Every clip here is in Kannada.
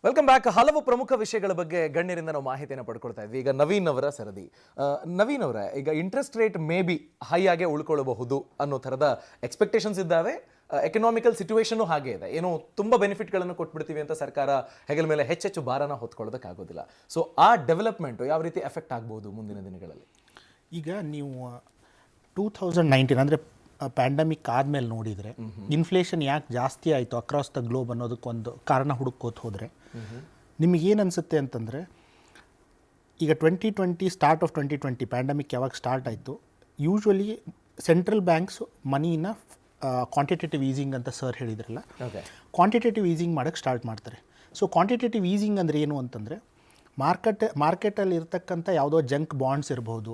Welcome back. ಹಲವು ಪ್ರಮುಖ ವಿಷಯಗಳ ಬಗ್ಗೆ ಗಣ್ಯರಿಂದ ನಾವು ಮಾಹಿತಿಯನ್ನು ಪಡ್ಕೊಳ್ತಾ ಇದ್ವಿ. ಈಗ ನವೀನ್ ಅವರ ಸರದಿ. ನವೀನ್ ಅವರೇ, ಈಗ interest rate may be high ಆಗೇ ಉಳ್ಕೊಳ್ಳಬಹುದು ಅನ್ನೋ ಥರದ ಎಕ್ಸ್ಪೆಕ್ಟೇಷನ್ಸ್ ಇದ್ದಾವೆ. ಎಕನಾಮಿಕಲ್ ಸಿಚುವೇಶನ್ ಹಾಗೆ ಇದೆ. ಏನೋ ತುಂಬ ಬೆನಿಫಿಟ್ಗಳನ್ನು ಕೊಟ್ಬಿಡ್ತೀವಿ ಅಂತ ಸರ್ಕಾರ ಹೆಗಲ ಮೇಲೆ ಹೆಚ್ಚೆಚ್ಚು ಭಾರನ ಹೊತ್ಕೊಳ್ಳೋದಕ್ಕಾಗೋದಿಲ್ಲ. ಸೊ ಆ ಡೆವಲಪ್ಮೆಂಟು ಯಾವ ರೀತಿ ಎಫೆಕ್ಟ್ ಆಗ್ಬೋದು ಮುಂದಿನ ದಿನಗಳಲ್ಲಿ? ಈಗ ನೀವು 2019 ಅಂದರೆ ಪ್ಯಾಂಡಮಿಕ್ ಆದಮೇಲೆ ನೋಡಿದರೆ ಇನ್ಫ್ಲೇಷನ್ ಯಾಕೆ ಜಾಸ್ತಿ ಆಯಿತು ಅಕ್ರಾಸ್ ದ ಗ್ಲೋಬ್ ಅನ್ನೋದಕ್ಕೊಂದು ಕಾರಣ ಹುಡುಕೋತ ಹೋದರೆ ನಿಮಗೇನು ಅನಿಸುತ್ತೆ ಅಂತಂದರೆ, ಈಗ 2020 ಸ್ಟಾರ್ಟ್ ಆಫ್ 2020 ಪ್ಯಾಂಡಮಿಕ್ ಯಾವಾಗ ಸ್ಟಾರ್ಟ್ ಆಯಿತು, ಯೂಶ್ವಲಿ ಸೆಂಟ್ರಲ್ ಬ್ಯಾಂಕ್ಸ್ ಮನಿನ ಕ್ವಾಂಟಿಟೇಟಿವ್ ಈಸಿಂಗ್ ಅಂತ ಸರ್ ಹೇಳಿದ್ರಲ್ಲ, ಕ್ವಾಂಟಿಟೇಟಿವ್ ಈಸಿಂಗ್ ಮಾಡೋಕ್ಕೆ ಸ್ಟಾರ್ಟ್ ಮಾಡ್ತಾರೆ. ಸೊ ಕ್ವಾಂಟಿಟೇಟಿವ್ ಈಸಿಂಗ್ ಅಂದರೆ ಏನು ಅಂತಂದರೆ, ಮಾರ್ಕೆಟಲ್ಲಿ ಇರ್ತಕ್ಕಂಥ ಯಾವುದೋ ಜಂಕ್ ಬಾಂಡ್ಸ್ ಇರ್ಬೋದು,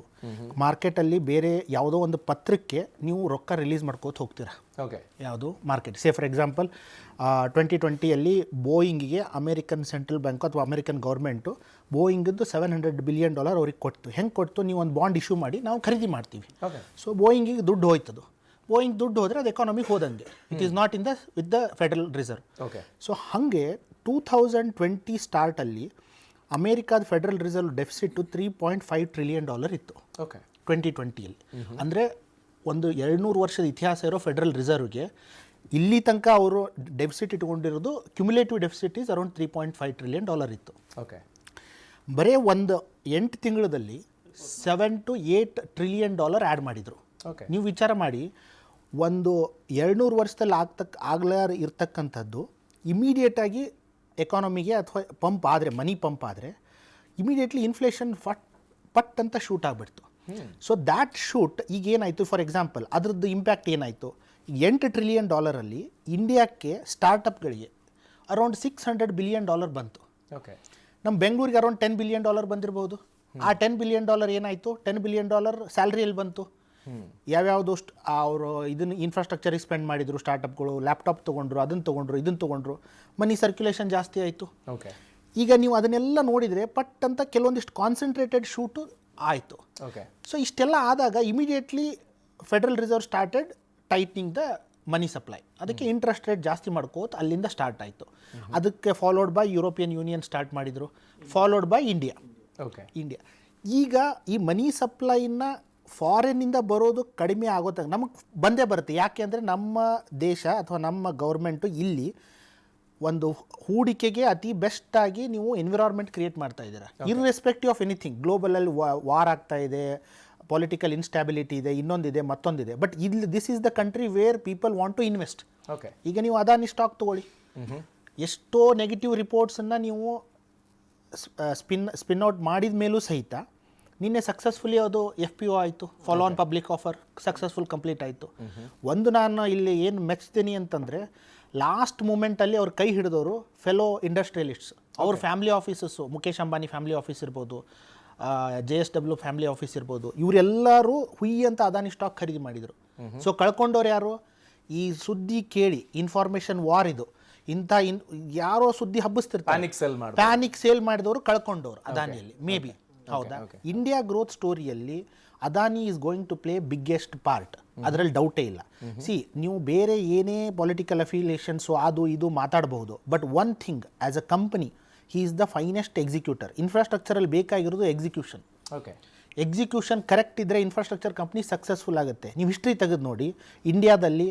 ಮಾರ್ಕೆಟಲ್ಲಿ ಬೇರೆ ಯಾವುದೋ ಒಂದು ಪತ್ರಕ್ಕೆ ನೀವು ರೊಕ್ಕ ರಿಲೀಸ್ ಮಾಡ್ಕೋತ ಹೋಗ್ತೀರಾ. ಯಾವುದು ಮಾರ್ಕೆಟ್, ಸೇ ಫಾರ್ ಎಕ್ಸಾಂಪಲ್ 2020 ಬೋಯಿಂಗಿಗೆ ಅಮೇರಿಕನ್ ಸೆಂಟ್ರಲ್ ಬ್ಯಾಂಕು ಅಥವಾ ಅಮೇರಿಕನ್ ಗೌರ್ಮೆಂಟು ಬೋಯಿಂಗಿದ್ದು $700 ಬಿಲಿಯನ್ ಅವ್ರಿಗೆ ಕೊಡ್ತು. ಹೆಂಗೆ ಕೊಡ್ತು? ನೀವು ಒಂದು ಬಾಂಡ್ ಇಶ್ಯೂ ಮಾಡಿ ನಾವು ಖರೀದಿ ಮಾಡ್ತೀವಿ. ಸೊ ಬೋಯಿಂಗಿಗೆ ದುಡ್ಡು ಹೋಯ್ತದು. ಬೋಯಿಂಗ್ ದುಡ್ಡು ಹೋದರೆ ಅದು ಎಕಾನಮಿಗೆ ಹೋದಂಗೆ. It is not in the with the federal reserve. So ಹಾಗೆ 2020 ಸ್ಟಾರ್ಟಲ್ಲಿ ಅಮೇರಿಕಾದ ಫೆಡರಲ್ ರಿಸರ್ವ್ ಡೆಫಿಸಿಟ್ಟು $3.5 ಟ್ರಿಲಿಯನ್ ಇತ್ತು 2020ಯಲ್ಲಿ. ಅಂದರೆ ಒಂದು 200 ವರ್ಷದ ಇತಿಹಾಸ ಇರೋ ಫೆಡರಲ್ ರಿಸರ್ವ್ಗೆ ಇಲ್ಲಿ ತನಕ ಅವರು ಡೆಫಿಸಿಟ್ ಇಟ್ಕೊಂಡಿರೋದು cumulative deficit is around $3.5 trillion ಇತ್ತು. ಬರೀ ಒಂದು 8 ತಿಂಗಳಲ್ಲಿ $7 to 8 ಟ್ರಿಲಿಯನ್ ಆ್ಯಡ್ ಮಾಡಿದರು. ನೀವು ವಿಚಾರ ಮಾಡಿ, ಒಂದು 200 ವರ್ಷದಲ್ಲಿ ಆಗಲೇ ಇರ್ತಕ್ಕಂಥದ್ದು ಇಮಿಡಿಯೇಟಾಗಿ ಎಕಾನಮಿಗೆ ಅಥವಾ ಪಂಪ್ ಆದರೆ, ಮನಿ ಪಂಪ್ ಆದರೆ ಇಮಿಡಿಯೇಟ್ಲಿ ಇನ್ಫ್ಲೇಷನ್ ಪಟ್ ಅಂತ ಶೂಟ್ ಆಗಿಬಿಡ್ತು. ಸೊ ದ್ಯಾಟ್ ಶೂಟ್ ಈಗ ಏನಾಯಿತು, ಫಾರ್ ಎಕ್ಸಾಂಪಲ್ ಅದರದ್ದು ಇಂಪ್ಯಾಕ್ಟ್ ಏನಾಯಿತು, $8 ಟ್ರಿಲಿಯನ್ ಇಂಡಿಯಾಕ್ಕೆ ಸ್ಟಾರ್ಟಪ್ಗಳಿಗೆ ಅರೌಂಡ್ $600 ಬಿಲಿಯನ್ ಬಂತು. ನಮ್ಮ ಬೆಂಗಳೂರಿಗೆ ಅರೌಂಡ್ $10 ಬಿಲಿಯನ್ ಬಂದಿರ್ಬೋದು. ಆ $10 ಬಿಲಿಯನ್ ಏನಾಯಿತು, $10 ಬಿಲಿಯನ್ ಸ್ಯಾಲ್ರಿಯಲ್ಲಿ ಬಂತು. ಯಾವ್ಯಾವುದು ಅವರು ಇದನ್ನು ಇನ್ಫ್ರಾಸ್ಟ್ರಕ್ಚರಿಗೆ ಸ್ಪೆಂಡ್ ಮಾಡಿದರು, ಸ್ಟಾರ್ಟಪ್ಗಳು ಲ್ಯಾಪ್ಟಾಪ್ ತೊಗೊಂಡ್ರು, ಅದನ್ನು ತೊಗೊಂಡ್ರು, ಇದನ್ನು ತೊಗೊಂಡ್ರು, ಮನಿ ಸರ್ಕ್ಯುಲೇಷನ್ ಜಾಸ್ತಿ ಆಯಿತು. ಈಗ ನೀವು ಅದನ್ನೆಲ್ಲ ನೋಡಿದರೆ ಪಟ್ ಅಂತ ಕೆಲವೊಂದಿಷ್ಟು ಕಾನ್ಸಂಟ್ರೇಟೆಡ್ ಶೂಟು ಆಯಿತು. ಸೊ ಇಷ್ಟೆಲ್ಲ ಆದಾಗ immediately federal reserve started tightening the money supply. ಅದಕ್ಕೆ ಇಂಟ್ರೆಸ್ಟ್ ರೇಟ್ ಜಾಸ್ತಿ ಮಾಡ್ಕೋತ ಅಲ್ಲಿಂದ ಸ್ಟಾರ್ಟ್ ಆಯಿತು. ಅದಕ್ಕೆ followed by European union start ಮಾಡಿದರು, ಫಾಲೋಡ್ ಬೈ ಇಂಡಿಯಾ. ಈಗ ಈ ಮನಿ ಸಪ್ಲೈನ ಫಾರಿನ್ನಿಂದ ಬರೋದು ಕಡಿಮೆ ಆಗೋತಾಗ ನಮಗೆ ಬಂದೇ ಬರುತ್ತೆ. ಯಾಕೆ ಅಂದರೆ ನಮ್ಮ ದೇಶ ಅಥವಾ ನಮ್ಮ ಗೌರ್ಮೆಂಟು ಇಲ್ಲಿ ಒಂದು ಹೂಡಿಕೆಗೆ ಅತಿ ಬೆಸ್ಟಾಗಿ ನೀವು ಎನ್ವಿರಾನ್ಮೆಂಟ್ ಕ್ರಿಯೇಟ್ ಮಾಡ್ತಾ ಇದ್ದೀರಾ, ಇರ್ರೆಸ್ಪೆಕ್ಟಿವ್ ಆಫ್ ಎನಿಥಿಂಗ್. ಗ್ಲೋಬಲಲ್ಲಿ ವಾರ್ ಆಗ್ತಾ ಇದೆ, ಪೊಲಿಟಿಕಲ್ ಇನ್ಸ್ಟಾಬಿಲಿಟಿ ಇದೆ, ಇನ್ನೊಂದಿದೆ, ಮತ್ತೊಂದಿದೆ. ಬಟ್ ಇಲ್ಲಿ this is the country where people want to invest. ಈಗ ನೀವು ಅದಾನಿ ಸ್ಟಾಕ್ ತೊಗೊಳ್ಳಿ, ಎಷ್ಟೋ ನೆಗೆಟಿವ್ ರಿಪೋರ್ಟ್ಸನ್ನು ನೀವು ಸ್ಪಿನ್ ಔಟ್ ಮಾಡಿದ ಮೇಲೂ ಸಹಿತ ನಿನ್ನೆ ಸಕ್ಸಸ್ಫುಲಿ ಅದು FPO ಆಯಿತು, follow on public offer successful complete ಆಯಿತು. ಒಂದು ನಾನು ಇಲ್ಲಿ ಏನು ಮೆಚ್ತೀನಿ ಅಂತಂದರೆ, ಲಾಸ್ಟ್ ಮೂಮೆಂಟಲ್ಲಿ ಅವ್ರ ಕೈ ಹಿಡಿದವರು ಫೆಲೋ ಇಂಡಸ್ಟ್ರಿಯಲಿಸ್ಟ್ಸ್, ಅವ್ರ family offices, Mukesh Ambani family office ಇರ್ಬೋದು, JSW ಫ್ಯಾಮಿಲಿ ಆಫೀಸ್ ಇರ್ಬೋದು, ಇವರೆಲ್ಲರೂ ಹುಯಿ ಅಂತ ಅದಾನಿ ಸ್ಟಾಕ್ ಖರೀದಿ ಮಾಡಿದರು. ಸೊ ಕಳ್ಕೊಂಡವ್ರು ಯಾರು? ಈ ಸುದ್ದಿ ಕೇಳಿ ಇನ್ಫಾರ್ಮೇಷನ್ ವಾರ್ ಇದು ಇಂಥ ಯಾರೋ ಸುದ್ದಿ ಹಬ್ಬಿಸ್ತಿರ್ತಾರೆ, ಪ್ಯಾನಿಕ್ ಸೇಲ್ ಮಾಡಿದವರು ಕಳ್ಕೊಂಡವ್ರು ಅದಾನಿಯಲ್ಲಿ ಮೇ ಬಿ. ಹೌದಾ? ಇಂಡಿಯಾ ಗ್ರೋತ್ ಸ್ಟೋರಿಯಲ್ಲಿ Adani is going to play biggest part, ಅದರಲ್ಲಿ ಡೌಟೇ ಇಲ್ಲ. ನೀವು ಬೇರೆ ಏನೇ ಪೊಲಿಟಿಕಲ್ ಅಫಿಲಿಯೇಷನ್ಸು ಅದು ಇದು ಮಾತಾಡಬಹುದು, but one thing, as a company he is the finest executor. ಇನ್ಫ್ರಾಸ್ಟ್ರಕ್ಚರಲ್ಲಿ ಬೇಕಾಗಿರೋದು ಎಕ್ಸಿಕ್ಯೂಷನ್. ಎಕ್ಸಿಕ್ಯೂಷನ್ ಕರೆಕ್ಟ್ ಇದ್ದರೆ ಇನ್ಫ್ರಾಸ್ಟ್ರಕ್ಚರ್ ಕಂಪ್ನಿ ಸಕ್ಸಸ್ಫುಲ್ ಆಗುತ್ತೆ. ನೀವು ಹಿಸ್ಟ್ರಿ ತೆಗೆದು ನೋಡಿ, ಇಂಡಿಯಾದಲ್ಲಿ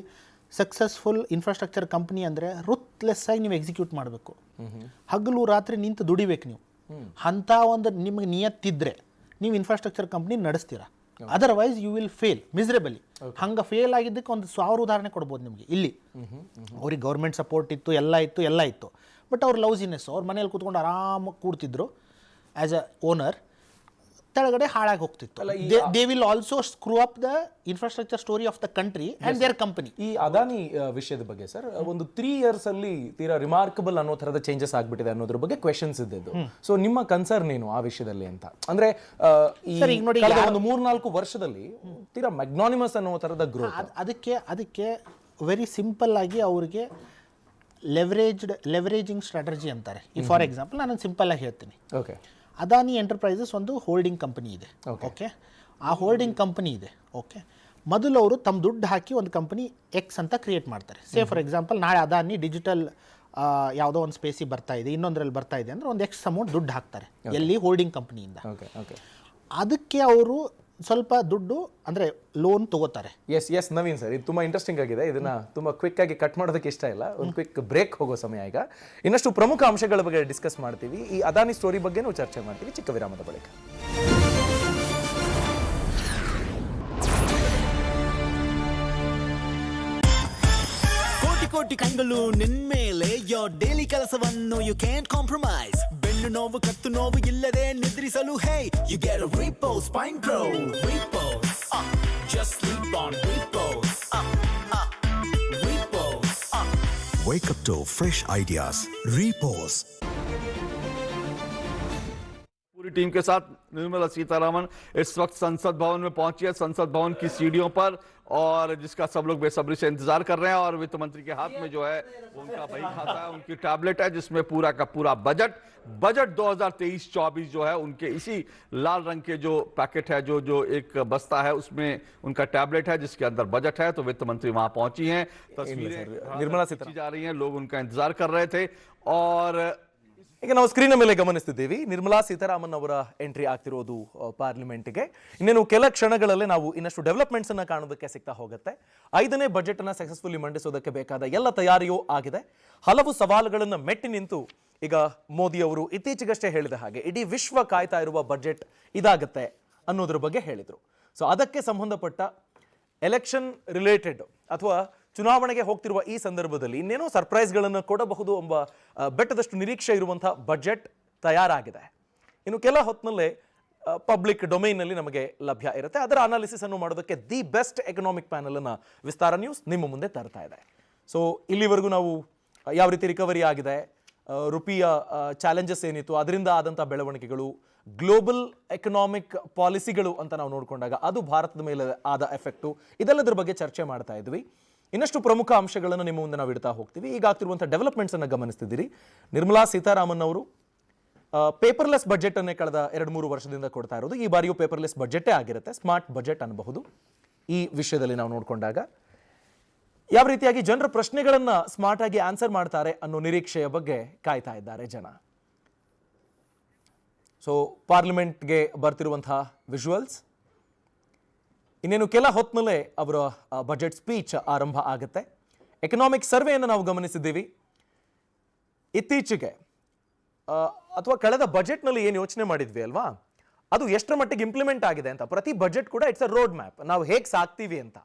ಸಕ್ಸಸ್ಫುಲ್ ಇನ್ಫ್ರಾಸ್ಟ್ರಕ್ಚರ್ ಕಂಪ್ನಿ ಅಂದರೆ ರುತ್ಲೆಸ್ ಆಗಿ ನೀವು ಎಕ್ಸಿಕ್ಯೂಟ್ ಮಾಡಬೇಕು, ಹಗಲು ರಾತ್ರಿ ನಿಂತು ದುಡಿಬೇಕು ನೀವು. ಅಂಥ ಒಂದು ನಿಮಗೆ ನಿಯತ್ತಿದ್ರೆ ನೀವು ಇನ್ಫ್ರಾಸ್ಟ್ರಕ್ಚರ್ ಕಂಪ್ನಿ ನಡೆಸ್ತೀರಾ, otherwise you will fail miserably. ಹಂಗೆ ಫೇಲ್ ಆಗಿದ್ದಕ್ಕೆ ಒಂದು 1000 ಉದಾಹರಣೆ ಕೊಡ್ಬೋದು ನಿಮಗೆ. ಇಲ್ಲಿ ಅವ್ರಿಗೆ ಗೌರ್ಮೆಂಟ್ ಸಪೋರ್ಟ್ ಇತ್ತು, ಎಲ್ಲ ಇತ್ತು, ಬಟ್ ಅವ್ರ ಲೌಸಿನೆಸ್, ಅವ್ರ ಮನೇಲಿ ಕೂತ್ಕೊಂಡು ಆರಾಮಾಗಿ ಕೂಡ್ತಿದ್ರು ಆ್ಯಸ್ ಅ ಓನರ್, ತೆಳಗಡೆ ಹಾಳಾಗಿ ಹೋಗ್ತಿತ್ತು. They will also screw up the infrastructure story of the country and their company. ಈ ಅದಾನಿ ವಿಷಯದ ಬಗ್ಗೆ ಸರ್, ಒಂದು 3 years ಅಲ್ಲಿ ತೀರಾ ರಿಮಾರ್ಕಬಲ್ ಅನ್ನೋ ಥರದ ಚೇಂಜಸ್ ಆಗ್ಬಿಟ್ಟಿದೆ ಅನ್ನೋದ್ರ ಬಗ್ಗೆ ಕ್ವೆಶನ್ಸ್ ಇದ್ದಿದ್ದು. ಸೊ ನಿಮ್ಮ ಕನ್ಸರ್ನ್ ಏನು ಆ ವಿಷಯದಲ್ಲಿ ಅಂತ? ಅಂದ್ರೆ ಒಂದು 3-4 ವರ್ಷದಲ್ಲಿ ತೀರಾ ಮ್ಯಾಗ್ನಾನಿಮಸ್ ಅನ್ನೋ ಥರದ ಗ್ರೋತ್. ಅದಕ್ಕೆ ವೆರಿ ಸಿಂಪಲ್ ಆಗಿ ಅವ್ರಿಗೆ ಲೆವರೇಜಿಂಗ್ ಸ್ಟ್ರಾಟಜಿ ಅಂತಾರೆ. ಈ ಫಾರ್ ಎಕ್ಸಾಂಪಲ್ ನಾನು ಸಿಂಪಲ್ ಆಗಿ ಹೇಳ್ತೀನಿ. ಅದಾನಿ ಎಂಟರ್ಪ್ರೈಸಸ್ ಒಂದು ಹೋಲ್ಡಿಂಗ್ ಕಂಪನಿ ಇದೆ. ಓಕೆ, ಆ ಹೋಲ್ಡಿಂಗ್ ಕಂಪನಿ ಇದೆ. ಓಕೆ, ಮೊದಲು ಅವರು ತಮ್ಮ ದುಡ್ಡು ಹಾಕಿ ಒಂದು ಕಂಪನಿ X ಅಂತ ಕ್ರಿಯೇಟ್ ಮಾಡ್ತಾರೆ. ಸೇ ಫಾರ್ ಎಕ್ಸಾಂಪಲ್ ನಾಳೆ ಅದಾನಿ ಡಿಜಿಟಲ್ ಯಾವುದೋ ಒಂದು ಸ್ಪೇಸಿಗೆ ಬರ್ತಾ ಇದೆ, ಇನ್ನೊಂದರಲ್ಲಿ ಬರ್ತಾ ಇದೆ ಅಂದರೆ ಒಂದು ಎಕ್ಸ್ ಅಮೌಂಟ್ ದುಡ್ಡು ಹಾಕ್ತಾರೆ, ಎಲ್ಲಿ ಹೋಲ್ಡಿಂಗ್ ಕಂಪ್ನಿಯಿಂದ. ಅದಕ್ಕೆ ಅವರು ಸ್ವಲ್ಪ ದುಡ್ಡು ಅಂದರೆ ಲೋನ್ ತಗೋತಾರೆ. ಎಸ್ ನವೀನ್ ಸರ್, ಇದು ತುಂಬ ಇಂಟ್ರೆಸ್ಟಿಂಗ್ ಆಗಿದೆ. ಇದನ್ನ ತುಂಬ ಕ್ವಿಕ್ ಆಗಿ ಕಟ್ ಮಾಡೋದಕ್ಕೆ ಇಷ್ಟ ಇಲ್ಲ. ಒಂದು ಕ್ವಿಕ್ ಬ್ರೇಕ್ ಹೋಗೋ ಸಮಯ ಈಗ. ಇನ್ನಷ್ಟು ಪ್ರಮುಖ ಅಂಶಗಳ ಬಗ್ಗೆ ಡಿಸ್ಕಸ್ ಮಾಡ್ತೀವಿ. ಈ ಅದಾನಿ ಸ್ಟೋರಿ ಬಗ್ಗೆನೂ ಚರ್ಚೆ ಮಾಡ್ತೀವಿ ಚಿಕ್ಕ ವಿರಾಮದ ಬಳಿಕ. ಕೋಟಿ ಕಂಗಳು ನಿನ್ಮೇಲೆ ಯೋರ್ ಡೈಲಿ ಕೆಲಸವನ್ನು ಯು ಕ್ಯಾನ್ ಕಾಂಪ್ರಮೈಸ್. ಬೆನ್ನು ನೋವು ಕತ್ತು ನೋವು ಇಲ್ಲದೆ ನಿದ್ರಿಸಲು hey you get a repose spine grow repose just sleep on repose repose. Wake up to fresh ideas. Repose. पूरी टीम के साथ निर्मला सीतारामन इस वक्त संसद भवन में पहुंची है, संसद भवन की सीढ़ियों पर, और जिसका सब लोग बेसब्री से इंतजार कर रहे हैं. और वित्त मंत्री के हाथ में जो है उनका बही खाता है, उनकी टैबलेट है जिसमें पूरा का पूरा बजट 2023-24 जो है उनके इसी लाल रंग के जो पैकेट है, जो एक बस्ता है, उसमें उनका टैबलेट है जिसके अंदर बजट है. तो वित्त मंत्री वहां पहुंची हैं, तस्वीरें निर्मला सीतारामन जा रही हैं, लोग उनका इंतजार कर रहे थे. और ಈಗ ನಾವು ಸ್ಕ್ರೀನ್ ಮೇಲೆ ಗಮನಿಸ್ತಿದ್ದೀವಿ, ನಿರ್ಮಲಾ ಸೀತಾರಾಮನ್ ಅವರ ಎಂಟ್ರಿ ಆಗ್ತಿರೋದು ಪಾರ್ಲಿಮೆಂಟ್ಗೆ. ಇನ್ನೇನು ಕೆಲ ಕ್ಷಣಗಳಲ್ಲೇ ನಾವು ಇನ್ನಷ್ಟು ಡೆವಲಪ್ಮೆಂಟ್ಸ್ ಅನ್ನ ಕಾಣೋದಕ್ಕೆ ಸಿಗ್ತಾ ಹೋಗುತ್ತೆ. 5ನೇ ಬಜೆಟ್ ಅನ್ನ ಸಕ್ಸಸ್ಫುಲಿ ಮಂಡಿಸೋದಕ್ಕೆ ಬೇಕಾದ ಎಲ್ಲ ತಯಾರಿಯೂ ಆಗಿದೆ. ಹಲವು ಸವಾಲುಗಳನ್ನು ಮೆಟ್ಟಿ ನಿಂತು ಈಗ ಮೋದಿ ಅವರು ಇತ್ತೀಚೆಗಷ್ಟೇ ಹೇಳಿದ ಹಾಗೆ ಇಡೀ ವಿಶ್ವ ಕಾಯ್ತಾ ಇರುವ ಬಜೆಟ್ ಇದಾಗತ್ತೆ ಅನ್ನೋದ್ರ ಬಗ್ಗೆ ಹೇಳಿದರು. ಸೊ ಅದಕ್ಕೆ ಸಂಬಂಧಪಟ್ಟ ಎಲೆಕ್ಷನ್ ರಿಲೇಟೆಡ್ ಅಥವಾ ಚುನಾವಣೆಗೆ ಹೋಗ್ತಿರುವ ಈ ಸಂದರ್ಭದಲ್ಲಿ ಇನ್ನೇನೋ ಸರ್ಪ್ರೈಸ್ಗಳನ್ನು ಕೊಡಬಹುದು ಎಂಬ ಬೆಟ್ಟದಷ್ಟು ನಿರೀಕ್ಷೆ ಇರುವಂತಹ ಬಜೆಟ್ ತಯಾರಾಗಿದೆ. ಇನ್ನು ಕೆಲ ಹೊತ್ತಿನಲ್ಲೇ ಪಬ್ಲಿಕ್ ಡೊಮೈನ್ನಲ್ಲಿ ನಮಗೆ ಲಭ್ಯ ಇರುತ್ತೆ. ಅದರ ಅನಾಲಿಸಿಸ್ ಅನ್ನು ಮಾಡೋದಕ್ಕೆ ದಿ ಬೆಸ್ಟ್ ಎಕನಾಮಿಕ್ ಪ್ಯಾನಲ್ ಅನ್ನು ವಿಸ್ತಾರ ನ್ಯೂಸ್ ನಿಮ್ಮ ಮುಂದೆ ತರ್ತಾ ಇದೆ. ಸೊ ಇಲ್ಲಿವರೆಗೂ ನಾವು ಯಾವ ರೀತಿ ರಿಕವರಿ ಆಗಿದೆ, ರುಪಿಯ ಚಾಲೆಂಜಸ್ ಏನಿತ್ತು, ಅದರಿಂದ ಆದಂಥ ಬೆಳವಣಿಗೆಗಳು, ಗ್ಲೋಬಲ್ ಎಕನಾಮಿಕ್ ಪಾಲಿಸಿಗಳು ಅಂತ ನಾವು ನೋಡಿಕೊಂಡಾಗ ಅದು ಭಾರತದ ಮೇಲೆ ಆದ ಎಫೆಕ್ಟು, ಇದೆಲ್ಲದರ ಬಗ್ಗೆ ಚರ್ಚೆ ಮಾಡ್ತಾ ಇದ್ವಿ. ಇನ್ನಷ್ಟು ಪ್ರಮುಖ ಅಂಶಗಳನ್ನು ನಿಮ್ಮ ಮುಂದೆ ನಾವು ಇಡ್ತಾ ಹೋಗ್ತೀವಿ. ಈಗ ಆಗ್ತಿರುವಂಥ ಡೆವಲಪ್ಮೆಂಟ್ಸನ್ನು ಗಮನಿಸ್ತಿದ್ದೀರಿ. ನಿರ್ಮಲಾ ಸೀತಾರಾಮನ್ ಅವರು ಪೇಪರ್ಲೆಸ್ ಬಜೆಟ್ ಅನ್ನೇ ಕಳೆದ 2-3 ವರ್ಷದಿಂದ ಕೊಡ್ತಾ ಇರೋದು. ಈ ಬಾರಿಯೂ ಪೇಪರ್ಲೆಸ್ ಬಜೆಟೇ ಆಗಿರುತ್ತೆ, ಸ್ಮಾರ್ಟ್ ಬಜೆಟ್ ಅನ್ನಬಹುದು. ಈ ವಿಷಯದಲ್ಲಿ ನಾವು ನೋಡಿಕೊಂಡಾಗ ಯಾವ ರೀತಿಯಾಗಿ ಜನರ ಪ್ರಶ್ನೆಗಳನ್ನು ಸ್ಮಾರ್ಟ್ ಆಗಿ ಆನ್ಸರ್ ಮಾಡ್ತಾರೆ ಅನ್ನೋ ನಿರೀಕ್ಷೆಯ ಬಗ್ಗೆ ಕಾಯ್ತಾ ಇದ್ದಾರೆ ಜನ. ಸೊ ಪಾರ್ಲಿಮೆಂಟ್ಗೆ ಬರ್ತಿರುವಂತಹ ವಿಜುವಲ್ಸ್, ಇನ್ನೇನು ಕೆಲ ಹೊತ್ತಿನಲ್ಲೇ ಅವರ ಬಜೆಟ್ ಸ್ಪೀಚ್ ಆರಂಭ ಆಗುತ್ತೆ. ಎಕನಾಮಿಕ್ ಸರ್ವೆಯನ್ನು ನಾವು ಗಮನಿಸಿದ್ದೀವಿ. ಇತ್ತೀಚೆಗೆ ಅಥವಾ ಕಳೆದ ಬಜೆಟ್ನಲ್ಲಿ ಏನು ಯೋಚನೆ ಮಾಡಿದ್ವಿ ಅಲ್ವಾ, ಅದು ಎಷ್ಟರ ಮಟ್ಟಿಗೆ ಇಂಪ್ಲಿಮೆಂಟ್ ಆಗಿದೆ ಅಂತ. ಪ್ರತಿ ಬಜೆಟ್ ಕೂಡ ಇಟ್ಸ್ ಅ ರೋಡ್ ಮ್ಯಾಪ್, ನಾವು ಹೇಗೆ ಸಾಕ್ತೀವಿ ಅಂತ.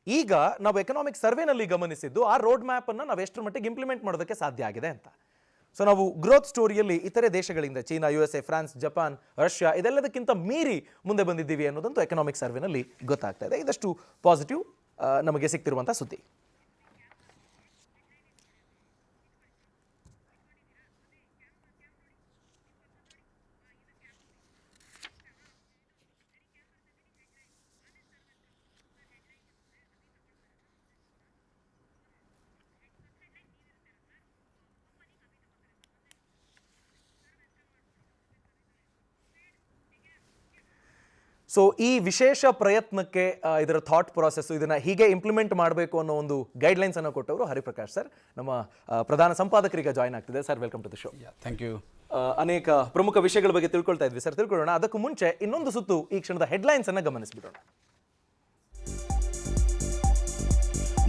ಈಗ ನಾವು ಎಕನಾಮಿಕ್ ಸರ್ವೆನಲ್ಲಿ ಗಮನಿಸಿದ್ದು ಆ ರೋಡ್ ಮ್ಯಾಪ್ ಅನ್ನು ನಾವು ಎಷ್ಟರ ಮಟ್ಟಿಗೆ ಇಂಪ್ಲಿಮೆಂಟ್ ಮಾಡೋದಕ್ಕೆ ಸಾಧ್ಯ ಆಗಿದೆ ಅಂತ. ಸೊ ನಾವು ಗ್ರೋತ್ ಸ್ಟೋರಿಯಲ್ಲಿ ಇತರೆ ದೇಶಗಳಿಂದ China, USA, France, Japan, Russia ಇದೆಲ್ಲದಕ್ಕಿಂತ ಮೀರಿ ಮುಂದೆ ಬಂದಿದ್ದೀವಿ ಅನ್ನೋದಂತೂ ಎಕನಾಮಿಕ್ ಸರ್ವೆನಲ್ಲಿ ಗೊತ್ತಾಗ್ತಾ ಇದೆ. ಇದಷ್ಟು ಪಾಸಿಟಿವ್ ನಮಗೆ ಸಿಗ್ತಿರುವಂಥ ಸುದ್ದಿ. ಸೊ ಈ ವಿಶೇಷ ಪ್ರಯತ್ನಕ್ಕೆ ಇದರ ಥಾಟ್ ಪ್ರಾಸೆಸ್, ಇದನ್ನ ಹೀಗೆ ಇಂಪ್ಲಿಮೆಂಟ್ ಮಾಡಬೇಕು ಅನ್ನೋ ಒಂದು ಗೈಡ್ಲೈನ್ಸ್ ಅನ್ನು ಕೊಟ್ಟವರು ಹರಿಪ್ರಕಾಶ್ ಸರ್, ನಮ್ಮ ಪ್ರಧಾನ ಸಂಪಾದಕರಿಗೆ ಜಾಯ್ನ್ ಆಗ್ತಿದೆ. Sir, welcome to the show. Thank you. ಅನೇಕ ಪ್ರಮುಖ ವಿಷಯಗಳ ಬಗ್ಗೆ ತಿಳ್ಕೊಳ್ತಾ ಇದ್ವಿ ಸರ್, ತಿಳ್ಕೊಳ್ಳೋಣ. ಅದಕ್ಕೂ ಮುಂಚೆ ಇನ್ನೊಂದು ಸುತ್ತು ಈ ಕ್ಷಣದ ಹೆಡ್ಲೈನ್ಸ್ ಅನ್ನು ಗಮನಿಸ್ಬಿಡೋಣ.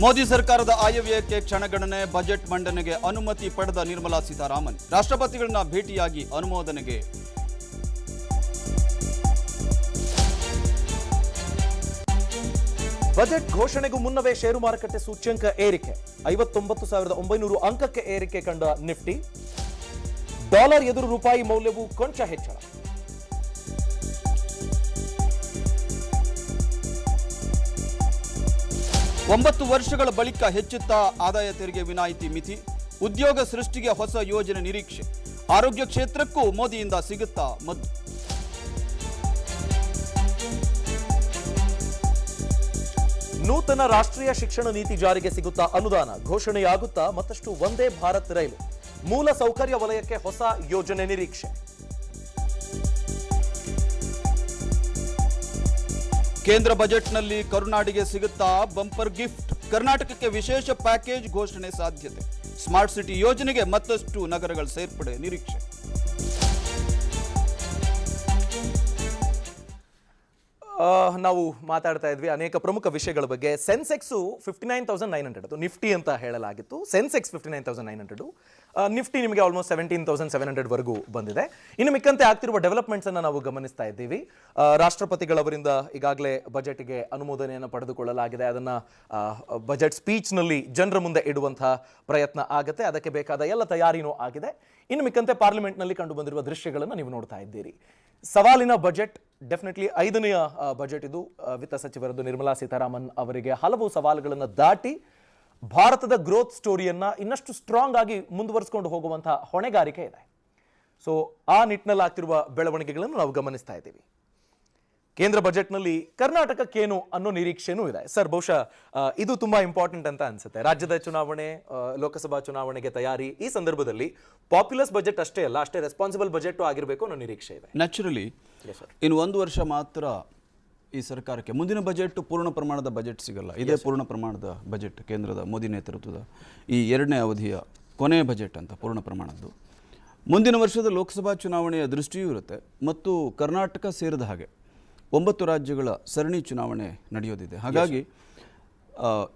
ಮೋದಿ ಸರ್ಕಾರದ ಆಯವ್ಯಯಕ್ಕೆ ಕ್ಷಣಗಣನೆ, ಬಜೆಟ್ ಮಂಡನೆಗೆ ಅನುಮತಿ ಪಡೆದ ನಿರ್ಮಲಾ ಸೀತಾರಾಮನ್ ರಾಷ್ಟ್ರಪತಿಗಳನ್ನ ಭೇಟಿಯಾಗಿ ಅನುಮೋದನೆಗೆ. ಬಜೆಟ್ ಘೋಷಣೆಗೂ ಮುನ್ನವೇ ಷೇರು ಮಾರುಕಟ್ಟೆ ಸೂಚ್ಯಂಕ ಏರಿಕೆ, 59,900 ಅಂಕಕ್ಕೆ ಏರಿಕೆ ಕಂಡ ನಿಫ್ಟಿ. ಡಾಲರ್ ಎದುರು ರೂಪಾಯಿ ಮೌಲ್ಯವು ಕೊಂಚ ಹೆಚ್ಚಳ. ಒಂಬತ್ತು ವರ್ಷಗಳ ಬಳಿಕ ಹೆಚ್ಚುತ್ತಾ ಆದಾಯ ತೆರಿಗೆ ವಿನಾಯಿತಿ ಮಿತಿ, ಉದ್ಯೋಗ ಸೃಷ್ಟಿಗೆ ಹೊಸ ಯೋಜನೆ ನಿರೀಕ್ಷೆ, ಆರೋಗ್ಯ ಕ್ಷೇತ್ರಕ್ಕೂ ಮೋದಿಯಿಂದ ಸಿಗುತ್ತಾ ಮದ್ದು. ನೂತನ ರಾಷ್ಟ್ರೀಯ ಶಿಕ್ಷಣ ನೀತಿ ಜಾರಿಗೆ ಸಿಗುತ್ತಾ ಅನುದಾನ, ಘೋಷಣೆಯಾಗುತ್ತಾ ಮತ್ತಷ್ಟು ವಂದೇ ಭಾರತ್ ರೈಲು, ಮೂಲ ಸೌಕರ್ಯ ವಲಯಕ್ಕೆ ಹೊಸ ಯೋಜನೆ ನಿರೀಕ್ಷೆ. ಕೇಂದ್ರ ಬಜೆಟ್ನಲ್ಲಿ ಕರುನಾಡಿಗೆ ಸಿಗುತ್ತಾ ಬಂಪರ್ ಗಿಫ್ಟ್, ಕರ್ನಾಟಕಕ್ಕೆ ವಿಶೇಷ ಪ್ಯಾಕೇಜ್ ಘೋಷಣೆ ಸಾಧ್ಯತೆ, ಸ್ಮಾರ್ಟ್ ಸಿಟಿ ಯೋಜನೆಗೆ ಮತ್ತಷ್ಟು ನಗರಗಳ ಸೇರ್ಪಡೆ ನಿರೀಕ್ಷೆ. ನಾವು ಮಾತಾಡ್ತಾ ಇದ್ವಿ ಅನೇಕ ಪ್ರಮುಖ ವಿಷಯಗಳ ಬಗ್ಗೆ. ಸೆನ್ಸೆಕ್ಸು 59,900 ಅದು ನಿಫ್ಟಿ ಅಂತ ಹೇಳಲಾಗಿತ್ತು. ಸೆನ್ಸೆಕ್ಸ್ 59,900, ನಿಫ್ಟಿ ನಿಮಗೆ ಆಲ್ಮೋಸ್ಟ್ 17,700 ವರೆಗೂ ಬಂದಿದೆ. ಇನ್ನು ಮಿಕ್ಕಂತೆ ಆಗ್ತಿರುವ ಡೆವಲಪ್ಮೆಂಟ್ಸ್ ಅನ್ನು ನಾವು ಗಮನಿಸ್ತಾ ಇದ್ದೀವಿ. ರಾಷ್ಟ್ರಪತಿಗಳವರಿಂದ ಈಗಾಗಲೇ ಬಜೆಟ್ಗೆ ಅನುಮೋದನೆಯನ್ನು ಪಡೆದುಕೊಳ್ಳಲಾಗಿದೆ. ಅದನ್ನ ಬಜೆಟ್ ಸ್ಪೀಚ್ನಲ್ಲಿ ಜನರ ಮುಂದೆ ಇಡುವಂತಹ ಪ್ರಯತ್ನ ಆಗುತ್ತೆ. ಅದಕ್ಕೆ ಬೇಕಾದ ಎಲ್ಲ ತಯಾರಿನೂ ಆಗಿದೆ. ಇನ್ನು ಮಿಕ್ಕಂತೆ ಪಾರ್ಲಿಮೆಂಟ್ನಲ್ಲಿ ಕಂಡು ಬಂದಿರುವ ದೃಶ್ಯಗಳನ್ನು ನೀವು ನೋಡ್ತಾ ಇದ್ದೀರಿ. ಸವಾಲಿನ ಬಜೆಟ್, ಡೆಫಿನೆಟ್ಲಿ 5ನೇ ಬಜೆಟ್ ಇದು. ವಿತ್ತ ಸಚಿವರದ್ದು ನಿರ್ಮಲಾ ಸೀತಾರಾಮನ್ ಅವರಿಗೆ ಹಲವು ಸವಾಲುಗಳನ್ನು ದಾಟಿ ಭಾರತದ ಗ್ರೋತ್ ಸ್ಟೋರಿಯನ್ನ ಇನ್ನಷ್ಟು ಸ್ಟ್ರಾಂಗ್ ಆಗಿ ಮುಂದುವರಿಸಿಕೊಂಡು ಹೋಗುವಂತಹ ಹೊಣೆಗಾರಿಕೆ ಇದೆ. ಸೊ ಆ ನಿಟ್ಟಿನಲ್ಲಿ ಆಗ್ತಿರುವ ಬೆಳವಣಿಗೆಗಳನ್ನು ನಾವು ಗಮನಿಸ್ತಾ ಇದ್ದೀವಿ. ಕೇಂದ್ರ ಬಜೆಟ್ನಲ್ಲಿ ಕರ್ನಾಟಕಕ್ಕೇನು ಅನ್ನೋ ನಿರೀಕ್ಷೆನೂ ಇದೆ. ಸರ್, ಬಹುಶಃ ಇದು ತುಂಬಾ ಇಂಪಾರ್ಟೆಂಟ್ ಅಂತ ಅನ್ಸುತ್ತೆ. ರಾಜ್ಯದ ಚುನಾವಣೆ, ಲೋಕಸಭಾ ಚುನಾವಣೆಗೆ ತಯಾರಿ, ಈ ಸಂದರ್ಭದಲ್ಲಿ ಪಾಪ್ಯುಲಸ್ ಬಜೆಟ್ ಅಷ್ಟೇ ಅಲ್ಲ, ಅಷ್ಟೇ ರೆಸ್ಪಾನ್ಸಿಬಲ್ ಬಜೆಟ್ ಆಗಿರಬೇಕು ಅನ್ನೋ ನಿರೀಕ್ಷೆ ಇದೆ. ನ್ಯಾಚುರಲಿ ಇನ್ನು 1 ವರ್ಷ ಮಾತ್ರ ಈ ಸರ್ಕಾರಕ್ಕೆ. ಮುಂದಿನ ಬಜೆಟ್ ಪೂರ್ಣ ಪ್ರಮಾಣದ ಬಜೆಟ್ ಸಿಗಲ್ಲ. ಇದೇ ಪೂರ್ಣ ಪ್ರಮಾಣದ ಬಜೆಟ್, ಕೇಂದ್ರದ ಮೋದಿ ನೇತೃತ್ವದ ಈ 2ನೇ ಅವಧಿಯ ಕೊನೆಯ ಬಜೆಟ್ ಅಂತ ಪೂರ್ಣ ಪ್ರಮಾಣದ್ದು. ಮುಂದಿನ ವರ್ಷದ ಲೋಕಸಭಾ ಚುನಾವಣೆಯ ದೃಷ್ಟಿಯೂ ಇರುತ್ತೆ ಮತ್ತು ಕರ್ನಾಟಕ ಸೇರಿದ ಹಾಗೆ 9 ರಾಜ್ಯಗಳ ಸರಣಿ ಚುನಾವಣೆ ನಡೆಯೋದಿದೆ. ಹಾಗಾಗಿ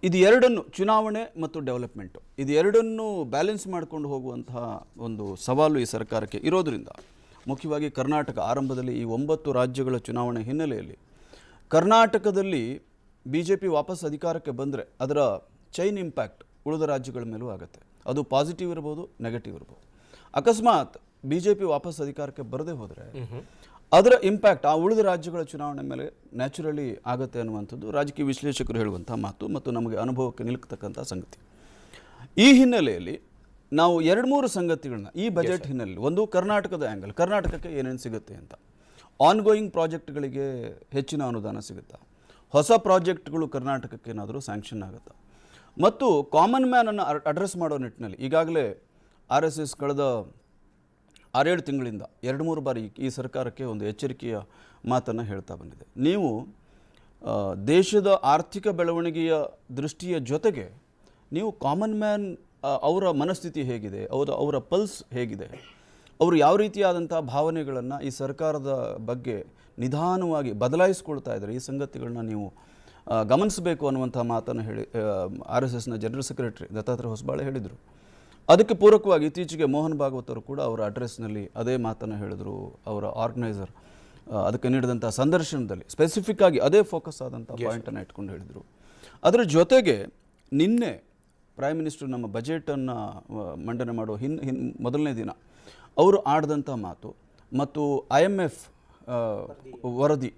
ಇದು ಎರಡನ್ನು, ಚುನಾವಣೆ ಮತ್ತು ಡೆವಲಪ್ಮೆಂಟು, ಇದು ಎರಡನ್ನು ಬ್ಯಾಲೆನ್ಸ್ ಮಾಡಿಕೊಂಡು ಹೋಗುವಂತಹ ಒಂದು ಸವಾಲು ಈ ಸರ್ಕಾರಕ್ಕೆ ಇರೋದರಿಂದ, ಮುಖ್ಯವಾಗಿ ಕರ್ನಾಟಕ ಆರಂಭದಲ್ಲಿ ಈ 9 ರಾಜ್ಯಗಳ ಚುನಾವಣೆ ಹಿನ್ನೆಲೆಯಲ್ಲಿ ಕರ್ನಾಟಕದಲ್ಲಿ BJP ವಾಪಸ್ ಅಧಿಕಾರಕ್ಕೆ ಬಂದರೆ ಅದರ ಚೈನ್ ಇಂಪ್ಯಾಕ್ಟ್ ಉಳಿದ ರಾಜ್ಯಗಳ ಮೇಲೂ ಆಗುತ್ತೆ. ಅದು ಪಾಸಿಟಿವ್ ಇರ್ಬೋದು, ನೆಗೆಟಿವ್ ಇರ್ಬೋದು. ಅಕಸ್ಮಾತ್ BJP ವಾಪಸ್ ಅಧಿಕಾರಕ್ಕೆ ಬರದೇ ಹೋದರೆ ಅದರ ಇಂಪ್ಯಾಕ್ಟ್ ಆ ಉಳಿದ ರಾಜ್ಯಗಳ ಚುನಾವಣೆ ಮೇಲೆ ನ್ಯಾಚುರಲಿ ಆಗುತ್ತೆ ಅನ್ನುವಂಥದ್ದು ರಾಜಕೀಯ ವಿಶ್ಲೇಷಕರು ಹೇಳುವಂಥ ಮಾತು ಮತ್ತು ನಮಗೆ ಅನುಭವಕ್ಕೆ ನಿಲ್ಕತಕ್ಕಂಥ ಸಂಗತಿ. ಈ ಹಿನ್ನೆಲೆಯಲ್ಲಿ ನಾವು 2-3 ಸಂಗತಿಗಳನ್ನ ಈ ಬಜೆಟ್ ಹಿನ್ನೆಲೆಯಲ್ಲಿ, ಒಂದು ಕರ್ನಾಟಕದ ಆ್ಯಂಗಲ್, ಕರ್ನಾಟಕಕ್ಕೆ ಏನೇನು ಸಿಗುತ್ತೆ ಅಂತ. ಆನ್ಗೋಯಿಂಗ್ ಪ್ರಾಜೆಕ್ಟ್ಗಳಿಗೆ ಹೆಚ್ಚಿನ ಅನುದಾನ ಸಿಗುತ್ತಾ, ಹೊಸ ಪ್ರಾಜೆಕ್ಟ್ಗಳು ಕರ್ನಾಟಕಕ್ಕೆ ಏನಾದರೂ ಸ್ಯಾಂಕ್ಷನ್ ಆಗುತ್ತಾ, ಮತ್ತು ಕಾಮನ್ ಮ್ಯಾನನ್ನು ಅಡ್ರೆಸ್ ಮಾಡೋ ನಿಟ್ಟಿನಲ್ಲಿ ಈಗಾಗಲೇ RSS ಕಳೆದ 6-7 ತಿಂಗಳಿಂದ 2-3 ಬಾರಿ ಈ ಸರ್ಕಾರಕ್ಕೆ ಒಂದು ಎಚ್ಚರಿಕೆಯ ಮಾತನ್ನು ಹೇಳ್ತಾ ಬಂದಿದೆ. ನೀವು ದೇಶದ ಆರ್ಥಿಕ ಬೆಳವಣಿಗೆಯ ದೃಷ್ಟಿಯ ಜೊತೆಗೆ ನೀವು ಕಾಮನ್ ಮ್ಯಾನ್ ಅವರ ಮನಸ್ಥಿತಿ ಹೇಗಿದೆ, ಅವರ ಪಲ್ಸ್ ಹೇಗಿದೆ, ಅವರು ಯಾವ ರೀತಿಯಾದಂಥ ಭಾವನೆಗಳನ್ನು ಈ ಸರ್ಕಾರದ ಬಗ್ಗೆ ನಿಧಾನವಾಗಿ ಬದಲಾಯಿಸ್ಕೊಳ್ತಾ ಇದ್ದಾರೆ, ಈ ಸಂಗತಿಗಳನ್ನ ನೀವು ಗಮನಿಸಬೇಕು ಅನ್ನುವಂಥ ಮಾತನ್ನು ಹೇಳಿ RSSನ ಜನರಲ್ ಸೆಕ್ರೆಟರಿ ದತ್ತಾತ್ರೇಯ ಹೊಸಬಾಳೆ ಹೇಳಿದರು. ಅದಕ್ಕೆ ಪೂರಕವಾಗಿ ಇತ್ತೀಚೆಗೆ ಮೋಹನ್ ಭಾಗವತ್ ಅವರು ಕೂಡ ಅವರ ಅಡ್ರೆಸ್ನಲ್ಲಿ ಅದೇ ಮಾತನ್ನು ಹೇಳಿದರು. ಅವರ ಆರ್ಗನೈಸರ್ ಅದಕ್ಕೆ ನೀಡಿದಂಥ ಸಂದರ್ಶನದಲ್ಲಿ ಸ್ಪೆಸಿಫಿಕ್ ಆಗಿ ಅದೇ ಫೋಕಸ್ ಆದಂಥ ಪಾಯಿಂಟನ್ನು ಇಟ್ಕೊಂಡು ಹೇಳಿದರು. ಅದರ ಜೊತೆಗೆ ನಿನ್ನೆ ಪ್ರೈಮ್ ಮಿನಿಸ್ಟರ್ ನಮ್ಮ ಬಜೆಟನ್ನು ಮಂಡನೆ ಮಾಡೋ ಮೊದಲನೇ ದಿನ ಅವರು ಆಡಿದಂಥ ಮಾತು ಮತ್ತು IMF ವರದಿ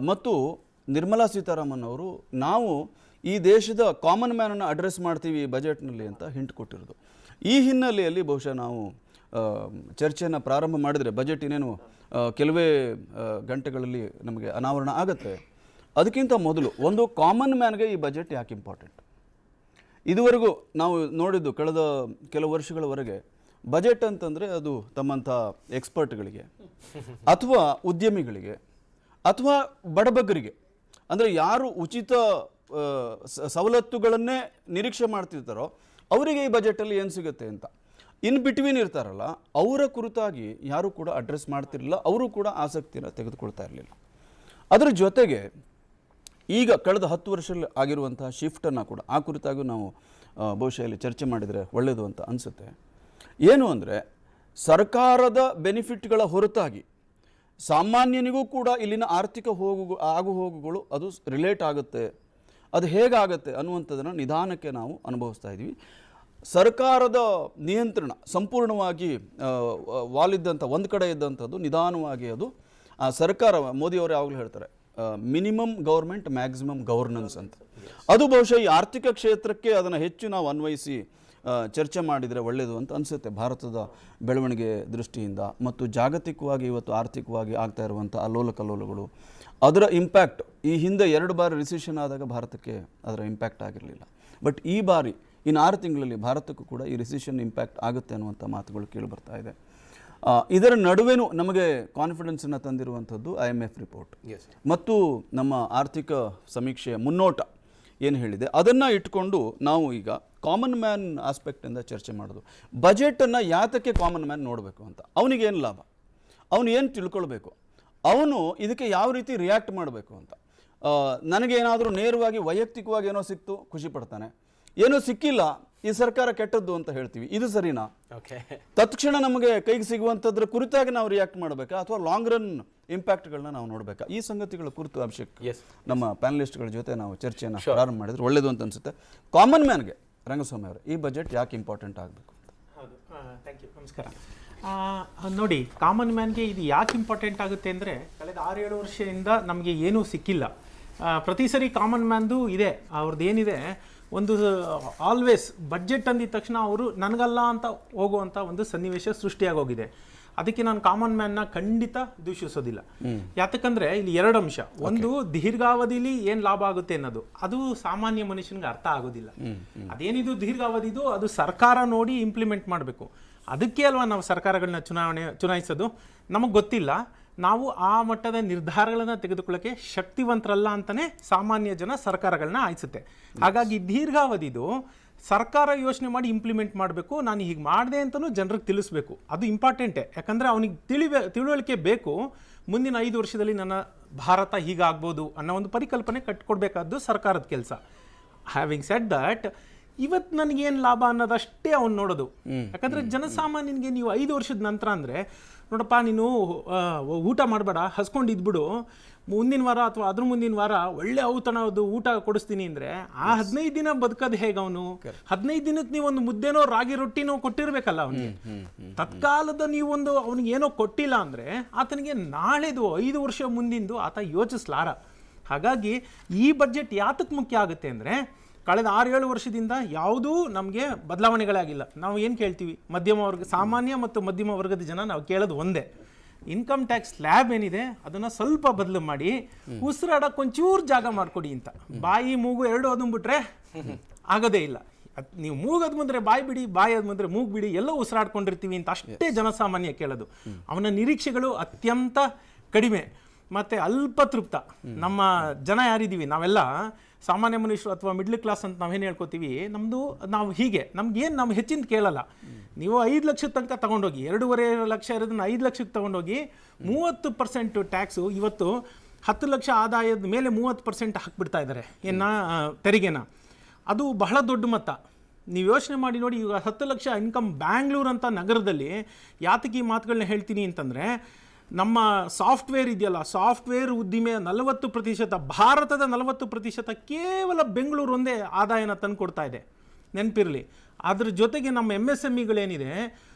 ಮತ್ತು ನಿರ್ಮಲಾ ಸೀತಾರಾಮನ್ ಅವರು ನಾವು ಈ ದೇಶದ ಕಾಮನ್ ಮ್ಯಾನನ್ನು ಅಡ್ರೆಸ್ ಮಾಡ್ತೀವಿ ಈ ಬಜೆಟ್ನಲ್ಲಿ ಅಂತ ಹಿಂಟ್ ಕೊಟ್ಟಿರೋದು. ಈ ಹಿನ್ನೆಲೆಯಲ್ಲಿ ಬಹುಶಃ ನಾವು ಚರ್ಚೆಯನ್ನು ಪ್ರಾರಂಭ ಮಾಡಿದರೆ ಬಜೆಟ್ ಇನ್ನೇನು ಕೆಲವೇ ಗಂಟೆಗಳಲ್ಲಿ ನಮಗೆ ಅನಾವರಣ ಆಗುತ್ತೆ. ಅದಕ್ಕಿಂತ ಮೊದಲು ಒಂದು ಕಾಮನ್ ಮ್ಯಾನ್ಗೆ ಈ ಬಜೆಟ್ ಯಾಕೆ ಇಂಪಾರ್ಟೆಂಟ್? ಇದುವರೆಗೂ ನಾವು ನೋಡಿದ್ದು ಕಳೆದ ಕೆಲವು ವರ್ಷಗಳವರೆಗೆ ಬಜೆಟ್ ಅಂತಂದರೆ ಅದು ತಮ್ಮಂಥ ಎಕ್ಸ್ಪರ್ಟ್ಗಳಿಗೆ ಅಥವಾ ಉದ್ಯಮಿಗಳಿಗೆ ಅಥವಾ ಬಡಬಗ್ಗರಿಗೆ, ಅಂದರೆ ಯಾರು ಉಚಿತ ಸವಲತ್ತುಗಳನ್ನೇ ನಿರೀಕ್ಷೆ ಮಾಡ್ತಿರ್ತಾರೋ ಅವರಿಗೆ ಈ ಬಜೆಟಲ್ಲಿ ಏನು ಸಿಗುತ್ತೆ ಅಂತ. ಇನ್ ಬಿಟ್ವೀನ್ ಇರ್ತಾರಲ್ಲ ಅವರ ಕುರಿತಾಗಿ ಯಾರೂ ಕೂಡ ಅಡ್ರೆಸ್ ಮಾಡ್ತಿರಲಿಲ್ಲ, ಅವರು ಕೂಡ ಆಸಕ್ತಿಯನ್ನು ತೆಗೆದುಕೊಳ್ತಾ ಇರಲಿಲ್ಲ. ಅದರ ಜೊತೆಗೆ ಈಗ ಕಳೆದ 10 ವರ್ಷದಲ್ಲಿ ಆಗಿರುವಂತಹ ಶಿಫ್ಟನ್ನು ಕೂಡ ಆ ಕುರಿತಾಗೂ ನಾವು ಬಹುಶಃ ಇಲ್ಲಿ ಚರ್ಚೆ ಮಾಡಿದರೆ ಒಳ್ಳೆಯದು ಅಂತ ಅನಿಸುತ್ತೆ. ಏನು ಅಂದರೆ ಸರ್ಕಾರದ ಬೆನಿಫಿಟ್ಗಳ ಹೊರತಾಗಿ ಸಾಮಾನ್ಯನಿಗೂ ಕೂಡ ಇಲ್ಲಿನ ಆರ್ಥಿಕ ಆಗುಹೋಗುಗಳು ಅದು ರಿಲೇಟ್ ಆಗುತ್ತೆ. ಅದು ಹೇಗಾಗುತ್ತೆ ಅನ್ನುವಂಥದ್ದನ್ನು ನಿಧಾನಕ್ಕೆ ನಾವು ಅನುಭವಿಸ್ತಾ ಇದ್ದೀವಿ. ಸರ್ಕಾರದ ನಿಯಂತ್ರಣ ಸಂಪೂರ್ಣವಾಗಿ ವಾಲಿದ್ದಂಥ ಒಂದು ಕಡೆ ಇದ್ದಂಥದ್ದು ನಿಧಾನವಾಗಿ ಅದು ಸರ್ಕಾರ, ಮೋದಿಯವರು ಯಾವಾಗಲೂ ಹೇಳ್ತಾರೆ ಮಿನಿಮಮ್ ಗೌರ್ಮೆಂಟ್ ಮ್ಯಾಕ್ಸಿಮಮ್ ಗವರ್ನೆನ್ಸ್ ಅಂತ. ಅದು ಬಹುಶಃ ಈ ಆರ್ಥಿಕ ಕ್ಷೇತ್ರಕ್ಕೆ ಅದನ್ನು ಹೆಚ್ಚು ನಾವು ಅನ್ವಯಿಸಿ ಚರ್ಚೆ ಮಾಡಿದರೆ ಒಳ್ಳೆಯದು ಅಂತ ಅನಿಸುತ್ತೆ. ಭಾರತದ ಬೆಳವಣಿಗೆ ದೃಷ್ಟಿಯಿಂದ ಮತ್ತು ಜಾಗತಿಕವಾಗಿ ಇವತ್ತು ಆರ್ಥಿಕವಾಗಿ ಆಗ್ತಾ ಇರುವಂಥ ಅಲ್ಲೋಲ ಕಲ್ಲೋಲಗಳು, ಅದರ ಇಂಪ್ಯಾಕ್ಟ್ ಈ ಹಿಂದೆ 2 ಬಾರಿ ರಿಸೆಷನ್ ಆದಾಗ ಭಾರತಕ್ಕೆ ಅದರ ಇಂಪ್ಯಾಕ್ಟ್ ಆಗಿರಲಿಲ್ಲ. ಬಟ್ ಈ ಬಾರಿ ಇನ್ನು 6 ತಿಂಗಳಲ್ಲಿ ಭಾರತಕ್ಕೂ ಕೂಡ ಈ ರಿಸೆಷನ್ ಇಂಪ್ಯಾಕ್ಟ್ ಆಗುತ್ತೆ ಅನ್ನುವಂಥ ಮಾತುಗಳು ಕೇಳಿ ಬರ್ತಾ ಇದೆ. ಇದರ ನಡುವೆನೂ ನಮಗೆ ಕಾನ್ಫಿಡೆನ್ಸನ್ನು ತಂದಿರುವಂಥದ್ದು IMF ರಿಪೋರ್ಟ್ ಮತ್ತು ನಮ್ಮ ಆರ್ಥಿಕ ಸಮೀಕ್ಷೆಯ ಮುನ್ನೋಟ. ಏನು ಹೇಳಿದೆ ಅದನ್ನು ಇಟ್ಕೊಂಡು ನಾವು ಈಗ ಕಾಮನ್ ಮ್ಯಾನ್ ಆಸ್ಪೆಕ್ಟಿಂದ ಚರ್ಚೆ ಮಾಡೋದು. ಬಜೆಟನ್ನು ಯಾತಕ್ಕೆ ಕಾಮನ್ ಮ್ಯಾನ್ ನೋಡಬೇಕು ಅಂತ, ಅವನಿಗೇನು ಲಾಭ, ಅವನು ಏನು ತಿಳ್ಕೊಳ್ಬೇಕು, ಅವನು ಇದಕ್ಕೆ ಯಾವ ರೀತಿ ರಿಯಾಕ್ಟ್ ಮಾಡಬೇಕು ಅಂತ. ನನಗೇನಾದರೂ ನೇರವಾಗಿ ವೈಯಕ್ತಿಕವಾಗಿ ಏನೋ ಸಿಕ್ತು ಖುಷಿ ಪಡ್ತಾನೆ, ಏನೋ ಸಿಕ್ಕಿಲ್ಲ ಈ ಸರ್ಕಾರ ಕೆಟ್ಟದ್ದು ಅಂತ ಹೇಳ್ತೀವಿ, ಇದು ಸರಿನಾ? ತತ್ಕ್ಷಣ ನಮಗೆ ಕೈಗೆ ಸಿಗುವಂಥದ್ರ ಕುರಿತಾಗಿ ನಾವು ರಿಯಾಕ್ಟ್ ಮಾಡಬೇಕಾ ಅಥವಾ ಲಾಂಗ್ ರನ್ ಇಂಪ್ಯಾಕ್ಟ್ಗಳನ್ನ ನಾವು ನೋಡಬೇಕಾ? ಈ ಸಂಗತಿಗಳ ಕುರಿತು ಅಭಿಷೇಕ್ ನಮ್ಮ ಪ್ಯಾನಲಿಸ್ಟ್ಗಳ ಜೊತೆ ನಾವು ಚರ್ಚೆಯನ್ನು ಪ್ರಾರಂಭ ಮಾಡಿದ್ರೆ ಒಳ್ಳೇದು ಅಂತ ಅನ್ಸುತ್ತೆ. ಕಾಮನ್ ಮ್ಯಾನ್ಗೆ ರಂಗಸ್ವಾಮಿ ಅವರು ಈ ಬಜೆಟ್ ಯಾಕೆ ಇಂಪಾರ್ಟೆಂಟ್ ಆಗಬೇಕು ಅಂತ? ಹೌದು, ಥ್ಯಾಂಕ್ ಯು, ನಮಸ್ಕಾರ. ನೋಡಿ, ಕಾಮನ್ ಮ್ಯಾನ್ಗೆ ಇದು ಯಾಕೆ ಇಂಪಾರ್ಟೆಂಟ್ ಆಗುತ್ತೆ ಅಂದರೆ, ಕಳೆದ 6-7 ವರ್ಷದಿಂದ ನಮಗೆ ಏನೂ ಸಿಕ್ಕಿಲ್ಲ. ಪ್ರತಿ ಸರಿ ಕಾಮನ್ ಮ್ಯಾನ್ದು ಇದೆ, ಅವ್ರದ್ದು ಏನಿದೆ ಒಂದು ಆಲ್ವೇಸ್ ಬಡ್ಜೆಟ್ ಅಂದಿದ ತಕ್ಷಣ ಅವರು ನನಗಲ್ಲ ಅಂತ ಹೋಗುವಂಥ ಒಂದು ಸನ್ನಿವೇಶ ಸೃಷ್ಟಿಯಾಗೋಗಿದೆ. ಅದಕ್ಕೆ ನಾನು ಕಾಮನ್ ಮ್ಯಾನ್ನ ಖಂಡಿತ ದೂಷಿಸೋದಿಲ್ಲ. ಯಾತಕ್ಕಂದ್ರೆ ಇಲ್ಲಿ 2 ಅಂಶ. ಒಂದು, ದೀರ್ಘಾವಧಿಲಿ ಏನು ಲಾಭ ಆಗುತ್ತೆ ಅನ್ನೋದು, ಅದು ಸಾಮಾನ್ಯ ಮನುಷ್ಯನಿಗೆ ಅರ್ಥ ಆಗೋದಿಲ್ಲ. ಅದೇನಿದು ದೀರ್ಘಾವಧಿದು ಅದು ಸರ್ಕಾರ ನೋಡಿ ಇಂಪ್ಲಿಮೆಂಟ್ ಮಾಡಬೇಕು. ಅದಕ್ಕೆ ಅಲ್ವಾ ನಾವು ಸರ್ಕಾರಗಳನ್ನ ಚುನಾಯಿಸೋದು. ನಮಗೆ ಗೊತ್ತಿಲ್ಲ, ನಾವು ಆ ಮಟ್ಟದ ನಿರ್ಧಾರಗಳನ್ನು ತೆಗೆದುಕೊಳ್ಳೋಕ್ಕೆ ಶಕ್ತಿವಂತರಲ್ಲ ಅಂತಲೇ ಸಾಮಾನ್ಯ ಜನ ಸರ್ಕಾರಗಳನ್ನ ಆಯ್ಸುತ್ತೆ. ಹಾಗಾಗಿ ದೀರ್ಘಾವಧಿದು ಸರ್ಕಾರ ಯೋಚನೆ ಮಾಡಿ ಇಂಪ್ಲಿಮೆಂಟ್ ಮಾಡಬೇಕು. ನಾನು ಹೀಗೆ ಮಾಡಿದೆ ಅಂತಲೂ ಜನರಿಗೆ ತಿಳಿಸ್ಬೇಕು, ಅದು ಇಂಪಾರ್ಟೆಂಟೇ. ಯಾಕಂದರೆ ಅವನಿಗೆ ತಿಳುವಳಿಕೆ ಬೇಕು, ಮುಂದಿನ 5 ವರ್ಷದಲ್ಲಿ ನನ್ನ ಭಾರತ ಹೀಗಾಗ್ಬೋದು ಅನ್ನೋ ಒಂದು ಪರಿಕಲ್ಪನೆ ಕಟ್ಕೊಡ್ಬೇಕಾದ್ದು ಸರ್ಕಾರದ ಕೆಲಸ. ಹ್ಯಾವಿಂಗ್ ಸೆಡ್ ದಟ್, ಇವತ್ತು ನನಗೇನು ಲಾಭ ಅನ್ನೋದಷ್ಟೇ ಅವ್ನು ನೋಡೋದು. ಯಾಕಂದರೆ ಜನಸಾಮಾನ್ಯನಿಗೆ ನೀವು 5 ವರ್ಷದ ನಂತರ ಅಂದರೆ, ನೋಡಪ್ಪ ನೀನು ಊಟ ಮಾಡಬೇಡ, ಹಸ್ಕೊಂಡು ಇದ್ಬಿಡು, ಮುಂದಿನ ವಾರ ಅಥವಾ ಅದ್ರ ಮುಂದಿನ ವಾರ ಒಳ್ಳೆ ಔತಣದ್ದು ಊಟ ಕೊಡಿಸ್ತೀನಿ ಅಂದರೆ ಆ 15 ದಿನ ಬದುಕೋದು ಹೇಗೆ ಅವನು? 15 ದಿನಕ್ಕೆ ನೀವು ಒಂದು ಮುದ್ದೆನೋ ರಾಗಿ ರೊಟ್ಟಿನೋ ಕೊಟ್ಟಿರ್ಬೇಕಲ್ಲ ಅವನಿಗೆ. ತತ್ಕಾಲದ ನೀವೊಂದು ಅವನಿಗೆ ಏನೋ ಕೊಟ್ಟಿಲ್ಲ ಅಂದರೆ ಆತನಿಗೆ ನಾಳೆದು 5 ವರ್ಷ ಮುಂದಿಂದು ಆತ ಯೋಚಿಸ್ಲಾರ. ಹಾಗಾಗಿ ಈ ಬಜೆಟ್ ಯಾತಕ್ಕೆ ಮುಖ್ಯ ಆಗುತ್ತೆ ಅಂದರೆ, ಕಳೆದ 6-7 ವರ್ಷದಿಂದ ಯಾವುದೂ ನಮಗೆ ಬದಲಾವಣೆಗಳಾಗಿಲ್ಲ. ನಾವು ಏನು ಕೇಳ್ತೀವಿ, ಮಧ್ಯಮ ವರ್ಗ, ಸಾಮಾನ್ಯ ಮತ್ತು ಮಧ್ಯಮ ವರ್ಗದ ಜನ ನಾವು ಕೇಳೋದು ಒಂದೇ, ಇನ್ಕಮ್ ಟ್ಯಾಕ್ಸ್ ಸ್ಲ್ಯಾಬ್ ಏನಿದೆ ಅದನ್ನು ಸ್ವಲ್ಪ ಬದಲು ಮಾಡಿ ಉಸಿರಾಡಕ್ಕೆ ಒಂಚೂರು ಜಾಗ ಮಾಡಿಕೊಡಿ ಅಂತ. ಬಾಯಿ ಮೂಗು 2 ಅದಂಬಿಟ್ರೆ ಆಗೋದೇ ಇಲ್ಲ. ನೀವು ಮೂಗದ್ ಮುಂದ್ರೆ ಬಾಯಿ ಬಿಡಿ, ಬಾಯಿ ಅದ್ ಮುಂದ್ರೆ ಮೂಗು ಬಿಡಿ, ಎಲ್ಲೋ ಉಸಿರಾಡ್ಕೊಂಡಿರ್ತೀವಿ ಅಂತ ಅಷ್ಟೇ ಜನಸಾಮಾನ್ಯ ಕೇಳೋದು. ಅವನ ನಿರೀಕ್ಷೆಗಳು ಅತ್ಯಂತ ಕಡಿಮೆ ಮತ್ತು ಅಲ್ಪ ತೃಪ್ತ. ನಮ್ಮ ಜನ ಯಾರಿದ್ದೀವಿ ನಾವೆಲ್ಲ ಸಾಮಾನ್ಯ ಮನುಷ್ಯರು ಅಥವಾ ಮಿಡ್ಲ್ ಕ್ಲಾಸ್ ಅಂತ ನಾವೇನು ಹೇಳ್ಕೊತೀವಿ, ನಾವು ಹೀಗೆ ನಮ್ಗೇನು ನಾವು ಹೆಚ್ಚಿನ ಕೇಳಲ್ಲ. ನೀವು 5 ಲಕ್ಷದ ತನಕ ತೊಗೊಂಡೋಗಿ, 2.5 ಲಕ್ಷ ಇರೋದನ್ನ 5 ಲಕ್ಷಕ್ಕೆ ತೊಗೊಂಡೋಗಿ 30% ಟ್ಯಾಕ್ಸು ಇವತ್ತು 10 ಲಕ್ಷ ಆದಾಯದ ಮೇಲೆ 30% ಹಾಕ್ಬಿಡ್ತಾ ಇದ್ದಾರೆ ತೆರಿಗೆನ. ಅದು ಬಹಳ ದೊಡ್ಡ ಮೊತ್ತ. ನೀವು ಯೋಚನೆ ಮಾಡಿ ನೋಡಿ, ಈಗ 10 ಲಕ್ಷ ಇನ್ಕಮ್ ಬ್ಯಾಂಗ್ಳೂರ್ ಅಂತ ನಗರದಲ್ಲಿ ಯಾತಕ್ಕೆ ಈ ಮಾತುಗಳನ್ನ ಹೇಳ್ತೀನಿ ಅಂತಂದರೆ, ನಮ್ಮ ಸಾಫ್ಟ್ವೇರ್ ಇದೆಯಲ್ಲ, ಸಾಫ್ಟ್ವೇರ್ ಉದ್ದಿಮೆ 40%, ಭಾರತದ 40% ಕೇವಲ ಬೆಂಗಳೂರು ಒಂದೇ ಆದಾಯನ ತಂದು ಕೊಡ್ತಾ ಇದೆ, ನೆನಪಿರಲಿ. ಅದ್ರ ಜೊತೆಗೆ ನಮ್ಮ MSMEಗಳೇನಿದೆ,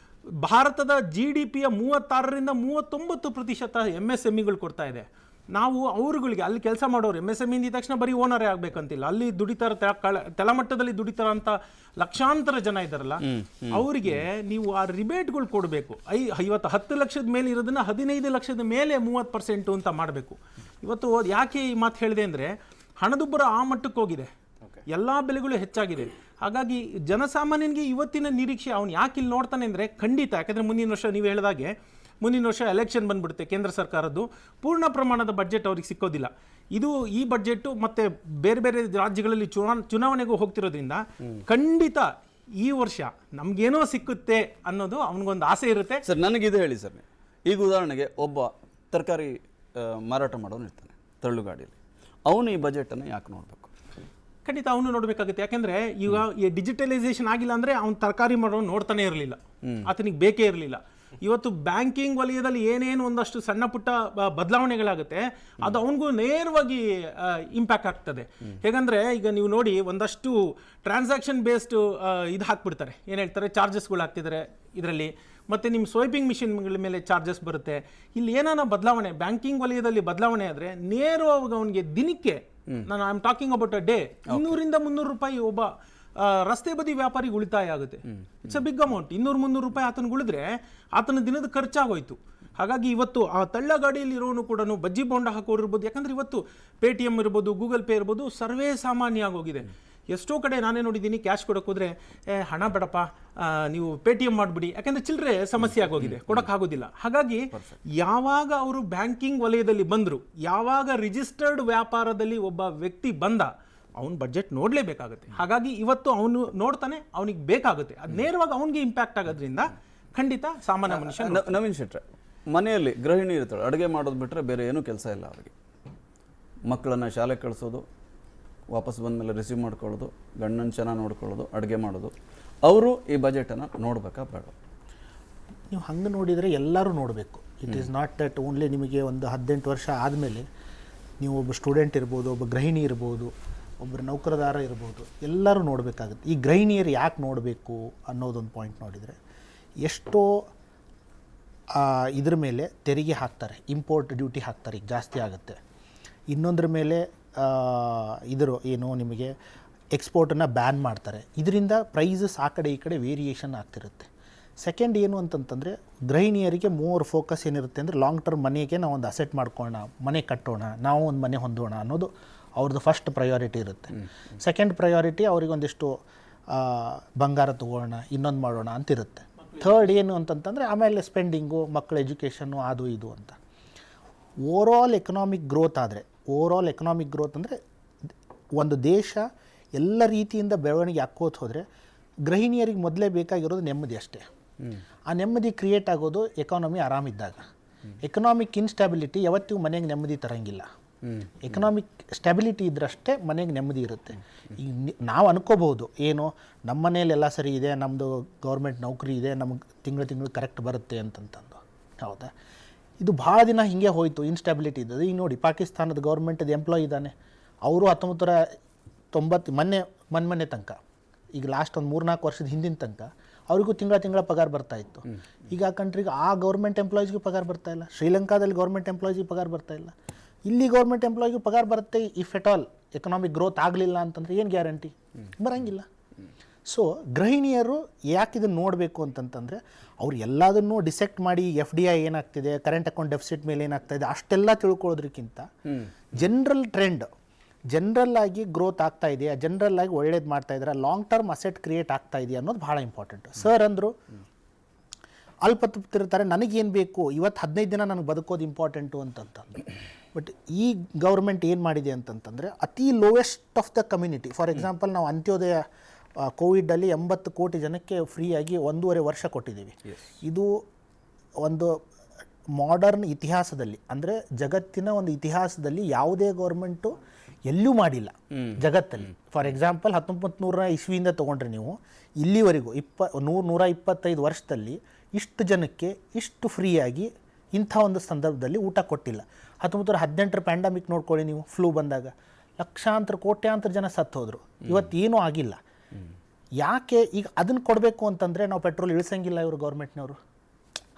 ಭಾರತದ GDPಯ 36ರಿಂದ 39% MSMEಗಳು ಕೊಡ್ತಾ ಇದೆ. ನಾವು ಅವ್ರುಗಳಿಗೆ ಅಲ್ಲಿ ಕೆಲಸ ಮಾಡೋರು MSME ಇಂದ ತಕ್ಷಣ ಬರೀ ಓನರೇ ಆಗಬೇಕಂತಿಲ್ಲ, ಅಲ್ಲಿ ದುಡಿತಾರ, ತಳಮಟ್ಟದಲ್ಲಿ ದುಡಿತಾರ ಅಂತ ಲಕ್ಷಾಂತರ ಜನ ಇದ್ದಾರಲ್ಲ, ಅವರಿಗೆ ನೀವು ಆ ರಿಬೇಟ್ಗಳು ಕೊಡಬೇಕು. 10 ಲಕ್ಷದ ಮೇಲೆ ಇರೋದನ್ನ 15 ಲಕ್ಷದ ಮೇಲೆ 30% ಅಂತ ಮಾಡಬೇಕು. ಇವತ್ತು ಯಾಕೆ ಈ ಮಾತು ಹೇಳಿದೆ ಅಂದರೆ, ಹಣದುಬ್ಬರ ಆ ಮಟ್ಟಕ್ಕೆ ಹೋಗಿದೆ, ಎಲ್ಲ ಬೆಲೆಗಳು ಹೆಚ್ಚಾಗಿದೆ. ಹಾಗಾಗಿ ಜನಸಾಮಾನ್ಯನಿಗೆ ಇವತ್ತಿನ ನಿರೀಕ್ಷೆ ಅವನು ಯಾಕೆ ಇಲ್ಲಿ ನೋಡ್ತಾನೆ ಅಂದರೆ, ಖಂಡಿತ, ಯಾಕಂದರೆ ಮುಂದಿನ ವರ್ಷ ನೀವು ಹೇಳಿದಾಗೆ ಮುಂದಿನ ವರ್ಷ ಎಲೆಕ್ಷನ್ ಬಂದ್ಬಿಡುತ್ತೆ ಕೇಂದ್ರ ಸರ್ಕಾರದ್ದು, ಪೂರ್ಣ ಪ್ರಮಾಣದ ಬಡ್ಜೆಟ್ ಅವ್ರಿಗೆ ಸಿಕ್ಕೋದಿಲ್ಲ. ಈ ಬಡ್ಜೆಟ್ಟು ಮತ್ತು ಬೇರೆ ಬೇರೆ ರಾಜ್ಯಗಳಲ್ಲಿ ಚುನಾವಣೆಗೂ ಹೋಗ್ತಿರೋದ್ರಿಂದ ಖಂಡಿತ ಈ ವರ್ಷ ನಮಗೇನೋ ಸಿಕ್ಕುತ್ತೆ ಅನ್ನೋದು ಅವನಿಗೊಂದು ಆಸೆ ಇರುತ್ತೆ. ಸರ್, ನನಗಿದು ಹೇಳಿ ಸರ್, ಈಗ ಉದಾಹರಣೆಗೆ ಒಬ್ಬ ತರಕಾರಿ ಮಾರಾಟ ಮಾಡೋನು ಇರ್ತಾನೆ ತಳ್ಳುಗಾಡಿಯಲ್ಲಿ, ಅವನು ಈ ಬಜೆಟನ್ನು ಯಾಕೆ ನೋಡಬೇಕು? ಖಂಡಿತ ಅವನು ನೋಡಬೇಕಾಗುತ್ತೆ. ಯಾಕೆಂದರೆ ಈಗ ಈ ಡಿಜಿಟಲೈಸೇಷನ್ ಆಗಿಲ್ಲ ಅಂದರೆ ಅವ್ನು ತರಕಾರಿ ಮಾಡೋನು ನೋಡ್ತಾನೆ ಇರಲಿಲ್ಲ, ಆತನಿಗೆ ಬೇಕೇ ಇರಲಿಲ್ಲ. ಇವತ್ತು ಬ್ಯಾಂಕಿಂಗ್ ವಲಯದಲ್ಲಿ ಏನೇನು ಒಂದಷ್ಟು ಸಣ್ಣ ಪುಟ್ಟ ಬದಲಾವಣೆಗಳಾಗುತ್ತೆ, ಅದು ಅವನಿಗೂ ನೇರವಾಗಿ ಇಂಪ್ಯಾಕ್ಟ್ ಆಗ್ತದೆ. ಹೇಗಂದರೆ ಈಗ ನೀವು ನೋಡಿ, ಒಂದಷ್ಟು ಟ್ರಾನ್ಸಾಕ್ಷನ್ ಬೇಸ್ಡ್ ಇದು ಹಾಕ್ಬಿಡ್ತಾರೆ, ಏನು ಹೇಳ್ತಾರೆ, ಚಾರ್ಜಸ್ಗಳು ಹಾಕ್ತಿದ್ದಾರೆ ಇದರಲ್ಲಿ. ಮತ್ತು ನಿಮ್ಮ ಸ್ವೈಪಿಂಗ್ ಮಿಷಿನ್ಗಳ ಮೇಲೆ ಚಾರ್ಜಸ್ ಬರುತ್ತೆ. ಇಲ್ಲಿ ಏನಾನ ಬದಲಾವಣೆ ಬ್ಯಾಂಕಿಂಗ್ ವಲಯದಲ್ಲಿ ಬದಲಾವಣೆ ಆದರೆ ನೇರವಾಗಿ ಅವನಿಗೆ ದಿನಕ್ಕೆ, ನಾನು I am talking about a day, 200ರಿಂದ 300 ರೂಪಾಯಿ ಒಬ್ಬ ರಸ್ತೆ ಬದಿ ವ್ಯಾಪಾರಿಗೆ ಉಳಿತಾಯ ಆಗುತ್ತೆ. It's a big amount. 200-300 ರೂಪಾಯಿ ಆತನಿಗೆ ಉಳಿದ್ರೆ ಆತನ ದಿನದ ಖರ್ಚಾಗೋಯ್ತು. ಹಾಗಾಗಿ ಇವತ್ತು ಆ ತಳ್ಳ ಗಾಡಿಯಲ್ಲಿ ಇರೋನು ಕೂಡ ಬಜ್ಜಿ ಬೋಂಡ ಹಾಕೋರು ಇರ್ಬೋದು, ಯಾಕಂದರೆ ಇವತ್ತು ಪೇಟಿಎಮ್ ಇರ್ಬೋದು, ಗೂಗಲ್ ಪೇ ಇರ್ಬೋದು, ಸರ್ವೇ ಸಾಮಾನ್ಯ ಆಗೋಗಿದೆ. ಎಷ್ಟೋ ಕಡೆ ನಾನೇ ನೋಡಿದ್ದೀನಿ, ಕ್ಯಾಶ್ ಕೊಡೋಕ್ಕೋದ್ರೆ ಹಣ ಬೇಡಪ್ಪ ನೀವು ಪೇಟಿಎಮ್ ಮಾಡಿಬಿಡಿ, ಯಾಕಂದರೆ ಚಿಲ್ಲರೆ ಸಮಸ್ಯೆ ಆಗೋಗಿದೆ, ಕೊಡೋಕ್ಕಾಗೋದಿಲ್ಲ. ಹಾಗಾಗಿ ಯಾವಾಗ ಅವರು ಬ್ಯಾಂಕಿಂಗ್ ವಲಯದಲ್ಲಿ ಬಂದರು, ಯಾವಾಗ ರಿಜಿಸ್ಟರ್ಡ್ ವ್ಯಾಪಾರದಲ್ಲಿ ಒಬ್ಬ ವ್ಯಕ್ತಿ ಬಂದ, ಅವ್ನು ಬಜೆಟ್ ನೋಡಲೇಬೇಕಾಗುತ್ತೆ. ಹಾಗಾಗಿ ಇವತ್ತು ಅವನು ನೋಡ್ತಾನೆ, ಅವನಿಗೆ ಬೇಕಾಗುತ್ತೆ, ಅದು ನೇರವಾಗಿ ಅವನಿಗೆ ಇಂಪ್ಯಾಕ್ಟ್ ಆಗೋದ್ರಿಂದ ಖಂಡಿತ ಸಾಮಾನ್ಯ ಮನುಷ್ಯ. ನವೀನ್ ಶೆಟ್ರೆ, ಮನೆಯಲ್ಲಿ ಗೃಹಿಣಿ ಇರ್ತಾಳೆ, ಅಡುಗೆ ಮಾಡೋದು ಬಿಟ್ಟರೆ ಬೇರೆ ಏನೂ ಕೆಲಸ ಇಲ್ಲ ಅವರಿಗೆ. ಮಕ್ಕಳನ್ನು ಶಾಲೆಗೆ ಕಳಿಸೋದು, ವಾಪಸ್ ಬಂದಮೇಲೆ ರಿಸೀವ್ ಮಾಡ್ಕೊಳ್ಳೋದು, ಗಂಡನ ಚೆನ್ನಾಗಿ ನೋಡ್ಕೊಳ್ಳೋದು, ಅಡುಗೆ ಮಾಡೋದು. ಅವರು ಈ ಬಜೆಟನ್ನು ನೋಡ್ಬೇಕಾ ಬೇಡ? ನೀವು ಹಂಗೆ ನೋಡಿದರೆ ಎಲ್ಲರೂ ನೋಡಬೇಕು. It is not that only ನಿಮಗೆ ಒಂದು 18 ವರ್ಷ ಆದಮೇಲೆ ನೀವು ಒಬ್ಬ ಸ್ಟೂಡೆಂಟ್ ಇರ್ಬೋದು, ಒಬ್ಬ ಗೃಹಿಣಿ ಇರ್ಬೋದು, ಒಬ್ಬರು ನೌಕರದಾರ ಇರ್ಬೋದು, ಎಲ್ಲರೂ ನೋಡಬೇಕಾಗುತ್ತೆ. ಈ ಗೃಹಿಣಿಯರು ಯಾಕೆ ನೋಡಬೇಕು ಅನ್ನೋದೊಂದು ಪಾಯಿಂಟ್ ನೋಡಿದರೆ, ಎಷ್ಟೋ ಇದ್ರ ಮೇಲೆ ತೆರಿಗೆ ಹಾಕ್ತಾರೆ, ಇಂಪೋರ್ಟ್ ಡ್ಯೂಟಿ ಹಾಕ್ತಾರೆ, ಈಗ ಜಾಸ್ತಿ ಆಗುತ್ತೆ. ಇನ್ನೊಂದ್ರ ಮೇಲೆ ಇದರು ಏನು ನಿಮಗೆ ಎಕ್ಸ್ಪೋರ್ಟನ್ನು ಬ್ಯಾನ್ ಮಾಡ್ತಾರೆ. ಇದರಿಂದ ಪ್ರೈಸಸ್ ಆ ಕಡೆ ಈ ಕಡೆ ವೇರಿಯೇಷನ್ ಆಗ್ತಿರುತ್ತೆ. ಸೆಕೆಂಡ್ ಏನು ಅಂತಂತಂದರೆ, ಗೃಹಿಣಿಯರಿಗೆ ಮೋರ್ ಫೋಕಸ್ ಏನಿರುತ್ತೆ ಅಂದರೆ, ಲಾಂಗ್ ಟರ್ಮ್ ಮನೆಗೆ ನಾವು ಒಂದು ಅಸೆಟ್ ಮಾಡ್ಕೊಳ್ಳೋಣ, ಮನೆ ಕಟ್ಟೋಣ, ನಾವು ಒಂದು ಮನೆ ಹೊಂದೋಣ ಅನ್ನೋದು ಅವ್ರದ್ದು ಫಸ್ಟ್ ಪ್ರಯಾರಿಟಿ ಇರುತ್ತೆ. ಸೆಕೆಂಡ್ ಪ್ರಯಾರಿಟಿ ಅವ್ರಿಗೆ ಒಂದಿಷ್ಟು ಬಂಗಾರ ತೊಗೊಳ್ಳೋಣ, ಇನ್ನೊಂದು ಮಾಡೋಣ ಅಂತಿರುತ್ತೆ. ಥರ್ಡ್ ಏನು ಅಂತಂತಂದರೆ ಆಮೇಲೆ ಸ್ಪೆಂಡಿಂಗು, ಮಕ್ಕಳ ಎಜುಕೇಷನ್ನು, ಅದು ಇದು ಅಂತ. ಓವರಾಲ್ ಎಕನಾಮಿಕ್ ಗ್ರೋತ್ ಅಂದರೆ ಒಂದು ದೇಶ ಎಲ್ಲ ರೀತಿಯಿಂದ ಬೆಳವಣಿಗೆ ಹಾಕೋತ ಹೋದರೆ ಗೃಹಿಣಿಯರಿಗೆ ಮೊದಲೇ ಬೇಕಾಗಿರೋದು ನೆಮ್ಮದಿ ಅಷ್ಟೇ. ಆ ನೆಮ್ಮದಿ ಕ್ರಿಯೇಟ್ ಆಗೋದು ಎಕಾನಮಿ ಆರಾಮಿದ್ದಾಗ. ಎಕನಾಮಿಕ್ ಇನ್ಸ್ಟೆಬಿಲಿಟಿ ಯಾವತ್ತಿಗೂ ಮನೆಗೆ ನೆಮ್ಮದಿ ತರಂಗಿಲ್ಲ. ಎಕನಾಮಿಕ್ ಸ್ಟೆಬಿಲಿಟಿ ಇದ್ರಷ್ಟೇ ಮನೆಗೆ ನೆಮ್ಮದಿ ಇರುತ್ತೆ. ಈಗ ನಾವು ಅನ್ಕೋಬಹುದು, ಏನು ನಮ್ಮ ಮನೇಲೆಲ್ಲ ಸರಿ ಇದೆ, ನಮ್ಮದು ಗೌರ್ಮೆಂಟ್ ನೌಕರಿ ಇದೆ, ನಮಗೆ ತಿಂಗಳು ಕರೆಕ್ಟ್ ಬರುತ್ತೆ ಅಂತಂತಂದು. ಹೌದಾ? ಇದು ಭಾಳ ದಿನ ಹೀಗೆ ಹೋಯಿತು, ಇನ್ಸ್ಟೆಬಿಲಿಟಿ ಇದ್ದದ್ದು. ಈಗ ನೋಡಿ, ಪಾಕಿಸ್ತಾನದ ಗೌರ್ಮೆಂಟದ ಎಂಪ್ಲಾಯ್ ಇದ್ದಾನೆ, ಅವರು 1990 ಮೊನ್ನೆ ತನಕ, ಈಗ ಲಾಸ್ಟ್ ಒಂದು 3-4 ವರ್ಷದ ಹಿಂದಿನ ತನಕ ಅವರಿಗೂ ತಿಂಗಳ ಪಗಾರ ಬರ್ತಾಯಿತ್ತು. ಈಗ ಆ ಕಂಟ್ರಿಗೆ ಆ ಗೌರ್ಮೆಂಟ್ ಎಂಪ್ಲಾಯೀಸ್ಗೂ ಪಗಾರ ಬರ್ತಾಯಿಲ್ಲ. ಶ್ರೀಲಂಕಾದಲ್ಲಿ ಗೌರ್ಮೆಂಟ್ ಎಂಪ್ಲಾಯೀಸ್ಗೆ ಪಗಾರ ಬರ್ತಾಯಿಲ್ಲ. ಇಲ್ಲಿ ಗೌರ್ಮೆಂಟ್ ಎಂಪ್ಲಾಯಿಗೂ ಪಗಾರ ಬರುತ್ತೆ. If at all economic growth ಆಗಲಿಲ್ಲ ಅಂತಂದರೆ ಏನು ಗ್ಯಾರಂಟಿ? ಬರೋಂಗಿಲ್ಲ. ಸೊ ಗೃಹಿಣಿಯರು ಯಾಕೆ ಇದನ್ನು ನೋಡಬೇಕು ಅಂತಂತಂದರೆ, ಅವ್ರು ಎಲ್ಲದನ್ನೂ ಡಿಸೆಕ್ಟ್ ಮಾಡಿ FDI ಏನಾಗ್ತಿದೆ, ಕರೆಂಟ್ ಅಕೌಂಟ್ ಡೆಫಿಸಿಟ್ ಮೇಲೆ ಏನಾಗ್ತಾಯಿದೆ ಅಷ್ಟೆಲ್ಲ ತಿಳ್ಕೊಳ್ಳೋದ್ರಕ್ಕಿಂತ ಜನರಲ್ ಟ್ರೆಂಡ್, ಜನರಲ್ ಆಗಿ ಗ್ರೋತ್ ಆಗ್ತಾ ಇದೆಯಾ, ಜನರಲ್ ಆಗಿ ಒಳ್ಳೇದು ಮಾಡ್ತಾ ಇದ್ದಾರೆ, ಲಾಂಗ್ ಟರ್ಮ್ ಅಸೆಟ್ ಕ್ರಿಯೇಟ್ ಆಗ್ತಾ ಇದೆಯಾ ಅನ್ನೋದು ಭಾಳ ಇಂಪಾರ್ಟೆಂಟ್. ಸರ್ ಅಂದರು ಅಲ್ಪ ತಪ್ಪಿರ್ತಾರೆ, ನನಗೇನು ಬೇಕು ಇವತ್ತು 15 ದಿನ ನನಗೆ ಬದುಕೋದು ಇಂಪಾರ್ಟೆಂಟು ಅಂತಂತಂದು. ಬಟ್ ಈ ಗೌರ್ಮೆಂಟ್ ಏನು ಮಾಡಿದೆ ಅಂತಂತಂದರೆ, ಅತಿ lowest of the community, for example ನಾವು ಅಂತ್ಯೋದಯ ಕೋವಿಡಲ್ಲಿ 80 ಕೋಟಿ ಜನಕ್ಕೆ ಫ್ರೀಯಾಗಿ 1.5 ವರ್ಷ ಕೊಟ್ಟಿದ್ದೀವಿ. ಇದು ಒಂದು ಮಾಡರ್ನ್ ಇತಿಹಾಸದಲ್ಲಿ, ಅಂದರೆ ಜಗತ್ತಿನ ಒಂದು ಇತಿಹಾಸದಲ್ಲಿ ಯಾವುದೇ ಗೌರ್ಮೆಂಟು ಎಲ್ಲೂ ಮಾಡಿಲ್ಲ ಜಗತ್ತಲ್ಲಿ. ಫಾರ್ ಎಕ್ಸಾಂಪಲ್ 1900 ಇಸ್ವಿಯಿಂದ ತೊಗೊಂಡ್ರೆ ನೀವು ಇಲ್ಲಿವರೆಗೂ 125 ವರ್ಷದಲ್ಲಿ ಇಷ್ಟು ಜನಕ್ಕೆ ಇಷ್ಟು ಫ್ರೀಯಾಗಿ ಇಂಥ ಒಂದು ಸಂದರ್ಭದಲ್ಲಿ ಊಟ ಕೊಟ್ಟಿಲ್ಲ. 1918 ಪ್ಯಾಂಡಮಿಕ್ ನೋಡ್ಕೊಳ್ಳಿ ನೀವು, ಫ್ಲೂ ಬಂದಾಗ ಲಕ್ಷಾಂತರ ಕೋಟ್ಯಾಂತರ ಜನ ಸತ್ತು ಹೋದರು. ಇವತ್ತೇನೂ ಆಗಿಲ್ಲ. ಯಾಕೆ ಈಗ ಅದನ್ನು ಕೊಡಬೇಕು ಅಂತಂದರೆ, ನಾವು ಪೆಟ್ರೋಲ್ ಇಳಿಸಂಗಿಲ್ಲ ಇವರು ಗೌರ್ಮೆಂಟ್ನವರು.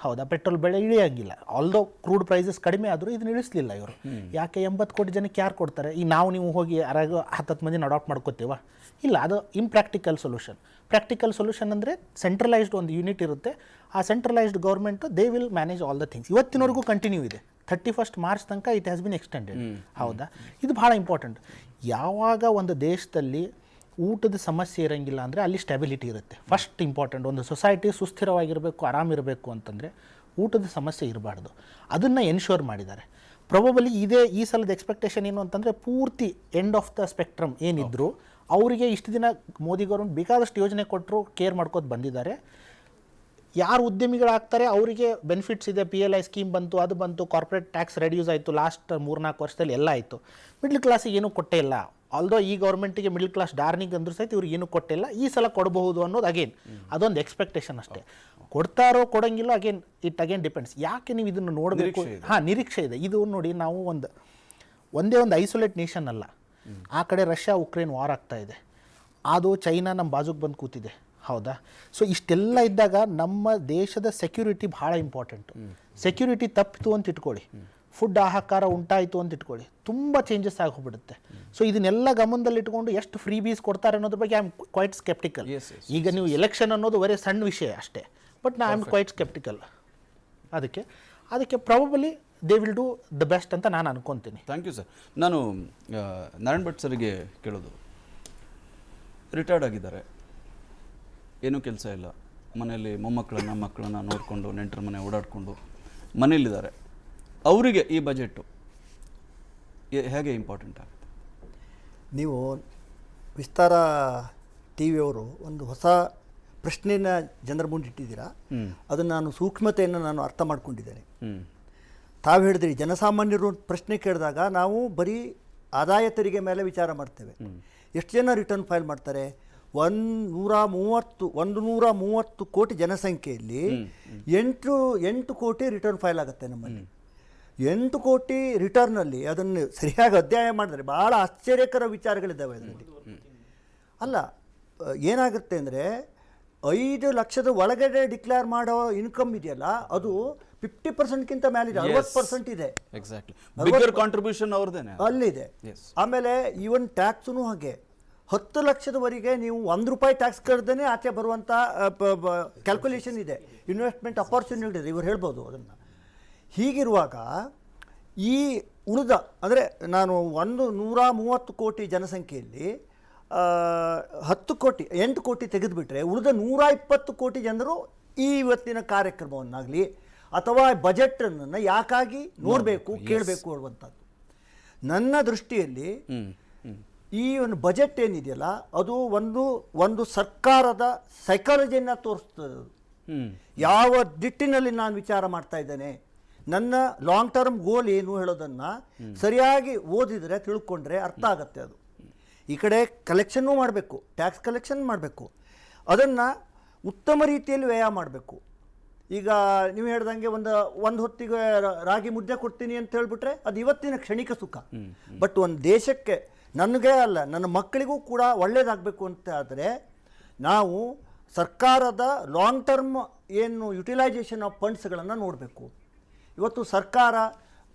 ಹೌದಾ? ಪೆಟ್ರೋಲ್ ಬೆಲೆ ಇಳಿಯೋಂಗಿಲ್ಲ. ಆಲ್ದೋ ಕ್ರೂಡ್ ಪ್ರೈಸಸ್ ಕಡಿಮೆ ಆದರೂ ಇದನ್ನು ಇಳಿಸಲಿಲ್ಲ ಇವರು. ಯಾಕೆ? 80 ಕೋಟಿ ಜನಕ್ಕೆ ಯಾರು ಕೊಡ್ತಾರೆ? ಈಗ ನೀವು ಹೋಗಿ ಯಾರಾಗ 10 ಮಂದಿನ ಅಡಾಪ್ಟ್ ಮಾಡ್ಕೋತೀವ? ಇಲ್ಲ, ಅದು ಇಂಪ್ರ್ಯಾಕ್ಟಿಕಲ್ ಸೊಲ್ಯೂಷನ್. ಪ್ರಾಕ್ಟಿಕಲ್ ಸೊಲ್ಯೂಷನ್ ಅಂದರೆ ಸೆಂಟ್ರಲೈಸ್ಡ್ ಒಂದು ಯೂನಿಟ್ ಇರುತ್ತೆ. ಆ centralised government they will manage all the things. ಇವತ್ತಿನವರೆಗೂ ಕಂಟಿನ್ಯೂ ಇದೆ. 31 ಮಾರ್ಚ್ ತನಕ ಇಟ್ ಹ್ಯಾಸ್ ಬಿನ್ ಎಕ್ಸ್ಟೆಂಡೆಡ್. ಹೌದಾ? ಇದು ಭಾಳ ಇಂಪಾರ್ಟೆಂಟ್. ಯಾವಾಗ ಒಂದು ದೇಶದಲ್ಲಿ ಊಟದ ಸಮಸ್ಯೆ ಇರೋಂಗಿಲ್ಲ ಅಂದರೆ ಅಲ್ಲಿ ಸ್ಟೆಬಿಲಿಟಿ ಇರುತ್ತೆ. First important. ಒಂದು ಸೊಸೈಟಿ ಸುಸ್ಥಿರವಾಗಿರಬೇಕು, ಆರಾಮಿರಬೇಕು ಅಂತಂದರೆ ಊಟದ ಸಮಸ್ಯೆ ಇರಬಾರ್ದು. ಅದನ್ನು ಎನ್ಶೋರ್ ಮಾಡಿದ್ದಾರೆ. ಪ್ರೊಬಬಲಿ ಈ ಸಲದ ಎಕ್ಸ್ಪೆಕ್ಟೇಷನ್ ಏನು ಅಂತಂದರೆ, ಪೂರ್ತಿ ಎಂಡ್ ಆಫ್ ದ ಸ್ಪೆಕ್ಟ್ರಮ್ ಏನಿದ್ರು ಅವರಿಗೆ ಇಷ್ಟು ದಿನ ಮೋದಿ ಗೌರ್ಮೆಂಟ್ ಬೇಕಾದಷ್ಟು ಯೋಜನೆ ಕೊಟ್ಟರು, ಕೇರ್ ಮಾಡ್ಕೋತ ಬಂದಿದ್ದಾರೆ. ಯಾರು ಉದ್ಯಮಿಗಳಾಗ್ತಾರೆ ಅವರಿಗೆ ಬೆನಿಫಿಟ್ಸ್ ಇದೆ. PLI ಸ್ಕೀಮ್ ಬಂತು, ಅದು ಬಂತು, ಕಾರ್ಪೊರೇಟ್ ಟ್ಯಾಕ್ಸ್ ರೆಡ್ಯೂಸ್ ಆಯಿತು, ಲಾಸ್ಟ್ 3-4 ವರ್ಷದಲ್ಲಿ ಎಲ್ಲ ಆಯಿತು. ಮಿಡ್ಲ್ ಕ್ಲಾಸಿಗೆ ಏನೂ ಕೊಟ್ಟೇ ಇಲ್ಲ. ಆಲ್ದೋ ಈ ಗೌರ್ಮೆಂಟಿಗೆ ಮಿಡ್ಲ್ ಕ್ಲಾಸ್ ಡಾರ್ನಿಂಗ್ ಅಂದ್ರೂ ಸಹಿತ ಇವ್ರಿಗೆ ಏನೂ ಕೊಟ್ಟಿಲ್ಲ. ಈ ಸಲ ಕೊಡಬಹುದು ಅನ್ನೋದು ಅಗೇನ್ ಅದೊಂದು ಎಕ್ಸ್ಪೆಕ್ಟೇಷನ್ ಅಷ್ಟೇ. ಕೊಡ್ತಾರೋ ಕೊಡೋಂಗಿಲ್ಲ, ಇಟ್ ಅಗೇನ್ ಡಿಪೆಂಡ್ಸ್. ಯಾಕೆ ನೀವು ಇದನ್ನು ನೋಡಬೇಕು? ನಿರೀಕ್ಷೆ ಇದೆ. ಇದು ನೋಡಿ, ನಾವು ಒಂದೇ ಒಂದು ಐಸೋಲೇಟ್ ನೇಷನ್ ಅಲ್ಲ. ಆ ಕಡೆ ರಷ್ಯಾ ಉಕ್ರೇನ್ ವಾರ್ ಆಗ್ತಾ ಇದೆ, ಅದು ಚೈನಾ ನಮ್ಮ ಬಾಜುಗೆ ಬಂದು ಕೂತಿದೆ. ಹೌದಾ? ಸೊ ಇಷ್ಟೆಲ್ಲ ಇದ್ದಾಗ ನಮ್ಮ ದೇಶದ ಸೆಕ್ಯೂರಿಟಿ ಭಾಳ ಇಂಪಾರ್ಟೆಂಟು. ಸೆಕ್ಯೂರಿಟಿ ತಪ್ಪಿತು ಅಂತ ಇಟ್ಕೊಳ್ಳಿ, ಫುಡ್ ಹಾಹಾಕಾರ ಉಂಟಾಯಿತು ಅಂತ ಇಟ್ಕೊಳ್ಳಿ, ತುಂಬ ಚೇಂಜಸ್ ಆಗೋಗ್ಬಿಡುತ್ತೆ. ಸೊ ಇದನ್ನೆಲ್ಲ ಗಮನದಲ್ಲಿಟ್ಕೊಂಡು ಎಷ್ಟು ಫ್ರೀ ಬೀಸ್ ಕೊಡ್ತಾರೆ ಅನ್ನೋದ್ರ ಬಗ್ಗೆ ಐ ಆಮ್ ಕ್ವೈಟ್ ಸ್ಕೆಪ್ಟಿಕಲ್. ಈಗ ನೀವು ಎಲೆಕ್ಷನ್ ಅನ್ನೋದು ಬರೀ ಸಣ್ಣ ವಿಷಯ ಅಷ್ಟೇ, but I am quite sceptical. ಅದಕ್ಕೆ probably they will do the best ಅಂತ ನಾನು ಅನ್ಕೊತೀನಿ. Thank you sir. ನಾನು ನಾರಾಯಣ್ ಭಟ್ ಸರ್ಗೆ ಕೇಳೋದು, ರಿಟೈರ್ಡ್ ಆಗಿದ್ದಾರೆ, ಏನೂ ಕೆಲಸ ಇಲ್ಲ, ಮನೆಯಲ್ಲಿ ಮಕ್ಕಳನ್ನ ನೋಡಿಕೊಂಡು ನೆಂಟರ ಮನೆ ಓಡಾಡಿಕೊಂಡು ಮನೇಲಿದ್ದಾರೆ. ಅವರಿಗೆ ಈ ಬಜೆಟ್ಟು ಹೇಗೆ ಇಂಪಾರ್ಟೆಂಟ್ ಆಗುತ್ತೆ? ನೀವು ವಿಸ್ತಾರ ಟಿ ವಿಯವರು ಒಂದು ಹೊಸ ಪ್ರಶ್ನೆನ ಜನರ ಮುಂದಿಟ್ಟಿದ್ದೀರಾ. ಅದನ್ನು ನಾನು ಸೂಕ್ಷ್ಮತೆಯನ್ನು ನಾನು ಅರ್ಥ ಮಾಡ್ಕೊಂಡಿದ್ದೇನೆ. ತಾವು ಹೇಳಿದ್ರಿ ಜನಸಾಮಾನ್ಯರು ಪ್ರಶ್ನೆ ಕೇಳಿದಾಗ ನಾವು ಬರೀ ಆದಾಯ ತೆರಿಗೆ ಮೇಲೆ ವಿಚಾರ ಮಾಡ್ತೇವೆ. ಎಷ್ಟು ಜನ ರಿಟರ್ನ್ ಫೈಲ್ ಮಾಡ್ತಾರೆ? 130 ಕೋಟಿ ಜನಸಂಖ್ಯೆಯಲ್ಲಿ 8 ಕೋಟಿ ರಿಟರ್ನ್ ಫೈಲ್ ಆಗುತ್ತೆ ನಮ್ಮಲ್ಲಿ. 8 ಕೋಟಿ ರಿಟರ್ನಲ್ಲಿ ಅದನ್ನು ಸರಿಯಾಗಿ ಅಧ್ಯಯನ ಮಾಡಿದ್ರೆ ಭಾಳ ಆಶ್ಚರ್ಯಕರ ವಿಚಾರಗಳಿದ್ದಾವೆ ಅದರಲ್ಲಿ. ಅಲ್ಲ, ಏನಾಗುತ್ತೆ ಅಂದರೆ 5 ಲಕ್ಷದ ಒಳಗಡೆ ಡಿಕ್ಲೇರ್ ಮಾಡೋ ಇನ್ಕಮ್ ಇದೆಯಲ್ಲ, ಅದು 50%ಗಿಂತ ಮೇಲಿದೆ, 60% ಇದೆ. ಕಾಂಟ್ರಿಬ್ಯೂಷನ್ ಅವ್ರದ್ದೇನೆ ಅಲ್ಲಿದೆ. ಆಮೇಲೆ ಈವನ್ ಟ್ಯಾಕ್ಸೂ ಹಾಗೆ 10 ಲಕ್ಷದವರೆಗೆ ನೀವು ₹1 ಟ್ಯಾಕ್ಸ್ ಕಟ್ಟದೇ ಆಚೆ ಬರುವಂಥ ಕ್ಯಾಲ್ಕುಲೇಷನ್ ಇದೆ. ಇನ್ವೆಸ್ಟ್ಮೆಂಟ್ ಅಪಾರ್ಚುನಿಟಿ ಇದೆ, ಇವರು ಹೇಳ್ಬೋದು ಅದನ್ನು. ಹೀಗಿರುವಾಗ ಈ ಉಳಿದ ಅಂದರೆ ನಾನು 130 ಕೋಟಿ ಜನಸಂಖ್ಯೆಯಲ್ಲಿ 8 ಕೋಟಿ ತೆಗೆದುಬಿಟ್ರೆ ಉಳಿದ 120 ಕೋಟಿ ಜನರು ಈ ಇವತ್ತಿನ ಕಾರ್ಯಕ್ರಮವನ್ನಾಗಲಿ ಅಥವಾ ಬಜೆಟನ್ನು ಯಾಕಾಗಿ ನೋಡಬೇಕು, ಕೇಳಬೇಕು ಅನ್ನುವಂಥದ್ದು. ನನ್ನ ದೃಷ್ಟಿಯಲ್ಲಿ ಈ ಒಂದು ಬಜೆಟ್ ಏನಿದೆಯಲ್ಲ, ಅದು ಒಂದು ಸರ್ಕಾರದ ಸೈಕಾಲಜಿಯನ್ನು ತೋರಿಸ್ತದೆ. ಯಾವ ದಿಟ್ಟಿನಲ್ಲಿ ನಾನು ವಿಚಾರ ಮಾಡ್ತಾ ಇದ್ದೇನೆ, ನನ್ನ ಲಾಂಗ್ ಟರ್ಮ್ ಗೋಲ್ ಏನು ಹೇಳೋದನ್ನು ಸರಿಯಾಗಿ ಓದಿದರೆ ತಿಳ್ಕೊಂಡ್ರೆ ಅರ್ಥ ಆಗುತ್ತೆ. ಅದು ಈ ಕಡೆ ಕಲೆಕ್ಷನ್ನೂ ಮಾಡಬೇಕು, ಟ್ಯಾಕ್ಸ್ ಕಲೆಕ್ಷನ್ ಮಾಡಬೇಕು, ಅದನ್ನು ಉತ್ತಮ ರೀತಿಯಲ್ಲಿ ವ್ಯಯ ಮಾಡಬೇಕು. ಈಗ ನೀವು ಹೇಳ್ದಂಗೆ ಒಂದು ಹೊತ್ತಿಗೆ ರಾಗಿ ಮುದ್ದೆ ಕೊಡ್ತೀನಿ ಅಂತ ಹೇಳ್ಬಿಟ್ರೆ ಅದು ಇವತ್ತಿನ ಕ್ಷಣಿಕ ಸುಖ. ಬಟ್ ಒಂದು ದೇಶಕ್ಕೆ, ನನಗೆ ಅಲ್ಲ ನನ್ನ ಮಕ್ಕಳಿಗೂ ಕೂಡ ಒಳ್ಳೆಯದಾಗಬೇಕು ಅಂತ ಆದರೆ ನಾವು ಸರ್ಕಾರದ ಲಾಂಗ್ ಟರ್ಮ್ ಏನು ಯುಟಿಲೈಸೇಷನ್ ಆಫ್ ಫಂಡ್ಸ್ಗಳನ್ನು ನೋಡಬೇಕು. ಇವತ್ತು ಸರ್ಕಾರ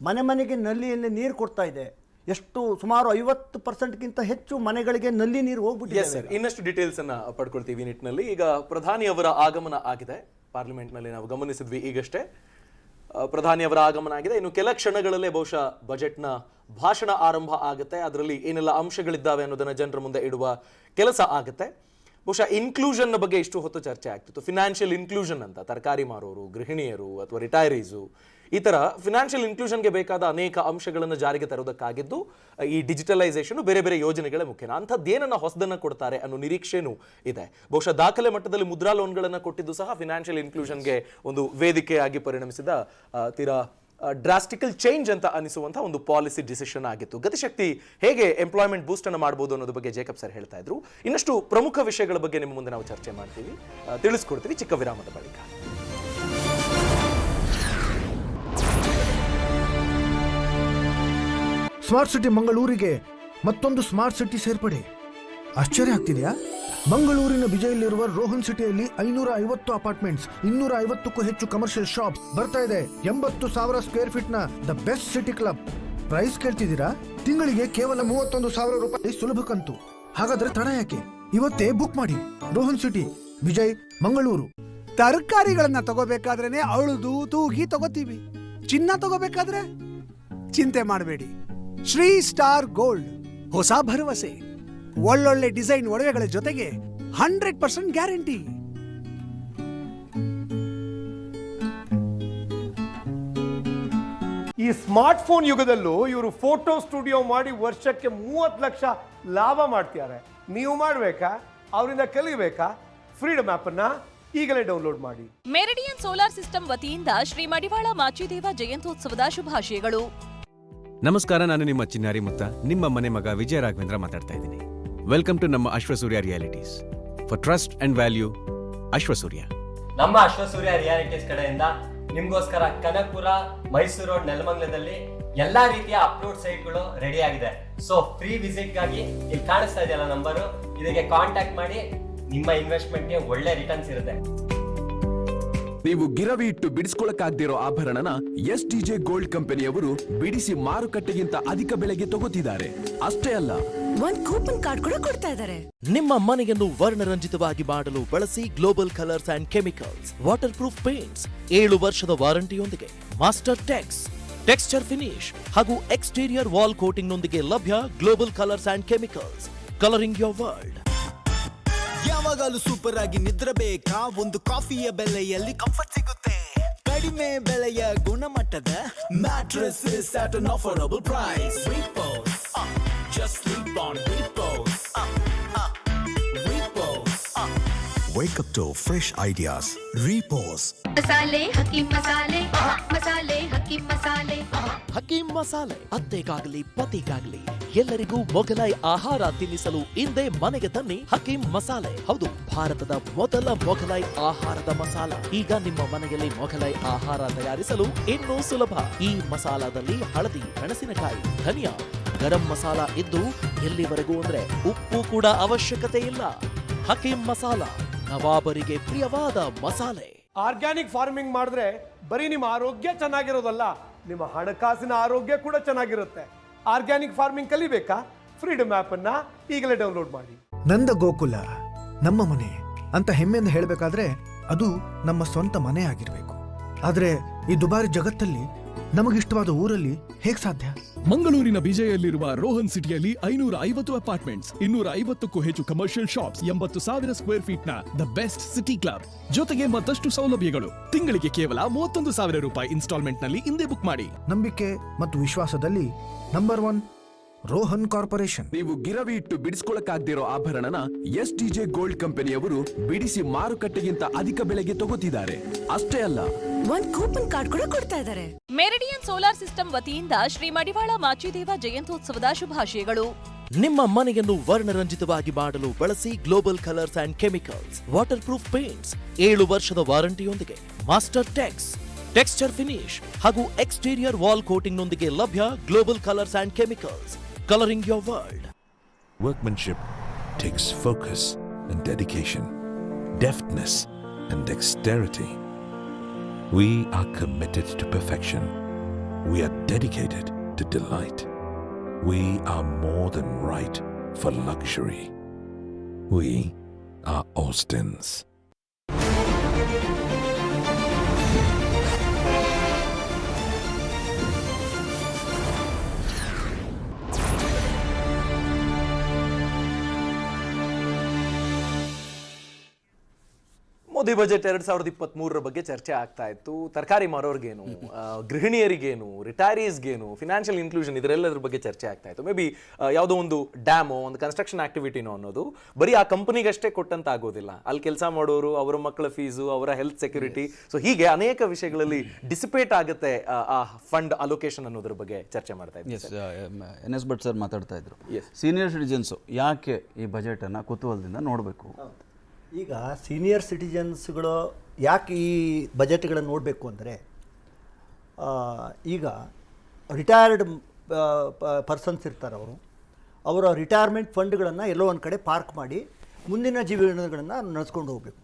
ಮನೆ ಮನೆಗೆ ನಲ್ಲಿಯಲ್ಲಿ ನೀರು ಕೊಡ್ತಾ ಇದೆ. ಎಷ್ಟು ಸುಮಾರು 50%ಗಿಂತ ಹೆಚ್ಚು ಮನೆಗಳಿಗೆ ನಲ್ಲಿ ನೀರು ಹೋಗ್ಬಿಟ್ಟಿದೆ. ಸರ್, ಇನ್ನಷ್ಟು ಡೀಟೇಲ್ಸ್ ಅನ್ನ ಪಡ್ಕೊಳ್ತೀವಿ ಈ ನಿಟ್ಟಿನಲ್ಲಿ. ಈಗ ಪ್ರಧಾನಿಯವರ ಆಗಮನ ಆಗಿದೆ ಪಾರ್ಲಿಮೆಂಟ್ನಲ್ಲಿ, ನಾವು ಗಮನಿಸಿದ್ವಿ ಈಗಷ್ಟೇ. ಪ್ರಧಾನಿಯವರ ಆಗಮನ ಆಗಿದೆ. ಇನ್ನು ಕೆಲ ಕ್ಷಣಗಳಲ್ಲೇ ಬಹುಶಃ ಬಜೆಟ್ನ ಭಾಷಣ ಆರಂಭ ಆಗುತ್ತೆ. ಅದರಲ್ಲಿ ಏನೆಲ್ಲ ಅಂಶಗಳಿದ್ದಾವೆ ಅನ್ನೋದನ್ನ ಜನರ ಮುಂದೆ ಇಡುವ ಕೆಲಸ ಆಗುತ್ತೆ. ಬಹುಶಃ ಇನ್ಕ್ಲೂಷನ್ ಬಗ್ಗೆ ಇಷ್ಟು ಹೊತ್ತು ಚರ್ಚೆ ಆಗ್ತಿತ್ತು. ಫಿನಾನ್ಷಿಯಲ್ ಇನ್ಕ್ಲೂಷನ್ ಅಂತ ತರಕಾರಿ ಮಾರೋರು, ಗೃಹಿಣಿಯರು ಅಥವಾ ರಿಟೈರೀಸು, ಈ ಥರ ಫಿನಾನ್ಷಿಯಲ್ ಇನ್ಕ್ಲೂಷನ್ಗೆ ಬೇಕಾದ ಅನೇಕ ಅಂಶಗಳನ್ನು ಜಾರಿಗೆ ತರೋದಕ್ಕಾಗಿದ್ದು ಈ ಡಿಜಿಟಲೈಸೇಷನ್ ಬೇರೆ ಬೇರೆ ಯೋಜನೆಗಳೇ ಮುಖ್ಯನ. ಅಂಥದ್ದೇನನ್ನ ಹೊಸದನ್ನು ಕೊಡ್ತಾರೆ ಅನ್ನೋ ನಿರೀಕ್ಷೆನೂ ಇದೆ. ಬಹುಶಃ ದಾಖಲೆ ಮಟ್ಟದಲ್ಲಿ ಮುದ್ರಾ ಲೋನ್ಗಳನ್ನು ಕೊಟ್ಟಿದ್ದು ಸಹ ಫಿನಾನ್ಷಿಯಲ್ ಇನ್ಕ್ಲೂಷನ್ಗೆ ಒಂದು ವೇದಿಕೆಯಾಗಿ ಪರಿಣಮಿಸಿದ ತೀರಾ ಡ್ರಾಸ್ಟಿಕಲ್ ಚೇಂಜ್ ಅಂತ ಅನಿಸುವಂತಹ ಒಂದು ಪಾಲಿಸಿ ಡಿಸಿಷನ್ ಆಗಿತ್ತು. ಗತಿಶಕ್ತಿ ಹೇಗೆ ಎಂಪ್ಲಾಯ್ಮೆಂಟ್ ಬೂಸ್ಟ್ ಅನ್ನು ಮಾಡಬಹುದು ಅನ್ನೋದ್ರ ಬಗ್ಗೆ ಜೇಕಬ್ ಸರ್ ಹೇಳ್ತಾ ಇದ್ರು. ಇನ್ನಷ್ಟು ಪ್ರಮುಖ ವಿಷಯಗಳ ಬಗ್ಗೆ ನಿಮ್ಮ ಮುಂದೆ ನಾವು ಚರ್ಚೆ ಮಾಡ್ತೀವಿ, ತಿಳಿಸ್ಕೊಡ್ತೀವಿ ಚಿಕ್ಕ ವಿರಾಮದ ಬಳಿಕ. ಸ್ಮಾರ್ಟ್ ಸಿಟಿ ಮಂಗಳೂರಿಗೆ ಮತ್ತೊಂದು ಸ್ಮಾರ್ಟ್ ಸಿಟಿ ಸೇರ್ಪಡೆ. ಆಶ್ಚರ್ಯ ಆಗ್ತಿದೆಯಾ? ಮಂಗಳೂರಿನ ಬಿಜೈಲಿರುವ ರೋಹನ್ ಸಿಟಿಯಲ್ಲಿ 550 ಅಪಾರ್ಟ್ಮೆಂಟ್ಸ್, 250ಕ್ಕೂ ಹೆಚ್ಚು ಕಮರ್ಷಿಯಲ್ ಶಾಪ್ಸ್ ಬರ್ತಾ ಇದೆ. 80,000 ಸ್ಕ್ವೇರ್ ಫೀಟ್ ನ the best city club. Price ಕೇಳ್ತಿದ್ದೀರಾ? ತಿಂಗಳಿಗೆ ಕೇವಲ 31,000 ರೂಪಾಯಿ ಸುಲಭ ಕಂತು. ಹಾಗಾದ್ರೆ ತಡ ಯಾಕೆ? ಇವತ್ತೇ ಬುಕ್ ಮಾಡಿ. ರೋಹನ್ ಸಿಟಿ, ವಿಜಯ್, ಮಂಗಳೂರು. ತರಕಾರಿಗಳನ್ನ ತಗೋಬೇಕಾದ್ರೇನೆ ಅಳುದು ತೂಗಿ ತಗೋತೀವಿ. ಚಿನ್ನ ತಗೋಬೇಕಾದ್ರೆ ಚಿಂತೆ ಮಾಡಬೇಡಿ. ಶ್ರೀ ಸ್ಟಾರ್ ಗೋಲ್ಡ್, ಹೊಸ ಭರವಸೆ, ಒಳ್ಳೊಳ್ಳೆ ಡಿಸೈನ್ ಒಡವೆಗಳ ಜೊತೆಗೆ 100% ಗ್ಯಾರಂಟಿ. ಈ ಸ್ಮಾರ್ಟ್ ಫೋನ್ ಯುಗದಲ್ಲೂ ಇವರು ಫೋಟೋ ಸ್ಟುಡಿಯೋ ಮಾಡಿ ವರ್ಷಕ್ಕೆ 30 ಲಕ್ಷ ಲಾಭ ಮಾಡ್ತಿದ್ದಾರೆ. ನೀವು ಮಾಡಬೇಕಾ? ಅವರಿಂದ ಕಲಿಬೇಕಾ? ಫ್ರೀಡಮ್ ಆಪ್ ಅನ್ನ ಈಗಲೇ ಡೌನ್ಲೋಡ್ ಮಾಡಿ. ಮೆರಿಡಿಯನ್ ಸೋಲಾರ್ ಸಿಸ್ಟಮ್ ವತಿಯಿಂದ ಶ್ರೀ ಮಡಿವಾಳ ಮಾಚಿದೇವ ಜಯಂತ್ಯೋತ್ಸವದ ಶುಭಾಶಯಗಳು. ನಮಸ್ಕಾರ, ನಾನು ನಿಮ್ಮ ಚಿನ್ನಾರಿ ಮುತ್ತ, ನಿಮ್ಮ ಮನೆ ಮಗ ವಿಜಯ ರಾಘವೇಂದ್ರ ಮಾತಾಡ್ತಾ ಇದ್ದೀನಿ. ವೆಲ್ಕಮ್ ಟು ನಮ್ಮ Ashwasurya realities. For trust and value, Ashwasurya. ನಮ್ಮ ಅಶ್ವಸೂರ್ಯ ರಿಯಾಲಿಟೀಸ್ ಕಡೆಯಿಂದ ನಿಮ್ಗೋಸ್ಕರ ಕನಕಪುರ, ಮೈಸೂರು ರೋಡ್, ನೆಲಮಂಗಲದಲ್ಲಿ ಎಲ್ಲಾ ರೀತಿಯ ಅಪ್ಲೋಡ್ ಸೈಟ್ಗಳು ರೆಡಿ ಆಗಿದೆ. ಸೊ ಫ್ರೀ ವಿಸಿಟ್ ಗಾಗಿ ಇಲ್ಲಿ ಕಾಣಿಸ್ತಾ ಇದೆಯಲ್ಲ ನಂಬರು, ಇದಕ್ಕೆ ಕಾಂಟ್ಯಾಕ್ಟ್ ಮಾಡಿ. ನಿಮ್ಮ ಇನ್ವೆಸ್ಟ್ಮೆಂಟ್ಗೆ ಒಳ್ಳೆ ರಿಟರ್ನ್ಸ್ ಇರುತ್ತೆ. ನೀವು ಗಿರವಿ ಇಟ್ಟು ಬಿಡಿಸ್ಕೊಳಕ್ಕಾಗ್ದಿರೋ ಆಭರಣನ STJ ಗೋಲ್ಡ್ ಕಂಪನಿಯವರು ಬಿಡಿಸಿ ಮಾರುಕಟ್ಟೆಗಿಂತ ಅಧಿಕ ಬೆಲೆಗೆ ತಗೋತಿದ್ದಾರೆ. ಅಷ್ಟೇ ಅಲ್ಲ, ಒಂದು ಕೂಪನ್ ಕಾರ್ಡ್ ಕೂಡ ಕೊಡ್ತಾ ಇದ್ದಾರೆ. ನಿಮ್ಮ ಮನೆಯನ್ನು ವರ್ಣರಂಜಿತವಾಗಿ ಮಾಡಲು ಬಳಸಿ Global Colours and Chemicals waterproof paints 7 ವರ್ಷದ ವಾರಂಟಿಯೊಂದಿಗೆ ಮಾಸ್ಟರ್ ಟೆಕ್ಸ್ಚರ್ ಫಿನಿಶ್ ಹಾಗೂ ಎಕ್ಸ್ಟೀರಿಯರ್ ವಾಲ್ ಕೋಟಿಂಗ್ ನೊಂದಿಗೆ ಲಭ್ಯ. Global Colours and Chemicals, colouring your world. ಯಾವಾಗಲೂ ಸೂಪರ್ ಆಗಿ ನಿದ್ರೆ ಬೇಕಾ? ಒಂದು ಕಾಫಿಯ ಬೆಲೆಯಲ್ಲಿ ಕಂಫರ್ಟ್ ಸಿಗುತ್ತೆ. ಕಡಿಮೆ ಬೆಲೆಯ ಗುಣಮಟ್ಟದ mattress at an affordable price. Repose, just sleep on Repose. Wake up to fresh ideas. Repose. ಮಸಾಲೆ ಹಕೀಂ ಮಸಾಲೆ ಮಸಾಲೆ ಹಕೀಂ ಮಸಾಲೆ ಹಕೀಂ ಮಸಾಲೆ ಅತ್ತೆಗಾಗಲಿ ಪತಿಗಾಗಲಿ ಎಲ್ಲರಿಗೂ ಮೊಘಲೈ ಆಹಾರ ತಿನ್ನಿಸಲು ಇಂದೇ ಮನೆಗೆ ತನ್ನಿ ಹಕೀಂ ಮಸಾಲೆ. ಹೌದು, ಭಾರತದ ಮೊದಲ ಮೊಘಲೈ ಆಹಾರದ ಮಸಾಲ. ಈಗ ನಿಮ್ಮ ಮನೆಯಲ್ಲಿ ಮೊಘಲೈ ಆಹಾರ ತಯಾರಿಸಲು ಇನ್ನೂ ಸುಲಭ. ಈ ಮಸಾಲಾದಲ್ಲಿ ಹಳದಿ, ಮೆಣಸಿನಕಾಯಿ, ಧನಿಯಾ, ಗರಂ ಮಸಾಲ ಇದ್ದು ಎಲ್ಲಿವರೆಗೂ ಅಂದ್ರೆ ಉಪ್ಪು ಕೂಡ ಅವಶ್ಯಕತೆ ಇಲ್ಲ. ಹಕೀಂ ಮಸಾಲ, ನವಾಬರಿಗೆ ಪ್ರಿಯವಾದ ಮಸಾಲೆ. ಆರ್ಗ್ಯಾನಿಕ್ ಫಾರ್ಮಿಂಗ್ ಮಾಡಿದ್ರೆ ಬರೀ ನಿಮ್ಮ ಆರೋಗ್ಯ ಚೆನ್ನಾಗಿರೋದಲ್ಲ, ನಿಮ್ಮ ಹಣಕಾಸಿನ ಆರೋಗ್ಯ ಕೂಡ ಚೆನ್ನಾಗಿರುತ್ತೆ. ಆರ್ಗ್ಯಾನಿಕ್ ಫಾರ್ಮಿಂಗ್ ಕಲಿಬೇಕಾ? ಫ್ರೀಡಮ್ ಆಪ್ ಅನ್ನ ಈಗಲೇ ಡೌನ್ಲೋಡ್ ಮಾಡಿ. ನಂದ ಗೋಕುಲ ನಮ್ಮ ಮನೆ ಅಂತ ಹೆಮ್ಮೆಯಿಂದ ಹೇಳಬೇಕಾದ್ರೆ ಅದು ನಮ್ಮ ಸ್ವಂತ ಮನೆ ಆಗಿರ್ಬೇಕು. ಆದ್ರೆ ಈ ದುಬಾರಿ ಜಗತ್ತಲ್ಲಿ ನಮಗಿಷ್ಟವಾದ ಊರಲ್ಲಿ ಹೇಗ್ ಸಾಧ್ಯ? ಮಂಗಳೂರಿನ ಬಿಜೆಯಲ್ಲಿರುವ ರೋಹನ್ ಸಿಟಿಯಲ್ಲಿ 550 ಅಪಾರ್ಟ್ಮೆಂಟ್ಸ್, 250ಕ್ಕೂ ಹೆಚ್ಚು ಕಮರ್ಷಿಯಲ್ ಶಾಪ್ಸ್, 80,000 ಸ್ಕ್ವೇರ್ ಫೀಟ್ ನ ದ ಬೆಸ್ಟ್ ಸಿಟಿ ಕ್ಲಬ್ ಜೊತೆಗೆ ಮತ್ತಷ್ಟು ಸೌಲಭ್ಯಗಳು. ತಿಂಗಳಿಗೆ ಕೇವಲ 31,000 ರೂಪಾಯಿ ಇನ್ಸ್ಟಾಲ್ಮೆಂಟ್ ನಲ್ಲಿ ಹಿಂದೆ ಬುಕ್ ಮಾಡಿ. ನಂಬಿಕೆ ಮತ್ತು ವಿಶ್ವಾಸದಲ್ಲಿ ನಂಬರ್ 1 ರೋಹನ್ ಕಾರ್ಪೊರೇಷನ್. ನೀವು ಗಿರವಿ ಇಟ್ಟು ಬಿಡಿಸ್ಕೊಳಕ್ಕಾಗ್ದಿರೋ ಆಭರಣನ SDJ ಗೋಲ್ಡ್ ಕಂಪನಿಯವರು ಬಿಡಿಸಿ ಮಾರುಕಟ್ಟೆಗಿಂತ ಅಧಿಕ ಬೆಲೆಗೆ ತಗೋತಿದ್ದಾರೆ. ಅಷ್ಟೇ ಅಲ್ಲ, ಒಂದ್ ಕೂಪನ್ ಕಾರ್ಡ್ ಕೂಡ ಕೊಡ್ತಾ ಇದ್ದಾರೆ. ಮೆರಿಡಿಯನ್ ಸೋಲಾರ್ ಸಿಸ್ಟಮ್ ವತಿಯಿಂದ ಶ್ರೀ ಮಡಿವಾಳ ಮಾಚಿದೇವ ಜಯಂತ್ಯೋತ್ಸವದ ಶುಭಾಶಯಗಳು. ನಿಮ್ಮ ಮನೆಯನ್ನು ವರ್ಣರಂಜಿತವಾಗಿ ಮಾಡಲು ಬಳಸಿ Global Colours and Chemicals waterproof paints 7 ವರ್ಷದ ವಾರಂಟಿಯೊಂದಿಗೆ ಮಾಸ್ಟರ್ ಟೆಕ್ಸ್ ಟೆಕ್ಸ್ಚರ್ ಫಿನಿಶ್ ಹಾಗೂ ಎಕ್ಸ್ಟೀರಿಯರ್ ವಾಲ್ ಕೋಟಿಂಗ್ ನೊಂದಿಗೆ ಲಭ್ಯ. Global Colours and chemicals, coloring your world. Workmanship takes focus and dedication, deftness and dexterity. We are committed to perfection. We are dedicated to delight. We are more than right for luxury. We are Austins. Modi budget 2023 ಬಗ್ಗೆ ಚರ್ಚೆ ಆಗ್ತಾ ಇತ್ತು. ತರಕಾರಿ ಮಾರೋರ್ಗೇನು, ಗೃಹಿಣಿಯರಿಗೇನು, ರಿಟೈರೀಸ್ಗೇನು, ಫಿನಾನ್ಷಿಯಲ್ ಇನ್ಕ್ಲೂಷನ್ ಇದರೆಲ್ಲದ್ರ ಬಗ್ಗೆ ಚರ್ಚೆ ಆಗ್ತಾ ಇತ್ತು. ಮೇ ಬಿ ಯಾವುದೋ ಒಂದು ಡ್ಯಾಮೋ, ಒಂದು ಕನ್ಸ್ಟ್ರಕ್ಷನ್ ಆಕ್ಟಿವಿಟಿನೋ ಅನ್ನೋದು ಬರೀ ಆ ಕಂಪನಿಗಷ್ಟೇ ಕೊಟ್ಟಂತ ಆಗೋದಿಲ್ಲ. ಅಲ್ಲಿ ಕೆಲಸ ಮಾಡೋರು, ಅವರ ಮಕ್ಕಳ ಫೀಸು, ಅವರ ಹೆಲ್ತ್ ಸೆಕ್ಯೂರಿಟಿ, ಸೊ ಹೀಗೆ ಅನೇಕ ವಿಷಯಗಳಲ್ಲಿ ಡಿಸಿಪೇಟ್ ಆಗುತ್ತೆ ಆ ಫಂಡ್ ಅಲೋಕೇಶನ್ ಅನ್ನೋದ್ರ ಬಗ್ಗೆ ಚರ್ಚೆ ಮಾಡ್ತಾ ಇದ್ದೀವಿ. NS ಭಟ್ ಸರ್ ಮಾತಾಡ್ತಾ ಇದ್ರು. ಸೀನಿಯರ್ ಸಿಟಿಜನ್ಸು ಯಾಕೆ ಈ ಬಜೆಟನ್ನು ಕುತೂಹಲದಿಂದ ನೋಡಬೇಕು? ಈಗ ಸೀನಿಯರ್ ಸಿಟಿಜನ್ಸ್ಗಳು ಯಾಕೆ ಈ ಬಜೆಟ್ಗಳನ್ನು ನೋಡಬೇಕು ಅಂದರೆ, ಈಗ ರಿಟೈರ್ಡ್ ಪರ್ಸನ್ಸ್ ಇರ್ತಾರೆ, ಅವರ ರಿಟೈರ್ಮೆಂಟ್ ಫಂಡ್ಗಳನ್ನು ಎಲ್ಲೋ ಒಂದು ಕಡೆ ಪಾರ್ಕ್ ಮಾಡಿ ಮುಂದಿನ ಜೀವನಗಳನ್ನು ನಡೆಸ್ಕೊಂಡು ಹೋಗಬೇಕು.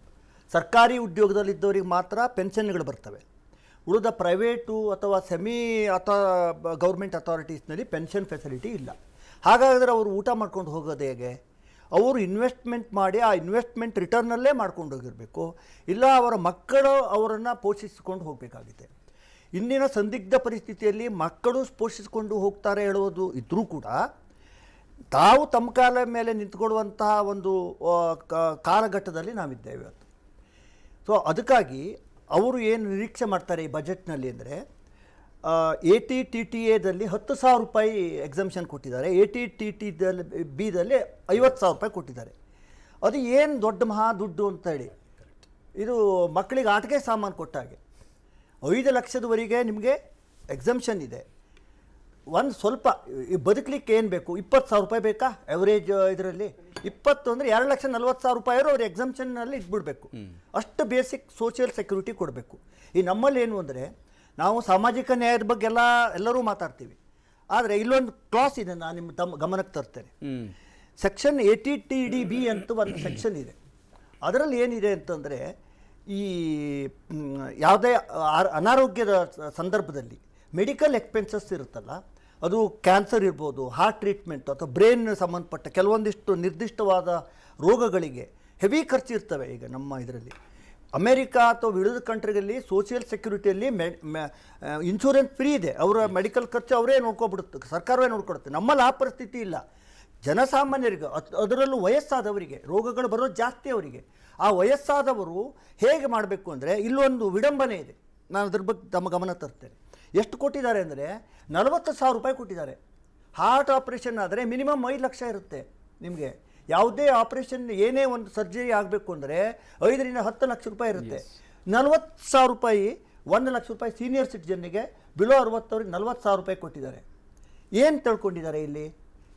ಸರ್ಕಾರಿ ಉದ್ಯೋಗದಲ್ಲಿದ್ದವರಿಗೆ ಮಾತ್ರ ಪೆನ್ಷನ್ಗಳು ಬರ್ತವೆ. ಉಳಿದ ಪ್ರೈವೇಟು ಅಥವಾ ಸೆಮಿ ಗೌರ್ಮೆಂಟ್ ಅಥಾರಿಟೀಸ್ನಲ್ಲಿ ಪೆನ್ಷನ್ ಫೆಸಿಲಿಟಿ ಇಲ್ಲ. ಹಾಗಾದರೆ ಅವರು ಊಟ ಮಾಡ್ಕೊಂಡು ಹೋಗೋದು ಹೇಗೆ? ಅವರು ಇನ್ವೆಸ್ಟ್ಮೆಂಟ್ ಮಾಡಿ ಆ ಇನ್ವೆಸ್ಟ್ಮೆಂಟ್ ರಿಟರ್ನಲ್ಲೇ ಮಾಡ್ಕೊಂಡು ಹೋಗಿರಬೇಕು, ಇಲ್ಲ ಅವರ ಮಕ್ಕಳು ಅವರನ್ನು ಪೋಷಿಸಿಕೊಂಡು ಹೋಗಬೇಕಾಗಿದೆ. ಇಂದಿನ ಸಂದಿಗ್ಧ ಪರಿಸ್ಥಿತಿಯಲ್ಲಿ ಮಕ್ಕಳು ಪೋಷಿಸಿಕೊಂಡು ಹೋಗ್ತಾರೆ ಹೇಳುವುದು ಇದ್ದರೂ ಕೂಡ ತಾವು ತಮ್ಮ ಕಾಲ ಮೇಲೆ ನಿಂತ್ಕೊಳ್ಳುವಂತಹ ಒಂದು ಕಾಲಘಟ್ಟದಲ್ಲಿ ನಾವಿದ್ದೇವೆ ಇವತ್ತು. ಸೊ ಅದಕ್ಕಾಗಿ ಅವರು ಏನು ನಿರೀಕ್ಷೆ ಮಾಡ್ತಾರೆ ಈ ಬಜೆಟ್ನಲ್ಲಿ ಅಂದರೆ, ATTTAದಲ್ಲಿ 10,000 ರೂಪಾಯಿ ಎಕ್ಸಮ್ಷನ್ ಕೊಟ್ಟಿದ್ದಾರೆ, ATTTದಲ್ಲಿ ಬಿದಲ್ಲಿ 50,000 ರೂಪಾಯಿ ಕೊಟ್ಟಿದ್ದಾರೆ. ಅದು ಏನು ದೊಡ್ಡ ಮಹಾ ದುಡ್ಡು ಅಂತೇಳಿ, ಇದು ಮಕ್ಕಳಿಗೆ ಆಟಿಕೆ ಸಾಮಾನು ಕೊಟ್ಟಾಗೆ. 5 ಲಕ್ಷದವರೆಗೆ ನಿಮಗೆ ಎಕ್ಸಮ್ಷನ್ ಇದೆ. ಒಂದು ಸ್ವಲ್ಪ ಬದುಕಲಿಕ್ಕೆ ಏನು ಬೇಕು? 20,000 ರೂಪಾಯಿ ಬೇಕಾ ಎವರೇಜ್ ಇದರಲ್ಲಿ? 20 ಅಂದರೆ 2,40,000 ರೂಪಾಯಿ ಅವ್ರು ಎಕ್ಸಮ್ಷನ್ನಲ್ಲಿ ಇಟ್ಬಿಡ್ಬೇಕು. ಅಷ್ಟು ಬೇಸಿಕ್ ಸೋಷಿಯಲ್ ಸೆಕ್ಯೂರಿಟಿ ಕೊಡಬೇಕು. ಈ ನಮ್ಮಲ್ಲಿ ಏನು ಅಂದರೆ, ನಾವು ಸಾಮಾಜಿಕ ನ್ಯಾಯದ ಬಗ್ಗೆ ಎಲ್ಲರೂ ಮಾತಾಡ್ತೀವಿ, ಆದರೆ ಇಲ್ಲೊಂದು ಕ್ಲಾಸ್ ಇದೆ, ನಾನು ನಿಮ್ಮ ಗಮನಕ್ಕೆ ತರ್ತೇನೆ. ಸೆಕ್ಷನ್ 80TDB ಅಂತ ಒಂದು ಸೆಕ್ಷನ್ ಇದೆ. ಅದರಲ್ಲಿ ಏನಿದೆ ಅಂತಂದರೆ, ಈ ಯಾವುದೇ ಅನಾರೋಗ್ಯದ ಸಂದರ್ಭದಲ್ಲಿ ಮೆಡಿಕಲ್ ಎಕ್ಸ್ಪೆನ್ಸಸ್ ಇರುತ್ತಲ್ಲ, ಅದು ಕ್ಯಾನ್ಸರ್ ಇರ್ಬೋದು, ಹಾರ್ಟ್ ಟ್ರೀಟ್ಮೆಂಟ್ ಅಥವಾ ಬ್ರೈನ್ ಸಂಬಂಧಪಟ್ಟ ಕೆಲವೊಂದಿಷ್ಟು ನಿರ್ದಿಷ್ಟವಾದ ರೋಗಗಳಿಗೆ ಹೆವಿ ಖರ್ಚು ಇರ್ತವೆ. ಈಗ ನಮ್ಮ ಇದರಲ್ಲಿ ಅಮೇರಿಕಾ ಅಥವಾ ವಿವಿಧ ಕಂಟ್ರಿಗಳಲ್ಲಿ ಸೋಷಿಯಲ್ ಸೆಕ್ಯೂರಿಟಿಯಲ್ಲಿ ಇನ್ಶೂರೆನ್ಸ್ ಫ್ರೀ ಇದೆ. ಅವರ ಮೆಡಿಕಲ್ ಖರ್ಚು ಅವರೇ ನೋಡ್ಕೊಬಿಡುತ್ತೆ, ಸರ್ಕಾರವೇ ನೋಡ್ಕೊಡುತ್ತೆ. ನಮ್ಮಲ್ಲಿ ಆ ಪರಿಸ್ಥಿತಿ ಇಲ್ಲ. ಜನಸಾಮಾನ್ಯರಿಗೆ, ಅದರಲ್ಲೂ ವಯಸ್ಸಾದವರಿಗೆ ರೋಗಗಳು ಬರೋದು ಜಾಸ್ತಿ ಅವರಿಗೆ. ಆ ವಯಸ್ಸಾದವರು ಹೇಗೆ ಮಾಡಬೇಕು ಅಂದರೆ, ಇಲ್ಲೊಂದು ವಿಡಂಬನೆ ಇದೆ, ನಾನು ಅದ್ರ ಬಗ್ಗೆ ತಮ್ಮ ಗಮನ ತರ್ತೇನೆ. ಎಷ್ಟು ಕೊಟ್ಟಿದ್ದಾರೆ ಅಂದರೆ 40,000 ರೂಪಾಯಿ ಕೊಟ್ಟಿದ್ದಾರೆ. ಹಾರ್ಟ್ ಆಪರೇಷನ್ ಆದರೆ ಮಿನಿಮಮ್ 5 ಲಕ್ಷ ಇರುತ್ತೆ ನಿಮಗೆ. ಯಾವುದೇ ಆಪರೇಷನ್ ಏನೇ ಒಂದು ಸರ್ಜರಿ ಆಗಬೇಕು ಅಂದರೆ 5 ರಿಂದ 10 ಲಕ್ಷ ರೂಪಾಯಿ ಇರುತ್ತೆ. 40,000 ರೂಪಾಯಿ 1 ಲಕ್ಷ ರೂಪಾಯಿ ಸೀನಿಯರ್ ಸಿಟಿಜನ್ನಿಗೆ, ಬಿಲೋ 60 40,000 ರೂಪಾಯಿ ಕೊಟ್ಟಿದ್ದಾರೆ. ಏನು ತಿಳ್ಕೊಂಡಿದ್ದಾರೆ ಇಲ್ಲಿ?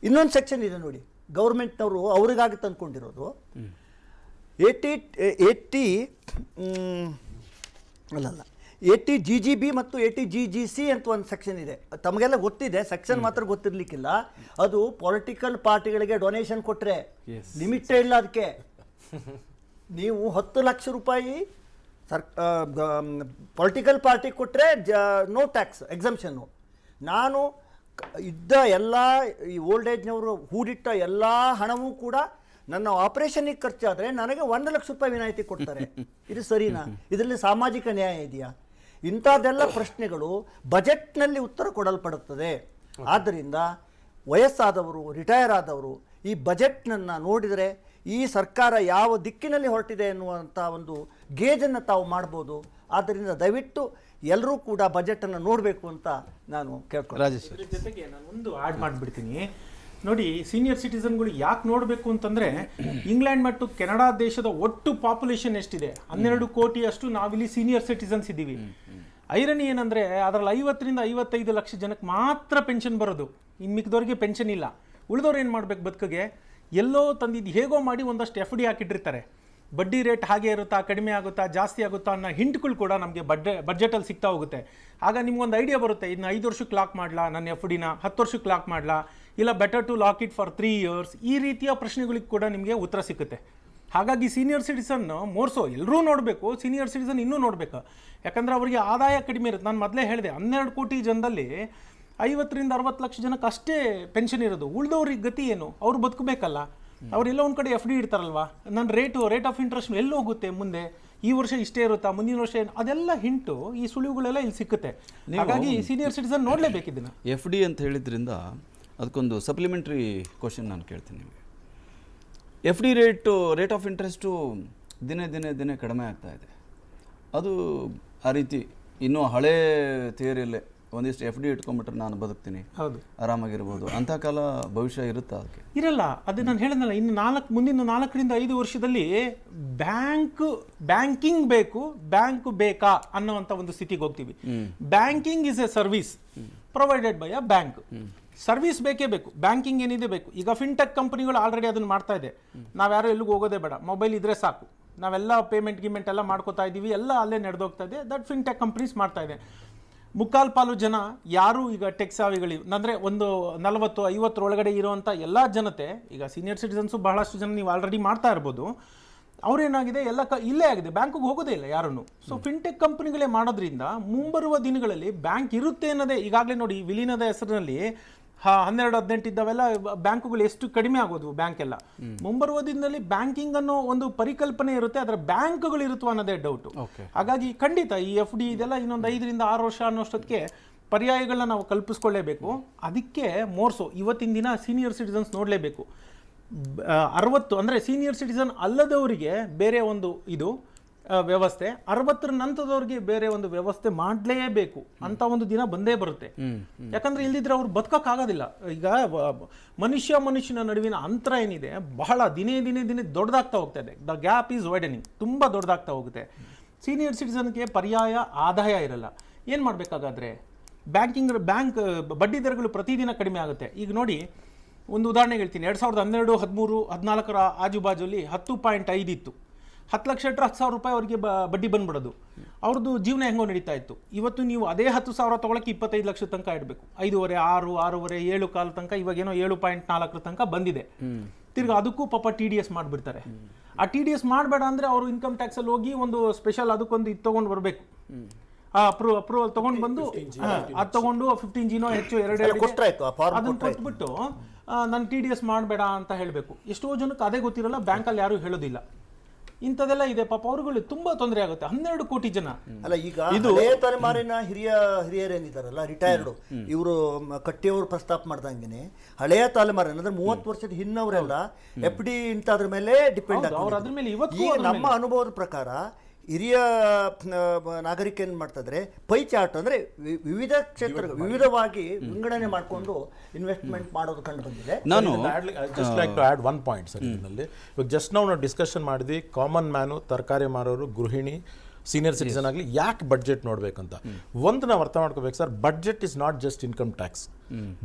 ಇನ್ನೊಂದು ಸೆಕ್ಷನ್ ಇದೆ ನೋಡಿ, ಗೌರ್ಮೆಂಟ್ನವರು ಅವ್ರಿಗಾಗಿ ತಂದ್ಕೊಂಡಿರೋದು 80 GGB ಮತ್ತು 80 GGC ಅಂತ ಒಂದು ಸೆಕ್ಷನ್ ಇದೆ. ತಮಗೆಲ್ಲ ಗೊತ್ತಿದೆ, ಸೆಕ್ಷನ್ ಮಾತ್ರ ಗೊತ್ತಿರಲಿಕ್ಕಿಲ್ಲ. ಅದು ಪೊಲಿಟಿಕಲ್ ಪಾರ್ಟಿಗಳಿಗೆ ಡೊನೇಷನ್ ಕೊಟ್ಟರೆ ಲಿಮಿಟೇ ಇಲ್ಲ ಅದಕ್ಕೆ. ನೀವು 10 ಲಕ್ಷ ರೂಪಾಯಿ ಪೊಲಿಟಿಕಲ್ ಪಾರ್ಟಿ ಕೊಟ್ಟರೆ ನೋ ಟ್ಯಾಕ್ಸ್ ಎಕ್ಸಮ್ಷನ್ನು. ನಾನು ಇದ್ದ ಎಲ್ಲ ಈ ಓಲ್ಡ್ ಏಜ್ನವರು ಹೂಡಿಟ್ಟ ಎಲ್ಲ ಹಣವೂ ಕೂಡ ನನ್ನ ಆಪರೇಷನ್ಗೆ ಖರ್ಚಾದರೆ ನನಗೆ 1 ಲಕ್ಷ ರೂಪಾಯಿ ವಿನಾಯಿತಿ ಕೊಡ್ತಾರೆ. ಇದು ಸರಿನಾ? ಇದರಲ್ಲಿ ಸಾಮಾಜಿಕ ನ್ಯಾಯ ಇದೆಯಾ? ಇಂಥದ್ದೆಲ್ಲ ಪ್ರಶ್ನೆಗಳು ಬಜೆಟ್ನಲ್ಲಿ ಉತ್ತರ ಕೊಡಲ್ಪಡುತ್ತದೆ. ಆದ್ದರಿಂದ ವಯಸ್ಸಾದವರು, ರಿಟೈರ್ ಆದವರು ಈ ಬಜೆಟ್ನನ್ನು ನೋಡಿದರೆ ಈ ಸರ್ಕಾರ ಯಾವ ದಿಕ್ಕಿನಲ್ಲಿ ಹೊರಟಿದೆ ಎನ್ನುವಂಥ ಒಂದು ಗೇಜನ್ನು ತಾವು ಮಾಡ್ಬೋದು. ಆದ್ದರಿಂದ ದಯವಿಟ್ಟು ಎಲ್ಲರೂ ಕೂಡ ಬಜೆಟನ್ನು ನೋಡಬೇಕು ಅಂತ ನಾನು ಕೇಳ್ತೀನಿ. ಜೊತೆಗೆ ನಾನು ಒಂದು ಆ್ಯಡ್ ಮಾಡಿಬಿಡ್ತೀನಿ ನೋಡಿ. ಸೀನಿಯರ್ ಸಿಟಿಸನ್ಗಳು ಯಾಕೆ ನೋಡಬೇಕು ಅಂತಂದರೆ, ಇಂಗ್ಲೆಂಡ್ ಮತ್ತು ಕೆನಡಾ ದೇಶದ ಒಟ್ಟು ಪಾಪ್ಯುಲೇಷನ್ ಎಷ್ಟಿದೆ? 12 ಕೋಟಿಯಷ್ಟು ನಾವಿಲ್ಲಿ ಸೀನಿಯರ್ ಸಿಟಿಸನ್ಸ್ ಇದ್ದೀವಿ. ಐರನಿ ಏನಂದರೆ, ಅದರಲ್ಲಿ 50 ರಿಂದ 55 ಲಕ್ಷ ಜನಕ್ಕೆ ಮಾತ್ರ ಪೆನ್ಷನ್ ಬರೋದು, ಇನ್ನು ಮಿಕ್ಕಿದವ್ರಿಗೆ ಪೆನ್ಷನ್ ಇಲ್ಲ. ಉಳಿದವ್ರು ಏನು ಮಾಡಬೇಕು? ಬದುಕಿಗೆ ಎಲ್ಲೋ ತಂದಿದ್ದು ಹೇಗೋ ಮಾಡಿ ಒಂದಷ್ಟು FD ಹಾಕಿಟ್ಟಿರ್ತಾರೆ. ಬಡ್ಡಿ ರೇಟ್ ಹಾಗೆ ಇರುತ್ತಾ, ಕಡಿಮೆ ಆಗುತ್ತಾ, ಜಾಸ್ತಿ ಆಗುತ್ತಾ ಅನ್ನೋ ಹಿಂಟ್ಗಳು ಕೂಡ ನಮಗೆ ಬಡ್ಜೆಟಲ್ಲಿ ಸಿಗ್ತಾ ಹೋಗುತ್ತೆ. ಆಗ ನಿಮ್ಗೊಂದು ಐಡಿಯಾ ಬರುತ್ತೆ, ಇದನ್ನ 5 ವರ್ಷಕ್ಕೆ ಲಾಕ್ ಮಾಡಲಾ, ನನ್ನ FDನ 10 ವರ್ಷಕ್ಕೆ ಲಾಕ್ ಮಾಡಲಾ, ಇಲ್ಲ better to lock it for 3 years. ಈ ರೀತಿಯ ಪ್ರಶ್ನೆಗಳಿಗೆ ಕೂಡ ನಿಮಗೆ ಉತ್ತರ ಸಿಗುತ್ತೆ. ಹಾಗಾಗಿ ಸೀನಿಯರ್ ಸಿಟಿಸನ್ ಮೋರ್ಸೋ ಎಲ್ಲರೂ ನೋಡಬೇಕು, ಸೀನಿಯರ್ ಸಿಟಿಸನ್ ಇನ್ನೂ ನೋಡಬೇಕು. ಯಾಕಂದರೆ ಅವರಿಗೆ ಆದಾಯ ಕಡಿಮೆ ಇರುತ್ತೆ. ನಾನು ಮೊದಲೇ ಹೇಳಿದೆ, 12 ಕೋಟಿ ಜನದಲ್ಲಿ 50 ರಿಂದ 60 ಲಕ್ಷ ಜನಕ್ಕೆ ಅಷ್ಟೇ ಪೆನ್ಷನ್ ಇರೋದು. ಉಳಿದವ್ರಿಗೆ ಗತಿ ಏನು? ಅವ್ರು ಬದುಕಬೇಕಲ್ಲ. ಅವರೆಲ್ಲ ಒಂದು ಕಡೆ FD ಇಡ್ತಾರಲ್ವಾ, ನನ್ನ ರೇಟ್ ಆಫ್ ಇಂಟ್ರೆಸ್ಟ್ ಎಲ್ಲಿ ಹೋಗುತ್ತೆ ಮುಂದೆ? ಈ ವರ್ಷ ಇಷ್ಟೇ ಇರುತ್ತಾ, ಮುಂದಿನ ವರ್ಷ ಏನು? ಅದೆಲ್ಲ ಹಿಂಟು, ಈ ಸುಳಿವುಗಳೆಲ್ಲ ಇಲ್ಲಿ ಸಿಕ್ಕುತ್ತೆ. ಹಾಗಾಗಿ ಸೀನಿಯರ್ ಸಿಟಿಸನ್ ನೋಡಲೇಬೇಕಿದ್ದನ್ನು. FD ಅಂತ ಹೇಳಿದ್ರಿಂದ ಅದಕ್ಕೊಂದು ಸಪ್ಲಿಮೆಂಟ್ರಿ ಕ್ವಶನ್ ನಾನು ಕೇಳ್ತೀನಿ ನಿಮಗೆ. FD ರೇಟ್ ಆಫ್ ಇಂಟ್ರೆಸ್ಟು ದಿನೇ ಕಡಿಮೆ ಆಗ್ತಾ ಇದೆ. ಅದು ಆ ರೀತಿ ಇನ್ನೂ ಹಳೇ ಥಿಯರಿಯಲ್ಲೇ ಒಂದಿಷ್ಟು FD ಇಟ್ಕೊಂಡ್ಬಿಟ್ರೆ ನಾನು ಬದುಕ್ತೀನಿ, ಹೌದು, ಆರಾಮಾಗಿರ್ಬೋದು ಅಂತ ಕಾಲ ಭವಿಷ್ಯ ಇರುತ್ತಾ? ಅದಕ್ಕೆ ಇರಲ್ಲ. ಅದು ನಾನು ಹೇಳಿದ್ನಲ್ಲ, ಮುಂದಿನ 4 ರಿಂದ 5 ವರ್ಷದಲ್ಲಿ ಬ್ಯಾಂಕಿಂಗ್ ಬೇಕಾ ಅನ್ನೋವಂಥ ಒಂದು ಸ್ಥಿತಿಗೆ ಹೋಗ್ತೀವಿ. Banking is A service provided by a bank. Service ಬೇಕೇ ಬೇಕು, ಬ್ಯಾಂಕಿಂಗ್ ಏನಿದೆ ಬೇಕು. ಈಗ ಫಿನ್ಟೆಕ್ ಕಂಪನಿಗಳು ಆಲ್ರೆಡಿ ಅದನ್ನು ಮಾಡ್ತಾ ಇದೆ. ನಾವ್ಯಾರು ಎಲ್ಲಿಗೆ ಹೋಗೋದೇ ಬೇಡ, ಮೊಬೈಲ್ ಇದ್ರೆ ಸಾಕು, ನಾವೆಲ್ಲ ಪೇಮೆಂಟ್ ಎಲ್ಲ ಮಾಡ್ಕೋತಾ ಇದ್ದೀವಿ, ಎಲ್ಲ ಅಲ್ಲೇ ನಡೆದೋಗ್ತಾ ಇದೆ. ದಟ್ ಫಿನ್ಟೆಕ್ ಕಂಪನೀಸ್ ಮಾಡ್ತಾ ಇದೆ. 3/4 ಜನ ಯಾರು ಈಗ ಟೆಕ್ ಸಾವಿಗಳು ಅಂದರೆ ಒಂದು 40-50 ಒಳಗಡೆ ಇರುವಂಥ ಎಲ್ಲ ಜನತೆ, ಈಗ ಸೀನಿಯರ್ ಸಿಟಿಸನ್ಸು ಬಹಳಷ್ಟು ಜನ ನೀವು ಆಲ್ರೆಡಿ ಮಾಡ್ತಾ ಇರ್ಬೋದು. ಅವ್ರೇನಾಗಿದೆ, ಎಲ್ಲ ಇಲ್ಲೇ ಆಗಿದೆ, ಬ್ಯಾಂಕಿಗೆ ಹೋಗೋದೇ ಇಲ್ಲ ಯಾರನ್ನು. ಸೊ ಫಿನ್ಟೆಕ್ ಕಂಪನಿಗಳೇ ಮಾಡೋದ್ರಿಂದ ಮುಂಬರುವ ದಿನಗಳಲ್ಲಿ ಬ್ಯಾಂಕ್ ಇರುತ್ತೆ ಅನ್ನೋದೇ. ಈಗಾಗಲೇ ನೋಡಿ, ವಿಲೀನದ ಹೆಸರಿನಲ್ಲಿ 12-18 ಇದ್ದಾವೆಲ್ಲ ಬ್ಯಾಂಕುಗಳು ಎಷ್ಟು ಕಡಿಮೆ ಆಗೋದು ಬ್ಯಾಂಕ್ ಎಲ್ಲ. ಮುಂಬರುವ ದಿನದಲ್ಲಿ ಬ್ಯಾಂಕಿಂಗ್ ಅನ್ನೋ ಒಂದು ಪರಿಕಲ್ಪನೆ ಇರುತ್ತೆ, ಅದರ ಬ್ಯಾಂಕ್ಗಳು ಇರುತ್ತವ ಅನ್ನೋದೇ ಡೌಟು. ಹಾಗಾಗಿ ಖಂಡಿತ ಈ FD ಇದೆಲ್ಲ ಇನ್ನೊಂದು 5 ರಿಂದ 6 ವರ್ಷ ಅನ್ನೋಷ್ಟೊತ್ತಿಗೆ ಪರ್ಯಾಯಗಳನ್ನ ನಾವು ಕಲ್ಪಿಸ್ಕೊಳ್ಳೇಬೇಕು. ಅದಕ್ಕೆ ಮೋರ್ಸೋ ಇವತ್ತಿನ ದಿನ ಸೀನಿಯರ್ ಸಿಟಿಸನ್ಸ್ ನೋಡಲೇಬೇಕು. 60 ಅಂದರೆ ಸೀನಿಯರ್ ಸಿಟಿಸನ್ ಅಲ್ಲದವರಿಗೆ ಬೇರೆ ಒಂದು ಇದು ವ್ಯವಸ್ಥೆ, 60 ನಂತರದವ್ರಿಗೆ ಬೇರೆ ಒಂದು ವ್ಯವಸ್ಥೆ ಮಾಡಲೇಬೇಕು ಅಂತ ಒಂದು ದಿನ ಬಂದೇ ಬರುತ್ತೆ. ಯಾಕಂದ್ರೆ ಇಲ್ದಿದ್ರೆ ಅವ್ರು ಬದುಕಕ್ಕಾಗೋದಿಲ್ಲ. ಈಗ ಮನುಷ್ಯನ ನಡುವಿನ ಅಂತರ ಏನಿದೆ ಬಹಳ ದಿನೇ ದೊಡ್ಡದಾಗ್ತಾ ಹೋಗ್ತಾ ಇದೆ. ದ ಗ್ಯಾಪ್ ಈಸ್ ವೈಡನಿಂಗ್, ತುಂಬ ದೊಡ್ಡದಾಗ್ತಾ ಹೋಗುತ್ತೆ. ಸೀನಿಯರ್ ಸಿಟಿಸನ್ಗೆ ಪರ್ಯಾಯ ಆದಾಯ ಇರಲ್ಲ. ಏನು ಮಾಡಬೇಕಾಗಾದ್ರೆ ಬ್ಯಾಂಕ್ ಬಡ್ಡಿ ದರಗಳು ಪ್ರತಿದಿನ ಕಡಿಮೆ ಆಗುತ್ತೆ. ಈಗ ನೋಡಿ, ಒಂದು ಉದಾಹರಣೆ ಹೇಳ್ತೀನಿ. 2012, 13, 14 ಆಜುಬಾಜುಲಿ 10.5 ಇತ್ತು. 10 ಲಕ್ಷ ಇಟ್ಟರೆ 10,000 ರೂಪಾಯಿ ಅವರಿಗೆ ಬಡ್ಡಿ ಬಂದ್ಬಿಡೋದು. ಅವ್ರದ್ದು ಜೀವನ ಹೆಂಗೋ ನಡೀತಾ ಇತ್ತು. ಇವತ್ತು ನೀವು ಅದೇ 10,000 ತೊಗೊಳಕ್ಕೆ 25 ಲಕ್ಷ ತನಕ ಇಡಬೇಕು. 5.5, 6, 6.5, 7 ಕಾಲ ತನಕ, ಇವಾಗೇನೋ 7.4 ತನಕ ಬಂದಿದೆ. ತಿರ್ಗಿ ಅದಕ್ಕೂ ಪಾಪ TDS ಮಾಡಿಬಿಡ್ತಾರೆ. ಆ TDS ಮಾಡಬೇಡ ಅಂದರೆ ಅವರು ಇನ್ಕಮ್ ಟ್ಯಾಕ್ಸಲ್ಲಿ ಹೋಗಿ ಒಂದು ಸ್ಪೆಷಲ್ ಅದಕ್ಕೊಂದು ಇದು ತೊಗೊಂಡು ಬರಬೇಕು. ಅಪ್ರೂವಲ್ ತೊಗೊಂಡು ಬಂದು ಅದು ತೊಗೊಂಡು 15Gನೋ ಹೆಚ್ಚು 2 ಅದನ್ನು ಕೊಟ್ಬಿಟ್ಟು ನಾನು TDS ಮಾಡಬೇಡ ಅಂತ ಹೇಳಬೇಕು. ಎಷ್ಟೋ ಜನಕ್ಕೆ ಅದೇ ಗೊತ್ತಿರಲ್ಲ, ಬ್ಯಾಂಕಲ್ಲಿ ಯಾರೂ ಹೇಳೋದಿಲ್ಲ. ಇಂಥದೆಲ್ಲ ಇದೆ ಪಾಪ, ಅವ್ರುಗಳು ತುಂಬಾ ತೊಂದರೆ ಆಗುತ್ತೆ. 12 ಕೋಟಿ ಜನ ಅಲ್ಲ. ಈಗ ಹಳೆಯ ತಲೆಮಾರಿನ ಹಿರಿಯರೇನಿದ್ದಾರಲ್ಲ, ರಿಟೈರ್ಡ್, ಇವರು ಕಟ್ಟಿಯವರು ಪ್ರಸ್ತಾಪ ಮಾಡ್ದಂಗೆ ಹಳೆಯ ತಲೆಮಾರಿನ ಅಂದ್ರೆ 30 ವರ್ಷದ ಹಿನ್ನವರೆಲ್ಲ FD ಇಂಥದ್ರ ಮೇಲೆ ಡಿಪೆಂಡ್ ಆಗ್ತಾರೆ. ಅದ್ರ ಮೇಲೆ ಇವತ್ತು ನಮ್ಮ ಅನುಭವದ ಪ್ರಕಾರ ಹಿರಿಯ ನಾಗರಿಕ ಏನು ಮಾಡ್ತಿದ್ರೆ ಪೈ ಚಾರ್ಟ್ ಅಂದರೆ ವಿವಿಧ ಕ್ಷೇತ್ರಗಳು ವಿವಿಧವಾಗಿ ವಿಂಗಡಣೆ ಮಾಡಿಕೊಂಡು ಇನ್ವೆಸ್ಟ್ಮೆಂಟ್ ಮಾಡೋದು ಕಂಡು ಬಂದಿದೆ. ನಾನು just like to add one point sir ಇದರಲ್ಲಿ. ಇವಾಗ ಜಸ್ಟ್ ನಾವು ಡಿಸ್ಕಷನ್ ಮಾಡಿದ್ವಿ ಕಾಮನ್ ಮ್ಯಾನು, ತರಕಾರಿ ಮಾರೋರು, ಗೃಹಿಣಿ, ಸೀನಿಯರ್ ಸಿಟಿಸನ್ ಆಗಲಿ ಯಾಕೆ ಬಡ್ಜೆಟ್ ನೋಡ್ಬೇಕಂತ. ಒಂದು ನಾವು ಅರ್ಥ ಮಾಡ್ಕೋಬೇಕು sir, budget is not just income tax.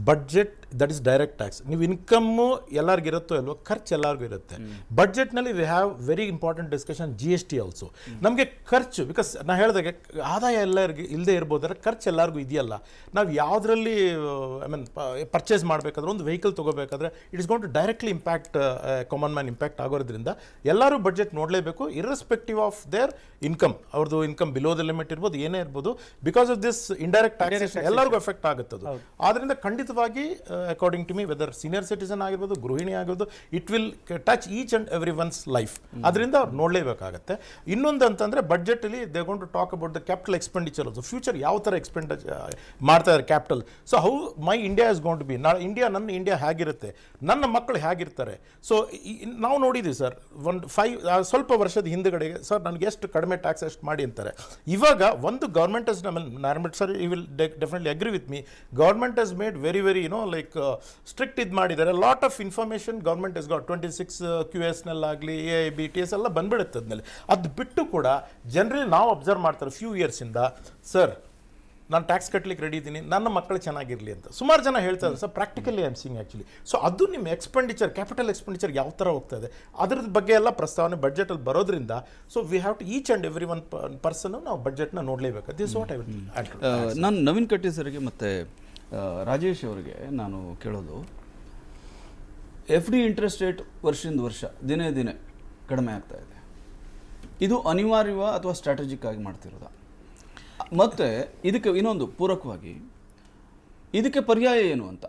Budget that is direct tax. ನೀವು ಇನ್ಕಮ್ಮು ಎಲ್ಲರಿಗೂ ಇರುತ್ತೋ ಇಲ್ವೋ, ಖರ್ಚು ಎಲ್ಲರಿಗೂ ಇರುತ್ತೆ. ಬಡ್ಜೆಟ್ನಲ್ಲಿ we have very important discussion GST also. ನಮಗೆ ಖರ್ಚು ಬಿಕಾಸ್ ನಾನು ಹೇಳಿದಾಗೆ ಆದಾಯ ಎಲ್ಲರಿಗೂ ಇಲ್ಲದೆ ಇರ್ಬೋದಾದ್ರೆ ಖರ್ಚು ಎಲ್ಲರಿಗೂ ಇದೆಯಲ್ಲ. ನಾವು ಯಾವುದರಲ್ಲಿ ಐ ಮೀನ್ ಪರ್ಚೇಸ್ ಮಾಡಬೇಕಾದ್ರೆ ಒಂದು ವೆಹಿಕಲ್ ತೊಗೋಬೇಕಾದ್ರೆ it is going to directly impact common man impact ಆಗೋದ್ರಿಂದ ಎಲ್ಲರೂ ಬಡ್ಜೆಟ್ ನೋಡಲೇಬೇಕು ಇರ್ರೆಸ್ಪೆಕ್ಟಿವ್ ಆಫ್ ದೇರ್ ಇನ್ಕಮ್. ಅವ್ರದ್ದು ಇನ್ಕಮ್ ಬಿಲೋ ದ ಲಿಮಿಟ್ ಇರ್ಬೋದು, ಏನೇ ಇರ್ಬೋದು, because of this indirect taxation ಎಲ್ಲರಿಗೂ ಎಫೆಕ್ಟ್ ಆಗುತ್ತೆ ಅದು. ಆದ್ರಿಂದ ಖಂಡಿತವಾಗಿ according to me whether senior citizen ಆಗಿರ್ಬೋದು, ಗೃಹಿಣಿ ಆಗಿರ್ಬೋದು, it will touch each and every one's life. ಅದರಿಂದ ಅವ್ರು ನೋಡಲೇಬೇಕಾಗತ್ತೆ. ಇನ್ನೊಂದು ಅಂತಂದ್ರೆ ಬಡ್ಜೆಟ್ ಅಲ್ಲಿ they going to talk about the capital expenditure also. Future ಯಾವ ಥರ ಎಕ್ಸ್ಪೆಂಡಿಚರ್ ಮಾಡ್ತಾ ಇದ್ದಾರೆ capital. So how my India is going to be, ನಾಳೆ ನನ್ನ ಇಂಡಿಯಾ ಹೇಗಿರುತ್ತೆ, ನನ್ನ ಮಕ್ಕಳು ಹೇಗಿರ್ತಾರೆ. ಸೊ ನಾವು ನೋಡಿದ್ವಿ ಸರ್, ಒಂದು ಸ್ವಲ್ಪ ವರ್ಷದ ಹಿಂದುಗಡೆಗೆ ಸರ್ ನನಗೆ ಎಷ್ಟು ಕಡಿಮೆ ಟ್ಯಾಕ್ಸ್ ಎಷ್ಟು ಮಾಡಿ ಅಂತಾರೆ. ಇವಾಗ ಒಂದು government has, normal sir you will definitely agree with me, government has made very like strict ಇದು ಮಾಡಿದ್ದಾರೆ. Lot of information government is got 26 QSನಲ್ಲಾಗಲಿ AIB TS ಎಲ್ಲ ಬಂದ್ಬಿಡುತ್ತೆ ಅದ್ಮೇಲೆ. ಅದು ಬಿಟ್ಟು ಕೂಡ ಜನರಲಿ ನಾವು ಅಬ್ಸರ್ವ್ ಮಾಡ್ತಾರೆ ಫ್ಯೂ ಇಯರ್ಸಿಂದ, ಸರ್ ನಾನು ಟ್ಯಾಕ್ಸ್ ಕಟ್ಲಿಕ್ಕೆ ರೆಡಿ ಇದ್ದೀನಿ, ನನ್ನ ಮಕ್ಕಳು ಚೆನ್ನಾಗಿರಲಿ ಅಂತ ಸುಮಾರು ಜನ ಹೇಳ್ತಾರೆ sir. Practically I am seeing actually. So ಅದು ನಿಮ್ಮ ಎಕ್ಸ್ಪೆಂಡಿಚರ್, ಕ್ಯಾಪಿಟಲ್ ಎಕ್ಸ್ಪೆಂಡಿಚರ್ ಯಾವ ಥರ ಹೋಗ್ತಾ ಇದೆ ಅದ್ರದ್ದು ಬಗ್ಗೆ ಎಲ್ಲ ಪ್ರಸ್ತಾವನೆ ಬಡ್ಜೆಟಲ್ಲಿ ಬರೋದ್ರಿಂದ so we have to each and every one person ನಾವು ಬಡ್ಜೆಟ್ನ ನೋಡಲೇಬೇಕು. This what I will add. ನಾನು ನವೀನ್ ಕಟ್ಟಿ ಸರ್ಗೆ ಮತ್ತು ರಾಜೇಶ್ ಅವರಿಗೆ ನಾನು ಕೇಳೋದು, FD ಇಂಟ್ರೆಸ್ಟ್ ರೇಟ್ ವರ್ಷದಿಂದ ವರ್ಷ ದಿನೇ ದಿನೇ ಕಡಿಮೆ ಆಗ್ತಾ ಇದೆ. ಇದು ಅನಿವಾರ್ಯವ ಅಥವಾ ಸ್ಟ್ರಾಟಜಿಕ್ ಆಗಿ ಮಾಡ್ತಿರೋದ? ಮತ್ತು ಇದಕ್ಕೆ ಇನ್ನೊಂದು ಪೂರಕವಾಗಿ ಇದಕ್ಕೆ ಪರ್ಯಾಯ ಏನು ಅಂತ.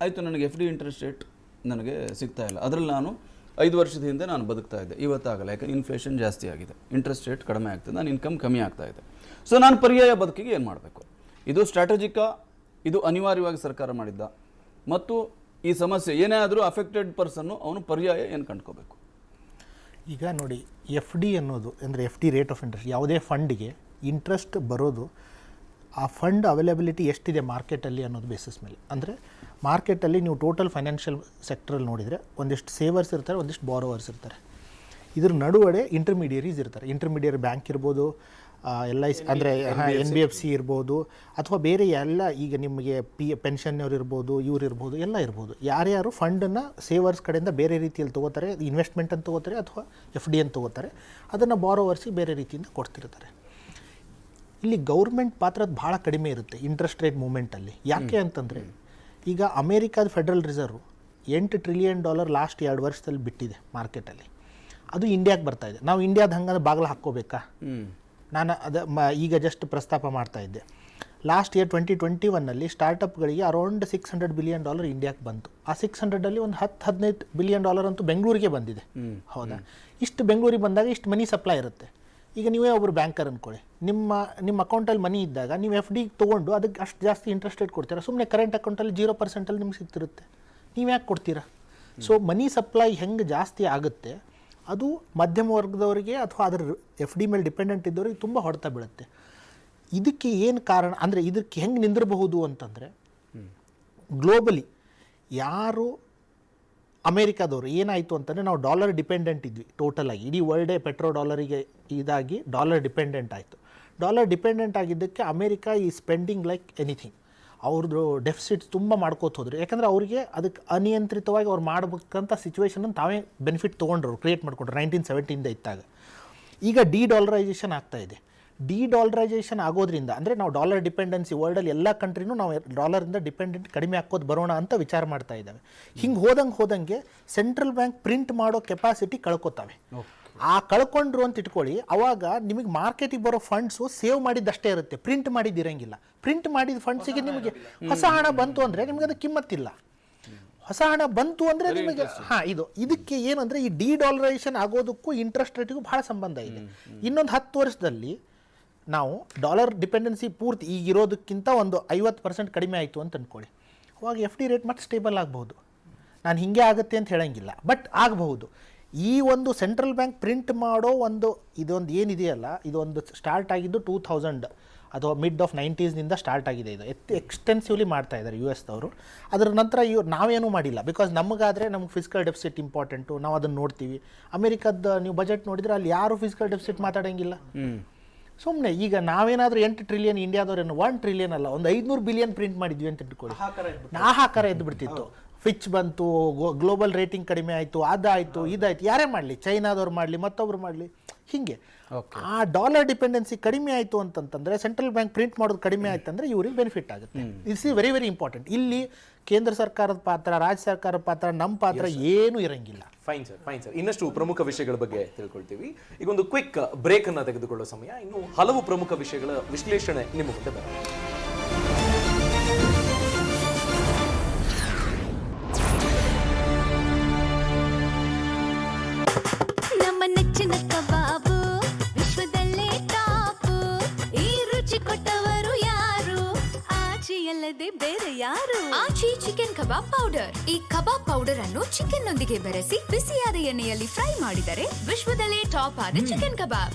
ಆಯಿತು, ನನಗೆ FD ಇಂಟ್ರೆಸ್ಟ್ ರೇಟ್ ನನಗೆ ಸಿಗ್ತಾ ಇಲ್ಲ, ಅದರಲ್ಲಿ ನಾನು 5 ವರ್ಷದ ಹಿಂದೆ ನಾನು ಬದುಕ್ತಾ ಇದ್ದೆ, ಇವತ್ತಾಗಲ್ಲ, ಯಾಕಂದ್ರೆ ಇನ್ಫ್ಲೇಷನ್ ಜಾಸ್ತಿ ಆಗಿದೆ, ಇಂಟ್ರೆಸ್ಟ್ ರೇಟ್ ಕಡಿಮೆ ಆಗ್ತದೆ, ನಾನು ಇನ್ಕಮ್ ಕಮ್ಮಿ ಆಗ್ತಾ ಇದೆ. ಸೊ ನಾನು ಪರ್ಯಾಯ ಬದುಕಿಗೆ ಏನು ಮಾಡಬೇಕು? ಇದು ಸ್ಟ್ರಾಟಜಿಕಾ, ಇದು ಅನಿವಾರ್ಯವಾಗಿ ಸರ್ಕಾರ ಮಾಡಿದ್ದ, ಮತ್ತು ಈ ಸಮಸ್ಯೆ ಏನೇ ಆದರೂ ಅಫೆಕ್ಟೆಡ್ ಪರ್ಸನ್ನು ಅವನು ಪರ್ಯಾಯ ಏನು ಕಂಡ್ಕೋಬೇಕು? ಈಗ ನೋಡಿ, FD ಅನ್ನೋದು ಅಂದರೆ FD ರೇಟ್ ಆಫ್ ಇಂಟ್ರೆಸ್ಟ್, ಯಾವುದೇ ಫಂಡಿಗೆ ಇಂಟ್ರೆಸ್ಟ್ ಬರೋದು ಆ ಫಂಡ್ ಅವೈಲಬಿಲಿಟಿ ಎಷ್ಟಿದೆ ಮಾರ್ಕೆಟಲ್ಲಿ ಅನ್ನೋದು ಬೇಸಿಸ್ ಮೇಲೆ. ಅಂದರೆ ಮಾರ್ಕೆಟಲ್ಲಿ ನೀವು ಟೋಟಲ್ ಫೈನಾನ್ಷಿಯಲ್ ಸೆಕ್ಟ್ರಲ್ಲಿ ನೋಡಿದರೆ ಒಂದಿಷ್ಟು ಸೇವರ್ಸ್ ಇರ್ತಾರೆ, ಒಂದಿಷ್ಟು ಬಾರೋವರ್ಸ್ ಇರ್ತಾರೆ. ಇದ್ರ ನಡುವಡೆ ಇಂಟರ್ಮೀಡಿಯರೀಸ್ ಇರ್ತಾರೆ. ಇಂಟರ್ಮೀಡಿಯರಿ ಬ್ಯಾಂಕ್ ಇರ್ಬೋದು, LIC ಅಂದರೆ NBFC ಇರ್ಬೋದು, ಅಥವಾ ಬೇರೆ ಎಲ್ಲ ಈಗ ನಿಮಗೆ ಪೆನ್ಷನ್ನವ್ರು ಇರ್ಬೋದು, ಇವ್ರು ಇರ್ಬೋದು, ಎಲ್ಲ ಇರ್ಬೋದು. ಯಾರ್ಯಾರು ಫಂಡನ್ನು ಸೇವರ್ಸ್ ಕಡೆಯಿಂದ ಬೇರೆ ರೀತಿಯಲ್ಲಿ ತೊಗೋತಾರೆ, ಇನ್ವೆಸ್ಟ್ಮೆಂಟ್ ಅಂತ ತೊಗೋತಾರೆ ಅಥವಾ FD ಅಂತ ತೊಗೋತಾರೆ, ಅದನ್ನು ಬಾರೋವರ್ಸಿಗೆ ಬೇರೆ ರೀತಿಯಿಂದ ಕೊಡ್ತಿರ್ತಾರೆ. ಇಲ್ಲಿ ಗೌರ್ಮೆಂಟ್ ಪಾತ್ರದ ಭಾಳ ಕಡಿಮೆ ಇರುತ್ತೆ ಇಂಟ್ರೆಸ್ಟ್ ರೇಟ್ ಮೂಮೆಂಟಲ್ಲಿ. ಯಾಕೆ ಅಂತಂದರೆ ಈಗ ಅಮೇರಿಕಾದ ಫೆಡ್ರಲ್ ರಿಸರ್ವ್ $8 ಟ್ರಿಲಿಯನ್ ಲಾಸ್ಟ್ 2 ವರ್ಷದಲ್ಲಿ ಬಿಟ್ಟಿದೆ ಮಾರ್ಕೆಟಲ್ಲಿ. ಅದು ಇಂಡಿಯಾಗೆ ಬರ್ತಾ ಇದೆ. ನಾವು ಇಂಡಿಯಾದ ಹಂಗಂದ್ರೆ ಬಾಗಿಲು ಹಾಕ್ಕೋಬೇಕಾ? ನಾನು ಈಗ ಜಸ್ಟ್ ಪ್ರಸ್ತಾಪ ಮಾಡ್ತಾ ಇದ್ದೆ. ಲಾಸ್ಟ್ ಇಯರ್ 2021ನಲ್ಲಿ ಸ್ಟಾರ್ಟಪ್ಗಳಿಗೆ ಅರೌಂಡ್ $600 ಬಿಲಿಯನ್ ಇಂಡಿಯಾಗೆ ಬಂತು. ಆ 600ಅಲ್ಲಿ ಒಂದು $10-15 ಬಿಲಿಯನ್ ಅಂತೂ ಬೆಂಗಳೂರಿಗೆ ಬಂದಿದೆ. ಹೌದಾ? ಇಷ್ಟು ಬೆಂಗಳೂರಿಗೆ ಬಂದಾಗ ಇಷ್ಟು ಮನಿ ಸಪ್ಲೈ ಇರುತ್ತೆ. ಈಗ ನೀವೇ ಒಬ್ಬರು ಬ್ಯಾಂಕರ್ ಅಂದ್ಕೊಳ್ಳಿ, ನಿಮ್ಮ ಅಕೌಂಟಲ್ಲಿ ಮನಿ ಇದ್ದಾಗ ನೀವು FD ತೊಗೊಂಡು ಅದಕ್ಕೆ ಅಷ್ಟು ಜಾಸ್ತಿ ಇಂಟ್ರೆಸ್ಟ್ ರೇಟ್ ಕೊಡ್ತೀರಾ? ಸುಮ್ಮನೆ ಕರೆಂಟ್ ಅಕೌಂಟಲ್ಲಿ 0% ನಿಮ್ಗೆ ಸಿಗ್ತಿರುತ್ತೆ, ನೀವು ಯಾಕೆ ಕೊಡ್ತೀರಾ? ಸೊ ಮನಿ ಸಪ್ಲೈ ಹೆಂಗೆ ಜಾಸ್ತಿ ಆಗುತ್ತೆ ಅದು ಮಧ್ಯಮ ವರ್ಗದವರಿಗೆ ಅಥವಾ ಅದರ FD ಮೇಲೆ ಡಿಪೆಂಡೆಂಟ್ ಇದ್ದವರಿಗೆ ತುಂಬ ಹೊಡೆತ ಬೀಳುತ್ತೆ. ಇದಕ್ಕೆ ಏನು ಕಾರಣ ಅಂದರೆ ಇದಕ್ಕೆ ಹೆಂಗೆ ನಿಂದಿರಬಹುದು ಅಂತಂದರೆ, ಗ್ಲೋಬಲಿ ಯಾರು ಅಮೇರಿಕಾದವರು ಏನಾಯಿತು ಅಂತಂದರೆ, ನಾವು ಡಾಲರ್ ಡಿಪೆಂಡೆಂಟ್ ಇದ್ವಿ ಟೋಟಲಾಗಿ, ಇಡೀ ವರ್ಲ್ಡೇ $1 ಇದಾಗಿ ಡಾಲರ್ ಡಿಪೆಂಡೆಂಟ್ ಆಯಿತು. ಡಾಲರ್ ಡಿಪೆಂಡೆಂಟ್ ಆಗಿದ್ದಕ್ಕೆ ಅಮೇರಿಕಾ ಈ ಸ್ಪೆಂಡಿಂಗ್ ಲೈಕ್ ಎನಿಥಿಂಗ್, ಅವ್ರದ್ದು ಡೆಫಿಸಿಟ್ ತುಂಬ ಮಾಡ್ಕೋತ ಹೋದ್ರು. ಯಾಕಂದರೆ ಅವರಿಗೆ ಅದಕ್ಕೆ ಅನಿಯಂತ್ರಿತವಾಗಿ ಅವ್ರು ಮಾಡಬೇಕಂತ ಸಿಚುವೇಶನನ್ನು ತಾವೇ ಬೆನಿಫಿಟ್ ತೊಗೊಂಡ್ರು, ಕ್ರಿಯೇಟ್ ಮಾಡಿಕೊಂಡ್ರು 1970ಇಂದ ಇದ್ದಾಗ. ಈಗ ಡಿಡಾಲರೈಸೇಷನ್ ಆಗ್ತಾಯಿದೆ. ಡಿಡಾಲರೈಸೇಷನ್ ಆಗೋದ್ರಿಂದ ಅಂದರೆ ನಾವು ಡಾಲರ್ ಡಿಪೆಂಡೆನ್ಸಿ ವರ್ಲ್ಡಲ್ಲಿ ಎಲ್ಲ ಕಂಟ್ರಿನೂ ನಾವು ಡಾಲರಿಂದ ಡಿಪೆಂಡೆಂಟ್ ಕಡಿಮೆ ಹಾಕೋದು ಬರೋಣ ಅಂತ ವಿಚಾರ ಮಾಡ್ತಾ ಇದ್ದಾವೆ. ಹಿಂಗೆ ಹೋದಂಗೆ ಸೆಂಟ್ರಲ್ ಬ್ಯಾಂಕ್ ಪ್ರಿಂಟ್ ಮಾಡೋ ಕೆಪಾಸಿಟಿ ಕಳ್ಕೊತಾವೆ. ಆ ಕಳ್ಕೊಂಡ್ರು ಅಂತ ಇಟ್ಕೊಳ್ಳಿ, ಅವಾಗ ನಿಮಗೆ ಮಾರ್ಕೆಟಿಗೆ ಬರೋ ಫಂಡ್ಸು ಸೇವ್ ಮಾಡಿದ್ದಷ್ಟೇ ಇರುತ್ತೆ, ಪ್ರಿಂಟ್ ಮಾಡಿದ್ದಿರಂಗಿಲ್ಲ. ಪ್ರಿಂಟ್ ಮಾಡಿದ ಫಂಡ್ಸಿಗೆ ನಿಮಗೆ ಹೊಸ ಹಣ ಬಂತು ಅಂದರೆ ನಿಮಗೆ ಅದು ಕಿಮ್ಮತ್ತಿಲ್ಲ. ಹೊಸ ಹಣ ಬಂತು ಅಂದರೆ ನಿಮಗೆ ಇದಕ್ಕೆ ಏನಂದರೆ ಈ ಡಿಡಾಲರೈಸೇಷನ್ ಆಗೋದಕ್ಕೂ ಇಂಟ್ರೆಸ್ಟ್ ರೇಟಿಗೂ ಭಾಳ ಸಂಬಂಧ ಇದೆ. ಇನ್ನೊಂದು 10 ವರ್ಷದಲ್ಲಿ ನಾವು ಡಾಲರ್ ಡಿಪೆಂಡೆನ್ಸಿ ಪೂರ್ತಿ ಈಗಿರೋದಕ್ಕಿಂತ ಒಂದು 50% ಕಡಿಮೆ ಆಯಿತು ಅಂತ ಅಂದ್ಕೊಳ್ಳಿ, ಅವಾಗ FD ರೇಟ್ ಮತ್ತೆ ಸ್ಟೇಬಲ್ ಆಗ್ಬೋದು. ನಾನು ಹಿಂಗೆ ಆಗುತ್ತೆ ಅಂತ ಹೇಳಂಗಿಲ್ಲ, ಬಟ್ ಆಗಬಹುದು. ಈ ಒಂದು ಸೆಂಟ್ರಲ್ ಬ್ಯಾಂಕ್ ಪ್ರಿಂಟ್ ಮಾಡೋ ಇದೊಂದು ಏನಿದೆಯಲ್ಲ, ಇದೊಂದು ಸ್ಟಾರ್ಟ್ ಆಗಿದ್ದು 2000 ಅಥವಾ ಮಿಡ್ ಆಫ್ 90ಸ್ನಿಂದ ಸ್ಟಾರ್ಟ್ ಆಗಿದೆ. ಇದು ಎಕ್ಸ್ಟೆನ್ಸಿವ್ಲಿ ಮಾಡ್ತಾ ಇದ್ದಾರೆ US-ದವರು. ಅದರ ನಂತರ ನಾವೇನೂ ಮಾಡಿಲ್ಲ, ಬಿಕಾಸ್ ನಮಗಾದರೆ ನಮ್ಗೆ ಫಿಸಿಕಲ್ ಡೆಫಿಸಿಟ್ ಇಂಪಾರ್ಟೆಂಟು, ನಾವು ಅದನ್ನು ನೋಡ್ತೀವಿ. ಅಮೆರಿಕದ ನೀವು ಬಜೆಟ್ ನೋಡಿದರೆ ಅಲ್ಲಿ ಯಾರು ಫಿಸಿಕಲ್ ಡೆಫಿಸಿಟ್ ಮಾತಾಡೋಂಗಿಲ್ಲ. ಸುಮ್ಮನೆ ಈಗ ನಾವೇನಾದರೂ 8 ಟ್ರಿಲಿಯನ್, ಇಂಡಿಯಾದವ್ರೇನು 1 ಟ್ರಿಲಿಯನ್ ಅಲ್ಲ, ಒಂದು 500 ಬಿಲಿಯನ್ ಪ್ರಿಂಟ್ ಮಾಡಿದ್ವಿ ಅಂತ ಇಟ್ಕೊಳ್ಳಿ, ಹಾಹಾಕಾರ ಎದ್ದು ಬಿಡ್ತಿತ್ತು. ಫಿಚ್ ಬಂತು, ಗ್ಲೋಬಲ್ ರೇಟಿಂಗ್ ಕಡಿಮೆ ಆಯಿತು, ಅದಾಯಿತು, ಇದಾಯಿತು. ಯಾರೇ ಮಾಡಲಿ, ಚೈನಾದವ್ರು ಮಾಡಲಿ, ಮತ್ತೊಬ್ರು ಮಾಡಲಿ, ಹೀಗೆ ಆ ಡಾಲರ್ ಡಿಪೆಂಡೆನ್ಸಿ ಕಡಿಮೆ ಆಯಿತು ಅಂತಂತಂದರೆ, ಸೆಂಟ್ರಲ್ ಬ್ಯಾಂಕ್ ಪ್ರಿಂಟ್ ಮಾಡೋದು ಕಡಿಮೆ ಆಯ್ತು ಅಂದರೆ ಇವ್ರಿಗೆ ಬೆನಿಫಿಟ್ ಆಗುತ್ತೆ. It's very very important. ಇಲ್ಲಿ ಕೇಂದ್ರ ಸರ್ಕಾರದ ಪಾತ್ರ, ರಾಜ್ಯ ಸರ್ಕಾರದ ಪಾತ್ರ, ನಮ್ಮ ಪಾತ್ರ ಏನೂ ಇರಂಗಿಲ್ಲ. Fine sir. ಇನ್ನಷ್ಟು ಪ್ರಮುಖ ವಿಷಯಗಳ ಬಗ್ಗೆ ತಿಳ್ಕೊಳ್ತೀವಿ. ಈಗ ಒಂದು ಕ್ವಿಕ್ ಬ್ರೇಕ್ ಅನ್ನು ತೆಗೆದುಕೊಳ್ಳೋ ಸಮಯ. ಇನ್ನು ಹಲವು ಪ್ರಮುಖ ವಿಷಯಗಳ ವಿಶ್ಲೇಷಣೆ ನಿಮ್ಮ ಮುಂದೆ ಬರುತ್ತೆ. ನಮ್ಮ ನೆಚ್ಚಿನ ಕಬಾಬು ವಿಶ್ವದಲ್ಲೇ ಟಾಪು, ಈ ರುಚಿ ಕೊಟ್ಟವರು ಯಾರು, ಆಚಿಯಲ್ಲದೆ ಬೇರೆ ಯಾರು. ಆಚಿ ಚಿಕನ್ ಕಬಾಬ್ ಪೌಡರ್. ಈ ಕಬಾಬ್ ಪೌಡರ್ ಅನ್ನು ಚಿಕನ್ ನೊಂದಿಗೆ ಬೆರೆಸಿ ಬಿಸಿಯಾದ ಎಣ್ಣೆಯಲ್ಲಿ ಫ್ರೈ ಮಾಡಿದರೆ ವಿಶ್ವದಲ್ಲೇ ಟಾಪ್ ಆದ chicken kebab.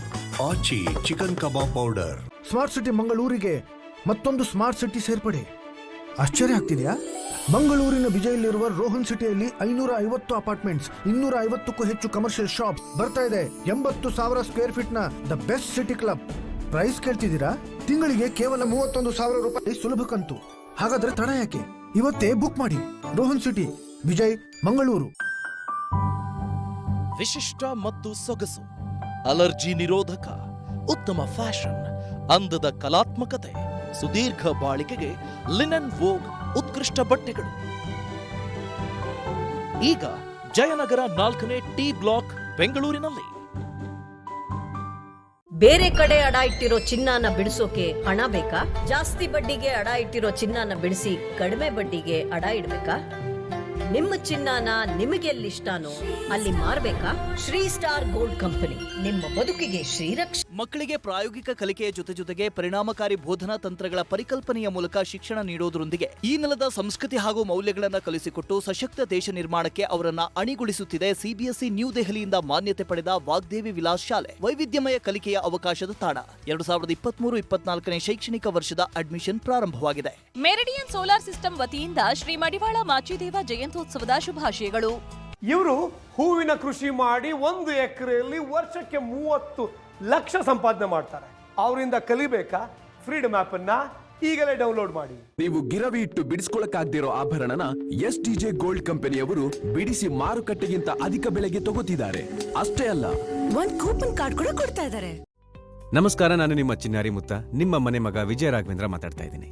Aachi chicken kebab powder. Smart city ಮಂಗಳೂರಿಗೆ ಮತ್ತೊಂದು ಸ್ಮಾರ್ಟ್ ಸಿಟಿ ಸೇರ್ಪಡೆ. ಆಶ್ಚರ್ಯ ಆಗ್ತಿದೆಯಾ? ಮಂಗಳೂರಿನ ಬಿಜೈಲಿರುವ ರೋಹನ್ ಸಿಟಿಯಲ್ಲಿ 550 ಅಪಾರ್ಟ್ಮೆಂಟ್ಸ್, 250ಕ್ಕೂ ಹೆಚ್ಚು ಕಮರ್ಷಿಯಲ್ ಶಾಪ್ಸ್ ಬರ್ತಾ ಇದೆ. 80,000 ಸ್ಕ್ವೇರ್ ಫೀಟ್ ನ the best city club. Price ಕೇಳ್ತಿದ್ದೀರಾ? ತಿಂಗಳಿಗೆ ಕೇವಲ 31,000 ರೂಪಾಯಿ ಸುಲಭ ಕಂತು. ಹಾಗಾದ್ರೆ ತಡ ಯಾಕೆ? ಇವತ್ತೇ ಬುಕ್ ಮಾಡಿ. ರೋಹನ್ ಸಿಟಿ, ವಿಜಯ್, ಮಂಗಳೂರು. ವಿಶಿಷ್ಟ ಮತ್ತು ಸೊಗಸು, ಅಲರ್ಜಿ ನಿರೋಧಕ, ಉತ್ತಮ ಫ್ಯಾಷನ್, ಅಂದದ ಕಲಾತ್ಮಕತೆ, ಸುದೀರ್ಘ ಬಾಳಿಕೆಗೆ ಲಿನನ್ ವೋಗ್ ಉತ್ಕೃಷ್ಟ ಬಟ್ಟೆಗಳು. ಈಗ ಜಯನಗರ 4ನೇ ಟಿ ಬ್ಲಾಕ್ ಬೆಂಗಳೂರಿನಲ್ಲಿ. ಬೇರೆ ಕಡೆ ಅಡ ಇಟ್ಟಿರೋ ಚಿನ್ನನ ಬಿಡಿಸೋಕೆ ಹಣ ಬೇಕಾ? ಜಾಸ್ತಿ ಬಡ್ಡಿಗೆ ಅಡ ಇಟ್ಟಿರೋ ಚಿನ್ನನ ಬಿಡಿಸಿ ಕಡಿಮೆ ಬಡ್ಡಿಗೆ ಅಡ ಇಡ್ಬೇಕಾ? ನಿಮ್ಮ ಚಿನ್ನನ ನಿಮಗೆಲ್ಲಿಷ್ಟಾನೋ ಅಲ್ಲಿ ಮಾರ್ಬೇಕಾ? ಶ್ರೀ ಸ್ಟಾರ್ ಗೋಲ್ಡ್ ಕಂಪನಿ ನಿಮ್ಮ ಬದುಕಿಗೆ ಶ್ರೀರಕ್ಷೆ. ಮಕ್ಕಳಿಗೆ ಪ್ರಾಯೋಗಿಕ ಕಲಿಕೆಯ ಜೊತೆಗೆ ಪರಿಣಾಮಕಾರಿ ಬೋಧನಾ ತಂತ್ರಗಳ ಪರಿಕಲ್ಪನೆಯ ಮೂಲಕ ಶಿಕ್ಷಣ ನೀಡೋದ್ರೊಂದಿಗೆ ಈ ನೆಲದ ಸಂಸ್ಕೃತಿ ಹಾಗೂ ಮೌಲ್ಯಗಳನ್ನು ಕಲಿಸಿಕೊಟ್ಟು ಸಶಕ್ತ ದೇಶ ನಿರ್ಮಾಣಕ್ಕೆ ಅವರನ್ನ ಅಣಿಗೊಳಿಸುತ್ತಿದೆ ಸಿಬಿಎಸ್ಇ ನ್ಯೂ ದೆಹಲಿಯಿಂದ ಮಾನ್ಯತೆ ಪಡೆದ ವಾಗ್ದೇವಿ ವಿಲಾಸ್ ಶಾಲೆ. ವೈವಿಧ್ಯಮಯ ಕಲಿಕೆಯ ಅವಕಾಶದ ತಾಣ. 2023-24ನೇ ಶೈಕ್ಷಣಿಕ ವರ್ಷದ ಅಡ್ಮಿಷನ್ ಪ್ರಾರಂಭವಾಗಿದೆ. ಮೆರಿಡಿಯನ್ ಸೋಲಾರ್ ಸಿಸ್ಟಮ್ ವತಿಯಿಂದ ಶ್ರೀ ಮಡಿವಾಳ ಮಾಚಿದೇವ ಜಯಂತ್ಯೋತ್ಸವದ ಶುಭಾಶಯಗಳು. ಇವರು ಹೂವಿನ ಕೃಷಿ ಮಾಡಿ 1 ಎಕರೆಯಲ್ಲಿ ವರ್ಷಕ್ಕೆ 30 ಲಕ್ಷ ಸಂಪಾದನೆ ಮಾಡ್ತಾರೆ. ಅವರಿಂದ ಕಲಿಬೇಕಾ? ಫ್ರೀಡಮ್ ಆಪ್ ಅನ್ನ ಈಗಲೇ ಡೌನ್ಲೋಡ್ ಮಾಡಿ. ನೀವು ಗಿರವಿ ಇಟ್ಟು ಬಿಡಿಸ್ಕೊಳಕ್ಕಾಗ್ದಿರೋ ಆಭರಣನ SDJ ಗೋಲ್ಡ್ ಕಂಪನಿಯವರು ಬಿಡಿಸಿ ಮಾರುಕಟ್ಟೆಗಿಂತ ಅಧಿಕ ಬೆಲೆಗೆ ತಗೋತಿದ್ದಾರೆ. ಅಷ್ಟೇ ಅಲ್ಲ, ಒಂದ್ ಕೂಪನ್ ಕಾರ್ಡ್ ಕೂಡ ಕೊಡ್ತಾ ಇದ್ದಾರೆ. ನಮಸ್ಕಾರ, ನಾನು ನಿಮ್ಮ ಚಿನ್ನಾರಿ ಮುತ್ತ, ನಿಮ್ಮ ಮನೆ ಮಗ ವಿಜಯ ರಾಘವೇಂದ್ರ ಮಾತಾಡ್ತಾ ಇದ್ದೀನಿ.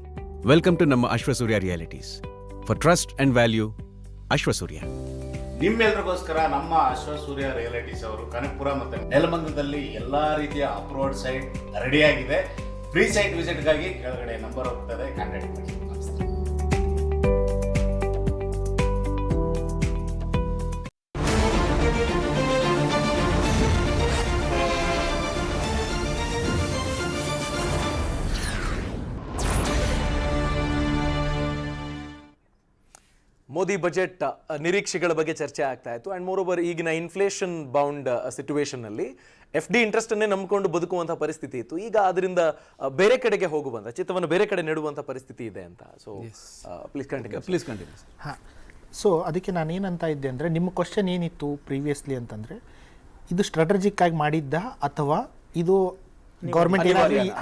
ವೆಲ್ಕಮ್ ಟು ನಮ್ಮ Ashwasurya realities. For trust and value, Ashwasurya. ನಿಮ್ಮೆಲ್ಲರಿಗೋಸ್ಕರ ನಮ್ಮ ಅಶ್ವಸೂರ್ಯ ರಿಯಾಲಿಟೀಸ್ ಅವರು ಕನಕಪುರ ಮತ್ತು ನೆಲಮಂಗಲದಲ್ಲಿ ಎಲ್ಲಾ ರೀತಿಯ ಅಪ್ರೋಡ್ ಸೈಟ್ ರೆಡಿಯಾಗಿದೆ. ಫ್ರೀ ಸೈಟ್ ವಿಸಿಟ್ಗಾಗಿ ಕೆಳಗಡೆ ನಂಬರ್ ಹೋಗ್ತದೆ, ಕಾಂಟ್ಯಾಕ್ಟ್ ಮಾಡಿ. ಮೋದಿ ಬಜೆಟ್ ನಿರೀಕ್ಷೆಗಳ ಬಗ್ಗೆ ಚರ್ಚೆ ಆಗ್ತಾ ಇತ್ತು. ಆ್ಯಂಡ್ ಮೋರ್ ಓವರ್ ಈಗಿನ ಇನ್ಫ್ಲೇಷನ್ ಬೌಂಡ್ ಸಿಚುವೇಶನ್ನಲ್ಲಿ FD ಇಂಟ್ರೆಸ್ಟನ್ನೇ ನಂಬಿಕೊಂಡು ಬದುಕುವಂಥ ಪರಿಸ್ಥಿತಿ ಇತ್ತು. ಈಗ ಅದರಿಂದ ಬೇರೆ ಕಡೆಗೆ ಹೋಗುವಂಥ ಚಿತ್ತವನ್ನು ಬೇರೆ ಕಡೆ ನೆಡುವಂಥ ಪರಿಸ್ಥಿತಿ ಇದೆ ಅಂತ. So please continue. ಹಾಂ, ಸೊ ಅದಕ್ಕೆ ನಾನು ಏನಂತ ಇದ್ದೆ ಅಂದರೆ, ನಿಮ್ಮ ಕ್ವಶನ್ ಏನಿತ್ತು ಪ್ರೀವಿಯಸ್ಲಿ ಅಂತಂದರೆ, ಇದು ಸ್ಟ್ರಾಟಜಿಕ್ ಆಗಿ ಮಾಡಿದ್ದ ಅಥವಾ ಇದು ಗೌರ್ಮೆಂಟ್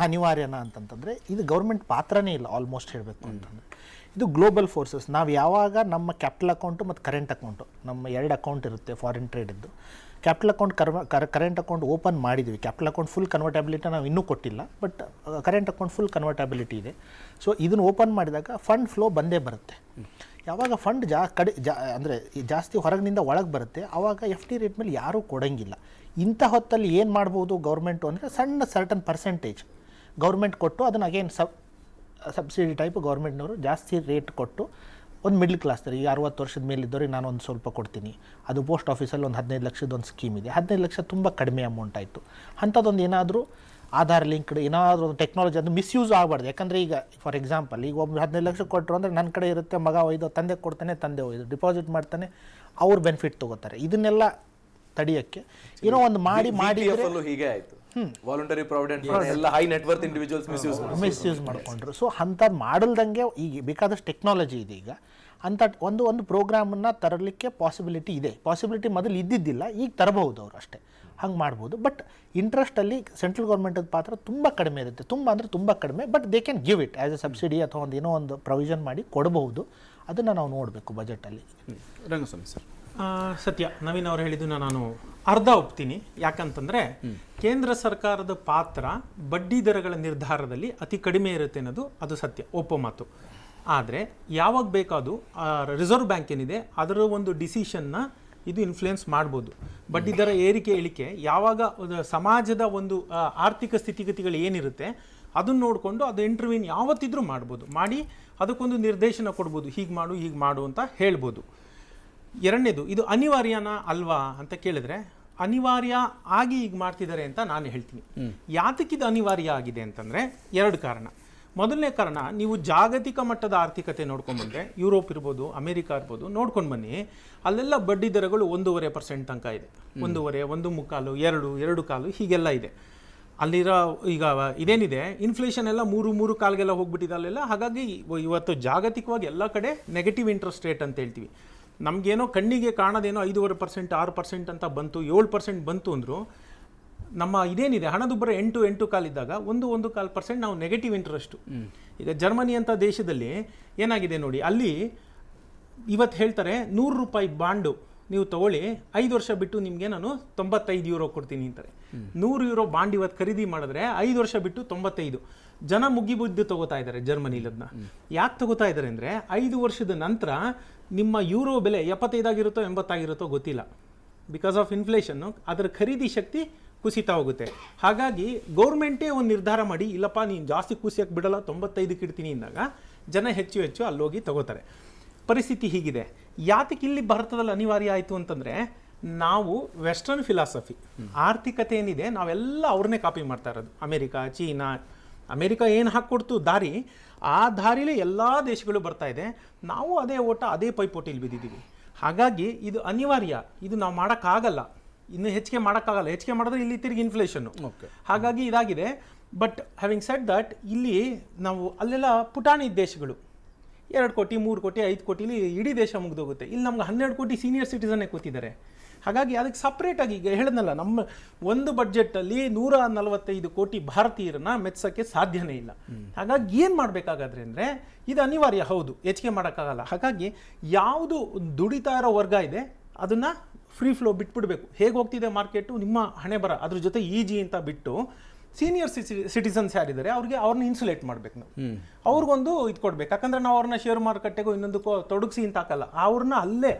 ಅನಿವಾರ್ಯನಾ ಅಂತಂತಂದರೆ, ಇದು ಗೌರ್ಮೆಂಟ್ ಪಾತ್ರನೇ ಇಲ್ಲ ಆಲ್ಮೋಸ್ಟ್ ಹೇಳಬೇಕು ಅಂತಂದರೆ. ಇದು ಗ್ಲೋಬಲ್ ಫೋರ್ಸಸ್. ನಾವು ಯಾವಾಗ ನಮ್ಮ ಕ್ಯಾಪಿಟಲ್ ಅಕೌಂಟು ಮತ್ತು ಕರೆಂಟ್ ಅಕೌಂಟು, ನಮ್ಮ 2 ಅಕೌಂಟ್ ಇರುತ್ತೆ ಫಾರಿನ್ ಟ್ರೇಡಿದ್ದು. Capital account current account open ಮಾಡಿದ್ವಿ. ಕ್ಯಾಪಿಟಲ್ ಅಕೌಂಟ್ ಫುಲ್ ಕನ್ವರ್ಟಬಿಲಿಟಿ ನಾವು ಇನ್ನೂ ಕೊಟ್ಟಿಲ್ಲ, but current account full convertibility ಇದೆ. ಸೊ ಇದನ್ನು ಓಪನ್ ಮಾಡಿದಾಗ ಫಂಡ್ ಫ್ಲೋ ಬಂದೇ ಬರುತ್ತೆ. ಯಾವಾಗ ಫಂಡ್ ಅಂದರೆ ಜಾಸ್ತಿ ಹೊರಗಿನಿಂದ ಒಳಗೆ ಬರುತ್ತೆ, ಆವಾಗ FD ರೇಟ್ ಮೇಲೆ ಯಾರೂ ಕೊಡೋಂಗಿಲ್ಲ. ಇಂಥ ಹೊತ್ತಲ್ಲಿ ಏನು ಮಾಡ್ಬೋದು ಗೌರ್ಮೆಂಟು ಅಂದರೆ, ಸಣ್ಣ ಸರ್ಟನ್ ಪರ್ಸೆಂಟೇಜ್ ಗೌರ್ಮೆಂಟ್ ಕೊಟ್ಟು ಅದನ್ನು ಅಗೇನ್ ಸಬ್ಸಿಡಿ ಟೈಪ್ ಗೌರ್ಮೆಂಟ್ನವರು ಜಾಸ್ತಿ ರೇಟ್ ಕೊಟ್ಟು ಒಂದು ಮಿಡ್ಲ್ ಕ್ಲಾಸ್ತಾರೆ, ಈಗ 60 ವರ್ಷದ ಮೇಲಿದ್ದವ್ರಿಗೆ ನಾನು ಒಂದು ಸ್ವಲ್ಪ ಕೊಡ್ತೀನಿ. ಅದು ಪೋಸ್ಟ್ ಆಫೀಸಲ್ಲಿ ಒಂದು 15 ಲಕ್ಷದ ಒಂದು ಸ್ಕೀಮ್ ಇದೆ. 15 ಲಕ್ಷ ತುಂಬ ಕಡಿಮೆ ಅಮೌಂಟ್ ಆಯಿತು. ಅಂಥದ್ದೊಂದು ಏನಾದರೂ ಆಧಾರ್ ಲಿಂಕ್ಡ್ ಏನಾದರೂ ಒಂದು ಟೆಕ್ನಾಲಜಿ ಅದು ಮಿಸ್ಯೂಸ್ ಆಗಬಾರ್ದು. ಯಾಕಂದರೆ ಈಗ ಫಾರ್ ಎಕ್ಸಾಂಪಲ್ ಈಗ ಒಬ್ಬರು 15 ಲಕ್ಷ ಕೊಟ್ಟರು ಅಂದರೆ ನನ್ನ ಕಡೆ ಇರುತ್ತೆ, ಮಗ ಒಯ್ದು ತಂದೆ ಕೊಡ್ತಾನೆ, ತಂದೆ ಒಯ್ದು ಡಿಪಾಸಿಟ್ ಮಾಡ್ತಾನೆ, ಅವ್ರು ಬೆನಿಫಿಟ್ ತೊಗೋತಾರೆ. ಇದನ್ನೆಲ್ಲ ತಡೆಯೋಕ್ಕೆ ಏನೋ ಒಂದು ಮಾಡಿದ್ರೆ ಹೀಗೆ ಆಯ್ತು. ವಾಲಂಟರಿ ಪ್ರಾವಿಡೆಂಟ್ ಎಲ್ಲ ಹೈ ನೆಟ್ವರ್ತ್ ಇಂಡಿವಿಜುವಲ್ಸ್ ಮಿಸ್ಯೂಸ್ ಮಾಡ್ಕೊಂಡ್ರು. ಸೊ ಅಂಥದ್ದು ಮಾಡಲ್ದಂಗೆ ಈಗ ಬೇಕಾದಷ್ಟು ಟೆಕ್ನಾಲಜಿ ಇದೆ. ಈಗ ಅಂಥ ಒಂದು ಪ್ರೋಗ್ರಾಮನ್ನು ತರಲಿಕ್ಕೆ ಪಾಸಿಬಿಲಿಟಿ ಮೊದಲು ಇದ್ದಿದ್ದಿಲ್ಲ, ಈಗ ತರಬಹುದು ಅವರು ಅಷ್ಟೇ, ಹಂಗೆ ಮಾಡ್ಬೋದು. ಬಟ್ ಇಂಟ್ರೆಸ್ಟಲ್ಲಿ ಸೆಂಟ್ರಲ್ ಗೌರ್ಮೆಂಟದ ಪಾತ್ರ ತುಂಬ ಕಡಿಮೆ ಇರುತ್ತೆ, ತುಂಬ ಕಡಿಮೆ. But they can give it as A subsidy ಅಥವಾ ಒಂದು ಏನೋ ಒಂದು ಪ್ರೊವಿಷನ್ ಮಾಡಿ ಕೊಡಬಹುದು. ಅದನ್ನು ನಾವು ನೋಡಬೇಕು ಬಜೆಟಲ್ಲಿ. ರಂಗಸ್ವಾಮಿ ಸರ್. ಸತ್ಯ, ನವೀನ್ ಅವರು ಹೇಳಿದ್ದನ್ನು ನಾನು ಅರ್ಧ ಒಪ್ತೀನಿ. ಯಾಕಂತಂದರೆ ಕೇಂದ್ರ ಸರ್ಕಾರದ ಪಾತ್ರ ಬಡ್ಡಿ ದರಗಳ ನಿರ್ಧಾರದಲ್ಲಿ ಅತಿ ಕಡಿಮೆ ಇರುತ್ತೆ ಅನ್ನೋದು ಅದು ಸತ್ಯ, ಒಪ್ಪೋ ಮಾತು. ಆದರೆ ಯಾವಾಗ ಬೇಕಾದರೂ ರಿಸರ್ವ್ ಬ್ಯಾಂಕ್ ಏನಿದೆ ಅದರ ಒಂದು ಡಿಸಿಷನ್ನ ಇದು ಇನ್ಫ್ಲುಯೆನ್ಸ್ ಮಾಡ್ಬೋದು. ಬಡ್ಡಿ ದರ ಏರಿಕೆ ಇಳಿಕೆ ಯಾವಾಗ ಸಮಾಜದ ಒಂದು ಆರ್ಥಿಕ ಸ್ಥಿತಿಗತಿಗಳು ಏನಿರುತ್ತೆ ಅದನ್ನು ನೋಡಿಕೊಂಡು ಅದು ಇಂಟರ್ವ್ಯೂನ್ ಯಾವತ್ತಿದ್ರೂ ಮಾಡ್ಬೋದು, ಮಾಡಿ ಅದಕ್ಕೊಂದು ನಿರ್ದೇಶನ ಕೊಡ್ಬೋದು, ಹೀಗೆ ಮಾಡು ಅಂತ ಹೇಳ್ಬೋದು. ಎರಡನೇದು, ಇದು ಅನಿವಾರ್ಯನಾ ಅಲ್ವಾ ಅಂತ ಕೇಳಿದ್ರೆ ಅನಿವಾರ್ಯ ಆಗಿ ಈಗ ಮಾಡ್ತಿದ್ದಾರೆ ಅಂತ ನಾನು ಹೇಳ್ತೀನಿ. ಯಾತಕ್ಕಿದು ಅನಿವಾರ್ಯ ಆಗಿದೆ ಅಂತಂದರೆ 2 ಕಾರಣ. ಮೊದಲನೇ ಕಾರಣ, ನೀವು ಜಾಗತಿಕ ಮಟ್ಟದ ಆರ್ಥಿಕತೆ ನೋಡ್ಕೊಂಡ್ಬಂದರೆ ಯುರೋಪ್ ಇರ್ಬೋದು, ಅಮೆರಿಕ ಇರ್ಬೋದು, ನೋಡ್ಕೊಂಡು ಬನ್ನಿ, ಅಲ್ಲೆಲ್ಲ ಬಡ್ಡಿ ದರಗಳು 1.5% ತನಕ ಇದೆ. 1.5, 1.25, 2.25 ಹೀಗೆಲ್ಲ ಇದೆ. ಅಲ್ಲಿರೋ ಈಗ ಇದೇನಿದೆ ಇನ್ಫ್ಲೇಷನ್ ಎಲ್ಲ 3.25 ಹೋಗ್ಬಿಟ್ಟಿದೆ ಅಲ್ಲೆಲ್ಲ. ಹಾಗಾಗಿ ಇವತ್ತು ಜಾಗತಿಕವಾಗಿ ಎಲ್ಲ ಕಡೆ ನೆಗೆಟಿವ್ ಇಂಟ್ರೆಸ್ಟ್ ರೇಟ್ ಅಂತ ಹೇಳ್ತೀವಿ. ನಮಗೇನೋ ಕಣ್ಣಿಗೆ ಕಾಣೋದೇನೋ 5.5%, 6% ಅಂತ ಬಂತು, 7% ಬಂತು ಅಂದರು. ನಮ್ಮ ಇದೇನಿದೆ ಹಣದುಬ್ಬರ 8.25 ಇದ್ದಾಗ 1.25% ನಾವು ನೆಗೆಟಿವ್ ಇಂಟ್ರೆಸ್ಟು. ಈಗ ಜರ್ಮನಿ ಅಂತ ದೇಶದಲ್ಲಿ ಏನಾಗಿದೆ ನೋಡಿ, ಅಲ್ಲಿ ಇವತ್ತು ಹೇಳ್ತಾರೆ 100 ರೂಪಾಯಿ ಬಾಂಡು ನೀವು ತಗೊಳ್ಳಿ, 5 ವರ್ಷ ಬಿಟ್ಟು ನಿಮಗೆ ನಾನು 95 ಯೂರೋ ಕೊಡ್ತೀನಿ ಅಂತಾರೆ. 100 ಯೂರೋ ಬಾಂಡ್ ಇವತ್ತು ಖರೀದಿ ಮಾಡಿದ್ರೆ 5 ವರ್ಷ ಬಿಟ್ಟು 95. ಜನ ಮುಗಿಬುದ್ದು ತಗೋತಾ ಇದ್ದಾರೆ ಜರ್ಮನಿಲಿ. ಅದನ್ನ ಯಾಕೆ ತಗೋತಾ ಇದ್ದಾರೆ ಅಂದರೆ 5 ವರ್ಷದ ನಂತರ ನಿಮ್ಮ ಯೂರೋ ಬೆಲೆ 75 ಆಗಿರುತ್ತೋ 80 ಆಗಿರುತ್ತೋ ಗೊತ್ತಿಲ್ಲ. ಬಿಕಾಸ್ ಆಫ್ ಇನ್ಫ್ಲೇಷನ್ನು ಅದರ ಖರೀದಿ ಶಕ್ತಿ ಕುಸಿತಾ ಹೋಗುತ್ತೆ. ಹಾಗಾಗಿ ಗೌರ್ಮೆಂಟೇ ಒಂದು ನಿರ್ಧಾರ ಮಾಡಿ, ಇಲ್ಲಪ್ಪ ನೀನು ಜಾಸ್ತಿ ಕುಸಿಯಕ್ಕೆ ಬಿಡಲ್ಲ, 95ಕ್ಕೆ ಇಡ್ತೀನಿ ಅಂದಾಗ ಜನ ಹೆಚ್ಚು ಅಲ್ಲೋಗಿ ತಗೋತಾರೆ. ಪರಿಸ್ಥಿತಿ ಹೀಗಿದೆ. ಯಾತಕ್ಕೆ ಇಲ್ಲಿ ಭಾರತದಲ್ಲಿ ಅನಿವಾರ್ಯ ಆಯಿತು ಅಂತಂದರೆ, ನಾವು ವೆಸ್ಟರ್ನ್ ಫಿಲಾಸಫಿ ಆರ್ಥಿಕತೆ ಏನಿದೆ ನಾವೆಲ್ಲ ಅವ್ರನ್ನೇ ಕಾಪಿ ಮಾಡ್ತಾ ಇರೋದು. ಅಮೇರಿಕಾ, ಚೀನಾ, ಅಮೇರಿಕಾ ಏನು ಹಾಕ್ಕೊಡ್ತು ದಾರಿ, ಆ ದಾರಿಲೇ ಎಲ್ಲ ದೇಶಗಳು ಬರ್ತಾ ಇದೆ. ನಾವು ಅದೇ ಪೈಪೋಟಿಲಿ ಬಿದ್ದಿದ್ದೀವಿ. ಹಾಗಾಗಿ ಇದು ಅನಿವಾರ್ಯ, ಇದು ನಾವು ಮಾಡೋಕ್ಕಾಗಲ್ಲ, ಇನ್ನು ಹೆಚ್ಚಿಗೆ ಮಾಡೋಕ್ಕಾಗಲ್ಲ. ಹೆಚ್ಚಿಗೆ ಮಾಡಿದ್ರೆ ಇಲ್ಲಿ ತಿರುಗಿ ಇನ್ಫ್ಲೇಷನ್ನು. ಹಾಗಾಗಿ ಇದಾಗಿದೆ. ಬಟ್ ಹ್ಯಾವಿಂಗ್ ಸೆಡ್ ದಟ್, ಇಲ್ಲಿ ನಾವು ಅಲ್ಲೆಲ್ಲ ಪುಟಾಣಿ ದೇಶಗಳು 2 ಕೋಟಿ 3 ಕೋಟಿ 5 ಕೋಟಿಲಿ ಇಡೀ ದೇಶ ಮುಗಿದೋಗುತ್ತೆ. ಇಲ್ಲಿ ನಮ್ಗೆ 12 ಕೋಟಿ ಸೀನಿಯರ್ ಸಿಟಿಸನ್ನೇ ಕೂತಿದ್ದಾರೆ. ಹಾಗಾಗಿ ಅದಕ್ಕೆ ಸಪ್ರೇಟಾಗಿ ಈಗ ಹೇಳಿದ್ನಲ್ಲ, ನಮ್ಮ ಒಂದು ಬಡ್ಜೆಟಲ್ಲಿ 145 ಕೋಟಿ ಭಾರತೀಯರನ್ನ ಮೆಚ್ಚೋಕ್ಕೆ ಸಾಧ್ಯನೇ ಇಲ್ಲ. ಹಾಗಾಗಿ ಏನು ಮಾಡಬೇಕಾಗಾದ್ರೆ ಅಂದರೆ, ಇದು ಅನಿವಾರ್ಯ, ಹೌದು, ಹೆಚ್ಚಿಗೆ ಮಾಡೋಕ್ಕಾಗಲ್ಲ. ಹಾಗಾಗಿ ಯಾವುದು ದುಡಿತಾ ಇರೋ ವರ್ಗ ಇದೆ ಅದನ್ನು ಫ್ರೀ ಫ್ಲೋ ಬಿಟ್ಬಿಡ್ಬೇಕು. ಹೇಗೆ ಹೋಗ್ತಿದೆ ಮಾರ್ಕೆಟು ನಿಮ್ಮ ಹಣೆ ಬರ, ಅದ್ರ ಜೊತೆ ಈಜಿ ಅಂತ ಬಿಟ್ಟು ಸೀನಿಯರ್ ಸಿಟಿಸನ್ಸ್ ಯಾರಿದ್ದಾರೆ ಅವ್ರನ್ನ ಇನ್ಸುಲೇಟ್ ಮಾಡ್ಬೇಕು. ನಾವು ಅವ್ರಿಗೊಂದು ಇದು ಕೊಡ್ಬೇಕು. ಯಾಕಂದ್ರೆ ನಾವು ಅವ್ರನ್ನ ಶೇರ್ ಮಾರುಕಟ್ಟೆಗೂ ಇನ್ನೊಂದಕ್ಕೂ ತೊಡಗಿಸಿ ಅಂತ ಹಾಕಲ್ಲ, ಅವ್ರನ್ನ ಅಲ್ಲೇ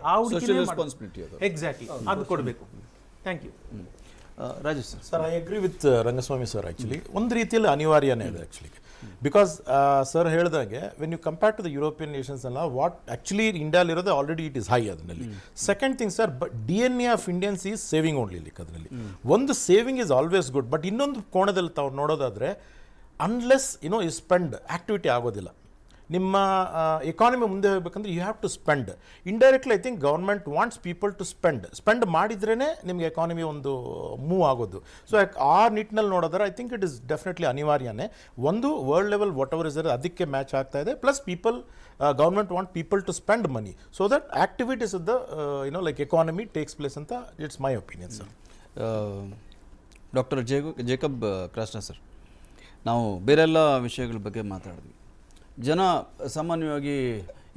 ಎಕ್ಸಾಕ್ಟ್ಲಿ ಅದು ಕೊಡಬೇಕು. Thank you. Rajesh sir, I agree with Rangaswamy sir. Actually ಒಂದು ರೀತಿಯಲ್ಲಿ ಅನಿವಾರ್ಯನೇ ಇದೆ ಆ್ಯಕ್ಚುಲಿ. ಬಿಕಾಸ್ ಸರ್ ಹೇಳಿದಾಗೆ when you compare to the European nations ಎಲ್ಲ, ವಾಟ್ ಆ್ಯಕ್ಚುಲಿ ಇಂಡಿಯಾಲಿರೋದು ಆಲ್ರೆಡಿ ಇಟ್ ಇಸ್ ಹೈ ಅದರಲ್ಲಿ. Second thing sir, DNA of Indians is saving only. ಅದರಲ್ಲಿ ಒಂದು saving is always good. But ಇನ್ನೊಂದು ಕೋಣದಲ್ಲಿ ತಾವು ನೋಡೋದಾದರೆ, ಅನ್ಲೆಸ್ ಯು ಸ್ಪೆಂಡ್, ಆ್ಯಕ್ಟಿವಿಟಿ ಆಗೋದಿಲ್ಲ. ನಿಮ್ಮ ಎಕಾನಮಿ ಮುಂದೆ ಹೋಗ್ಬೇಕಂದ್ರೆ you have to spend. Indirectly I think government wants people to spend ಮಾಡಿದ್ರೇ ನಿಮಗೆ ಎಕಾನಮಿ ಒಂದು ಮೂವ್ ಆಗೋದು. ಸೊ ಆ ನಿಟ್ಟಿನಲ್ಲಿ ನೋಡಿದ್ರೆ I think it is definitely ಅನಿವಾರ್ಯನೇ. ಒಂದು world level whatever is ಅದಕ್ಕೆ ಮ್ಯಾಚ್ ಆಗ್ತಾ ಇದೆ. Plus government want people to spend money so that activities of the like economy takes place ಅಂತ it's my opinion sir. Doctor Jacob ಕ್ರಾಸ್ನಾ ಸರ್, ನಾವು ಬೇರೆಲ್ಲ ವಿಷಯಗಳ ಬಗ್ಗೆ ಮಾತಾಡಿದ್ವಿ. ಜನ ಸಾಮಾನ್ಯವಾಗಿ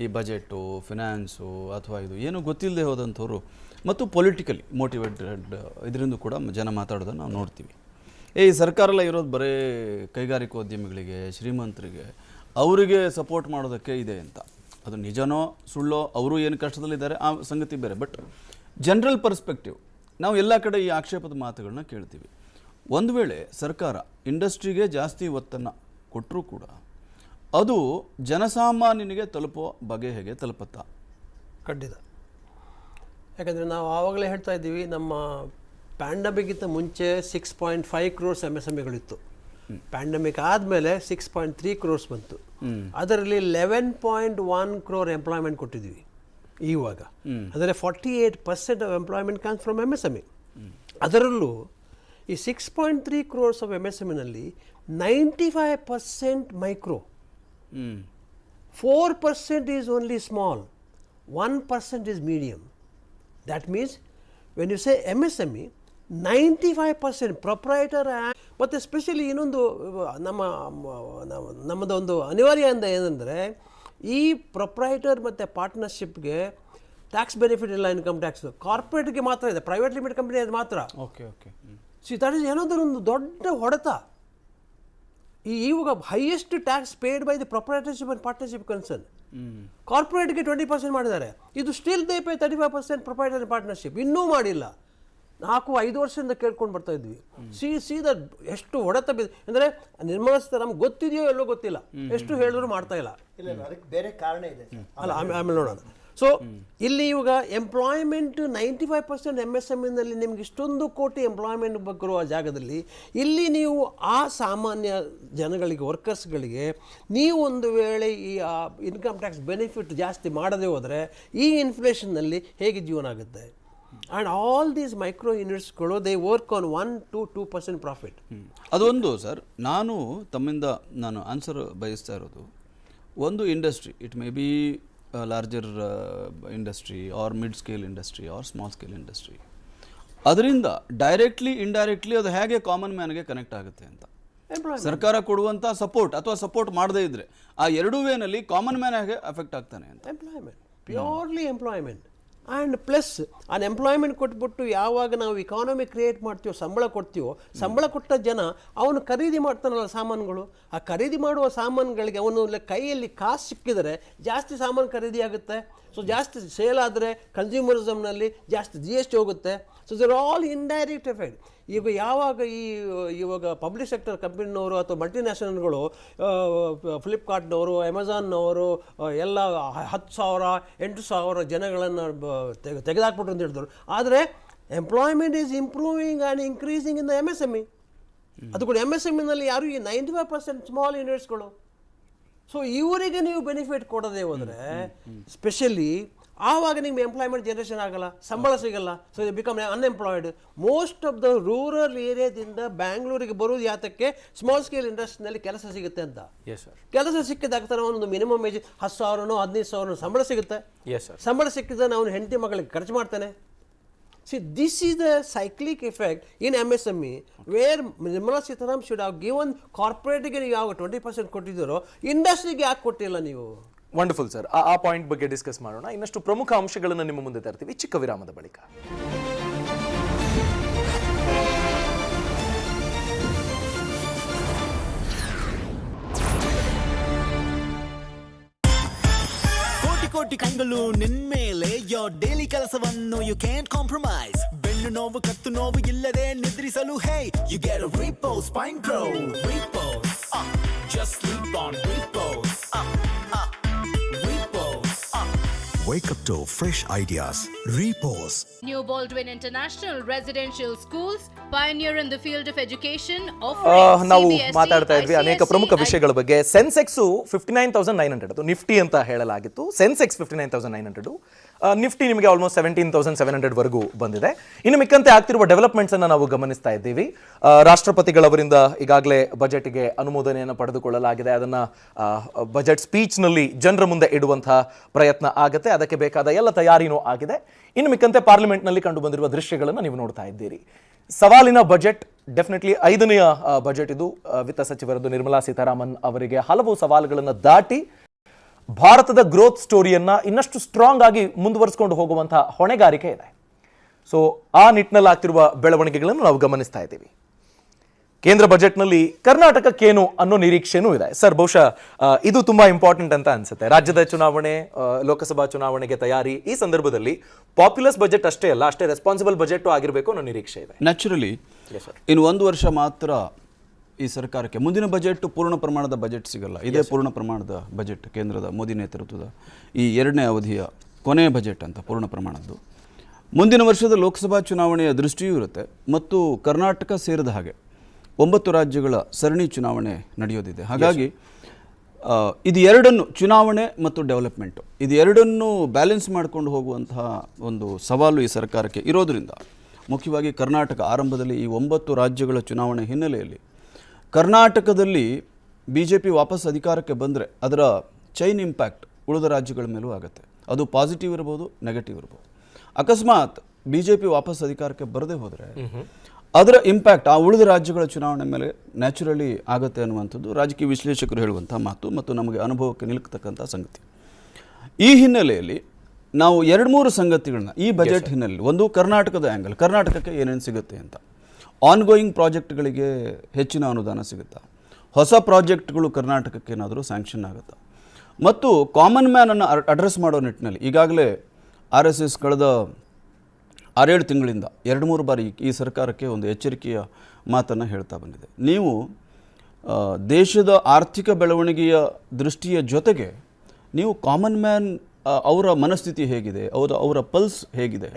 ಈ ಬಜೆಟು, ಫಿನಾನ್ಸು ಅಥವಾ ಇದು ಏನು ಗೊತ್ತಿಲ್ಲದೆ ಹೋದಂಥವ್ರು ಮತ್ತು ಪೊಲಿಟಿಕಲಿ ಮೋಟಿವೇಟೆಡ್ ಇದರಿಂದ ಕೂಡ ಜನ ಮಾತಾಡೋದನ್ನು ನಾವು ನೋಡ್ತೀವಿ. ಈ ಸರ್ಕಾರ ಎಲ್ಲ ಇರೋದು ಬರೀ ಕೈಗಾರಿಕೋದ್ಯಮಿಗಳಿಗೆ, ಶ್ರೀಮಂತರಿಗೆ, ಅವರಿಗೆ ಸಪೋರ್ಟ್ ಮಾಡೋದಕ್ಕೆ ಇದೆ ಅಂತ. ಅದು ನಿಜನೋ ಸುಳ್ಳೋ, ಅವರು ಏನು ಕಷ್ಟದಲ್ಲಿದ್ದಾರೆ ಆ ಸಂಗತಿ ಬೇರೆ. ಬಟ್ ಜನರಲ್ ಪರ್ಸ್ಪೆಕ್ಟಿವ್ ನಾವು ಎಲ್ಲ ಕಡೆ ಈ ಆಕ್ಷೇಪದ ಮಾತುಗಳನ್ನ ಕೇಳ್ತೀವಿ. ಒಂದು ವೇಳೆ ಸರ್ಕಾರ ಇಂಡಸ್ಟ್ರಿಗೆ ಜಾಸ್ತಿ ಒತ್ತನ್ನು ಕೊಟ್ಟರೂ ಕೂಡ ಅದು ಜನಸಾಮಾನ್ಯನಿಗೆ ತಲುಪೋ ಬಗೆ ಹೇಗೆ ತಲುಪುತ್ತಾ? ಖಂಡಿತ. ಯಾಕಂದರೆ ನಾವು ಆವಾಗಲೇ ಹೇಳ್ತಾ ಇದ್ದೀವಿ, ನಮ್ಮ ಪ್ಯಾಂಡಮಿಕ್ಗಿಂತ ಮುಂಚೆ 6.5 crores MSMEಗಳಿತ್ತು. ಪ್ಯಾಂಡಮಿಕ್ ಆದಮೇಲೆ 6.3 crores ಬಂತು. ಅದರಲ್ಲಿ 11.1 crore ಎಂಪ್ಲಾಯ್ಮೆಂಟ್ ಕೊಟ್ಟಿದ್ದೀವಿ ಇವಾಗ. ಅಂದರೆ 48% of employment comes from MSME. ಅದರಲ್ಲೂ ಈ 6.3 crores ಆಫ್ MSMEನಲ್ಲಿ 95% micro, 4% is only small, 1% is medium. That means when you say MSME 95% proprietor. ಮತ್ತು ಸ್ಪೆಷಲಿ ಇನ್ನೊಂದು ನಮ್ಮದೊಂದು ಅನಿವಾರ್ಯ ಅಂತ ಏನಂದರೆ, ಈ ಪ್ರೊಪ್ರೈಟರ್ ಮತ್ತು ಪಾರ್ಟ್ನರ್ಶಿಪ್ಗೆ ಟ್ಯಾಕ್ಸ್ ಬೆನಿಫಿಟ್ ಇಲ್ಲ, ಇನ್ಕಮ್ ಟ್ಯಾಕ್ಸ್ ಕಾರ್ಪೊರೇಟ್ಗೆ ಮಾತ್ರ ಇದೆ, ಪ್ರೈವೇಟ್ ಲಿಮಿಟೆಡ್ ಕಂಪ್ನಿ ಅದು ಮಾತ್ರ. ಓಕೆ. ದಟ್ ಈಸ್ ಏನಾದರೂ ಒಂದು ದೊಡ್ಡ ಹೊಡೆತ. ಇವಾಗ highest tax paid by the proprietorship and partnership concern. ಕಾರ್ಪೊರೇಟ್ಗೆ 20% ಮಾಡಿದ್ದಾರೆ, ಇದು still they pay 35% proprietor and partnership. ಇನ್ನೂ ಮಾಡಿಲ್ಲ. 4-5 ವರ್ಷದಿಂದ ಕೇಳ್ಕೊಂಡು ಬರ್ತಾ ಇದ್ವಿ. ದ ಎಷ್ಟು ಹೊಡೆತ ಅಂದರೆ ನಿರ್ಮಲಾ ಸೀತಾರಾಮನ್ ಗೊತ್ತಿದೆಯೋ ಎಲ್ಲೋ ಗೊತ್ತಿಲ್ಲ, ಎಷ್ಟು ಹೇಳಿದ್ರು ಮಾಡ್ತಾ ಇಲ್ಲ. ಅದಕ್ಕೆ ಬೇರೆ ಕಾರಣ ಇದೆ ಅಲ್ಲ, ಆಮೇಲೆ ನೋಡೋಣ. ಸೊ ಇಲ್ಲಿ ಇವಾಗ ಎಂಪ್ಲಾಯ್ಮೆಂಟ್ 95% MSMEನಲ್ಲಿ ನಿಮ್ಗೆ ಇಷ್ಟೊಂದು ಕೋಟಿ ಎಂಪ್ಲಾಯ್ಮೆಂಟ್ ಬರುವ ಜಾಗದಲ್ಲಿ ಇಲ್ಲಿ ನೀವು ಆ ಸಾಮಾನ್ಯ ಜನಗಳಿಗೆ, ವರ್ಕರ್ಸ್ಗಳಿಗೆ ನೀವು ಒಂದು ವೇಳೆ ಈ ಇನ್ಕಮ್ ಟ್ಯಾಕ್ಸ್ ಬೆನಿಫಿಟ್ ಜಾಸ್ತಿ ಮಾಡದೇ ಹೋದರೆ ಈ ಇನ್ಫ್ಲೇಷನ್ನಲ್ಲಿ ಹೇಗೆ ಜೀವನ ಆಗುತ್ತೆ? ಆ್ಯಂಡ್ ಆಲ್ ದೀಸ್ ಮೈಕ್ರೋ ಯೂನಿಟ್ಸ್ಗಳು ದೇ ವರ್ಕ್ ಆನ್ 1-2% ಪ್ರಾಫಿಟ್. ಅದೊಂದು ಸರ್, ತಮ್ಮಿಂದ ನಾನು ಆನ್ಸರ್ ಬಯಸ್ತಾ ಇರೋದು, ಒಂದು industry, it may be larger industry or mid scale industry or small scale industry, ಅದರಿಂದ ಡೈರೆಕ್ಟ್ಲಿ ಇಂಡೈರೆಕ್ಟ್ಲಿ ಅದು ಹೇಗೆ ಕಾಮನ್ ಮ್ಯಾನ್ಗೆ ಕನೆಕ್ಟ್ ಆಗುತ್ತೆ ಅಂತ ಸರ್ಕಾರ ಕೊಡುವಂಥ ಸಪೋರ್ಟ್ ಅಥವಾ ಸಪೋರ್ಟ್ ಮಾಡದೇ ಇದ್ದರೆ ಆ ಎರಡೂ ವೇನಲ್ಲಿ ಕಾಮನ್ ಮ್ಯಾನ್ ಹೇಗೆ ಅಫೆಕ್ಟ್ ಆಗ್ತಾನೆ ಅಂತ. Employment, purely employment. And plus unemployment ಕೊಟ್ಬಿಟ್ಟು ಯಾವಾಗ ನಾವು ಇಕಾನಮಿ ಕ್ರಿಯೇಟ್ ಮಾಡ್ತೀವೋ, ಸಂಬಳ ಕೊಡ್ತೀವೋ, ಸಂಬಳ ಕೊಟ್ಟ ಜನ ಅವನು ಖರೀದಿ ಮಾಡ್ತಾನಲ್ಲ ಸಾಮಾನುಗಳು, ಆ ಖರೀದಿ ಮಾಡುವ ಸಾಮಾನುಗಳಿಗೆ ಅವನು ಕೈಯಲ್ಲಿ ಕಾಸು ಸಿಕ್ಕಿದರೆ ಜಾಸ್ತಿ ಸಾಮಾನು ಖರೀದಿ ಆಗುತ್ತೆ. ಸೊ ಜಾಸ್ತಿ ಸೇಲ್ ಆದರೆ ಕನ್ಸ್ಯೂಮರಿಸಮ್ನಲ್ಲಿ ಜಾಸ್ತಿ GST ಹೋಗುತ್ತೆ. So there all indirect effect. ಈಗ ಯಾವಾಗ ಇವಾಗ ಪಬ್ಲಿಕ್ ಸೆಕ್ಟರ್ ಕಂಪನಿನವರು ಅಥವಾ ಮಲ್ಟಿನ್ಯಾಷನಲ್ಗಳು, ಫ್ಲಿಪ್ಕಾರ್ಟ್ನವರು, ಅಮೆಝಾನ್ನವರು ಎಲ್ಲ 10,000 8,000 ಜನಗಳನ್ನು ತೆಗೆದಾಕ್ಬಿಟ್ರು ಅಂತ ಹೇಳಿದ್ರು. ಆದರೆ employment is improving and increasing in the MSME. ಅದು ಕೂಡ MSMEನಲ್ಲಿ ಯಾರು ಈ 95% ಸ್ಮಾಲ್ ಯೂನಿಟ್ಸ್ಗಳು. ಸೊ ಇವರಿಗೆ ನೀವು ಬೆನಿಫಿಟ್ ಕೊಡದೆ ಹೋದರೆ ಸ್ಪೆಷಲಿ ಆವಾಗ ನಿಮ್ಗೆ ಎಂಪ್ಲಾಯ್ಮೆಂಟ್ ಜನರೇಷನ್ ಆಗಲ್ಲ, ಸಂಬಳ ಸಿಗಲ್ಲ. So they become unemployed. Most of the rural ಏರಿಯಾದಿಂದ ಬ್ಯಾಂಗ್ಳೂರಿಗೆ ಬರೋದು ಯಾತಕ್ಕೆ? ಸ್ಮಾಲ್ ಸ್ಕೇಲ್ ಇಂಡಸ್ಟ್ರಿನಲ್ಲಿ ಕೆಲಸ ಸಿಗುತ್ತೆ ಅಂತ. ಕೆಲಸ ಸಿಕ್ಕಿದಾಗ ಒಂದು ಮಿನಿಮಮ್ ಏಜ್ 10,000 15,000 ಸಂಬಳ ಸಿಗುತ್ತೆ. ಸಂಬಳ ಸಿಕ್ಕಿದ್ರೆ ನಾವು ಹೆಂಡತಿ ಮಗಳಿಗೆ ಖರ್ಚು ಮಾಡ್ತಾನೆ. See, this is the cyclic effect in MSME where Nirmala Sitharaman should have given corporate ಗೆ ಯಾವ 20% ಕೊಟ್ಟಿದ್ದೀರೋ ಇಂಡಸ್ಟ್ರಿಗೆ ಯಾಕೆ ಕೊಟ್ಟಿಲ್ಲ ನೀವು? Wonderful sir. ಆ ಪಾಯಿಂಟ್ ಬಗ್ಗೆ ಡಿಸ್ಕಸ್ ಮಾಡೋಣ. ಇನ್ನಷ್ಟು ಪ್ರಮುಖ ಅಂಶಗಳನ್ನು ನಿಮ್ಮ ಮುಂದೆ ತರ್ತೀವಿ ಚಿಕ್ಕ ವಿರಾಮದ ಬಳಿಕ. ಕೋಟಿ ಕಂಗಳು ನಿನ್ಮೇಲೆ ಯೋರ್ ಡೈಲಿ ಕೆಲಸವನ್ನು ಯು ಕ್ಯಾನ್ ಕಾಂಪ್ರಮೈಸ್. ಬೆನ್ನು ನೋವು ಕತ್ತು ನೋವು ಇಲ್ಲದೆ ನಿದ್ರಿಸಲು hey you get a repose spine pro. Repose just sleep on repose. Wake up to fresh ideas. Repose. New Baldwin International Residential Schools, pioneer in the field of education, ನಾವು ಮಾತಾಡ್ತಾ ಇದ್ವಿ ಅನೇಕ ಪ್ರಮುಖ ವಿಷಯಗಳ ಬಗ್ಗೆ. ಸೆನ್ಸೆಕ್ಸ್ 59,900, ಅದು ನಿಫ್ಟಿ ಅಂತ ಹೇಳಲಾಗಿತ್ತು. ಸೆನ್ಸೆಕ್ಸ್ 59,900, ನಿಫ್ಟಿ ನಿಮಗೆ ಆಲ್ಮೋಸ್ಟ್ 17,700 ವರೆಗೂ ಬಂದಿದೆ. ಇನ್ನು ಮಿಕ್ಕಂತೆ ಆಗ್ತಿರುವ ಡೆವಲಪ್ಮೆಂಟ್ಸ್ ಅನ್ನು ನಾವು ಗಮನಿಸ್ತಾ ಇದ್ದೀವಿ. ರಾಷ್ಟ್ರಪತಿಗಳವರಿಂದ ಈಗಾಗಲೇ ಬಜೆಟ್ಗೆ ಅನುಮೋದನೆಯನ್ನು ಪಡೆದುಕೊಳ್ಳಲಾಗಿದೆ. ಅದನ್ನು ಬಜೆಟ್ ಸ್ಪೀಚ್ನಲ್ಲಿ ಜನರ ಮುಂದೆ ಇಡುವಂತಹ ಪ್ರಯತ್ನ ಆಗುತ್ತೆ. ಅದಕ್ಕೆ ಬೇಕಾದ ಎಲ್ಲ ತಯಾರಿನೂ ಆಗಿದೆ. ಇನ್ನು ಮಿಕ್ಕಂತೆ ಪಾರ್ಲಿಮೆಂಟ್ನಲ್ಲಿ ಕಂಡು ಬಂದಿರುವ ದೃಶ್ಯಗಳನ್ನು ನೀವು ನೋಡ್ತಾ ಇದ್ದೀರಿ. ಸವಾಲಿನ ಬಜೆಟ್, ಡೆಫಿನೆಟ್ಲಿ 5ನೇ ಬಜೆಟ್ ಇದು. ವಿತ್ತ ಸಚಿವರದ್ದು ನಿರ್ಮಲಾ ಸೀತಾರಾಮನ್ ಅವರಿಗೆ ಹಲವು ಸವಾಲುಗಳನ್ನು ದಾಟಿ ಭಾರತದ ಗ್ರೋತ್ ಸ್ಟೋರಿಯನ್ನ ಇನ್ನಷ್ಟು ಸ್ಟ್ರಾಂಗ್ ಆಗಿ ಮುಂದುವರಿಸಿಕೊಂಡು ಹೋಗುವಂತಹ ಹೊಣೆಗಾರಿಕೆ ಇದೆ. ಸೊ ಆ ನಿಟ್ಟಿನಲ್ಲಿ ಆಗ್ತಿರುವ ಬೆಳವಣಿಗೆಗಳನ್ನು ನಾವು ಗಮನಿಸ್ತಾ ಇದ್ದೀವಿ. ಕೇಂದ್ರ ಬಜೆಟ್ನಲ್ಲಿ ಕರ್ನಾಟಕಕ್ಕೇನು ಅನ್ನೋ ನಿರೀಕ್ಷೆನೂ ಇದೆ. ಸರ್, ಬಹುಶಃ ಇದು ತುಂಬಾ ಇಂಪಾರ್ಟೆಂಟ್ ಅಂತ ಅನ್ಸುತ್ತೆ. ರಾಜ್ಯದ ಚುನಾವಣೆ, ಲೋಕಸಭಾ ಚುನಾವಣೆಗೆ ತಯಾರಿ, ಈ ಸಂದರ್ಭದಲ್ಲಿ ಪಾಪ್ಯುಲಸ್ ಬಜೆಟ್ ಅಷ್ಟೇ ಅಲ್ಲ, ಅಷ್ಟೇ ರೆಸ್ಪಾನ್ಸಿಬಲ್ ಬಜೆಟ್ ಆಗಿರಬೇಕು ಅನ್ನೋ ನಿರೀಕ್ಷೆ ಇದೆ. ನ್ಯಾಚುರಲಿ ಇನ್ನು 1 ವರ್ಷ ಮಾತ್ರ ಈ ಸರ್ಕಾರಕ್ಕೆ. ಮುಂದಿನ ಬಜೆಟ್ ಪೂರ್ಣ ಪ್ರಮಾಣದ ಬಜೆಟ್ ಸಿಗಲ್ಲ. ಇದೇ ಪೂರ್ಣ ಪ್ರಮಾಣದ ಬಜೆಟ್, ಕೇಂದ್ರದ ಮೋದಿ ನೇತೃತ್ವದ ಈ 2ನೇ ಅವಧಿಯ ಕೊನೆಯ ಬಜೆಟ್ ಅಂತ ಪೂರ್ಣ ಪ್ರಮಾಣದ್ದು. ಮುಂದಿನ ವರ್ಷದ ಲೋಕಸಭಾ ಚುನಾವಣೆಯ ದೃಷ್ಟಿಯೂ ಇರುತ್ತೆ ಮತ್ತು ಕರ್ನಾಟಕ ಸೇರಿದ ಹಾಗೆ 9 ರಾಜ್ಯಗಳ ಸರಣಿ ಚುನಾವಣೆ ನಡೆಯೋದಿದೆ. ಹಾಗಾಗಿ ಇದು ಎರಡನ್ನು, ಚುನಾವಣೆ ಮತ್ತು ಡೆವಲಪ್ಮೆಂಟು, ಇದು ಎರಡನ್ನು ಬ್ಯಾಲೆನ್ಸ್ ಮಾಡಿಕೊಂಡು ಹೋಗುವಂತಹ ಒಂದು ಸವಾಲು ಈ ಸರ್ಕಾರಕ್ಕೆ ಇರೋದ್ರಿಂದ ಮುಖ್ಯವಾಗಿ ಕರ್ನಾಟಕ ಆರಂಭದಲ್ಲಿ ಈ 9 ರಾಜ್ಯಗಳ ಚುನಾವಣೆ ಹಿನ್ನೆಲೆಯಲ್ಲಿ ಕರ್ನಾಟಕದಲ್ಲಿ BJP ವಾಪಸ್ ಅಧಿಕಾರಕ್ಕೆ ಬಂದರೆ ಅದರ ಚೈನ್ ಇಂಪ್ಯಾಕ್ಟ್ ಉಳಿದ ರಾಜ್ಯಗಳ ಮೇಲೂ ಆಗುತ್ತೆ. ಅದು ಪಾಸಿಟಿವ್ ಇರ್ಬೋದು, ನೆಗೆಟಿವ್ ಇರ್ಬೋದು. ಅಕಸ್ಮಾತ್ BJP ವಾಪಸ್ ಅಧಿಕಾರಕ್ಕೆ ಬರದೇ ಹೋದರೆ ಅದರ ಇಂಪ್ಯಾಕ್ಟ್ ಆ ಉಳಿದ ರಾಜ್ಯಗಳ ಚುನಾವಣೆ ಮೇಲೆ ನ್ಯಾಚುರಲಿ ಆಗುತ್ತೆ ಅನ್ನುವಂಥದ್ದು ರಾಜಕೀಯ ವಿಶ್ಲೇಷಕರು ಹೇಳುವಂಥ ಮಾತು ಮತ್ತು ನಮಗೆ ಅನುಭವಕ್ಕೆ ನಿಲ್ಕತಕ್ಕಂಥ ಸಂಗತಿ. ಈ ಹಿನ್ನೆಲೆಯಲ್ಲಿ ನಾವು 2-3 ಸಂಗತಿಗಳನ್ನ ಈ ಬಜೆಟ್ ಹಿನ್ನೆಲೆಯಲ್ಲಿ, ಒಂದು ಕರ್ನಾಟಕದ ಆ್ಯಂಗಲ್, ಕರ್ನಾಟಕಕ್ಕೆ ಏನೇನು ಸಿಗುತ್ತೆ ಅಂತ, ಆನ್ಗೋಯಿಂಗ್ ಪ್ರಾಜೆಕ್ಟ್ಗಳಿಗೆ ಹೆಚ್ಚಿನ ಅನುದಾನ ಸಿಗುತ್ತಾ, ಹೊಸ ಪ್ರಾಜೆಕ್ಟ್ಗಳು ಕರ್ನಾಟಕಕ್ಕೆ ಏನಾದರೂ ಸ್ಯಾಂಕ್ಷನ್ ಆಗುತ್ತಾ, ಮತ್ತು ಕಾಮನ್ ಮ್ಯಾನನ್ನು ಅಡ್ರೆಸ್ ಮಾಡೋ ನಿಟ್ಟಿನಲ್ಲಿ ಈಗಾಗಲೇ RSS ಕಳೆದ 6-7 ತಿಂಗಳಿಂದ 2-3 ಬಾರಿ ಈ ಸರ್ಕಾರಕ್ಕೆ ಒಂದು ಎಚ್ಚರಿಕೆಯ ಮಾತನ್ನು ಹೇಳ್ತಾ ಬಂದಿದೆ. ನೀವು ದೇಶದ ಆರ್ಥಿಕ ಬೆಳವಣಿಗೆಯ ದೃಷ್ಟಿಯ ಜೊತೆಗೆ ನೀವು ಕಾಮನ್ ಮ್ಯಾನ್ ಅವರ ಮನಸ್ಥಿತಿ ಹೇಗಿದೆ, ಅವರ ಪಲ್ಸ್ ಹೇಗಿದೆ,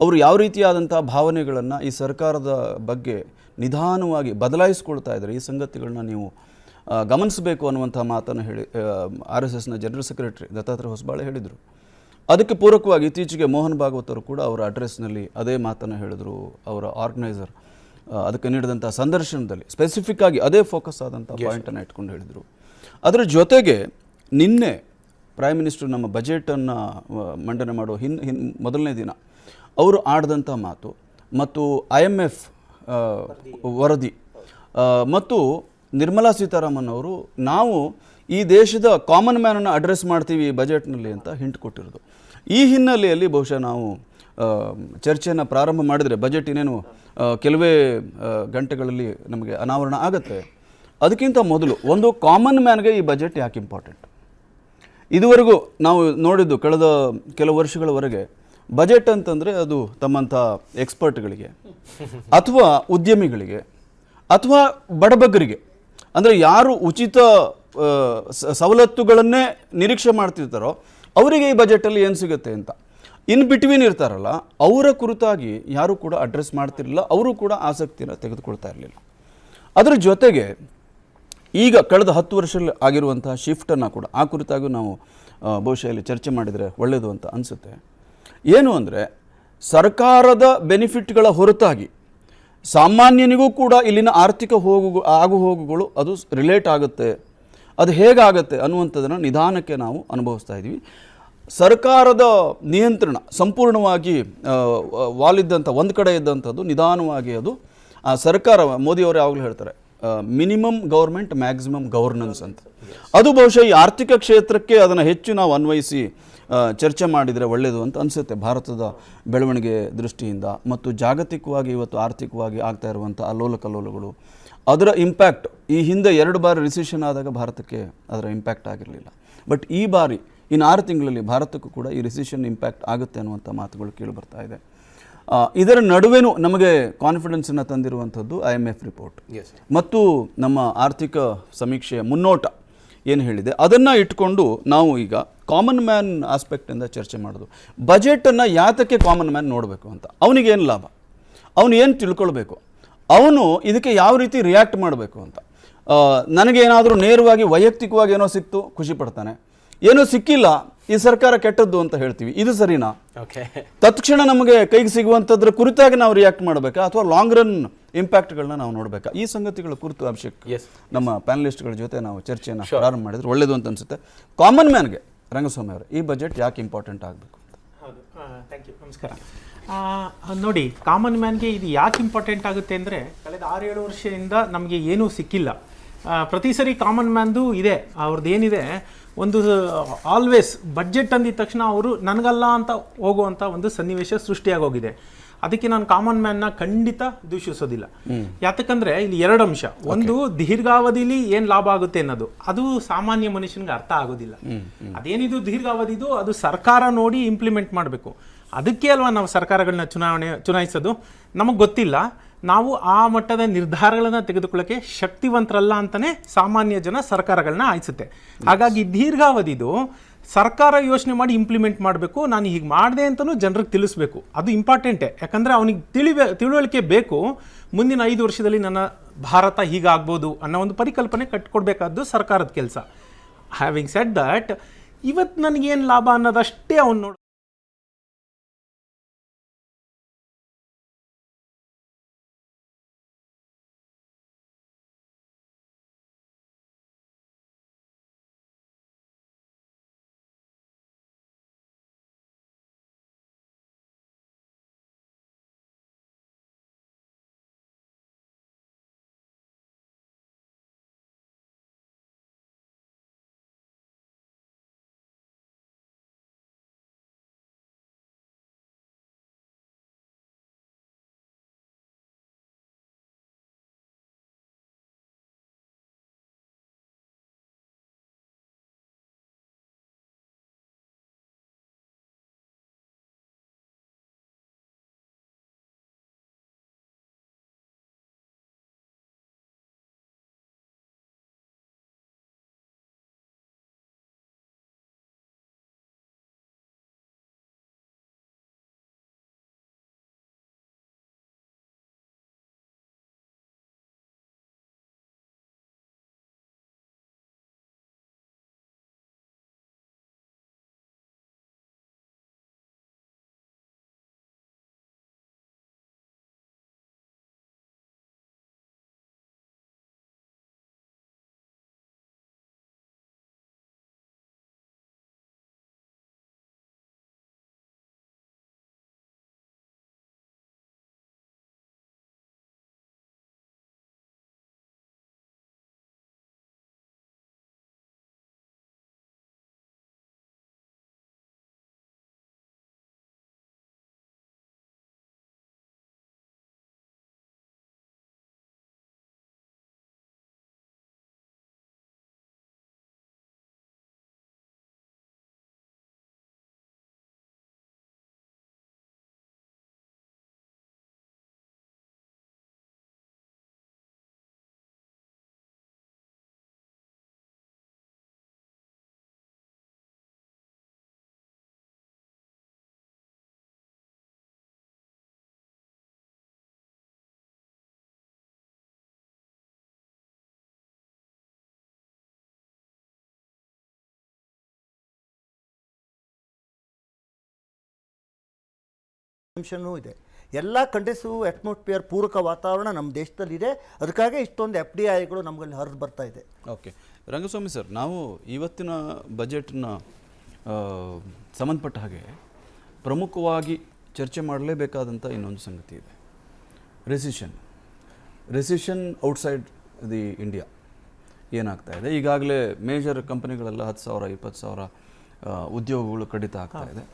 ಅವರು ಯಾವ ರೀತಿಯಾದಂಥ ಭಾವನೆಗಳನ್ನು ಈ ಸರ್ಕಾರದ ಬಗ್ಗೆ ನಿಧಾನವಾಗಿ ಬದಲಾಯಿಸ್ಕೊಳ್ತಾ ಇದ್ದಾರೆ, ಈ ಸಂಗತಿಗಳನ್ನ ನೀವು ಗಮನಿಸಬೇಕು ಅನ್ನುವಂಥ ಮಾತನ್ನು ಹೇಳಿ RSSನ ಜನರಲ್ ಸೆಕ್ರೆಟರಿ ದತ್ತಾತ್ರೇಯ ಹೊಸಬಾಳೆ ಹೇಳಿದರು. ಅದಕ್ಕೆ ಪೂರಕವಾಗಿ ಇತ್ತೀಚೆಗೆ ಮೋಹನ್ ಭಾಗವತ್ ಅವರು ಕೂಡ ಅವರ ಅಡ್ರೆಸ್ನಲ್ಲಿ ಅದೇ ಮಾತನ್ನು ಹೇಳಿದರು. ಅವರ ಆರ್ಗನೈಸರ್ ಅದಕ್ಕೆ ನೀಡಿದಂಥ ಸಂದರ್ಶನದಲ್ಲಿ ಸ್ಪೆಸಿಫಿಕ್ ಆಗಿ ಅದೇ ಫೋಕಸ್ ಆದಂಥ ಪಾಯಿಂಟನ್ನು ಇಟ್ಕೊಂಡು ಹೇಳಿದರು. ಅದರ ಜೊತೆಗೆ ನಿನ್ನೆ ಪ್ರೈಮ್ ಮಿನಿಸ್ಟರ್ ನಮ್ಮ ಬಜೆಟನ್ನು ಮಂಡನೆ ಮಾಡೋ ಮೊದಲನೇ ದಿನ ಅವರು ಆಡಿದಂಥ ಮಾತು ಮತ್ತು IMF ವರದಿ ಮತ್ತು ನಿರ್ಮಲಾ ಸೀತಾರಾಮನ್ ಅವರು ನಾವು ಈ ದೇಶದ ಕಾಮನ್ ಮ್ಯಾನನ್ನು ಅಡ್ರೆಸ್ ಮಾಡ್ತೀವಿ ಈ ಬಜೆಟ್ನಲ್ಲಿ ಅಂತ ಹಿಂಟ್ ಕೊಟ್ಟಿರೋದು. ಈ ಹಿನ್ನೆಲೆಯಲ್ಲಿ ಬಹುಶಃ ನಾವು ಚರ್ಚೆಯನ್ನು ಪ್ರಾರಂಭ ಮಾಡಿದರೆ ಬಜೆಟ್ ಇನ್ನೇನು ಕೆಲವೇ ಗಂಟೆಗಳಲ್ಲಿ ನಮಗೆ ಅನಾವರಣ ಆಗುತ್ತೆ. ಅದಕ್ಕಿಂತ ಮೊದಲು ಒಂದು ಕಾಮನ್ ಮ್ಯಾನ್ಗೆ ಈ ಬಜೆಟ್ ಯಾಕೆ ಇಂಪಾರ್ಟೆಂಟ್? ಇದುವರೆಗೂ ನಾವು ನೋಡಿದ್ದು ಕಳೆದ ಕೆಲವು ವರ್ಷಗಳವರೆಗೆ ಬಜೆಟ್ ಅಂತಂದರೆ ಅದು ತಮ್ಮಂಥ ಎಕ್ಸ್ಪರ್ಟ್ಗಳಿಗೆ ಅಥವಾ ಉದ್ಯಮಿಗಳಿಗೆ ಅಥವಾ ಬಡಬಗ್ಗರಿಗೆ, ಅಂದರೆ ಯಾರು ಉಚಿತ ಸವಲತ್ತುಗಳನ್ನೇ ನಿರೀಕ್ಷೆ ಮಾಡ್ತಿರ್ತಾರೋ ಅವರಿಗೆ ಈ ಬಜೆಟಲ್ಲಿ ಏನು ಸಿಗುತ್ತೆ ಅಂತ ಇನ್ ಬಿಟ್ವೀನ್ ಇರ್ತಾರಲ್ಲ ಅವರ ಕುರಿತಾಗಿ ಯಾರೂ ಕೂಡ ಅಡ್ರೆಸ್ ಮಾಡ್ತಿರಲಿಲ್ಲ, ಅವರು ಕೂಡ ಆಸಕ್ತಿಯನ್ನು ತೆಗೆದುಕೊಳ್ತಾ ಇರಲಿಲ್ಲ. ಅದರ ಜೊತೆಗೆ ಈಗ ಕಳೆದ 10 ವರ್ಷದಲ್ಲಿ ಆಗಿರುವಂಥ ಶಿಫ್ಟನ್ನು ಕೂಡ ಆ ಕುರಿತಾಗೂ ನಾವು ಬಹುಶಃ ಇಲ್ಲಿ ಚರ್ಚೆ ಮಾಡಿದರೆ ಒಳ್ಳೆಯದು ಅಂತ ಅನಿಸುತ್ತೆ. ಏನು ಅಂದರೆ ಸರ್ಕಾರದ ಬೆನಿಫಿಟ್ಗಳ ಹೊರತಾಗಿ ಸಾಮಾನ್ಯನಿಗೂ ಕೂಡ ಇಲ್ಲಿನ ಆರ್ಥಿಕ ಆಗುಹೋಗುಗಳು ಅದು ರಿಲೇಟ್ ಆಗುತ್ತೆ, ಅದು ಹೇಗಾಗುತ್ತೆ ಅನ್ನುವಂಥದ್ದನ್ನು ನಿಧಾನಕ್ಕೆ ನಾವು ಅನುಭವಿಸ್ತಾ ಇದ್ದೀವಿ. ಸರ್ಕಾರದ ನಿಯಂತ್ರಣ ಸಂಪೂರ್ಣವಾಗಿ ವಾಲಿದ್ದಂಥ ಒಂದು ಕಡೆ ಇದ್ದಂಥದ್ದು ನಿಧಾನವಾಗಿ ಅದು ಆ ಸರ್ಕಾರ, ಮೋದಿಯವರು ಯಾವಾಗಲೂ ಹೇಳ್ತಾರೆ ಮಿನಿಮಮ್ ಗೌರ್ಮೆಂಟ್ ಮ್ಯಾಕ್ಸಿಮಮ್ ಗವರ್ನೆನ್ಸ್ ಅಂತ, ಅದು ಬಹುಶಃ ಈ ಆರ್ಥಿಕ ಕ್ಷೇತ್ರಕ್ಕೆ ಅದನ್ನು ಹೆಚ್ಚು ನಾವು ಅನ್ವಯಿಸಿ ಚರ್ಚೆ ಮಾಡಿದರೆ ಒಳ್ಳೆಯದು ಅಂತ ಅನಿಸುತ್ತೆ. ಭಾರತದ ಬೆಳವಣಿಗೆ ದೃಷ್ಟಿಯಿಂದ ಮತ್ತು ಜಾಗತಿಕವಾಗಿ ಇವತ್ತು ಆರ್ಥಿಕವಾಗಿ ಆಗ್ತಾ ಇರುವಂಥ ಅಲ್ಲೋಲ ಕಲ್ಲೋಲಗಳು, ಅದರ ಇಂಪ್ಯಾಕ್ಟ್ ಈ ಹಿಂದೆ 2 ಬಾರಿ ರಿಸೆಷನ್ ಆದಾಗ ಭಾರತಕ್ಕೆ ಅದರ ಇಂಪ್ಯಾಕ್ಟ್ ಆಗಿರಲಿಲ್ಲ. ಬಟ್ ಈ ಬಾರಿ ಇನ್ನು 6 ತಿಂಗಳಲ್ಲಿ ಭಾರತಕ್ಕೂ ಕೂಡ ಈ ರಿಸೆಷನ್ ಇಂಪ್ಯಾಕ್ಟ್ ಆಗುತ್ತೆ ಅನ್ನುವಂಥ ಮಾತುಗಳು ಕೇಳಿ ಬರ್ತಾ ಇದೆ. ಇದರ ನಡುವೆನೂ ನಮಗೆ ಕಾನ್ಫಿಡೆನ್ಸನ್ನು ತಂದಿರುವಂಥದ್ದು IMF ರಿಪೋರ್ಟ್ ಮತ್ತು ನಮ್ಮ ಆರ್ಥಿಕ ಸಮೀಕ್ಷೆಯ ಮುನ್ನೋಟ ಏನು ಹೇಳಿದೆ ಅದನ್ನು ಇಟ್ಕೊಂಡು ನಾವು ಈಗ ಕಾಮನ್ ಮ್ಯಾನ್ ಆಸ್ಪೆಕ್ಟಿಂದ ಚರ್ಚೆ ಮಾಡೋದು. ಬಜೆಟನ್ನು ಯಾತಕ್ಕೆ ಕಾಮನ್ ಮ್ಯಾನ್ ನೋಡಬೇಕು ಅಂತ, ಅವನಿಗೇನು ಲಾಭ, ಅವನು ಏನು ತಿಳ್ಕೊಳ್ಬೇಕು, ಅವನು ಇದಕ್ಕೆ ಯಾವ ರೀತಿ ರಿಯಾಕ್ಟ್ ಮಾಡಬೇಕು ಅಂತ. ನನಗೇನಾದರೂ ನೇರವಾಗಿ ವೈಯಕ್ತಿಕವಾಗಿ ಏನೋ ಸಿಕ್ತು ಖುಷಿ ಪಡ್ತಾನೆ, ಏನೋ ಸಿಕ್ಕಿಲ್ಲ ಈ ಸರ್ಕಾರ ಕೆಟ್ಟದ್ದು ಅಂತ ಹೇಳ್ತೀವಿ, ಇದು ಸರಿನಾ? ತತ್ಕ್ಷಣ ನಮಗೆ ಕೈಗೆ ಸಿಗುವಂಥದ್ರ ಕುರಿತಾಗಿ ನಾವು ರಿಯಾಕ್ಟ್ ಮಾಡಬೇಕಾ ಅಥವಾ ಲಾಂಗ್ ರನ್ ಇಂಪ್ಯಾಕ್ಟ್ಗಳನ್ನ ನಾವು ನೋಡಬೇಕಾ? ಈ ಸಂಗತಿಗಳ ಕುರಿತು ಅಭಿಷೇಕ್ ನಮ್ಮ ಪ್ಯಾನಲಿಸ್ಟ್ಗಳ ಜೊತೆ ನಾವು ಚರ್ಚೆಯನ್ನು ಪ್ರಾರಂಭ ಮಾಡಿದ್ರೆ ಒಳ್ಳೆಯದು ಅಂತ ಅನಿಸುತ್ತೆ. ಕಾಮನ್ ಮ್ಯಾನ್ಗೆ ರಂಗಸ್ವಾಮಿ ಅವರು ಈ ಬಜೆಟ್ ಯಾಕೆ ಇಂಪಾರ್ಟೆಂಟ್ ಆಗಬೇಕು ಅಂತ? ಹೌದು, ಥ್ಯಾಂಕ್ ಯು, ನಮಸ್ಕಾರ. ನೋಡಿ, ಕಾಮನ್ ಮ್ಯಾನ್ಗೆ ಇದು ಯಾಕೆ ಇಂಪಾರ್ಟೆಂಟ್ ಆಗುತ್ತೆ ಅಂದರೆ ಕಳೆದ 6-7 ವರ್ಷದಿಂದ ನಮಗೆ ಏನೂ ಸಿಕ್ಕಿಲ್ಲ. ಪ್ರತಿ ಸರಿ ಕಾಮನ್ ಮ್ಯಾನ್ದು ಇದೆ, ಅವ್ರದ್ದು ಏನಿದೆ ಒಂದು ಆಲ್ವೇಸ್ ಬಡ್ಜೆಟ್ ಅಂದಿದ ತಕ್ಷಣ ಅವರು ನನಗಲ್ಲ ಅಂತ ಹೋಗುವಂಥ ಒಂದು ಸನ್ನಿವೇಶ ಸೃಷ್ಟಿಯಾಗೋಗಿದೆ. ಅದಕ್ಕೆ ನಾನು ಕಾಮನ್ ಮ್ಯಾನ್ನ ಖಂಡಿತ ದೂಷಿಸೋದಿಲ್ಲ. ಯಾತಕ್ಕಂದರೆ ಇಲ್ಲಿ 2 ಅಂಶ. ಒಂದು, ದೀರ್ಘಾವಧಿಲಿ ಏನು ಲಾಭ ಆಗುತ್ತೆ ಅನ್ನೋದು ಅದು ಸಾಮಾನ್ಯ ಮನುಷ್ಯನಿಗೆ ಅರ್ಥ ಆಗೋದಿಲ್ಲ. ಅದೇನಿದು ದೀರ್ಘಾವಧಿದು ಅದು ಸರ್ಕಾರ ನೋಡಿ ಇಂಪ್ಲಿಮೆಂಟ್ ಮಾಡಬೇಕು. ಅದಕ್ಕೆ ಅಲ್ವಾ ನಾವು ಸರ್ಕಾರಗಳನ್ನ ಚುನಾಯಿಸೋದು. ನಮಗೆ ಗೊತ್ತಿಲ್ಲ, ನಾವು ಆ ಮಟ್ಟದ ನಿರ್ಧಾರಗಳನ್ನು ತೆಗೆದುಕೊಳ್ಳೋಕ್ಕೆ ಶಕ್ತಿವಂತರಲ್ಲ ಅಂತಲೇ ಸಾಮಾನ್ಯ ಜನ ಸರ್ಕಾರಗಳನ್ನ ಆಯ್ಸುತ್ತೆ. ಹಾಗಾಗಿ ದೀರ್ಘಾವಧಿದು ಸರ್ಕಾರ ಯೋಚನೆ ಮಾಡಿ ಇಂಪ್ಲಿಮೆಂಟ್ ಮಾಡಬೇಕು. ನಾನು ಹೀಗೆ ಮಾಡಿದೆ ಅಂತಲೂ ಜನರಿಗೆ ತಿಳಿಸ್ಬೇಕು, ಅದು ಇಂಪಾರ್ಟೆಂಟೇ. ಯಾಕಂದರೆ ಅವನಿಗೆ ತಿಳುವಳಿಕೆ ಬೇಕು, ಮುಂದಿನ 5 ವರ್ಷದಲ್ಲಿ ನನ್ನ ಭಾರತ ಹೀಗಾಗ್ಬೋದು ಅನ್ನೋ ಒಂದು ಪರಿಕಲ್ಪನೆ ಕಟ್ಕೊಡ್ಬೇಕಾದ್ದು ಸರ್ಕಾರದ ಕೆಲಸ. ಹ್ಯಾವಿಂಗ್ ಸೆಡ್ ದಟ್, ಇವತ್ತು ನನಗೇನು ಲಾಭ ಅನ್ನೋದಷ್ಟೇ ಅವ್ನು ಅಂಶನೂ ಇದೆ. ಎಲ್ಲ ಕಂಡೀಸಿವ್ ಅಟ್ಮಾಸ್ಫಿಯರ್ ಪೂರಕ ವಾತಾವರಣ ನಮ್ಮ ದೇಶದಲ್ಲಿದೆ. ಅದಕ್ಕಾಗಿ ಇಷ್ಟೊಂದು FDIಗಳು ನಮ್ಮಲ್ಲಿ ಹರಿದು ಬರ್ತಾ ಇದೆ. ಓಕೆ ರಂಗಸ್ವಾಮಿ ಸರ್, ನಾವು ಇವತ್ತಿನ ಬಜೆಟ್ನ ಸಂಬಂಧಪಟ್ಟ ಹಾಗೆ ಪ್ರಮುಖವಾಗಿ ಚರ್ಚೆ ಮಾಡಲೇಬೇಕಾದಂಥ ಇನ್ನೊಂದು ಸಂಗತಿ ಇದೆ, ರೆಸಿಷನ್ ಔಟ್ಸೈಡ್ ದಿ ಇಂಡಿಯಾ ಏನಾಗ್ತಾ ಇದೆ. ಈಗಾಗಲೇ ಮೇಜರ್ ಕಂಪನಿಗಳೆಲ್ಲ 10,000 20,000 ಉದ್ಯೋಗಗಳು ಕಡಿತ ಆಗ್ತಾ ಇದೆ.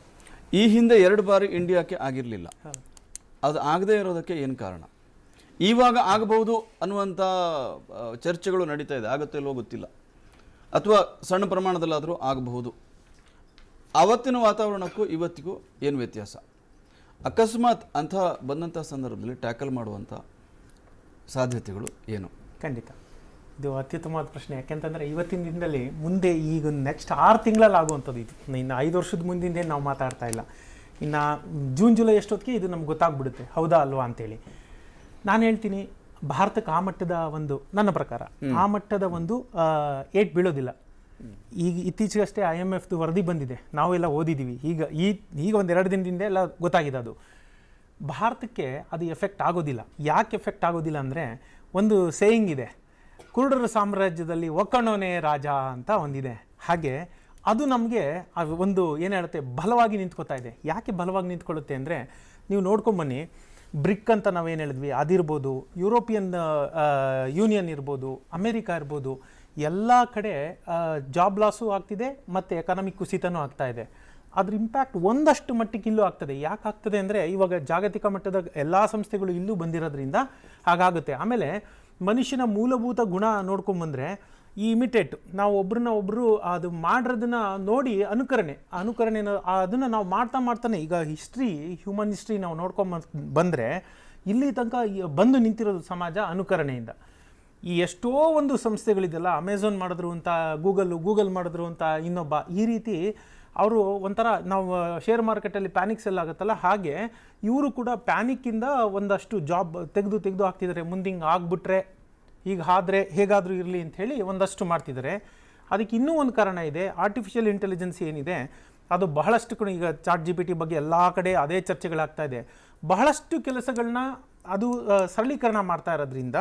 ಈ ಹಿಂದೆ 2 ಬಾರಿ ಇಂಡಿಯಾಕ್ಕೆ ಆಗಿರಲಿಲ್ಲ. ಅದು ಆಗದೇ ಇರೋದಕ್ಕೆ ಏನು ಕಾರಣ? ಇವಾಗ ಆಗಬಹುದು ಅನ್ನುವಂಥ ಚರ್ಚೆಗಳು ನಡೀತಾ ಇದೆ. ಆಗುತ್ತೆ ಇಲ್ವೋ ಗೊತ್ತಿಲ್ಲ, ಅಥವಾ ಸಣ್ಣ ಪ್ರಮಾಣದಲ್ಲಾದರೂ ಆಗಬಹುದು. ಆವತ್ತಿನ ವಾತಾವರಣಕ್ಕೂ ಇವತ್ತಿಗೂ ಏನು ವ್ಯತ್ಯಾಸ? ಅಕಸ್ಮಾತ್ ಅಂಥ ಬಂದಂಥ ಸಂದರ್ಭದಲ್ಲಿ ಟ್ಯಾಕಲ್ ಮಾಡುವಂಥ ಸಾಧ್ಯತೆಗಳು ಏನು? ಖಂಡಿತ ಇದು ಅತ್ಯುತ್ತಮವಾದ ಪ್ರಶ್ನೆ. ಯಾಕೆಂತಂದರೆ ಇವತ್ತಿನ ದಿನದಲ್ಲಿ ಮುಂದೆ ಈಗ ನೆಕ್ಸ್ಟ್ 6 ತಿಂಗಳಲ್ಲಿ ಆಗುವಂಥದ್ದು ಇದು. ಇನ್ನು 5 ವರ್ಷದ ಮುಂದಿಂದೇ ನಾವು ಮಾತಾಡ್ತಾ ಇಲ್ಲ. ಇನ್ನು ಜೂನ್ ಜುಲೈ ಎಷ್ಟೊತ್ತಿಗೆ ಇದು ನಮ್ಗೆ ಗೊತ್ತಾಗ್ಬಿಡುತ್ತೆ, ಹೌದಾ ಅಲ್ವಾ ಅಂತೇಳಿ. ನಾನು ಹೇಳ್ತೀನಿ, ಭಾರತಕ್ಕೆ ಆ ಮಟ್ಟದ ಒಂದು, ನನ್ನ ಪ್ರಕಾರ ಆ ಮಟ್ಟದ ಒಂದು ಏಟ್ ಬೀಳೋದಿಲ್ಲ. ಈಗ ಇತ್ತೀಚೆಗಷ್ಟೇ IMFದು ವರದಿ ಬಂದಿದೆ, ನಾವೆಲ್ಲ ಓದಿದ್ದೀವಿ. ಈಗ ಒಂದು 2 ದಿನದಿಂದ ಎಲ್ಲ ಗೊತ್ತಾಗಿದೆ. ಅದು ಭಾರತಕ್ಕೆ ಅದು ಎಫೆಕ್ಟ್ ಆಗೋದಿಲ್ಲ. ಯಾಕೆ ಎಫೆಕ್ಟ್ ಆಗೋದಿಲ್ಲ ಅಂದರೆ, ಒಂದು ಸೇಯಿಂಗ್ ಇದೆ, ಕುರುಡರ ಸಾಮ್ರಾಜ್ಯದಲ್ಲಿ ಒಕ್ಕಣೋನೇ ರಾಜ ಅಂತ ಒಂದಿದೆ. ಹಾಗೆ ಅದು ನಮಗೆ ಒಂದು ಏನು ಹೇಳುತ್ತೆ, ಬಲವಾಗಿ ನಿಂತ್ಕೋತಾ ಇದೆ. ಯಾಕೆ ಬಲವಾಗಿ ನಿಂತ್ಕೊಳ್ಳುತ್ತೆ ಅಂದರೆ, ನೀವು ನೋಡ್ಕೊಂಬನ್ನಿ, ಬ್ರಿಕ್ ಅಂತ ನಾವೇನು ಹೇಳಿದ್ವಿ ಅದಿರ್ಬೋದು, ಯುರೋಪಿಯನ್ ಯೂನಿಯನ್ ಇರ್ಬೋದು, ಅಮೇರಿಕಾ ಇರ್ಬೋದು, ಎಲ್ಲ ಕಡೆ ಜಾಬ್ ಲಾಸು ಆಗ್ತಿದೆ ಮತ್ತು ಎಕನಾಮಿಕ್ ಕುಸಿತನೂ ಆಗ್ತಾ ಇದೆ. ಅದ್ರ ಇಂಪ್ಯಾಕ್ಟ್ ಒಂದಷ್ಟು ಮಟ್ಟಿಗೆ ಇಲ್ಲೂ ಆಗ್ತದೆ. ಯಾಕೆ ಆಗ್ತದೆ ಅಂದರೆ, ಇವಾಗ ಜಾಗತಿಕ ಮಟ್ಟದ ಎಲ್ಲ ಸಂಸ್ಥೆಗಳು ಇಲ್ಲೂ ಬಂದಿರೋದ್ರಿಂದ ಹಾಗಾಗುತ್ತೆ. ಆಮೇಲೆ ಮನುಷ್ಯನ ಮೂಲಭೂತ ಗುಣ ನೋಡ್ಕೊಂಬಂದರೆ, ಈ ಇಮಿಟೇಟ್, ನಾವು ಒಬ್ರನ್ನ ಒಬ್ಬರು ಅದು ಮಾಡಿರೋದನ್ನ ನೋಡಿ ಅನುಕರಣೆ ಅದನ್ನು ನಾವು ಮಾಡ್ತಾನೆ ಈಗ ಹ್ಯೂಮನ್ ಹಿಸ್ಟ್ರಿ ನಾವು ಬಂದರೆ ಇಲ್ಲಿ ತನಕ ಬಂದು ನಿಂತಿರೋದು ಸಮಾಜ ಅನುಕರಣೆಯಿಂದ. ಈ ಎಷ್ಟೋ ಒಂದು ಸಂಸ್ಥೆಗಳಿದೆಯಲ್ಲ, ಅಮೆಝಾನ್ ಮಾಡಿದ್ರು ಅಂತ, ಗೂಗಲ್ ಮಾಡಿದ್ರು ಅಂತ ಇನ್ನೊಬ್ಬ, ಈ ರೀತಿ ಅವರು ಒಂಥರ, ನಾವು ಶೇರ್ ಮಾರ್ಕೆಟಲ್ಲಿ ಪ್ಯಾನಿಕ್ ಸೆಲ್ ಆಗುತ್ತಲ್ಲ, ಹಾಗೆ ಇವರು ಕೂಡ ಪ್ಯಾನಿಕ್ಕಿಂದ ಒಂದಷ್ಟು ಜಾಬ್ ತೆಗೆದು ಹಾಕ್ತಿದ್ದಾರೆ. ಮುಂದಿಂಗೆ ಆಗ್ಬಿಟ್ರೆ, ಈಗ ಆದ್ರೆ ಹೇಗಾದರೂ ಇರಲಿ ಅಂಥೇಳಿ ಒಂದಷ್ಟು ಮಾಡ್ತಿದ್ದಾರೆ. ಅದಕ್ಕೆ ಇನ್ನೂ ಒಂದು ಕಾರಣ ಇದೆ, ಆರ್ಟಿಫಿಷಿಯಲ್ ಇಂಟೆಲಿಜೆನ್ಸ್ ಏನಿದೆ ಅದು ಬಹಳಷ್ಟು ಕೂಡ, ಈಗ ChatGPT ಬಗ್ಗೆ ಎಲ್ಲ ಕಡೆ ಅದೇ ಚರ್ಚೆಗಳಾಗ್ತಾ ಇದೆ. ಬಹಳಷ್ಟು ಕೆಲಸಗಳನ್ನ ಅದು ಸರಳೀಕರಣ ಮಾಡ್ತಾ ಇರೋದ್ರಿಂದ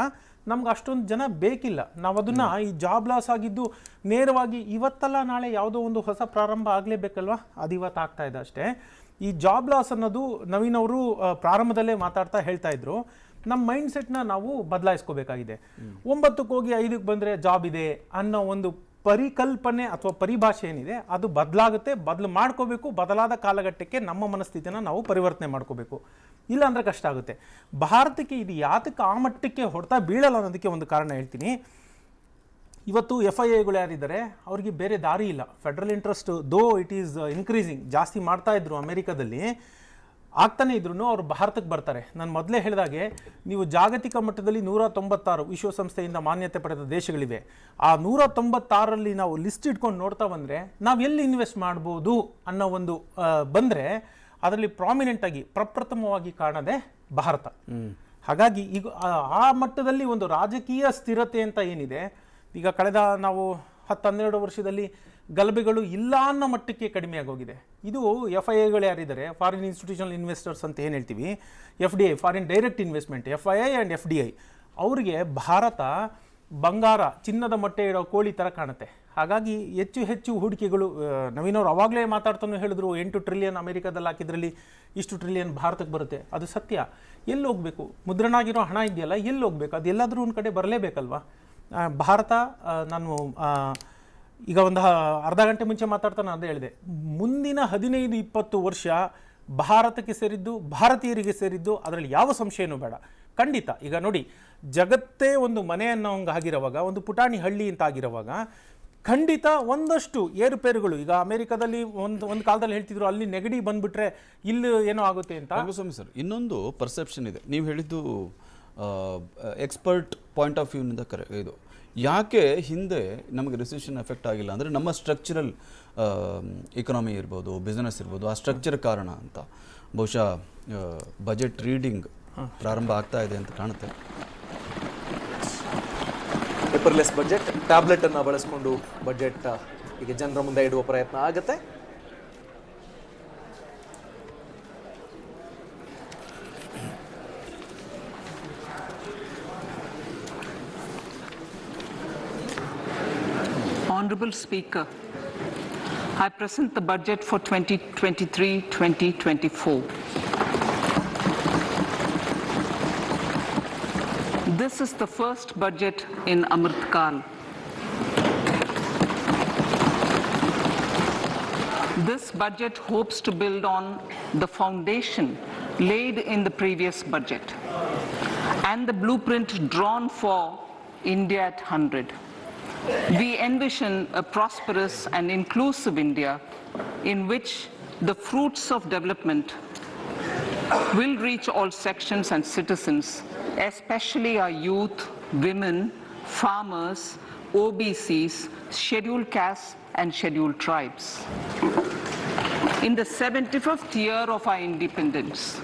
ನಮ್ಗೆ ಅಷ್ಟೊಂದು ಜನ ಬೇಕಿಲ್ಲ. ನಾವು ಅದನ್ನು, ಈ ಜಾಬ್ ಲಾಸ್ ಆಗಿದ್ದು ನೇರವಾಗಿ ಇವತ್ತಲ್ಲ ನಾಳೆ ಯಾವುದೋ ಒಂದು ಹೊಸ ಪ್ರಾರಂಭ ಆಗಲೇಬೇಕಲ್ವ, ಅದು ಇವತ್ತು ಆಗ್ತಾ ಇದೆ ಅಷ್ಟೇ. ಈ ಜಾಬ್ ಲಾಸ್ ಅನ್ನೋದು ನವೀನ್ ಅವರು ಪ್ರಾರಂಭದಲ್ಲೇ ಮಾತಾಡ್ತಾ ಹೇಳ್ತಾ ಇದ್ರು, ನಮ್ಮ ಮೈಂಡ್ ಸೆಟ್ನ ನಾವು ಬದಲಾಯಿಸ್ಕೋಬೇಕಾಗಿದೆ. 9ಕ್ಕೆ ಹೋಗಿ 5ಕ್ಕೆ ಬಂದರೆ ಜಾಬ್ ಇದೆ ಅನ್ನೋ ಒಂದು ಪರಿಕಲ್ಪನೆ ಅಥವಾ ಪರಿಭಾಷೆ ಏನಿದೆ ಅದು ಬದಲಾಗುತ್ತೆ. ಮಾಡ್ಕೋಬೇಕು. ಬದಲಾದ ಕಾಲಘಟ್ಟಕ್ಕೆ ನಮ್ಮ ಮನಸ್ಥಿತಿನ ನಾವು ಪರಿವರ್ತನೆ ಮಾಡ್ಕೋಬೇಕು. ಇಲ್ಲ ಅಂದರೆ ಕಷ್ಟ ಆಗುತ್ತೆ. ಭಾರತಕ್ಕೆ ಇದು ಯಾತಕ್ಕೆ ಆ ಮಟ್ಟಕ್ಕೆ ಹೊಡೆತ ಬೀಳಲ್ಲ ಅನ್ನೋದಕ್ಕೆ ಒಂದು ಕಾರಣ ಹೇಳ್ತೀನಿ. ಇವತ್ತು FIIಗಳು ಯಾರಿದ್ದಾರೆ ಅವ್ರಿಗೆ ಬೇರೆ ದಾರಿ ಇಲ್ಲ. Federal interest though it is increasing, ಜಾಸ್ತಿ ಮಾಡ್ತಾ ಇದ್ರು ಅಮೆರಿಕದಲ್ಲಿ, ಆಗ್ತಾನೆ ಇದ್ರು ಅವ್ರು ಭಾರತಕ್ಕೆ ಬರ್ತಾರೆ. ನಾನು ಮೊದಲೇ ಹೇಳಿದಾಗೆ, ನೀವು ಜಾಗತಿಕ ಮಟ್ಟದಲ್ಲಿ 196 ವಿಶ್ವಸಂಸ್ಥೆಯಿಂದ ಮಾನ್ಯತೆ ಪಡೆದ ದೇಶಗಳಿವೆ. ಆ 196ರಲ್ಲಿ ನಾವು ಲಿಸ್ಟ್ ಇಟ್ಕೊಂಡು ನೋಡ್ತಾ ಬಂದರೆ, ನಾವು ಎಲ್ಲಿ ಇನ್ವೆಸ್ಟ್ ಮಾಡ್ಬೋದು ಅನ್ನೋ ಒಂದು ಬಂದರೆ, ಅದರಲ್ಲಿ ಪ್ರಾಮಿನೆಂಟ್ ಆಗಿ ಪ್ರಪ್ರಥಮವಾಗಿ ಕಾಣದೆ ಭಾರತ. ಹಾಗಾಗಿ ಈಗ ಆ ಮಟ್ಟದಲ್ಲಿ ಒಂದು ರಾಜಕೀಯ ಸ್ಥಿರತೆ ಅಂತ ಏನಿದೆ, ಈಗ ಕಳೆದ ನಾವು 10-12 ವರ್ಷದಲ್ಲಿ ಗಲಭೆಗಳು ಇಲ್ಲ ಅನ್ನೋ ಮಟ್ಟಕ್ಕೆ ಕಡಿಮೆ ಆಗೋಗಿದೆ. ಇದು FIIಗಳು ಯಾರಿದ್ದಾರೆ, ಫಾರಿನ್ ಇನ್ಸ್ಟಿಟ್ಯೂಷನಲ್ ಇನ್ವೆಸ್ಟರ್ಸ್ ಅಂತ ಏನು ಹೇಳ್ತೀವಿ, FDI, foreign direct investment, FII and FDI, ಅವರಿಗೆ ಭಾರತ ಬಂಗಾರ, ಚಿನ್ನದ ಮೊಟ್ಟೆ ಇಡೋ ಕೋಳಿ ಥರ ಕಾಣುತ್ತೆ. ಹಾಗಾಗಿ ಹೆಚ್ಚು ಹೂಡಿಕೆಗಳು, ನವೀನವ್ರು ಅವಾಗಲೇ ಮಾತಾಡ್ತಾನೆ ಹೇಳಿದ್ರು, 8 ಟ್ರಿಲಿಯನ್ ಅಮೆರಿಕದಲ್ಲಿ ಹಾಕಿದ್ರಲ್ಲಿ ಇಷ್ಟು ಟ್ರಿಲಿಯನ್ ಭಾರತಕ್ಕೆ ಬರುತ್ತೆ. ಅದು ಸತ್ಯ. ಎಲ್ಲಿ ಹೋಗಬೇಕು? ಮುದ್ರಣ ಆಗಿರೋ ಹಣ ಇದೆಯಲ್ಲ, ಎಲ್ಲಿ ಹೋಗ್ಬೇಕು? ಅದು ಎಲ್ಲಾದರೂ ಒಂದು ಕಡೆ ಬರಲೇಬೇಕಲ್ವ. ಭಾರತ, ನಾನು ಈಗ ಒಂದು ಅರ್ಧ ಗಂಟೆ ಮುಂಚೆ ಮಾತಾಡ್ತಾನೆ ಅದೇ ಹೇಳಿದೆ, ಮುಂದಿನ 15-20 ವರ್ಷ ಭಾರತಕ್ಕೆ ಸೇರಿದ್ದು, ಭಾರತೀಯರಿಗೆ ಸೇರಿದ್ದು, ಅದರಲ್ಲಿ ಯಾವ ಸಂಶಯನೂ ಬೇಡ. ಖಂಡಿತ. ಈಗ ನೋಡಿ, ಜಗತ್ತೇ ಒಂದು ಮನೆ ಅನ್ನೋ ಹಂಗೆ ಆಗಿರುವಾಗ, ಒಂದು ಪುಟಾಣಿ ಹಳ್ಳಿ ಅಂತ ಆಗಿರುವಾಗ, ಖಂಡಿತ ಒಂದಷ್ಟು ಏರುಪೇರುಗಳು. ಈಗ ಅಮೆರಿಕದಲ್ಲಿ ಒಂದು ಕಾಲದಲ್ಲಿ ಹೇಳ್ತಿದ್ರು, ಅಲ್ಲಿ ನೆಗಡಿ ಬಂದ್ಬಿಟ್ರೆ ಇಲ್ಲಿ ಏನೋ ಆಗುತ್ತೆ ಅಂತ. ರಂಗಸ್ವಾಮಿ ಸರ್, ಇನ್ನೊಂದು ಪರ್ಸೆಪ್ಷನ್ ಇದೆ. ನೀವು ಹೇಳಿದ್ದು ಎಕ್ಸ್ಪರ್ಟ್ ಪಾಯಿಂಟ್ ಆಫ್ ವ್ಯೂನಿಂದ ಇದು ಯಾಕೆ ಹಿಂದೆ ನಮಗೆ ರಿಸೆಷನ್ ಎಫೆಕ್ಟ್ ಆಗಿಲ್ಲ ಅಂದರೆ, ನಮ್ಮ ಸ್ಟ್ರಕ್ಚರಲ್ ಇಕನಾಮಿ ಇರ್ಬೋದು, ಬಿಸ್ನೆಸ್ ಇರ್ಬೋದು, ಆ ಸ್ಟ್ರಕ್ಚರ್ ಕಾರಣ ಅಂತ. ಬಹುಶಃ ಬಜೆಟ್ ರೀಡಿಂಗ್ ಪ್ರಾರಂಭ ಆಗ್ತಾ ಇದೆ ಅಂತ ಕಾಣುತ್ತೆ. ಪೇಪರ್ಲೆಸ್ ಬಜೆಟ್, ಟ್ಯಾಬ್ಲೆಟನ್ನು ಬಳಸ್ಕೊಂಡು ಬಜೆಟ್ ಈಗ ಜನರ ಮುಂದೆ ಇಡುವ ಪ್ರಯತ್ನ ಆಗುತ್ತೆ. Honorable Speaker, I present the budget for 2023-2024. This is the first budget in Amrit Kal. This budget hopes to build on the foundation laid in the previous budget and the blueprint drawn for India at 100. We envision a prosperous and inclusive India in which the fruits of development will reach all sections and citizens, especially our youth, women, farmers, OBCs, scheduled castes and scheduled tribes. In the 75th year of our independence,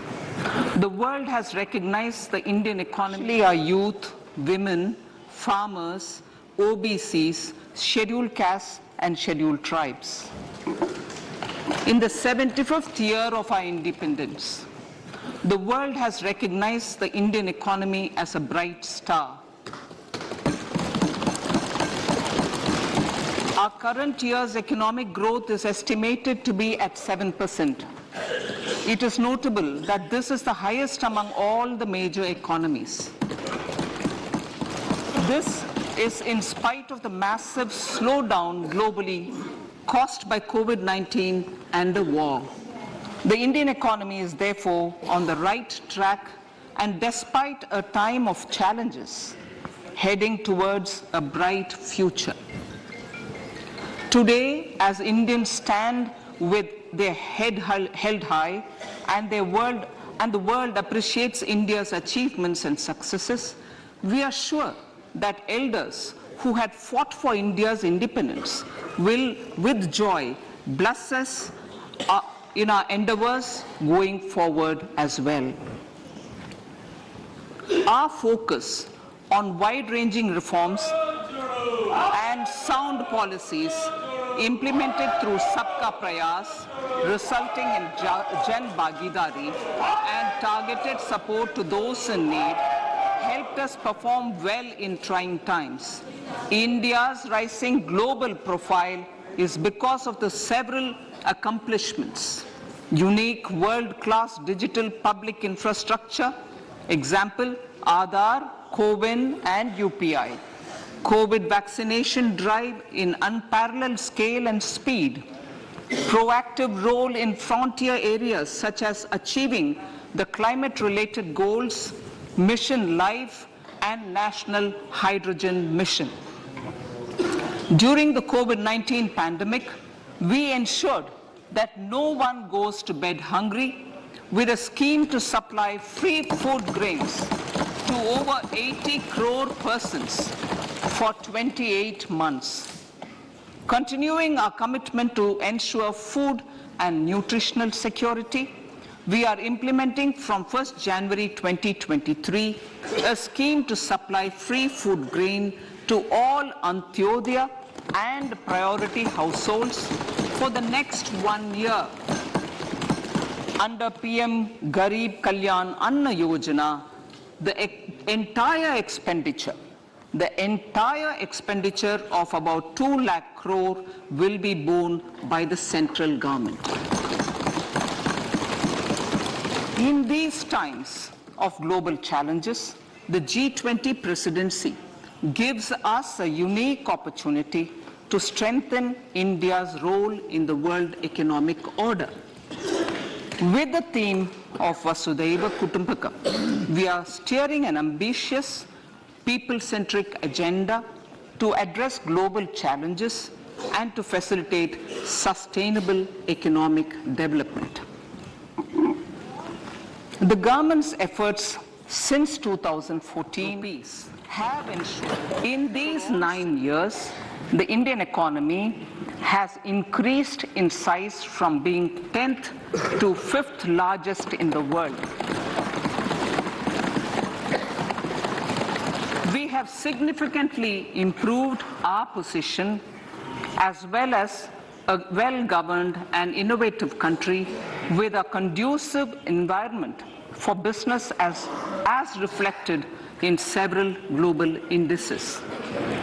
the world has recognized the Indian economy, our youth, women, farmers, OBCs, scheduled castes and scheduled tribes. In the 75th year of our independence, the world has recognized the Indian economy as a bright star. Our current year's economic growth is estimated to be at 7%. It is notable that this is the highest among all the major economies. This is in spite of the massive slowdown globally caused by COVID-19 and the war. The Indian economy is therefore on the right track, and despite a time of challenges, heading towards a bright future. Today, as Indians stand with their head held high and the world appreciates India's achievements and successes, we are sure that elders who had fought for India's independence will, with joy, bless us in our endeavors going forward as well. Our focus on wide-ranging reforms and sound policies implemented through Sabka Prayas, resulting in Jan Bhagidari and targeted support to those in need, helped us perform well in trying times. India's rising global profile is because of the several accomplishments. Unique world-class digital public infrastructure, example, Aadhaar, CoWIN and UPI. COVID vaccination drive in unparalleled scale and speed. Proactive role in frontier areas such as achieving the climate-related goals, Mission Life and National Hydrogen Mission. During the COVID-19 pandemic, we ensured that no one goes to bed hungry with a scheme to supply free food grains to over 80 crore persons for 28 months. Continuing our commitment to ensure food and nutritional security, we are implementing from 1st January 2023 a scheme to supply free food grain to all Antyodaya and priority households for the next 1 year. Under PM Garib Kalyan Anna Yojana, the entire expenditure of about 2 lakh crore will be borne by the central government. In these times of global challenges, the G20 presidency gives us a unique opportunity to strengthen India's role in the world economic order. With the theme of Vasudhaiva Kutumbakam, we are steering an ambitious, people-centric agenda to address global challenges and to facilitate sustainable economic development. The government's efforts since 2014 have ensured in these 9 years, the Indian economy has increased in size from being 10th to 5th largest in the world. We have significantly improved our position as well as a well-governed and innovative country with a conducive environment for business as reflected in several global indices.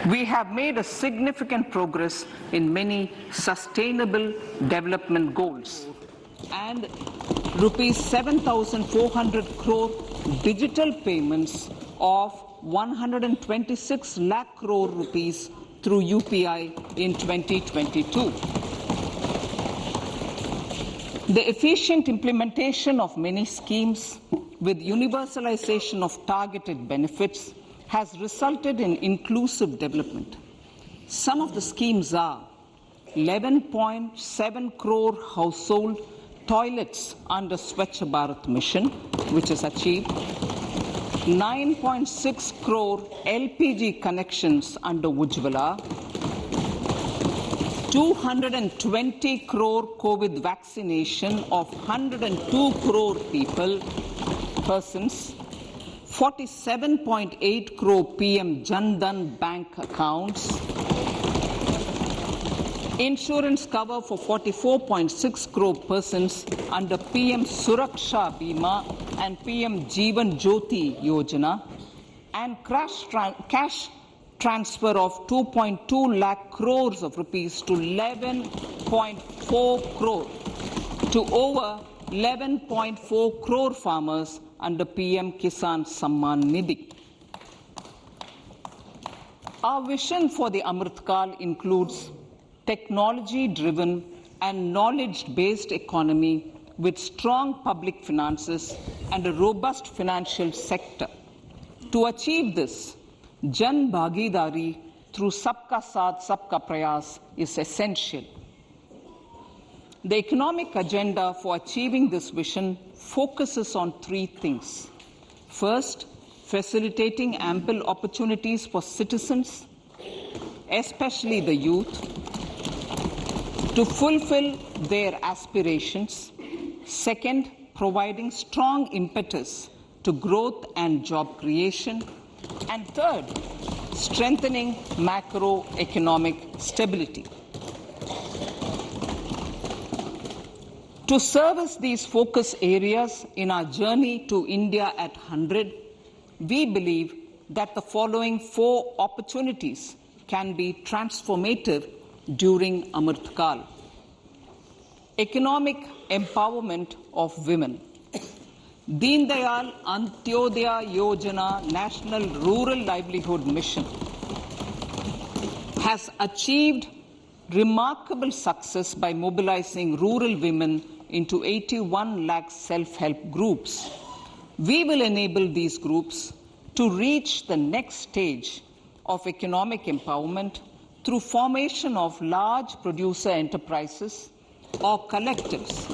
We have made a significant progress in many sustainable development goals, and rupees 7,400 crore digital payments of 126 lakh crore rupees through UPI in 2022. The efficient implementation of many schemes with universalization of targeted benefits has resulted in inclusive development. Some of the schemes are 11.7 crore household toilets under Swachh Bharat mission, which is achieved, 9.6 crore LPG connections under Ujjwala, 220 crore COVID vaccination of 102 crore persons, 47.8 crore PM Jan Dhan bank accounts, insurance cover for 44.6 crore persons under PM Suraksha Bima and PM Jeevan Jyoti Yojana, and cash transfer of 2.2 lakh crores of rupees to 11.4 crore to over 11.4 crore farmers under PM Kisan Samman Nidhi. Our vision for the Amrit Kal includes technology-driven and knowledge-based economy with strong public finances and a robust financial sector. To achieve this, Jan Bhagidari through Sabka Saath Sabka Prayas is essential. The economic agenda for achieving this vision focuses on three things. First, facilitating ample opportunities for citizens, especially the youth, to fulfill their aspirations. Second, providing strong impetus to growth and job creation. And third, strengthening macroeconomic stability. To service these focus areas in our journey to India at 100, we believe that the following four opportunities can be transformative during Amrit Kal. Economic empowerment of women. Deen Dayal Antyodaya Yojana National Rural Livelihood Mission has achieved remarkable success by mobilizing rural women into 81 lakh self-help groups. We will enable these groups to reach the next stage of economic empowerment through formation of large producer enterprises or collectives,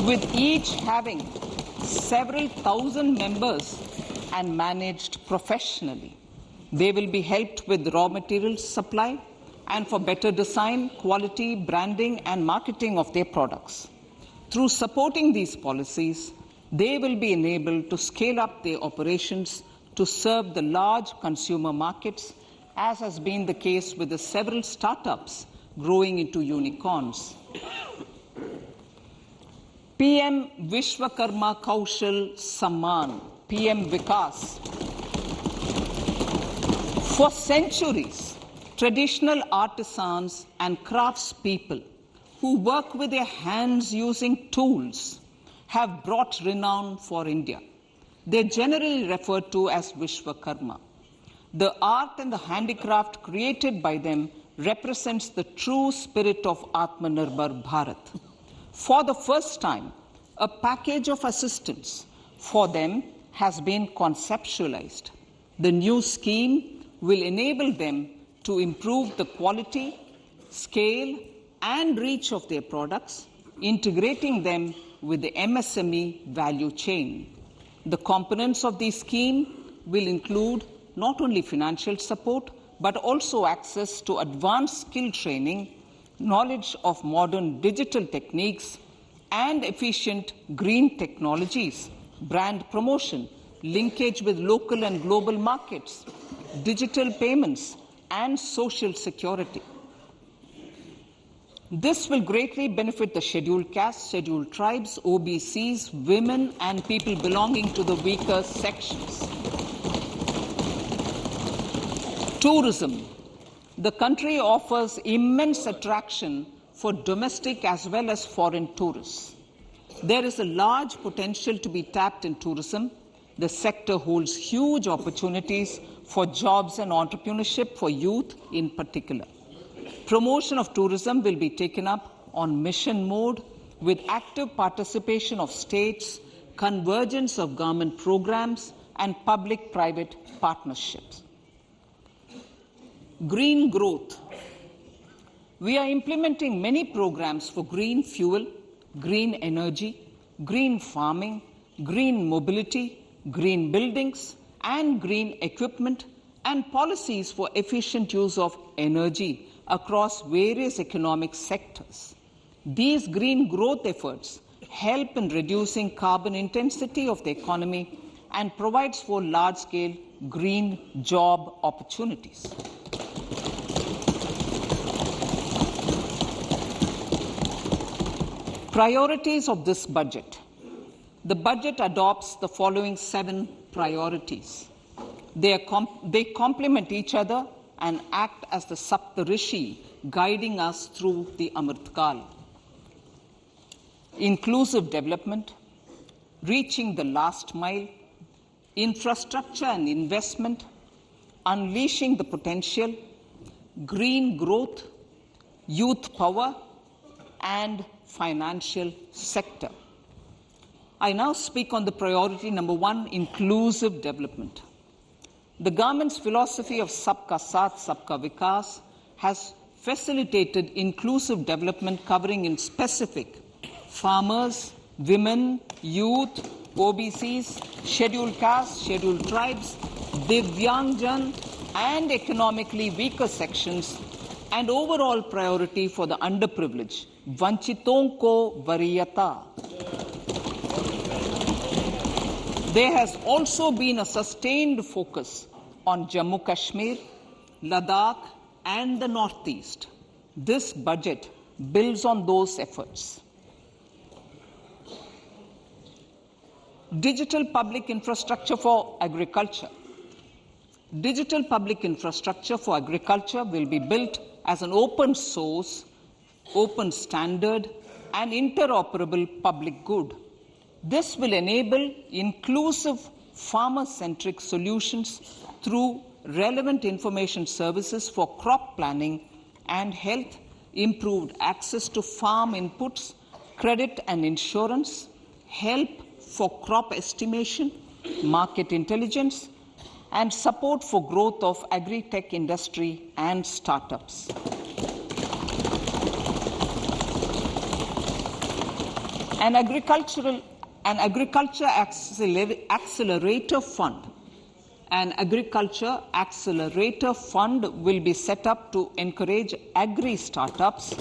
with each having several thousand members and managed professionally. They will be helped with raw materials supply and for better design, quality, branding and marketing of their products. Through supporting these policies, they will be enabled to scale up their operations to serve the large consumer markets, as has been the case with the several startups growing into unicorns. PM Vishwakarma Kaushal Samman, PM Vikas. For centuries, traditional artisans and craftspeople who work with their hands using tools have brought renown for India. They are generally referred to as Vishwakarma. The art and the handicraft created by them represents the true spirit of Atmanirbhar Bharat. For the first time, a package of assistance for them has been conceptualized. The new scheme will enable them to improve the quality, scale, and reach of their products, integrating them with the MSME value chain. The components of this scheme will include not only financial support, but also access to advanced skill training, knowledge of modern digital techniques, and efficient green technologies, brand promotion, linkage with local and global markets, digital payments, and social security. This will greatly benefit the scheduled castes, scheduled tribes, OBCs, women, and people belonging to the weaker sections. Tourism. The country offers immense attraction for domestic as well as foreign tourists. There is a large potential to be tapped in tourism. The sector holds huge opportunities for jobs and entrepreneurship for youth in particular. Promotion of tourism will be taken up on mission mode with active participation of states, convergence of government programs, and public-private partnerships. Green growth. We are implementing many programs for green fuel, green energy, green farming, green mobility, green buildings, and green equipment, and policies for efficient use of energy across various economic sectors. These green growth efforts help in reducing carbon intensity of the economy and provides for large-scale green job opportunities. Priorities of this budget. The budget adopts the following 7 priorities. They complement each other and act as the Saptarishi guiding us through the Amritkal. Inclusive development, reaching the last mile, infrastructure and investment, unleashing the potential, green growth, youth power, and financial sector. I now speak on the priority number 1, inclusive development. The government's philosophy of Sabka Saath, Sabka Vikas has facilitated inclusive development covering in specific farmers, women, youth, OBCs, scheduled castes, scheduled tribes, Divyangjan, and economically weaker sections, and overall priority for the underprivileged, Vanchiton ko Variyata. There has also been a sustained focus on Jammu Kashmir, Ladakh, and the Northeast. This budget builds on those efforts. Digital public infrastructure for agriculture. Digital public infrastructure for agriculture will be built as an open source, open standard, and interoperable public good. This will enable inclusive farmer-centric solutions through relevant information services for crop planning and health, improved access to farm inputs, credit and insurance, help for crop estimation, market intelligence, and support for growth of agri-tech industry and startups. An agriculture accelerator fund. An agriculture accelerator fund will be set up to encourage agri-startups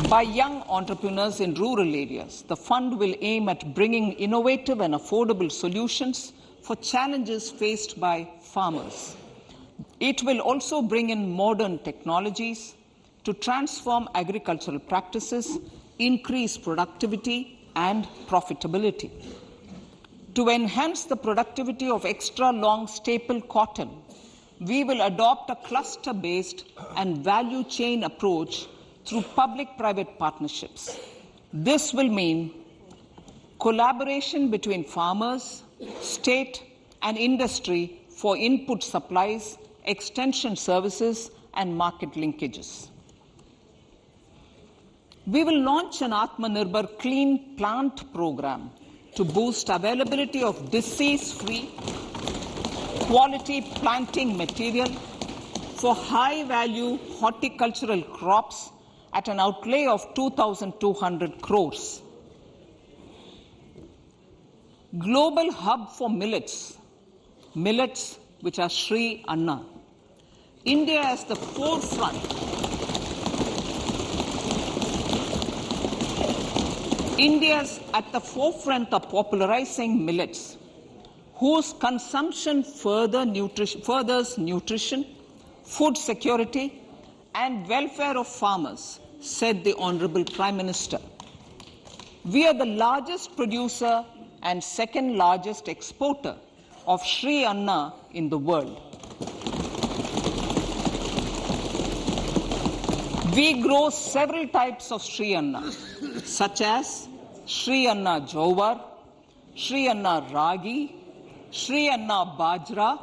by young entrepreneurs in rural areas. The fund will aim at bringing innovative and affordable solutions for challenges faced by farmers. It will also bring in modern technologies to transform agricultural practices, increase productivity and profitability. To enhance the productivity of extra long staple cotton, we will adopt a cluster-based and value chain approach through public-private partnerships. This will mean collaboration between farmers, state, and industry for input supplies, extension services, and market linkages. We will launch an Atmanirbhar Clean Plant program to boost availability of disease-free, quality planting material for high-value horticultural crops at an outlay of 2,200 crores. Global hub for millets, which are Sri Anna. India is the forefront. India is at the forefront of popularizing millets, whose consumption furthers nutrition, food security, and welfare of farmers, said the Honorable Prime Minister. We are the largest producer and second largest exporter of Sri Anna in the world. We grow several types of Sri Anna, such as Sri Anna Jowar, Sri Anna Ragi, Sri Anna Bajra,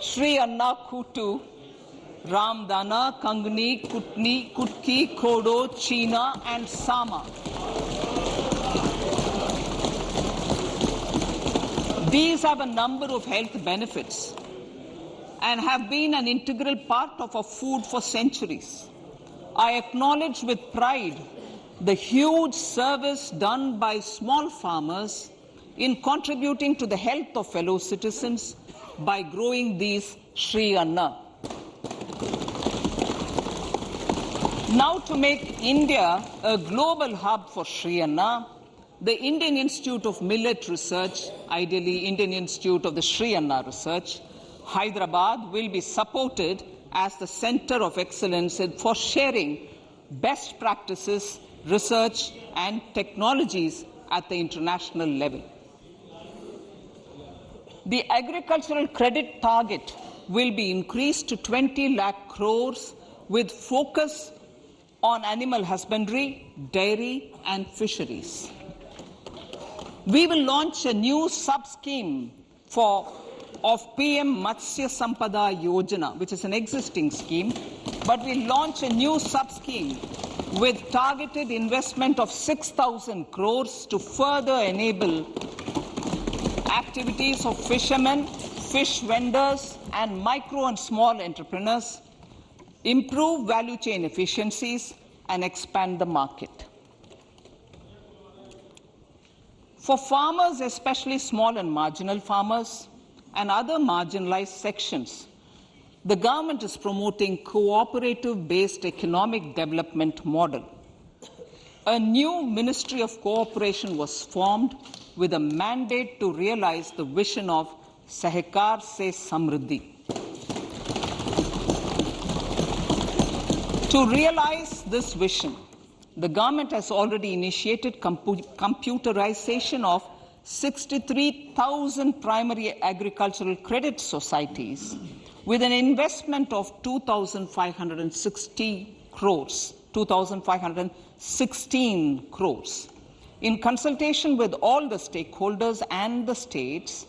Sri Anna Kutu, Ramdana, Kangni, Kutni, Kutki, Kodo, China, and Sama. These have a number of health benefits and have been an integral part of our food for centuries. I acknowledge with pride the huge service done by small farmers in contributing to the health of fellow citizens by growing these Sri Anna. Now, to make India a global hub for Sri Anna, the Indian Institute of Millet Research, ideally Indian Institute of the Sri Anna Research, Hyderabad, will be supported as the center of excellence for sharing best practices, research and technologies at the international level. The agricultural credit target will be increased to 20 lakh crores with focus on animal husbandry, dairy and fisheries. We will launch a new sub-scheme of PM Matsya Sampada Yojana, which is an existing scheme, but we'll launch a new sub-scheme with targeted investment of 6,000 crores to further enable activities of fishermen, fish vendors, and micro and small entrepreneurs, improve value chain efficiencies, and expand the market. For farmers, especially small and marginal farmers, and other marginalized sections, the government is promoting cooperative-based economic development model. A new Ministry of Cooperation was formed with a mandate to realize the vision of Sahakar Se Samriddhi. To realize this vision, the government has already initiated computerization of 63,000 primary agricultural credit societies with an investment of 2,560 crores, 2,516 crores. In consultation with all the stakeholders and the states,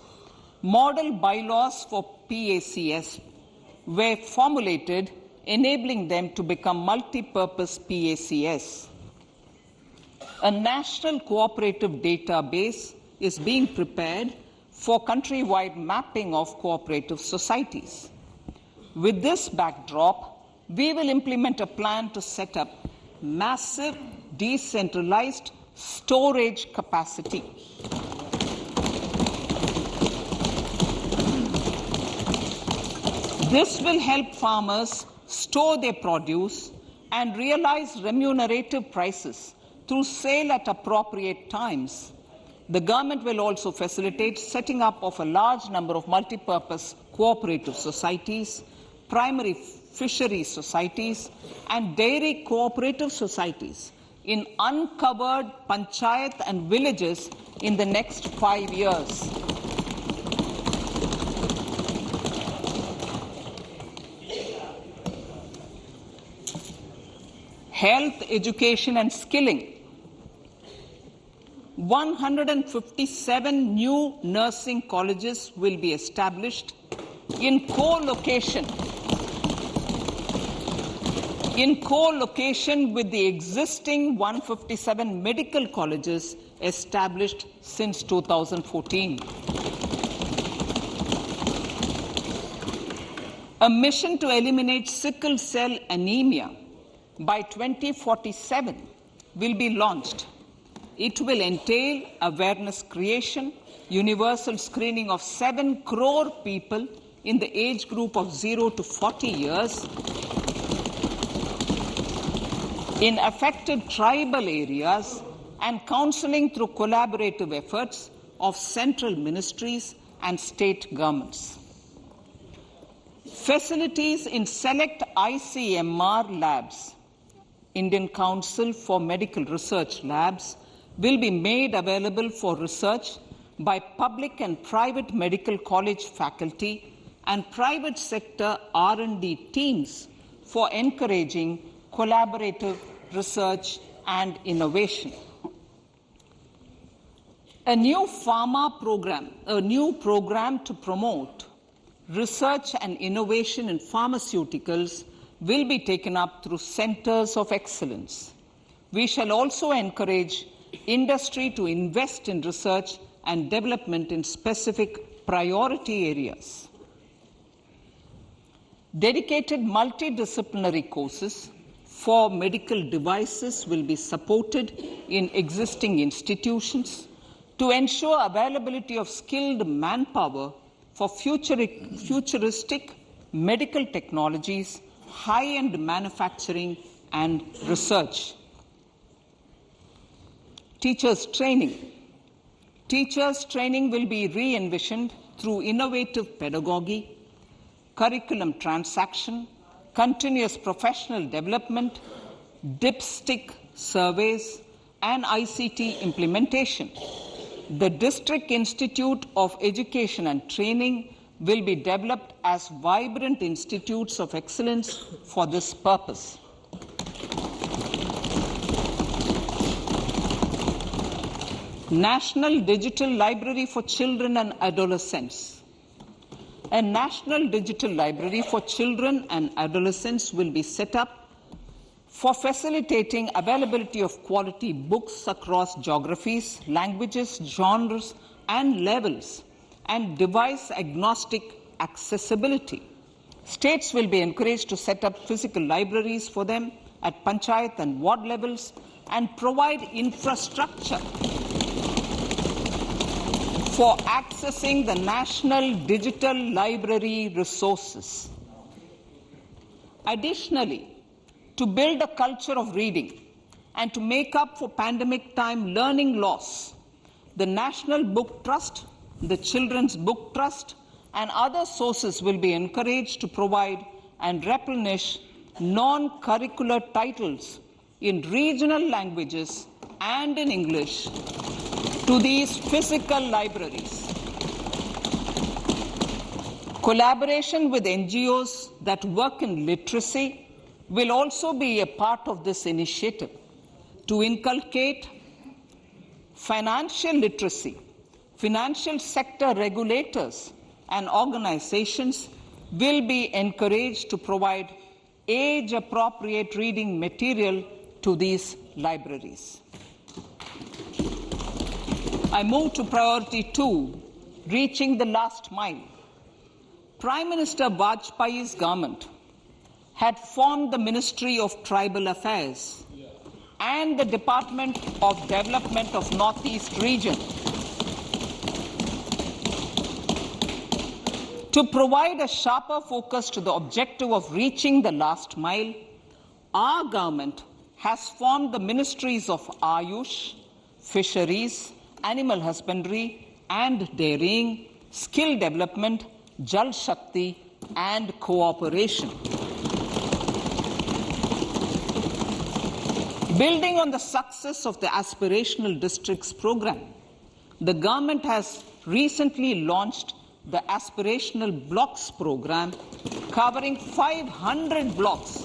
model bylaws for PACS were formulated, enabling them to become multi-purpose PACS. A national cooperative database is being prepared for countrywide mapping of cooperative societies. With this backdrop, we will implement a plan to set up massive decentralized storage capacity. This will help farmers store their produce and realize remunerative prices through sale at appropriate times. The government will also facilitate setting up of a large number of multi-purpose cooperative societies, primary fishery societies, and dairy cooperative societies in uncovered panchayat and villages in the next 5 years. Health, education, and skilling. 157 new nursing colleges will be established in co-location with the existing 157 medical colleges established since 2014. A mission to eliminate sickle cell anemia by 2047 will be launched. It will entail awareness creation, universal screening of 7 crore people in the age group of 0 to 40 years in affected tribal areas, and counseling through collaborative efforts of central ministries and state governments. Facilities in select ICMR labs, Indian Council for Medical Research labs, will be made available for research by public and private medical college faculty and private sector R&D teams for encouraging collaborative research and innovation. A new program to promote research and innovation in pharmaceuticals will be taken up through centers of excellence. We shall also encourage industry to invest in research and development in specific priority areas. Dedicated multidisciplinary courses for medical devices will be supported in existing institutions to ensure availability of skilled manpower for futuristic medical technologies, high-end manufacturing and research. Teachers' training. Teachers' training will be re-envisioned through innovative pedagogy, curriculum transaction, continuous professional development, dipstick surveys, and ICT implementation. The District Institute of Education and Training will be developed as vibrant institutes of excellence for this purpose. National Digital Library for Children and Adolescents. A National Digital Library for Children and Adolescents will be set up for facilitating availability of quality books across geographies, languages, genres, and levels, and device-agnostic accessibility. States will be encouraged to set up physical libraries for them at panchayat and ward levels and provide infrastructure for accessing the national digital library resources. Additionally, to build a culture of reading and to make up for pandemic time learning loss, the National Book Trust, the Children's Book Trust, and other sources will be encouraged to provide and replenish non-curricular titles in regional languages and in English to these physical libraries. Collaboration with NGOs that work in literacy will also be a part of this initiative to inculcate financial literacy. Financial sector regulators and organizations will be encouraged to provide age-appropriate reading material to these libraries. I move to priority 2, reaching the last mile. Prime Minister Vajpayee's government had formed the Ministry of Tribal Affairs and the Department of Development of Northeast Region to provide a sharper focus to the objective of reaching the last mile. Our government has formed the Ministries of Ayush, Fisheries, Animal Husbandry and Dairying, Skill Development, Jal Shakti and Cooperation. Building on the success of the Aspirational Districts program, the government has recently launched the Aspirational Blocks program, covering 500 blocks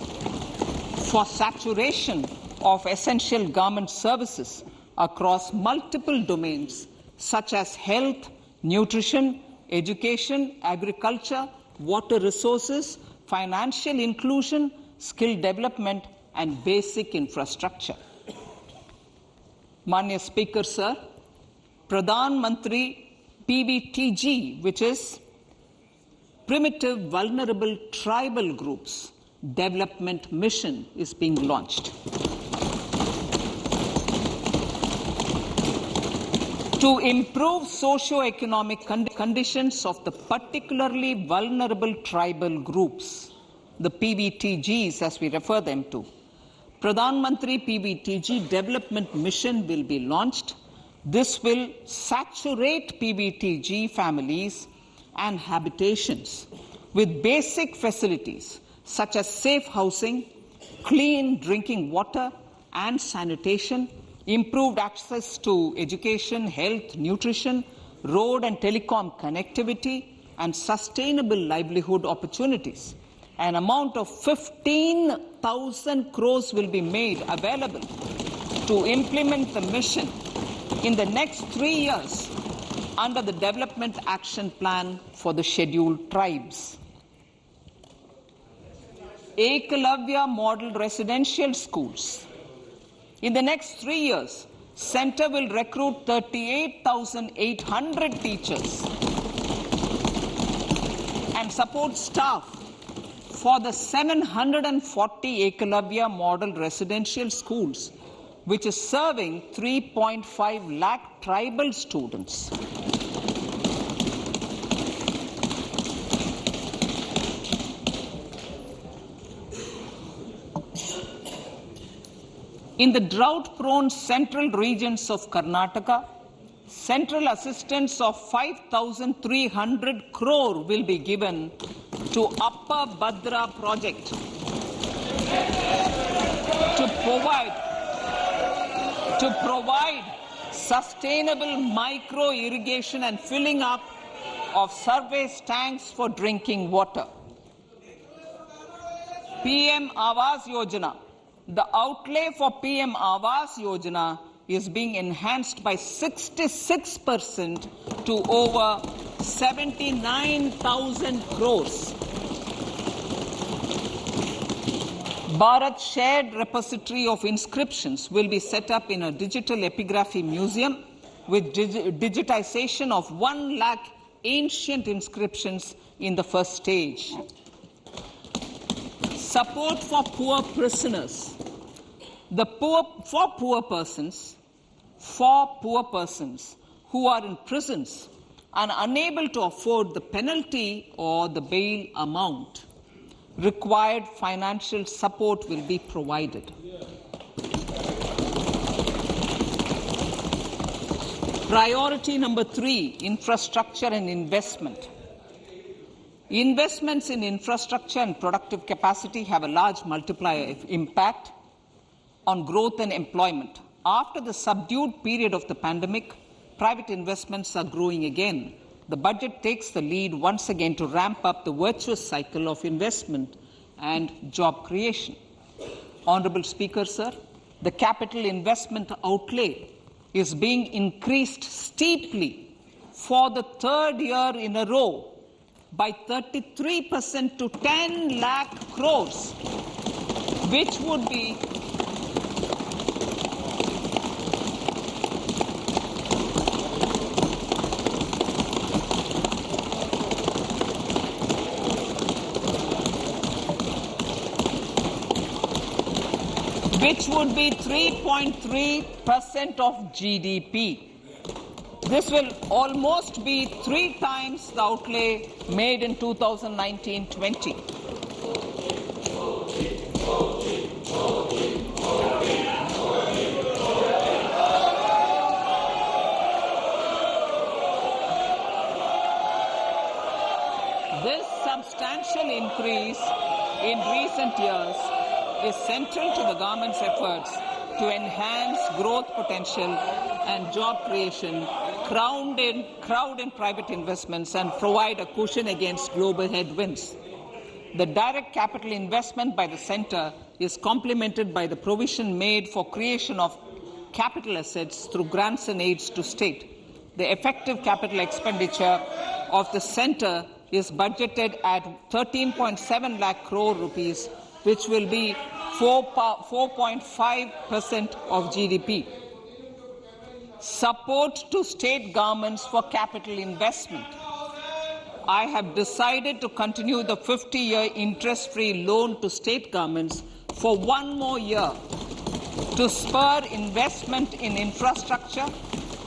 for saturation of essential government services across multiple domains such as health, nutrition, education, agriculture, water resources, financial inclusion, skill development, and basic infrastructure. Manya Speaker, Sir, Pradhan PVTG, which is Primitive Vulnerable Tribal Groups Development Mission, is being launched. To improve socio-economic conditions of the particularly vulnerable tribal groups, the PVTGs as we refer them to, Pradhan Mantri PVTG Development Mission will be launched. This will saturate PVTG families and habitations with basic facilities such as safe housing, clean drinking water and sanitation, improved access to education, health, nutrition, road and telecom connectivity, and sustainable livelihood opportunities. An amount of 15,000 crores will be made available to implement the mission in the next 3 years under the Development Action Plan for the Scheduled Tribes. Ekalavya Model Residential Schools. In the next 3 years, Center will recruit 38,800 teachers and support staff for the 740 Ekalavya Model Residential Schools, which is serving 3.5 lakh tribal students. In the drought-prone central regions of Karnataka, central assistance of 5,300 crore will be given to Upper Bhadra project to provide sustainable micro irrigation and filling up of surface tanks for drinking water. PM Awas Yojana. The outlay for PM Awas Yojana is being enhanced by 66% to over 79,000 crores. Bharat Shared Repository of Inscriptions will be set up in a digital epigraphy museum with digitization of 1 lakh ancient inscriptions in the first stage. Support for poor prisoners. For poor persons who are in prisons and unable to afford the penalty or the bail amount, required financial support will be provided. Priority number 3, infrastructure and investment. Investments in infrastructure and productive capacity have a large multiplier impact on growth and employment. After the subdued period of the pandemic, private investments are growing again. The budget takes the lead once again to ramp up the virtuous cycle of investment and job creation. Honorable Speaker, sir, the capital investment outlay is being increased steeply for the 3rd year in a row by 33% to 10 lakh crores, which would be which would be 3.3% of GDP. This will almost be 3 times the outlay made in 2019-20. This substantial increase in recent years is central to the government's efforts to enhance growth potential and job creation, crowd in private investments, and provide a cushion against global headwinds. The direct capital investment by the centre is complemented by the provision made for creation of capital assets through grants and aids to state. The effective capital expenditure of the centre is budgeted at 13.7 lakh crore rupees, which will be 4.5% of GDP. Support to state governments for capital investment. I have decided to continue the 50-year interest-free loan to state governments for 1 more year to spur investment in infrastructure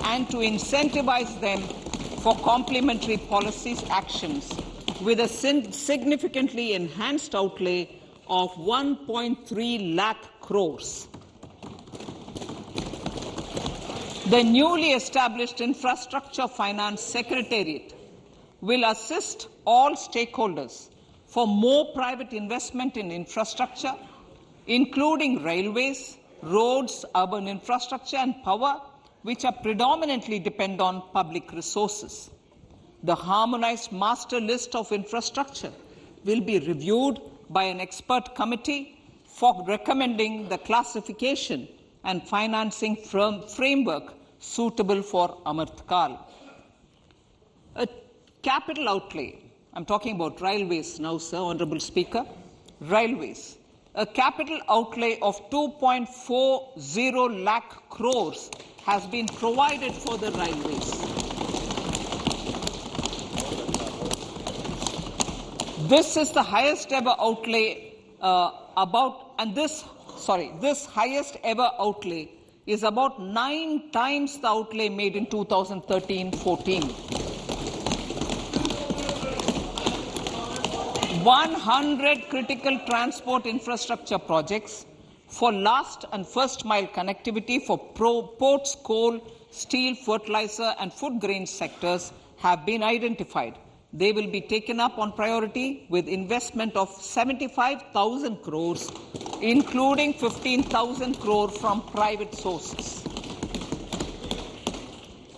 and to incentivize them for complementary policies actions with a significantly enhanced outlay of 1.3 lakh crores. The newly established Infrastructure Finance Secretariat will assist all stakeholders for more private investment in infrastructure, including railways, roads, urban infrastructure and power, which are predominantly depend on public resources. The harmonized master list of infrastructure will be reviewed by an expert committee for recommending the classification and financing framework suitable for Amrit Kal. A capital outlay, I'm talking about railways now, sir, Honorable Speaker, railways. A capital outlay of 2.40 lakh crores has been provided for the railways. This is the highest ever outlay this highest ever outlay is about 9 times the outlay made in 2013-14. 100 critical transport infrastructure projects for last and first mile connectivity for ports, coal, steel, fertilizer and food grain sectors have been identified. They will be taken up on priority with investment of 75,000 crores, including 15,000 crore from private sources.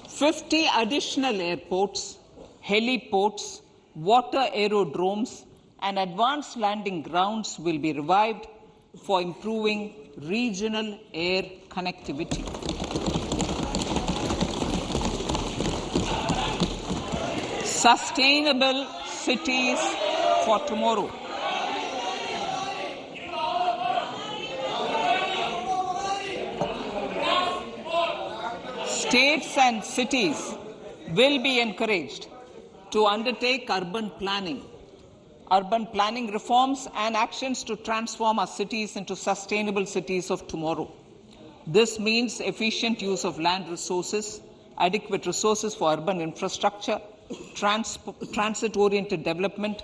50 additional airports, heliports, water aerodromes, and advanced landing grounds will be revived for improving regional air connectivity. Sustainable cities for tomorrow. States and cities will be encouraged to undertake urban planning reforms and actions to transform our cities into sustainable cities of tomorrow. This means efficient use of land resources, adequate resources for urban infrastructure, transit-oriented development,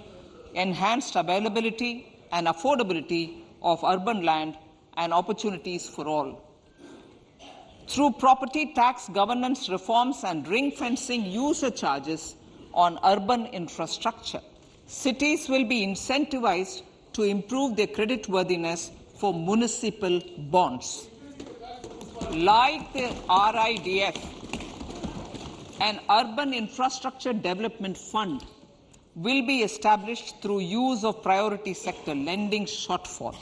enhanced availability and affordability of urban land and opportunities for all. Through property tax governance reforms and ring-fencing user charges on urban infrastructure, cities will be incentivized to improve their creditworthiness for municipal bonds. Like the RIDF, an Urban Infrastructure Development Fund will be established through use of priority sector lending shortfall.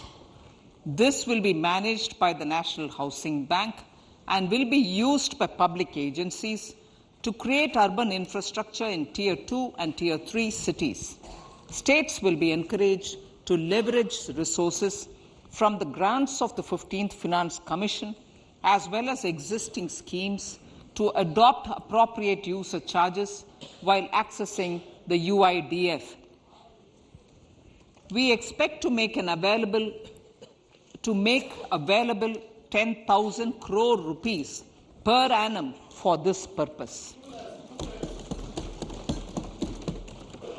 This will be managed by the National Housing Bank and will be used by public agencies to create urban infrastructure in Tier 2 and Tier 3 cities. States will be encouraged to leverage resources from the grants of the 15th Finance Commission as well as existing schemes to adopt appropriate user charges while accessing the UIDF. We expect to make available 10,000 crore rupees per annum for this purpose.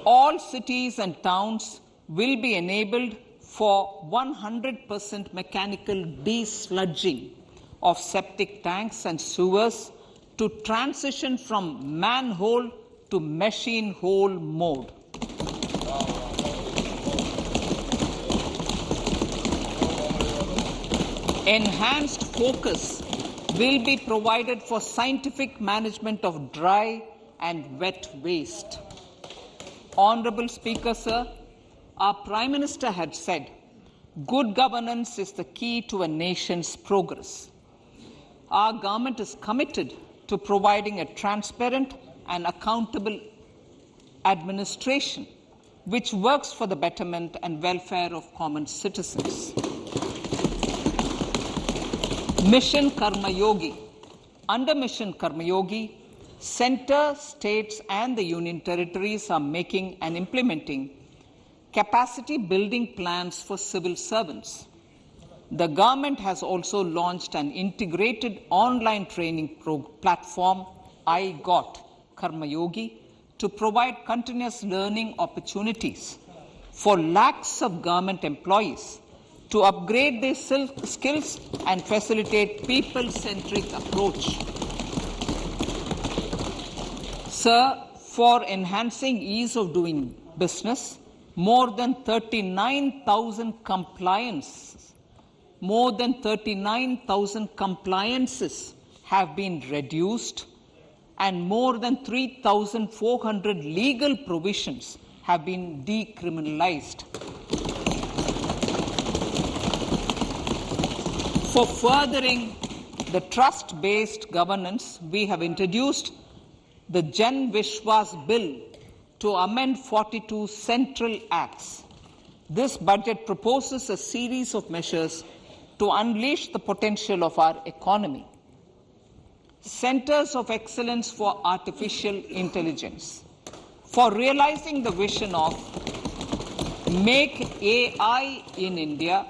All cities and towns will be enabled for 100% mechanical desludging of septic tanks and sewers to transition from manhole to machine hole mode. Enhanced focus will be provided for scientific management of dry and wet waste. Honorable Speaker, sir, our Prime Minister had said, good governance is the key to a nation's progress. Our government is committed to providing a transparent and accountable administration which works for the betterment and welfare of common citizens. Mission Karma Yogi. Under Mission Karma Yogi, Centre, states and the Union territories are making and implementing capacity building plans for civil servants. The government has also launched an integrated online training platform, I Got Karma Yogi, to provide continuous learning opportunities for lakhs of government employees to upgrade their skills and facilitate people-centric approach. Sir, for enhancing ease of doing business, more than 39,000 compliances have been reduced and more than 3,400 legal provisions have been decriminalized. For furthering the trust-based governance, we have introduced the Jan Vishwas Bill to amend 42 central acts. This budget proposes a series of measures to unleash the potential of our economy. Centers of Excellence for Artificial Intelligence. For realizing the vision of Make AI in India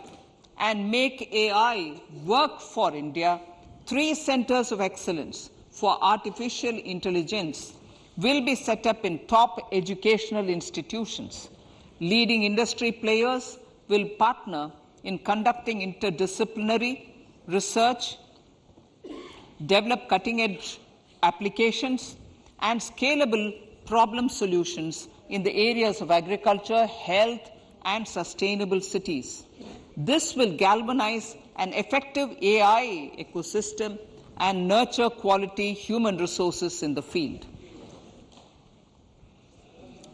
and Make AI Work for India, 3 centers of excellence for artificial intelligence will be set up in top educational institutions. Leading industry players will partner in conducting interdisciplinary research, develop cutting-edge applications, and scalable problem solutions in the areas of agriculture, health, and sustainable cities. This will galvanize an effective AI ecosystem and nurture quality human resources in the field.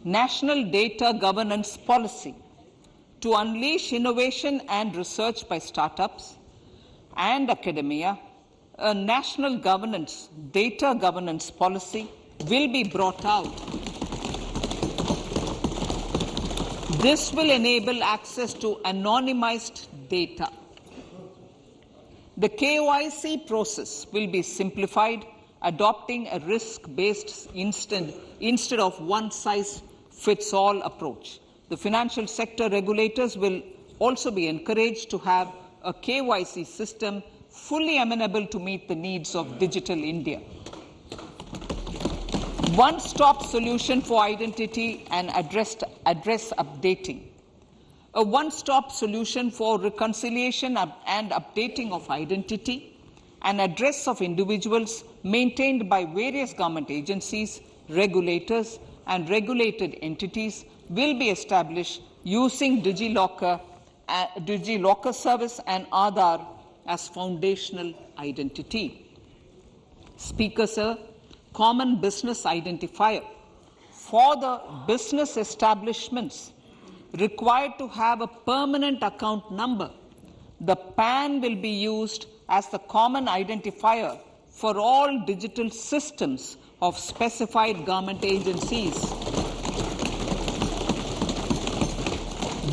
National Data Governance Policy to unleash innovation and research by startups and academia. A national data governance policy will be brought out. This will enable access to anonymized data. The KYC process will be simplified, adopting a risk-based instead of one-size-fits-all approach. The financial sector regulators will also be encouraged to have a KYC system fully amenable to meet the needs of digital India. One-stop solution for identity and address updating. A one-stop solution for reconciliation and updating of identity and address of individuals maintained by various government agencies, regulators, and regulated entities will be established using DigiLocker service and Aadhaar as foundational identity. Speaker, sir, common business identifier for the business establishments required to have a permanent account number. The PAN will be used as the common identifier for all digital systems of specified government agencies.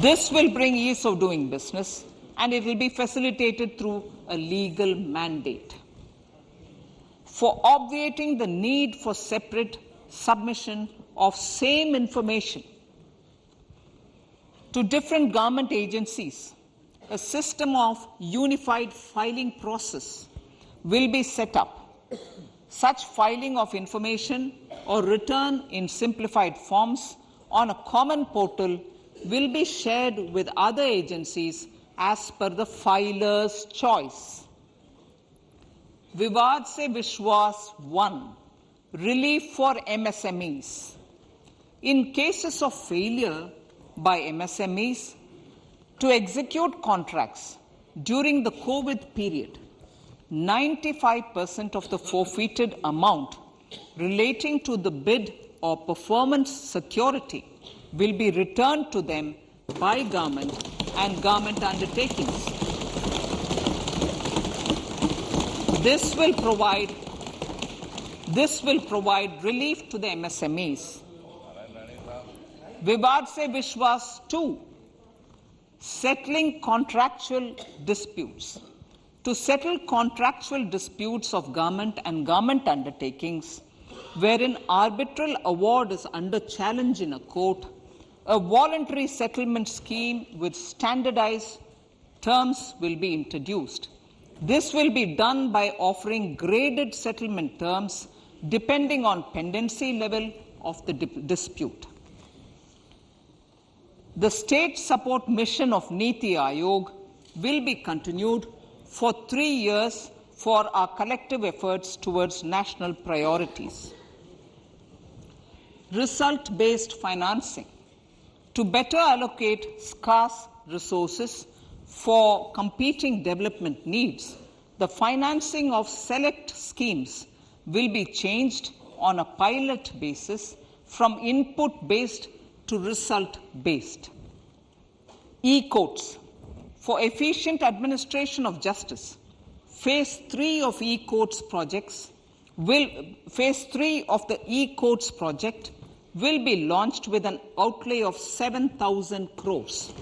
This will bring ease of doing business, and it will be facilitated through a legal mandate. For obviating the need for separate submission of same information to different government agencies, a system of unified filing process will be set up. Such filing of information or return in simplified forms on a common portal will be shared with other agencies as per the filer's choice. Vivad Se Vishwas 1, relief for MSMEs. In cases of failure by MSMEs to execute contracts during the COVID period, 95% of the forfeited amount relating to the bid or performance security will be returned to them by government and government undertakings. This will provide relief to the MSMEs. Vivad Se Vishwas 2, settling contractual disputes. To settle contractual disputes of government and government undertakings wherein arbitral award is under challenge in a court, a voluntary settlement scheme with standardized terms will be introduced. This will be done by offering graded settlement terms depending on pendency level of the dispute. The state support mission of Niti Aayog will be continued for 3 years for our collective efforts towards national priorities. Result-based financing. To better allocate scarce resources for competing development needs, the financing of select schemes will be changed on a pilot basis from input-based to result-based. E-courts. For efficient administration of justice, Phase 3 of the e-courts project will be launched with an outlay of 7,000 crores.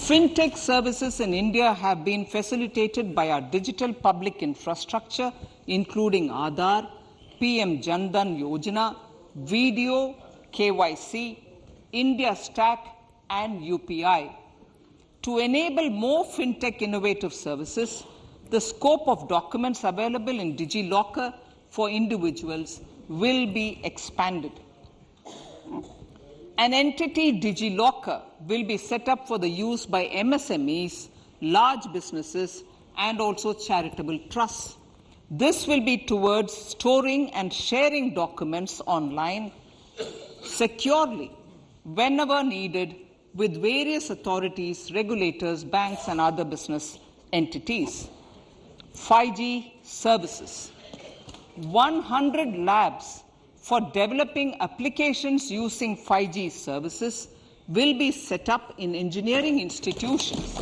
Fintech services in India have been facilitated by our digital public infrastructure, including Aadhaar, PM Jan Dhan Yojana, Video, KYC, India Stack, and UPI. To enable more fintech innovative services, the scope of documents available in DigiLocker for individuals will be expanded. An entity, DigiLocker, will be set up for the use by MSMEs, large businesses, and also charitable trusts. This will be towards storing and sharing documents online securely whenever needed with various authorities, regulators, banks, and other business entities. 5G services. 100 labs for developing applications using 5G services will be set up in engineering institutions.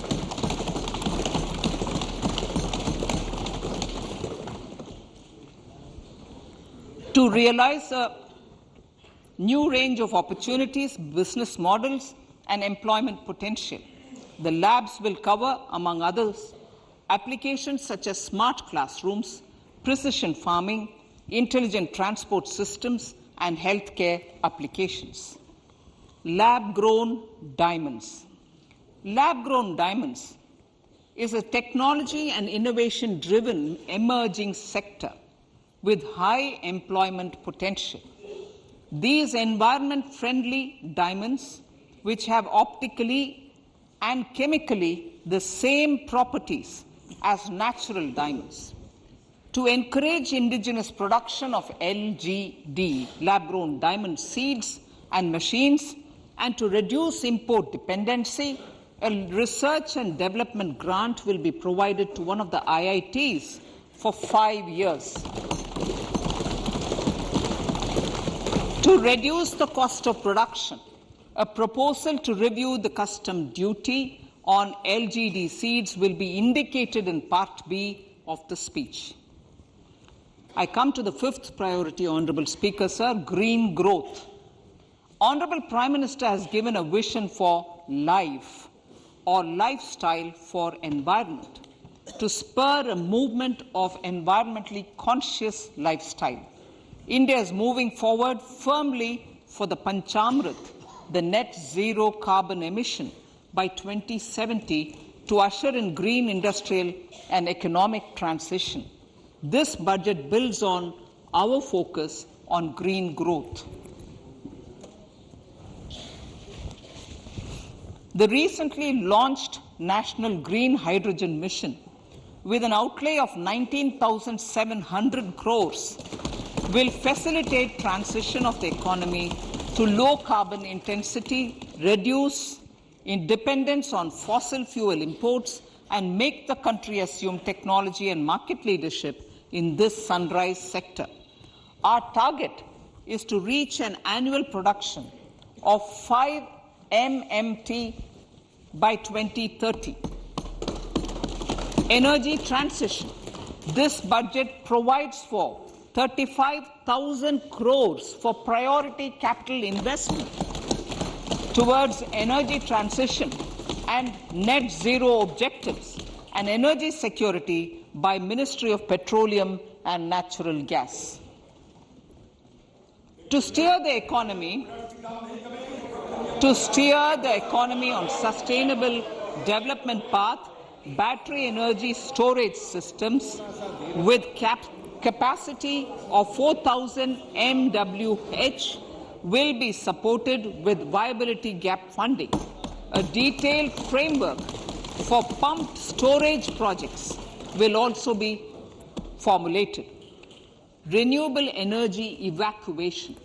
To realize a new range of opportunities, business models, and employment potential, the labs will cover, among others, applications such as smart classrooms, precision farming, intelligent transport systems, and healthcare applications. Lab-grown diamonds. Lab-grown diamonds is a technology and innovation-driven emerging sector with high employment potential. These environment-friendly diamonds, which have optically and chemically the same properties as natural diamonds. To encourage indigenous production of LGD, lab-grown diamond seeds and machines, and to reduce import dependency, a research and development grant will be provided to one of the IITs for 5 years. To reduce the cost of production, a proposal to review the custom duty on LGD seeds will be indicated in Part B of the speech. I come to the fifth priority, Honourable Speaker, sir, green growth. Honourable Prime Minister has given a vision for life or lifestyle for environment to spur a movement of environmentally conscious lifestyle. India is moving forward firmly for the Panchamrit, the net zero carbon emission by 2070 to usher in green industrial and economic transition. This budget builds on our focus on green growth. The recently launched National Green Hydrogen Mission, with an outlay of 19,700 crores, will facilitate transition of the economy to low carbon intensity, reduce dependence on fossil fuel imports, and make the country assume technology and market leadership in this sunrise sector. Our target is to reach an annual production of 5 MMT by 2030. Energy transition. This budget provides for 35,000 crores for priority capital investment towards energy transition and net zero objectives and energy security by Ministry of Petroleum and Natural Gas. To steer the economy on sustainable development path, battery energy storage systems with capacity of 4,000 MWH will be supported with viability gap funding. A detailed framework for pumped storage projects will also be formulated. Renewable energy evacuation.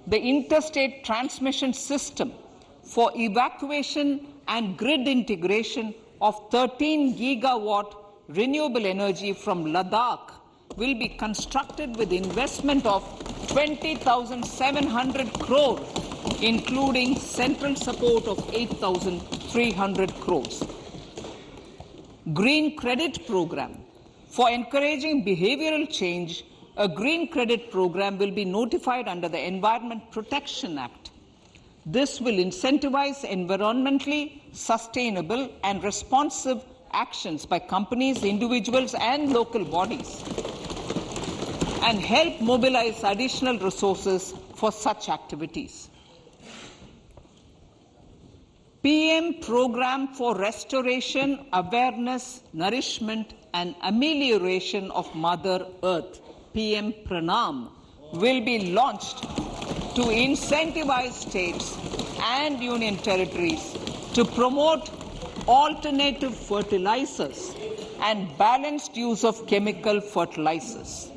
The interstate transmission system for evacuation and grid integration of 13 gigawatt renewable energy from Ladakh will be constructed with investment of 20,700 crore, including central support of 8,300 crores. Green Credit Program. For encouraging behavioral change, a green credit program will be notified under the Environment Protection Act. This will incentivize environmentally sustainable and responsive actions by companies, individuals, and local bodies, and help mobilize additional resources for such activities. PM Program for Restoration, Awareness, Nourishment, and Amelioration of Mother Earth, PM Pranam, will be launched to incentivize states and union territories to promote alternative fertilizers and balanced use of chemical fertilizers.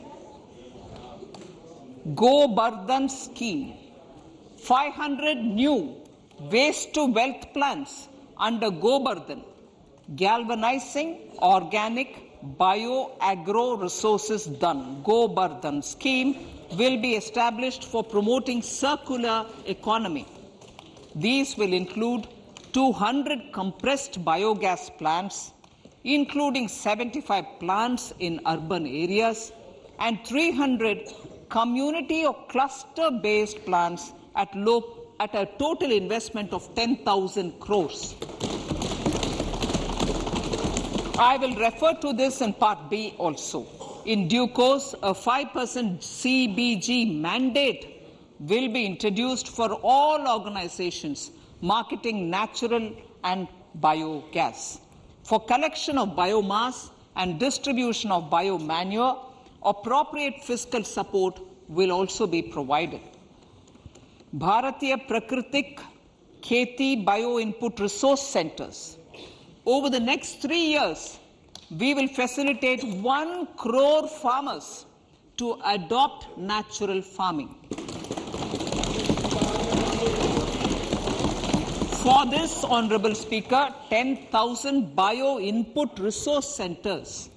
Go Bardhan Scheme. 500 new waste to wealth plants under Go Bardhan, galvanizing organic bio-agro resources done. Go Bardhan scheme will be established for promoting circular economy. These will include 200 compressed biogas plants, including 75 plants in urban areas, and 300 community or cluster-based plants at a total investment of 10,000 crores. I will refer to this in Part B also. In due course, a 5% CBG mandate will be introduced for all organizations marketing natural and biogas. For collection of biomass and distribution of biomanure, appropriate fiscal support will also be provided. Bharatiya Prakritik Kheti Bio Input Resource Centers. Over the next 3 years, we will facilitate 1 crore farmers to adopt natural farming. For this, Honorable Speaker, 10,000 bio input resource centers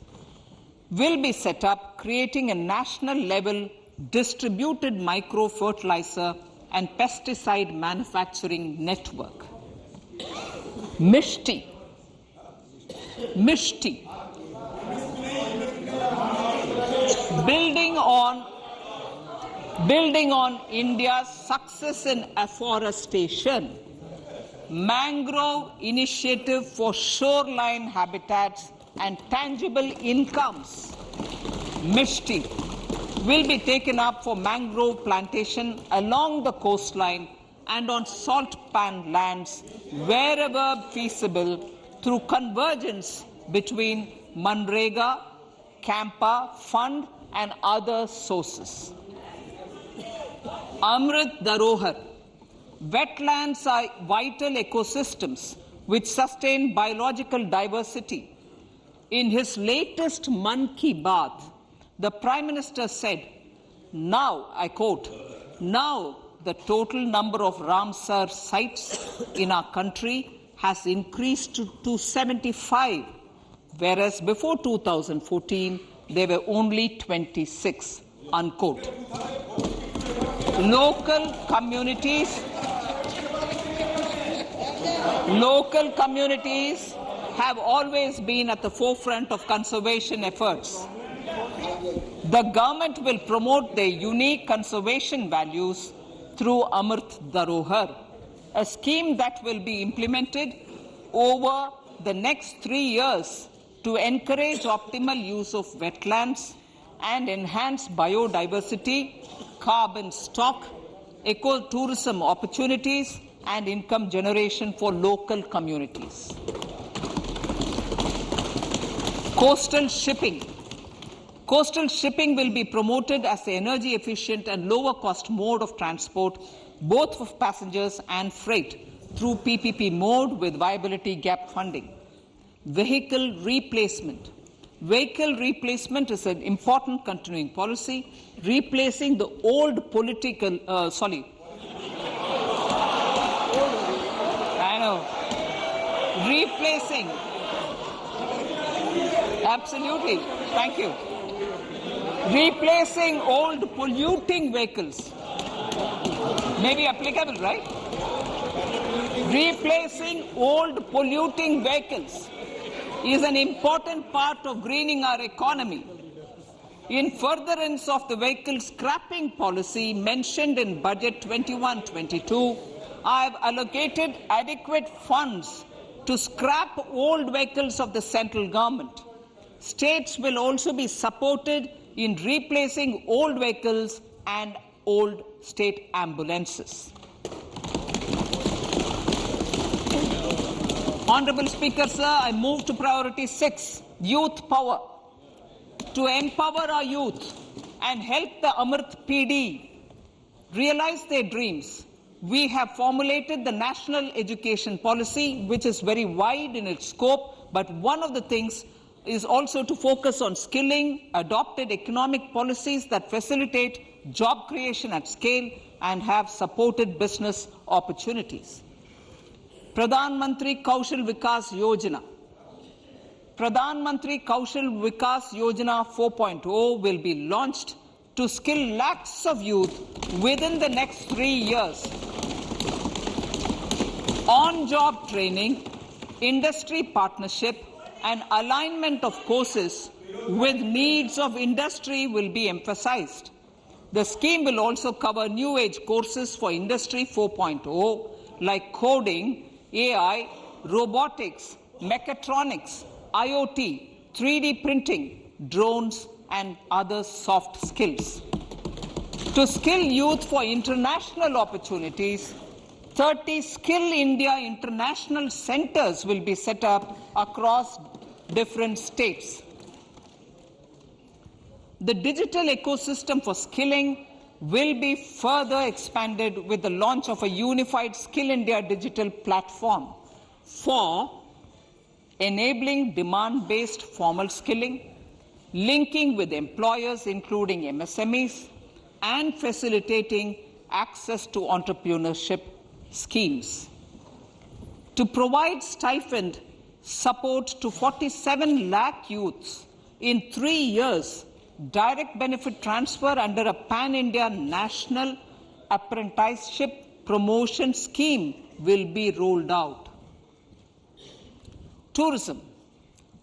will be set up, creating a national level distributed micro fertilizer and pesticide manufacturing network. Mishti. Building on India's success in afforestation, mangrove initiative for shoreline habitats and tangible incomes, Mishti, will be taken up for mangrove plantation along the coastline and on salt pan lands wherever feasible through convergence between Manrega, Campa, Fund and other sources. Amrit Dharohar. Wetlands are vital ecosystems which sustain biological diversity. In his latest Mann Ki Baat, the Prime Minister said, now, I quote, now the total number of Ramsar sites in our country has increased to 75, whereas before 2014, there were only 26, unquote. Local communities have always been at the forefront of conservation efforts. The government will promote their unique conservation values through Amrit Dharohar, a scheme that will be implemented over the next 3 years to encourage optimal use of wetlands and enhance biodiversity, carbon stock, ecotourism opportunities, and income generation for local communities. Coastal shipping. Coastal shipping will be promoted as the energy efficient and lower cost mode of transport, both for passengers and freight, through PPP mode with viability gap funding. Vehicle replacement. Vehicle replacement is an important continuing policy, replacing the old replacing, absolutely, thank you, replacing old polluting vehicles may be applicable, right? Replacing old polluting vehicles is an important part of greening our economy. In furtherance of the vehicle scrapping policy mentioned in Budget 21-22, I have allocated adequate funds to scrap old vehicles of the central government. States will also be supported in replacing old vehicles and old state ambulances. Honorable Speaker, sir, I move to priority 6, youth power. To empower our youth and help the Amrit PD realize their dreams, we have formulated the National Education Policy, which is very wide in its scope, but one of the things is also to focus on skilling, adopted economic policies that facilitate job creation at scale and have supported business opportunities. Pradhan Mantri Kaushal Vikas Yojana. Pradhan Mantri Kaushal Vikas Yojana 4.0 will be launched to skill lakhs of youth within the next 3 years. On-job training, industry partnership, and alignment of courses with needs of industry will be emphasized. The scheme will also cover new age courses for Industry 4.0 like coding, AI, robotics, mechatronics, IoT, 3D printing, drones, and other soft skills. To skill youth for international opportunities, 30 Skill India International Centers will be set up across different states. The digital ecosystem for skilling will be further expanded with the launch of a unified Skill India digital platform for enabling demand-based formal skilling, linking with employers including MSMEs, and facilitating access to entrepreneurship schemes. To provide stipend support to 47 lakh youths in 3 years, direct benefit transfer under a pan-India national apprenticeship promotion scheme will be rolled out. Tourism.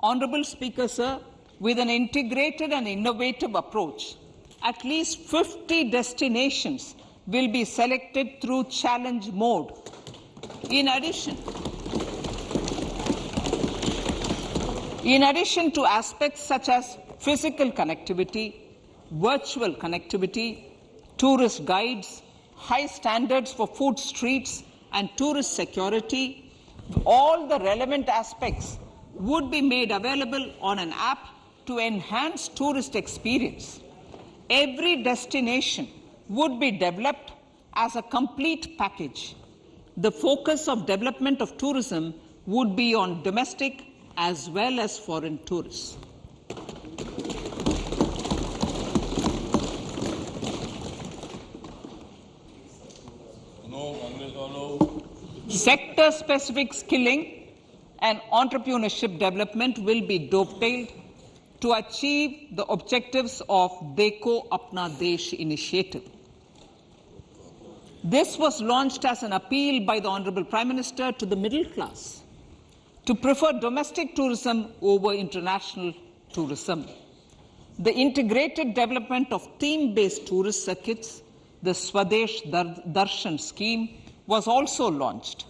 Honorable Speaker, sir, with an integrated and innovative approach, at least 50 destinations will be selected through challenge mode. In addition to aspects such as physical connectivity, virtual connectivity, tourist guides, high standards for food streets, and tourist security, all the relevant aspects would be made available on an app to enhance tourist experience. Every destination would be developed as a complete package. The focus of development of tourism would be on domestic as well as foreign tourists. Sector-specific skilling and entrepreneurship development will be dovetailed to achieve the objectives of Dekho Apna Desh initiative. This was launched as an appeal by the Honorable Prime Minister to the middle class to prefer domestic tourism over international tourism. The integrated development of theme-based tourist circuits, the Swadesh Darshan scheme, was also launched.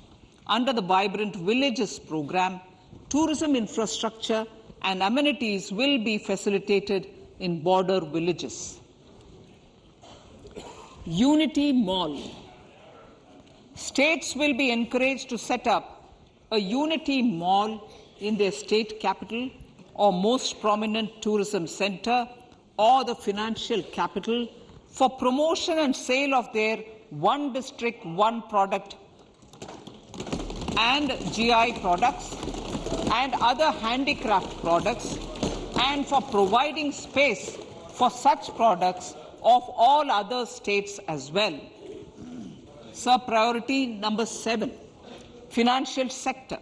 Under the Vibrant Villages program, tourism infrastructure and amenities will be facilitated in border villages. Unity Mall. States will be encouraged to set up a Unity Mall in their state capital or most prominent tourism center or the financial capital for promotion and sale of their one district, one product and GI products and other handicraft products, and for providing space for such products of all other states as well. Sir, priority number 7, financial sector.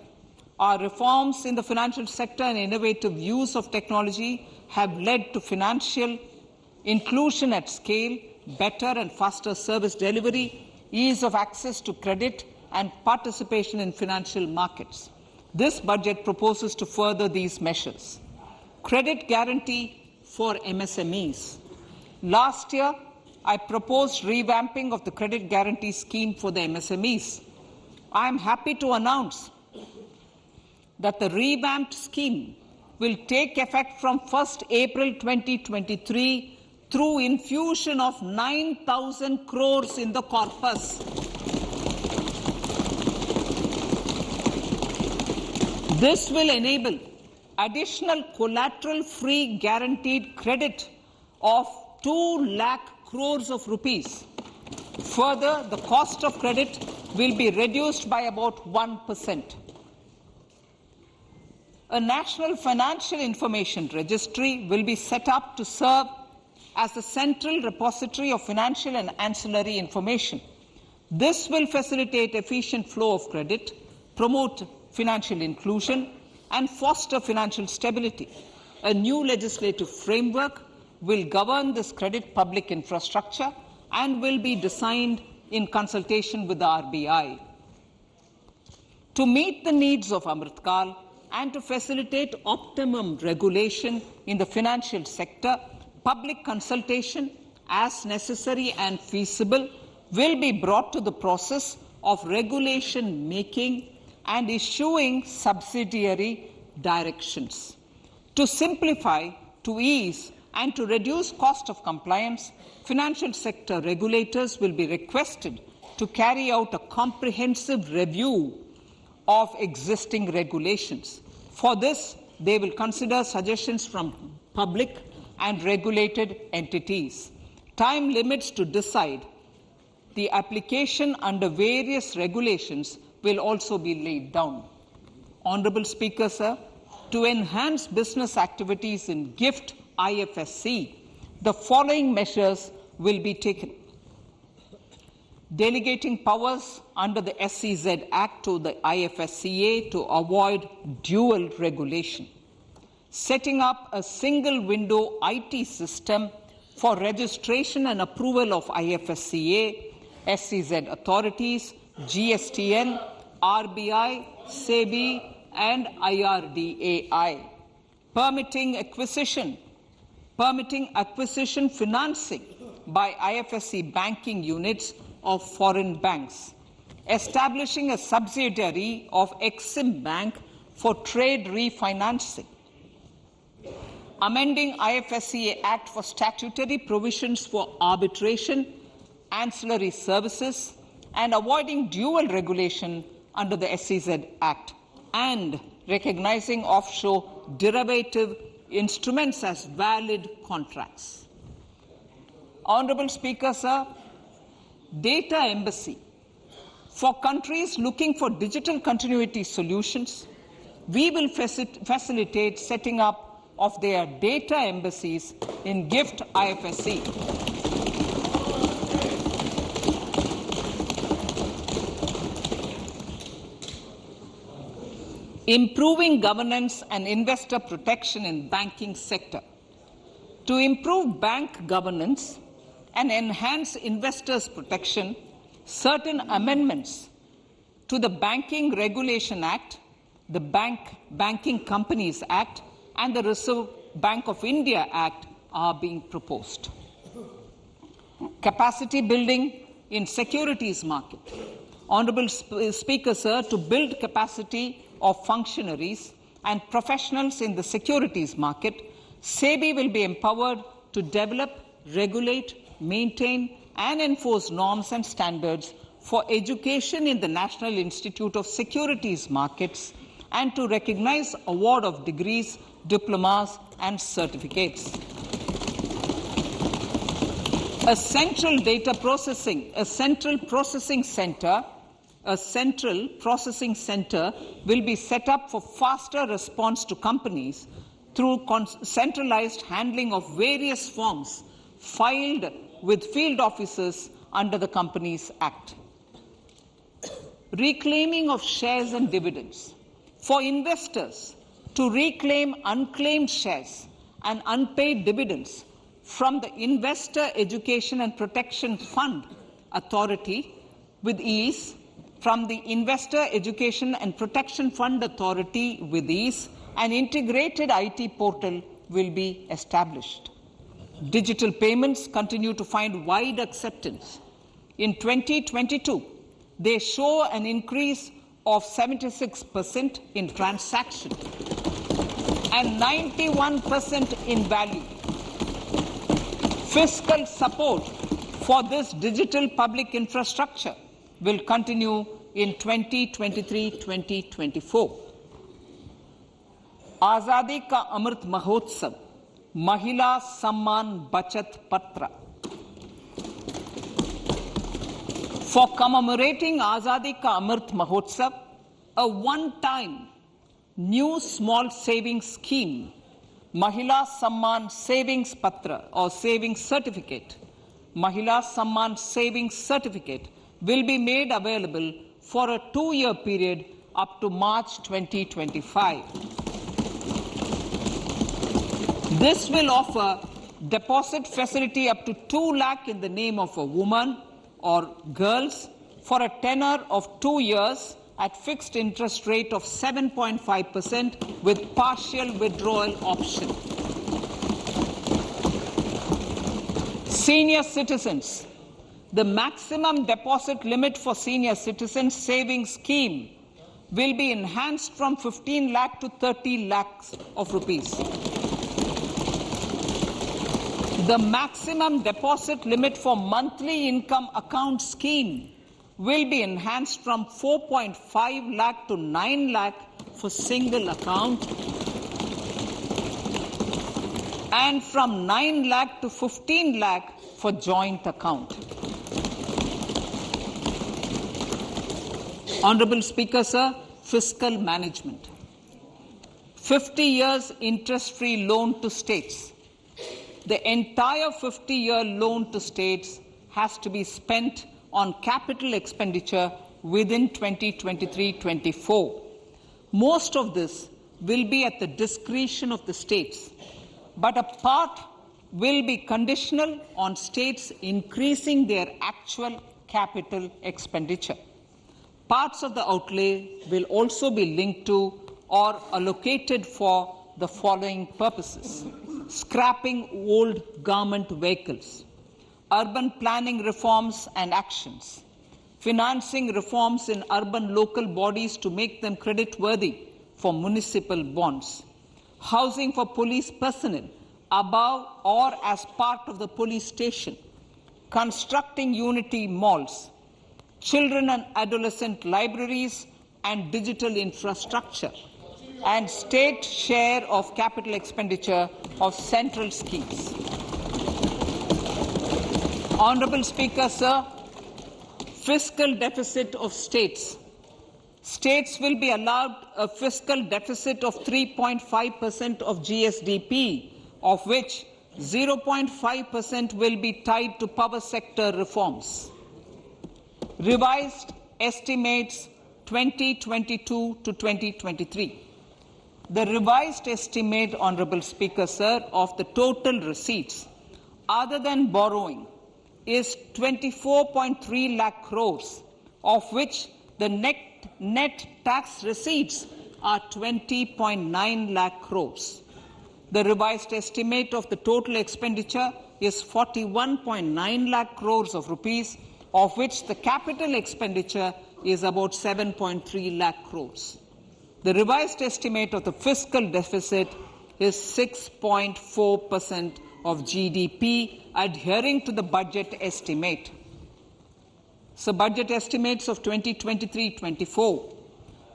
Our reforms in the financial sector and innovative use of technology have led to financial inclusion at scale, better and faster service delivery, ease of access to credit, and participation in financial markets. This budget proposes to further these measures. Credit guarantee for MSMEs. Last year, I proposed revamping of the credit guarantee scheme for the MSMEs. I am happy to announce that the revamped scheme will take effect from 1st April 2023 through infusion of 9,000 crores in the corpus. This will enable additional collateral-free guaranteed credit of 2 lakh crores of rupees. Further, the cost of credit will be reduced by about 1%. A national financial information registry will be set up to serve as the central repository of financial and ancillary information. This will facilitate efficient flow of credit, promote financial inclusion, and foster financial stability. A new legislative framework will govern this credit public infrastructure and will be designed in consultation with the RBI. To meet the needs of Amritkal and to facilitate optimum regulation in the financial sector, public consultation, as necessary and feasible, will be brought to the process of regulation making and issuing subsidiary directions. To simplify, to ease, and to reduce cost of compliance, financial sector regulators will be requested to carry out a comprehensive review of existing regulations. For this, they will consider suggestions from public and regulated entities. Time limits to decide the application under various regulations will also be laid down. Honorable Speaker, sir, to enhance business activities in GIFT IFSC, the following measures will be taken. Delegating powers under the SEZ Act to the IFSCA to avoid dual regulation. Setting up a single window IT system for registration and approval of IFSCA, SEZ authorities, GSTN, RBI, SEBI, and IRDAI. Permitting acquisition financing by IFSC banking units of foreign banks. Establishing a subsidiary of Exim Bank for trade refinancing. Amending IFSCA Act for statutory provisions for arbitration, ancillary services, and avoiding dual regulation under the SEZ Act, and recognizing offshore derivative instruments as valid contracts. Honorable Speaker, sir, data embassy. For countries looking for digital continuity solutions, we will facilitate setting up of their data embassies in GIFT IFSC. Improving governance and investor protection in banking sector. To improve bank governance and enhance investors' protection, certain amendments to the Banking Regulation Act, the Banking Companies Act, and the Reserve Bank of India Act are being proposed. Capacity building in securities market. Honorable Speaker, sir, to build capacity of functionaries and professionals in the securities market, SEBI will be empowered to develop, regulate, maintain, and enforce norms and standards for education in the National Institute of Securities Markets and to recognize award of degrees, diplomas, and certificates. A central processing center will be set up for faster response to companies through centralized handling of various forms filed with field officers under the Companies Act. Reclaiming of shares and dividends. For investors to reclaim unclaimed shares and unpaid dividends from the Investor Education and Protection Fund Authority with ease, from the Investor Education and Protection Fund Authority with ease, an integrated IT portal will be established. Digital payments continue to find wide acceptance. In 2022, they show an increase of 76% in transactions and 91% in value. Fiscal support for this digital public infrastructure will continue in 2023-2024. आजादी का अमृत महोत्सव महिला सम्मान बचत पत्र. For commemorating Azadi Ka Amrit Mahotsav, a one-time new small savings scheme, Mahila Samman Savings Patra or Savings Certificate, Mahila Samman Savings Certificate will be made available for a 2-year period up to March 2025. This will offer deposit facility up to 2 lakh in the name of a woman or girls for a tenure of 2 years at fixed interest rate of 7.5% with partial withdrawal option. Senior citizens. The maximum deposit limit for senior citizens savings scheme will be enhanced from 15 lakh to 30 lakhs of rupees. The maximum deposit limit for monthly income account scheme will be enhanced from 4.5 lakh to 9 lakh for single account and from 9 lakh to 15 lakh for joint account. Honorable Speaker, sir, fiscal management. 50 years interest-free loan to states. The entire 50-year loan to states has to be spent on capital expenditure within 2023-24. Most of this will be at the discretion of the states, but a part will be conditional on states increasing their actual capital expenditure. Parts of the outlay will also be linked to or allocated for the following purposes: scrapping old government vehicles, urban planning reforms and actions, financing reforms in urban local bodies to make them credit-worthy for municipal bonds, housing for police personnel above or as part of the police station, constructing unity malls, children and adolescent libraries and digital infrastructure, and state share of capital expenditure of central schemes. Honorable Speaker, sir, fiscal deficit of states. States will be allowed a fiscal deficit of 3.5% of GSDP, of which 0.5% will be tied to power sector reforms. Revised estimates 2022 to 2023. The revised estimate, Honorable Speaker, sir, of the total receipts other than borrowing is 24.3 lakh crores, of which the net tax receipts are 20.9 lakh crores. The revised estimate of the total expenditure is 41.9 lakh crores of rupees, of which the capital expenditure is about 7.3 lakh crores. The revised estimate of the fiscal deficit is 6.4% of GDP, adhering to the budget estimate. So, budget estimates of 2023-24.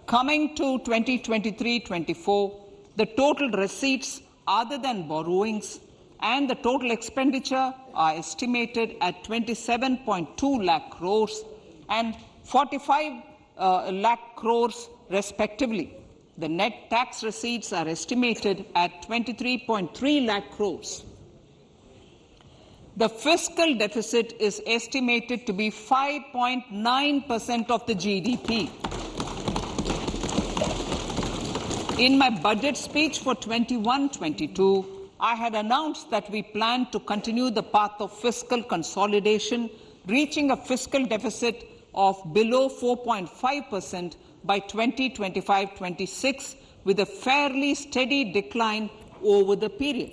Coming to 2023-24, the total receipts other than borrowings and the total expenditure are estimated at 27.2 lakh crores and 45 lakh crores respectively. The net tax receipts are estimated at 23.3 lakh crores. The fiscal deficit is estimated to be 5.9% of the GDP. In my budget speech for 21-22, I had announced that we plan to continue the path of fiscal consolidation, reaching a fiscal deficit of below 4.5% by 2025-26, with a fairly steady decline over the period.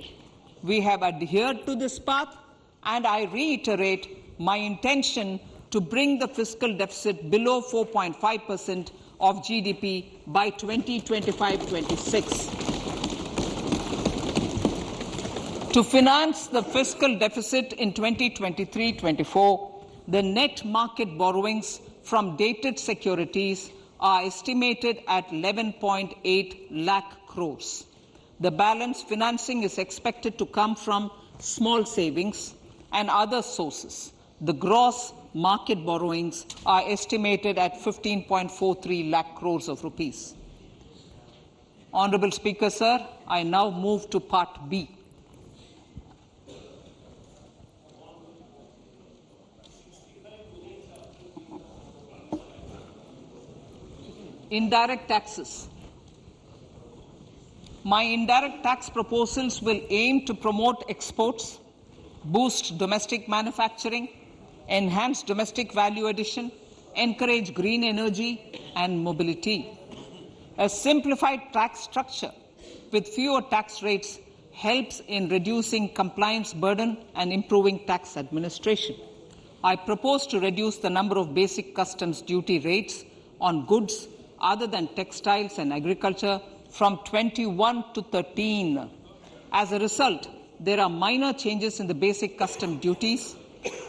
We have adhered to this path, and I reiterate my intention to bring the fiscal deficit below 4.5% of GDP by 2025-26. To finance the fiscal deficit in 2023-24, the net market borrowings from dated securities are estimated at 11.8 lakh crores. The balance financing is expected to come from small savings and other sources. The gross market borrowings are estimated at 15.43 lakh crores of rupees. Honorable Speaker, sir, I now move to Part B. Indirect taxes. My indirect tax proposals will aim to promote exports, boost domestic manufacturing, enhance domestic value addition, encourage green energy and mobility. A simplified tax structure with fewer tax rates helps in reducing compliance burden and improving tax administration. I propose to reduce the number of basic customs duty rates on goods other than textiles and agriculture from 21 to 13. As a result, there are minor changes in the basic custom duties,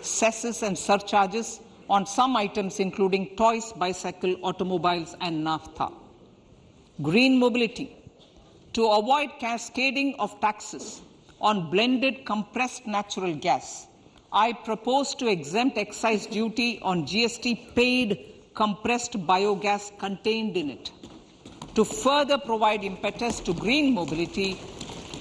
cesses and surcharges on some items including toys, bicycle, automobiles and naphtha. Green mobility. To avoid cascading of taxes on blended compressed natural gas, I propose to exempt excise duty on GST paid compressed biogas contained in it. To further provide impetus to green mobility,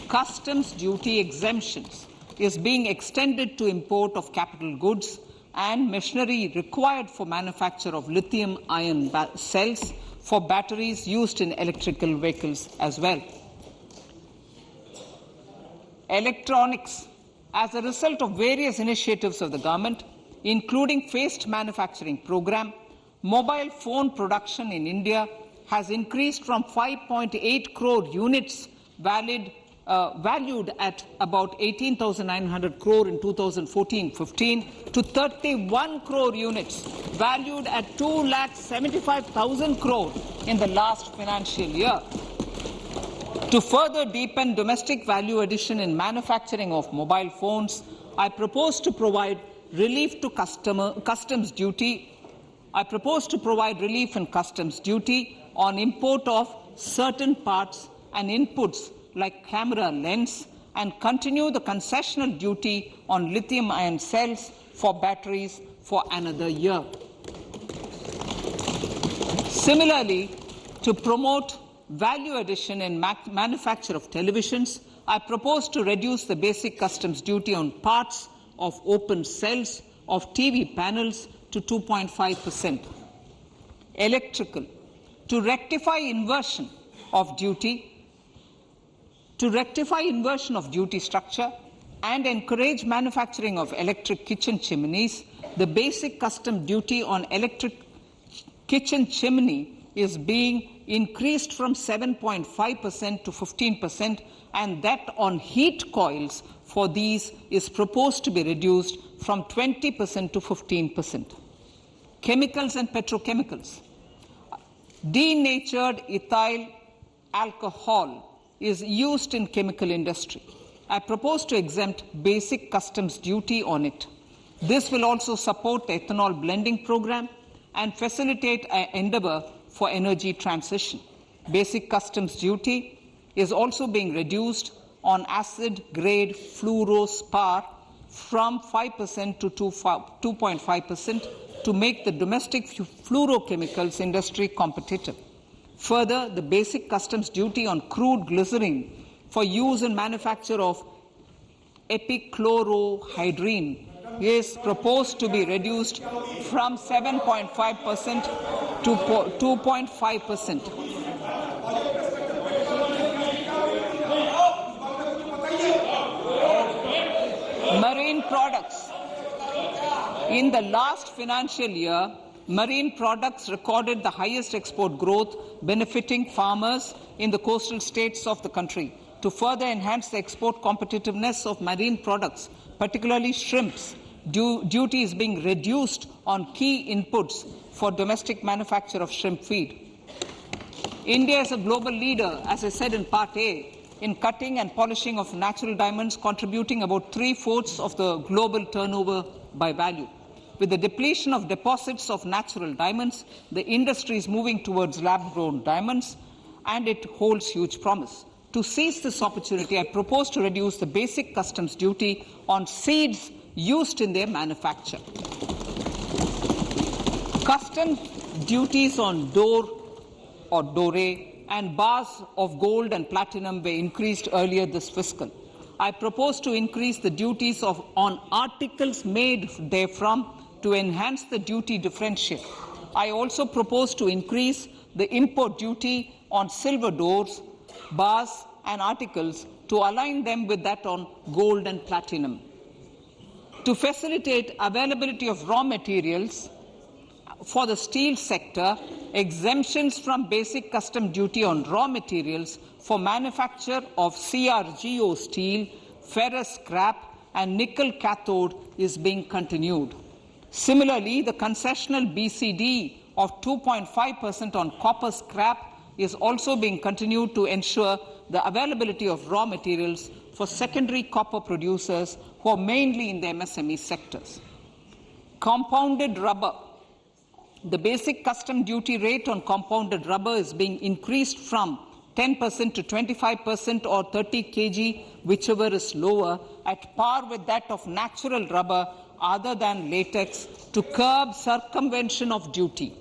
customs duty exemptions is being extended to import of capital goods and machinery required for manufacture of lithium-ion cells for batteries used in electrical vehicles as well. Electronics. As a result of various initiatives of the government, including phased manufacturing program, mobile phone production in India has increased from 5.8 crore units valued at about 18,900 crore in 2014-15 to 31 crore units valued at 2,75,000 crore in the last financial year. To further deepen domestic value addition in manufacturing of mobile phones, I propose to provide relief to customs duty. I propose to provide relief in customs duty on import of certain parts and inputs like camera lens and continue the concessional duty on lithium-ion cells for batteries for another year. Similarly, to promote value addition in manufacture of televisions, I propose to reduce the basic customs duty on parts of open cells of TV panels to 2.5%. Electrical. To rectify inversion of duty structure and encourage manufacturing of electric kitchen chimneys, the basic custom duty on electric kitchen chimney is being increased from 7.5% to 15%, and that on heat coils for these is proposed to be reduced from 20% to 15%. Chemicals and petrochemicals. Denatured ethyl alcohol is used in chemical industry. I propose to exempt basic customs duty on it. This will also support the ethanol blending program and facilitate an endeavor for energy transition. Basic customs duty is also being reduced on acid-grade fluorospar from 5% to 2.5% to make the domestic fluorochemicals industry competitive. Further, the basic customs duty on crude glycerine for use in manufacture of epichlorohydrin is proposed to be reduced from 7.5% to 2.5%. In the last financial year, marine products recorded the highest export growth, benefiting farmers in the coastal states of the country. To further enhance the export competitiveness of marine products, particularly shrimps, duty is being reduced on key inputs for domestic manufacture of shrimp feed. India is a global leader, as I said in Part A, in cutting and polishing of natural diamonds, contributing about 3/4 of the global turnover by value. With the depletion of deposits of natural diamonds, the industry is moving towards lab-grown diamonds, and it holds huge promise. To seize this opportunity, I propose to reduce the basic customs duty on seeds used in their manufacture. Customs duties on doré and bars of gold and platinum were increased earlier this fiscal. I propose to increase the duties on articles made therefrom to enhance the duty differential. I also propose to increase the import duty on silver doors, bars and articles to align them with that on gold and platinum. To facilitate availability of raw materials for the steel sector, exemptions from basic custom duty on raw materials for manufacture of CRGO steel, ferrous scrap and nickel cathode is being continued. Similarly, the concessional BCD of 2.5% on copper scrap is also being continued to ensure the availability of raw materials for secondary copper producers who are mainly in the MSME sectors. Compounded rubber. The basic custom duty rate on compounded rubber is being increased from 10% to 25% or 30 kg, whichever is lower, at par with that of natural rubber other than latex, to curb circumvention of duty.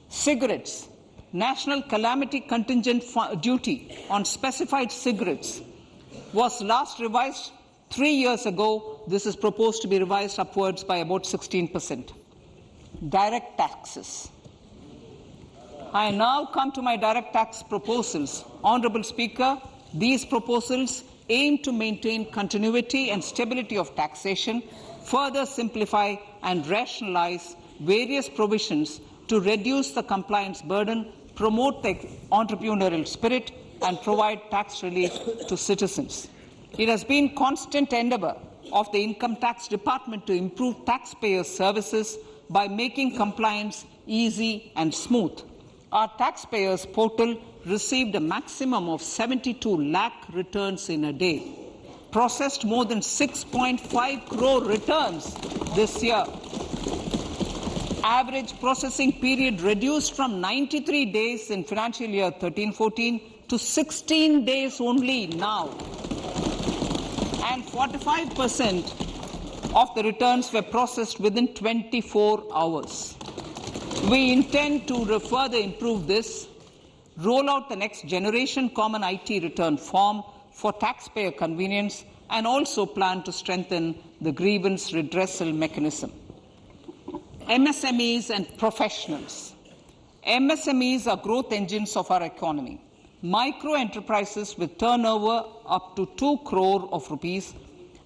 Cigarettes. National calamity contingent duty on specified cigarettes was last revised 3 years ago. This is proposed to be revised upwards by about 16%. Direct taxes. I now come to my direct tax proposals. Honourable Speaker, these proposals aim to maintain continuity and stability of taxation, further simplify and rationalize various provisions to reduce the compliance burden, promote the entrepreneurial spirit and provide tax relief to citizens. It has been constant endeavour of the Income Tax Department to improve taxpayers' services by making compliance easy and smooth. Our taxpayers portal received a maximum of 72 lakh returns in a day, processed more than 6.5 crore returns this year. Average processing period reduced from 93 days in financial year 13-14 to 16 days only now. And 45% of the returns were processed within 24 hours. We intend to further improve this, roll out the next generation common IT return form for taxpayer convenience, and also plan to strengthen the grievance redressal mechanism. MSMEs and professionals. MSMEs are growth engines of our economy. Micro enterprises with turnover up to 2 crore of rupees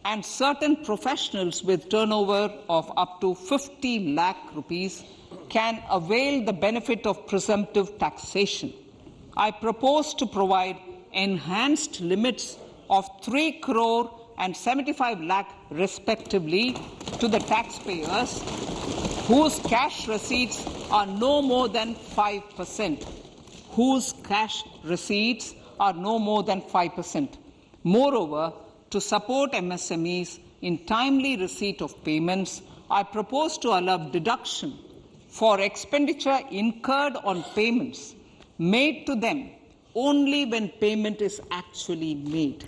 and certain professionals with turnover of up to 50 lakh rupees can avail the benefit of presumptive taxation. I propose to provide enhanced limits of 3 crore and 75 lakh respectively to the taxpayers whose cash receipts are no more than 5%. Whose cash receipts are no more than 5%. Moreover, to support MSMEs in timely receipt of payments, I propose to allow deduction for expenditure incurred on payments made to them only when payment is actually made.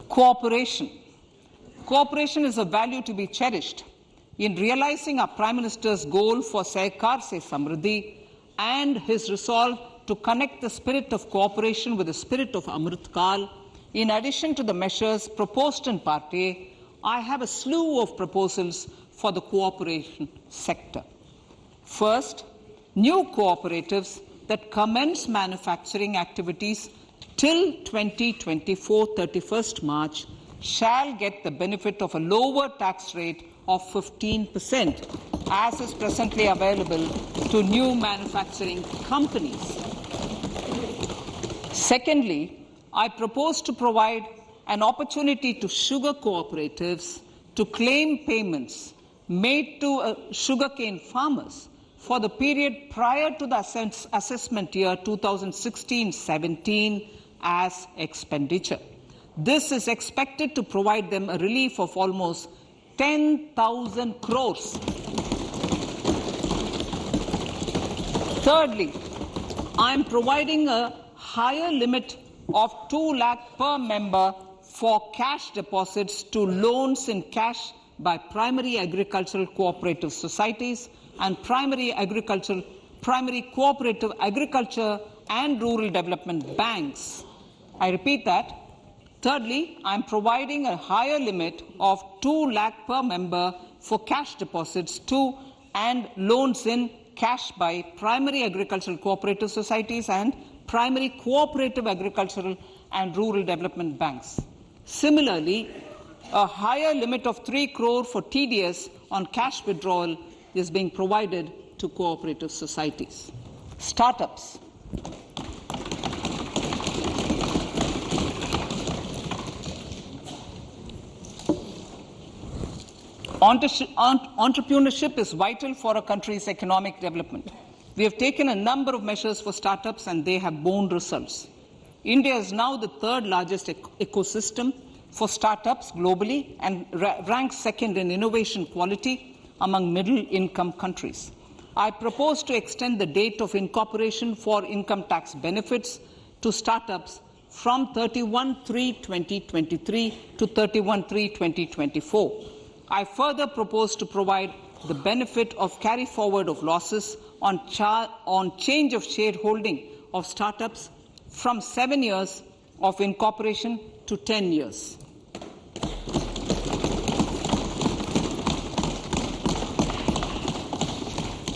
Cooperation. Cooperation is a value to be cherished. In realizing our Prime Minister's goal for Sehkar Se Samriddhi and his resolve to connect the spirit of cooperation with the spirit of Amrit Kal, in addition to the measures proposed in Part A, I have a slew of proposals for the cooperation sector. First, new cooperatives that commence manufacturing activities till 2024, 31st March, shall get the benefit of a lower tax rate of 15%, as is presently available to new manufacturing companies. Secondly, I propose to provide an opportunity to sugar cooperatives to claim payments made to sugarcane farmers for the period prior to the assessment year 2016-17 as expenditure. This is expected to provide them a relief of almost 10,000 crores. Thirdly, I am providing a higher limit of 2 lakh per member for cash deposits to loans in cash by primary agricultural cooperative societies and primary cooperative agriculture and rural development banks. I repeat that. Thirdly, I am providing a higher limit of 2 lakh per member for cash deposits to and loans in cash by primary agricultural cooperative societies and primary cooperative agricultural and rural development banks. Similarly, a higher limit of 3 crore for TDS on cash withdrawal is being provided to cooperative societies. Startups. Entrepreneurship is vital for a country's economic development. We have taken a number of measures for startups and they have borne results. India is now the third largest ecosystem for startups globally and ranks second in innovation quality among middle-income countries. I propose to extend the date of incorporation for income tax benefits to startups from 31/3/2023 to 31/3/2024. I further propose to provide the benefit of carry forward of losses on change of shareholding of startups from 7 years of incorporation to 10 years.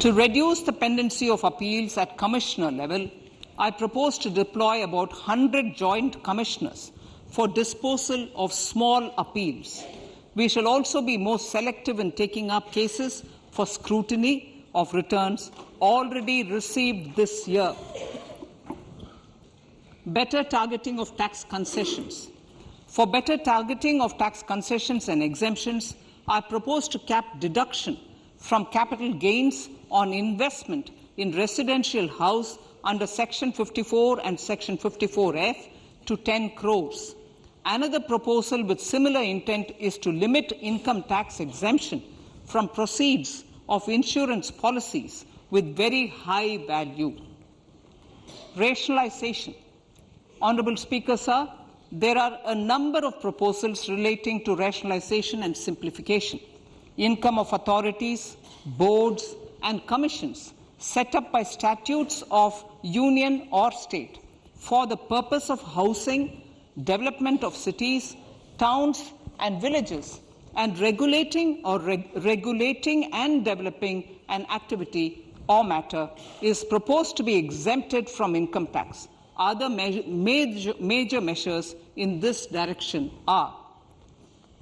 To reduce the pendency of appeals at commissioner level, I propose to deploy about 100 joint commissioners for disposal of small appeals. We shall also be more selective in taking up cases for scrutiny of returns already received this year. Better targeting of tax concessions. For better targeting of tax concessions and exemptions, I propose to cap deduction from capital gains on investment in residential house under Section 54 and Section 54F to 10 crores. Another proposal with similar intent is to limit income tax exemption from proceeds of insurance policies with very high value. Rationalization. Honourable Speaker, sir, there are a number of proposals relating to rationalization and simplification. Income of authorities, boards, and commissions set up by statutes of union or state for the purpose of housing, development of cities, towns, and villages, and regulating and developing an activity or matter is proposed to be exempted from income tax. Other major measures in this direction are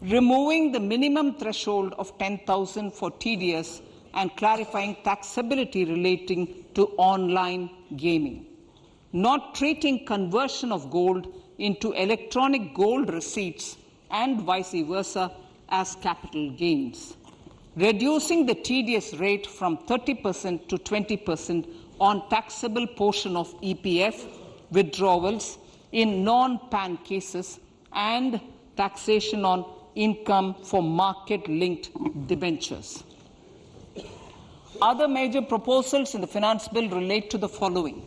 removing the minimum threshold of 10,000 for TDS and clarifying taxability relating to online gaming, not treating conversion of gold into electronic gold receipts and vice versa as capital gains, reducing the TDS rate from 30% to 20% on taxable portion of EPF withdrawals in non-PAN cases, and taxation on income for market-linked debentures. Other major proposals in the finance bill relate to the following: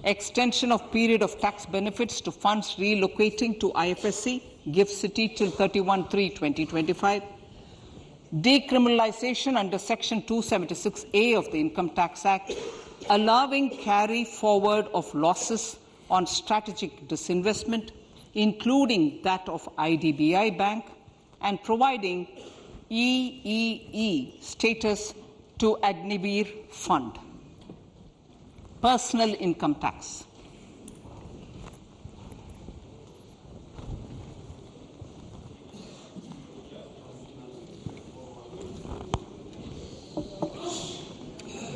extension of period of tax benefits to funds relocating to IFSC, GIFT City till 31/3/2025, decriminalization under Section 276A of the Income Tax Act, allowing carry forward of losses on strategic disinvestment, including that of IDBI Bank, and providing EEE status to Agnivir Fund. Personal income tax.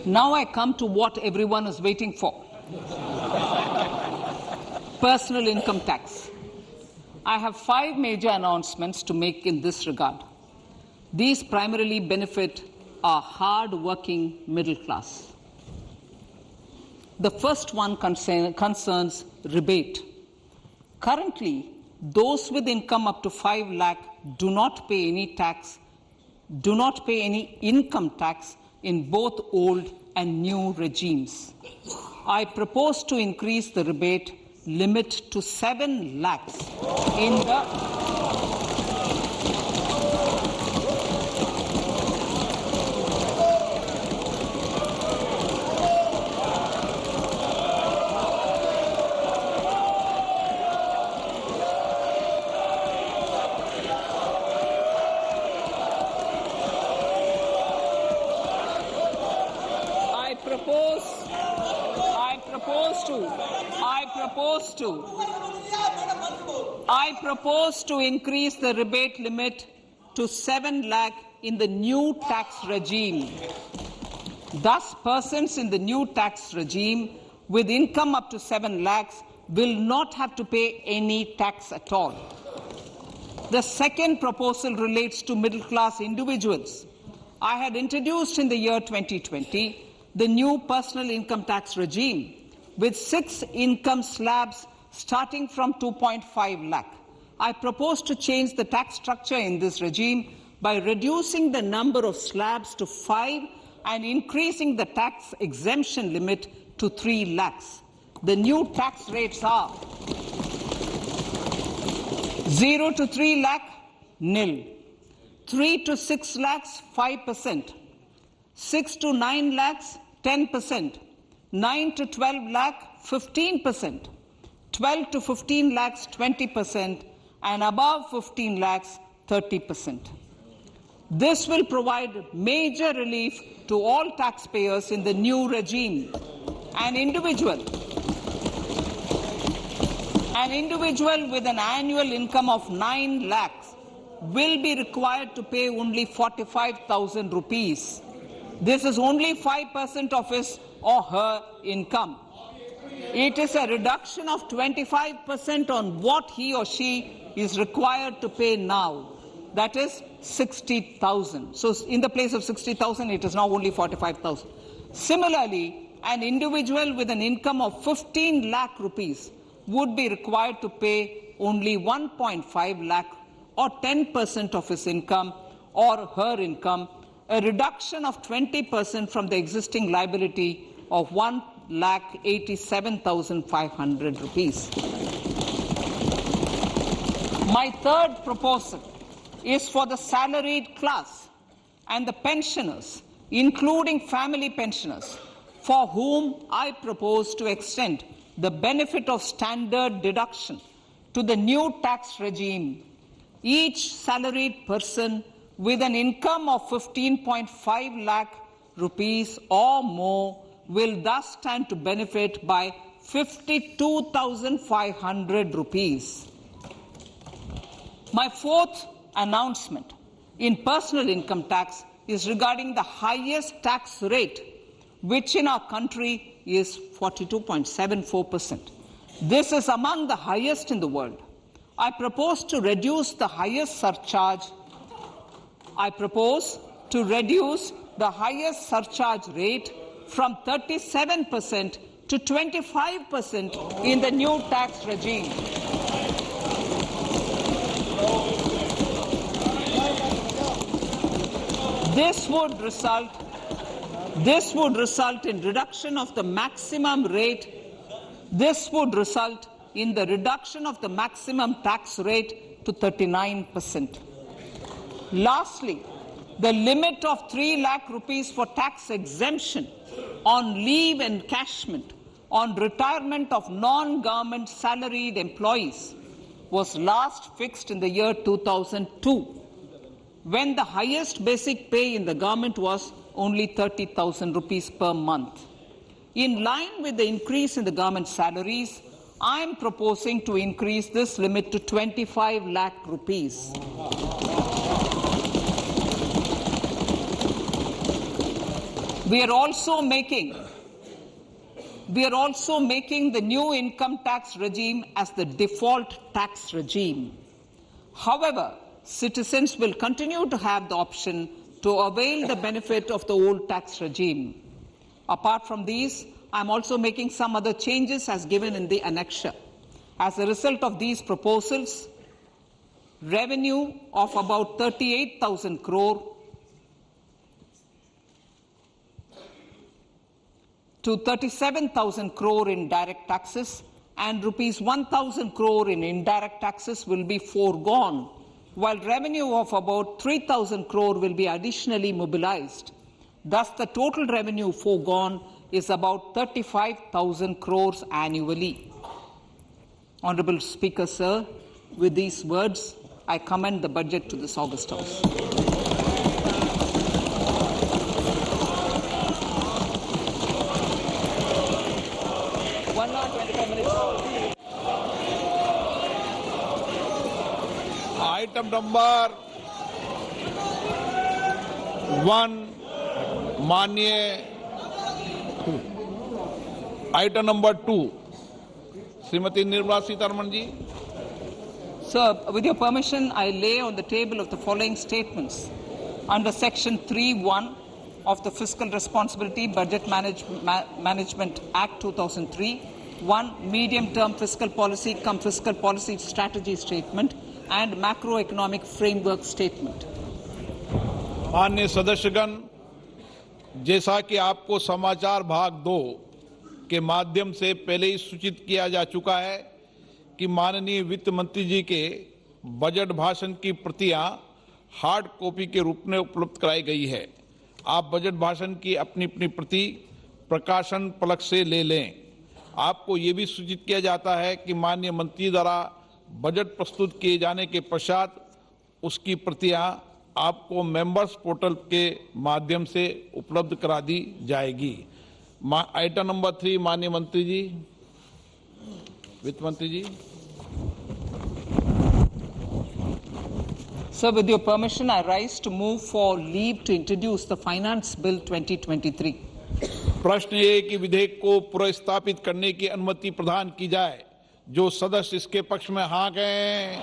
Now I come to what everyone is waiting for. Personal income tax. I have 5 major announcements to make in this regard. These primarily benefit our hard-working middle class. The first one concerns rebate. Currently, those with income up to 5 lakh do not pay any income tax in both old and new regimes. I propose to increase the rebate limit to 7 lakhs in the I propose to increase the rebate limit to 7 lakh in the new tax regime. Thus, persons in the new tax regime with income up to 7 lakhs will not have to pay any tax at all. The second proposal relates to middle class individuals. I had introduced in the year 2020 the new personal income tax regime with 6 income slabs starting from 2.5 lakh. I propose to change the tax structure in this regime by reducing the number of slabs to 5 and increasing the tax exemption limit to 3 lakhs. The new tax rates are 0 to 3 lakh, nil. 3 to 6 lakhs, 5%. 6 to 9 lakhs, 10%. 9 to 12 lakh, 15%. 12 to 15 lakhs, 20%. And above 15 lakhs, 30%. This will provide major relief to all taxpayers in the new regime. An individual with an annual income of 9 lakhs will be required to pay only 45,000 rupees. This is only 5% of his or her income. It is a reduction of 25% on what he or she is required to pay now. That is 60,000. So in the place of 60,000, it is now only 45,000. Similarly, an individual with an income of 15 lakh rupees would be required to pay only 1.5 lakh or 10% of his income or her income, a reduction of 20% from the existing liability of 1,87,500 rupees. My third proposal is for the salaried class and the pensioners, including family pensioners, for whom I propose to extend the benefit of standard deduction to the new tax regime. Each salaried person with an income of 15.5 lakh rupees or more will thus stand to benefit by 52,500 rupees. My fourth announcement in personal income tax is regarding the highest tax rate, which in our country is 42.74%. This is among the highest in the world. I propose to reduce the highest surcharge. Rate from 37% to 25% in the new tax regime. This would result in reduction of the maximum rate. This would result in the reduction of the maximum tax rate to 39%. Lastly, the limit of 3 lakh rupees for tax exemption on leave encashment on retirement of non-government salaried employees was last fixed in the year 2002, when the highest basic pay in the government was only 30,000 rupees per month. In line with the increase in the government salaries, I am proposing to increase this limit to 25 lakh rupees. We are also making the new income tax regime as the default tax regime. However, citizens will continue to have the option to avail the benefit of the old tax regime. Apart from these, I am also making some other changes as given in the annexure. As a result of these proposals, revenue of about 38,000 crore to 37,000 crore in direct taxes and rupees 1,000 crore in indirect taxes will be foregone, while revenue of about 3,000 crore will be additionally mobilized. Thus, the total revenue foregone is about 35,000 crores annually. Honorable Speaker, sir, with these words, I commend the budget to this August House. Item number 1, माननीय item number 2, Shrimati Nirmala Sitharaman ji. Sir, with your permission, I lay on the table of the following statements. Under Section 3(1) of the Fiscal Responsibility Budget Management Act 2003, 1. Medium-term fiscal policy cum fiscal policy strategy statement and macroeconomic framework statement. माननीय सदस्यगण, जैसा कि आपको समाचार भाग 2 के माध्यम से पहले ही सूचित किया जा चुका है कि माननीय वित्त मंत्री जी के बजट भाषण की प्रतियां हार्ड कॉपी के रूप में उपलब्ध कराई गई है. आप बजट भाषण की अपनी अपनी प्रति प्रकाशन पलक से ले लें. आपको ये भी सूचित किया जाता है कि माननीय मंत्री द्वारा बजट प्रस्तुत किए जाने के पश्चात उसकी प्रतियां आपको मेंबर्स पोर्टल के माध्यम से उपलब्ध करा दी जाएगी. आइटम नंबर 3, माननीय मंत्री जी, वित्त मंत्री जी. Sir, with your permission, I rise to move for leave to introduce the Finance Bill 2023. प्रश्न ये कि विधेयक को पुनर्स्थापित करने की अनुमति प्रदान की जाए. जो सदस्य इसके पक्ष में हाँ गए,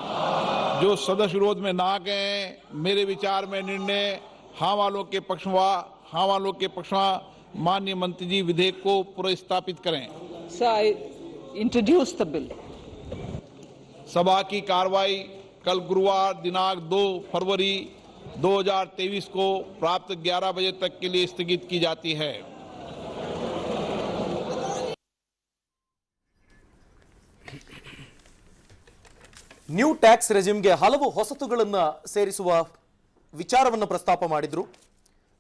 जो सदस्य विरोध में ना गए, मेरे विचार में निर्णय हाँ वालों के पक्ष में माननीय मंत्री जी विधेयक को पुनर्स्थापित करें. Sir, I introduce the bill. सभा की कार्रवाई कल गुरुवार दिनांक 2 फरवरी 2023 को प्राप्त 11 बजे तक के लिए स्थगित की जाती है. ನ್ಯೂ ಟ್ಯಾಕ್ಸ್ ರೆಜಿಮ್ಗೆ ಹಲವು ಹೊಸತುಗಳನ್ನು ಸೇರಿಸುವ ವಿಚಾರವನ್ನು ಪ್ರಸ್ತಾಪ ಮಾಡಿದ್ರು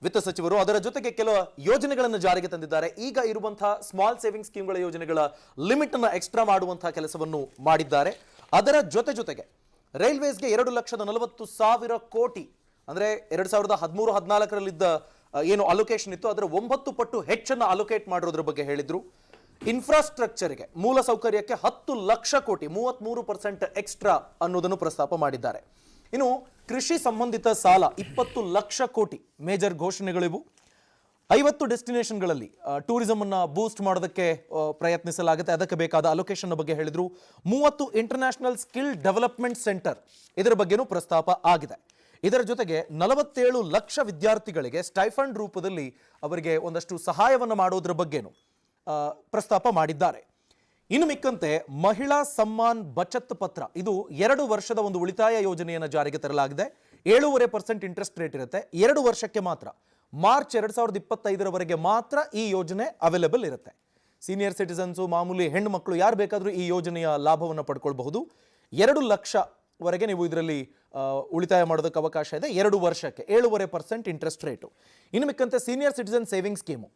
ವಿತ್ತ ಸಚಿವರು. ಅದರ ಜೊತೆಗೆ ಕೆಲವು ಯೋಜನೆಗಳನ್ನು ಜಾರಿಗೆ ತಂದಿದ್ದಾರೆ. ಈಗ ಇರುವಂತಹ ಸ್ಮಾಲ್ ಸೇವಿಂಗ್ ಸ್ಕೀಮ್ಗಳ ಯೋಜನೆಗಳ ಲಿಮಿಟ್ ಅನ್ನು ಎಕ್ಸ್ಟ್ರಾ ಮಾಡುವಂತಹ ಕೆಲಸವನ್ನು ಮಾಡಿದ್ದಾರೆ. ಅದರ ಜೊತೆಗೆ ರೈಲ್ವೇಸ್ಗೆ 2,40,000 ಕೋಟಿ ಅಂದ್ರೆ 2013-14ರಲ್ಲಿದ್ದ ಏನು ಅಲೋಕೇಶನ್ ಇತ್ತು ಅದರ 9 ಪಟ್ಟು ಹೆಚ್ಚನ್ನು ಅಲೋಕೇಟ್ ಮಾಡಿರೋದ್ರ ಬಗ್ಗೆ ಹೇಳಿದ್ರು. ಇನ್ಫ್ರಾಸ್ಟ್ರಕ್ಚರ್ಗೆ ಮೂಲ ಸೌಕರ್ಯಕ್ಕೆ 10 ಲಕ್ಷ ಕೋಟಿ 33% ಎಕ್ಸ್ಟ್ರಾ ಅನ್ನೋದನ್ನು ಪ್ರಸ್ತಾಪ ಮಾಡಿದ್ದಾರೆ. ಇನ್ನು ಕೃಷಿ ಸಂಬಂಧಿತ ಸಾಲ 20 ಲಕ್ಷ ಕೋಟಿ ಮೇಜರ್ ಘೋಷಣೆಗಳಿವು. 50 ಡೆಸ್ಟಿನೇಷನ್ಗಳಲ್ಲಿ ಟೂರಿಸಂ ಅನ್ನ ಬೂಸ್ಟ್ ಮಾಡೋದಕ್ಕೆ ಪ್ರಯತ್ನಿಸಲಾಗುತ್ತೆ. ಅದಕ್ಕೆ ಬೇಕಾದ ಅಲೋಕೇಶನ್ ಬಗ್ಗೆ ಹೇಳಿದ್ರು. 30 ಇಂಟರ್ನ್ಯಾಷನಲ್ ಸ್ಕಿಲ್ ಡೆವಲಪ್ಮೆಂಟ್ ಸೆಂಟರ್ ಇದರ ಬಗ್ಗೆನೂ ಪ್ರಸ್ತಾಪ ಆಗಿದೆ. ಇದರ ಜೊತೆಗೆ 47 ಲಕ್ಷ ವಿದ್ಯಾರ್ಥಿಗಳಿಗೆ ಸ್ಟೈಫಂಡ್ ರೂಪದಲ್ಲಿ ಅವರಿಗೆ ಒಂದಷ್ಟು ಸಹಾಯವನ್ನು ಮಾಡೋದ್ರ ಬಗ್ಗೆನೂ ಪ್ರಸ್ತಾಪ ಮಾಡಿದ್ದಾರೆ. ಇನ್ನು ಮಿಕ್ಕಂತೆ ಮಹಿಳಾ ಸಮ್ಮಾನ್ ಬಚತ್ ಪತ್ರ ಇದು 2 ವರ್ಷದ ಒಂದು ಉಳಿತಾಯ ಯೋಜನೆಯನ್ನು ಜಾರಿಗೆ ತರಲಾಗಿದೆ. 7.5% ಇಂಟ್ರೆಸ್ಟ್ ರೇಟ್ ಇರುತ್ತೆ. 2 ವರ್ಷಕ್ಕೆ ಮಾತ್ರ, ಮಾರ್ಚ್ 2025ರವರೆಗೆ ಮಾತ್ರ ಈ ಯೋಜನೆ ಅವೈಲೇಬಲ್ ಇರುತ್ತೆ. ಸೀನಿಯರ್ ಸಿಟಿಸನ್ಸು, ಮಾಮೂಲಿ ಹೆಣ್ಣು ಮಕ್ಕಳು ಯಾರು ಬೇಕಾದರೂ ಈ ಯೋಜನೆಯ ಲಾಭವನ್ನು ಪಡ್ಕೊಳ್ಬಹುದು. 2 ಲಕ್ಷವರೆಗೆ ನೀವು ಇದರಲ್ಲಿ ಉಳಿತಾಯ ಮಾಡೋದಕ್ಕೆ ಅವಕಾಶ ಇದೆ. 2 ವರ್ಷಕ್ಕೆ 7.5% ಇಂಟ್ರೆಸ್ಟ್ ರೇಟು. ಇನ್ನು ಮಿಕ್ಕಂತೆ senior citizen saving scheme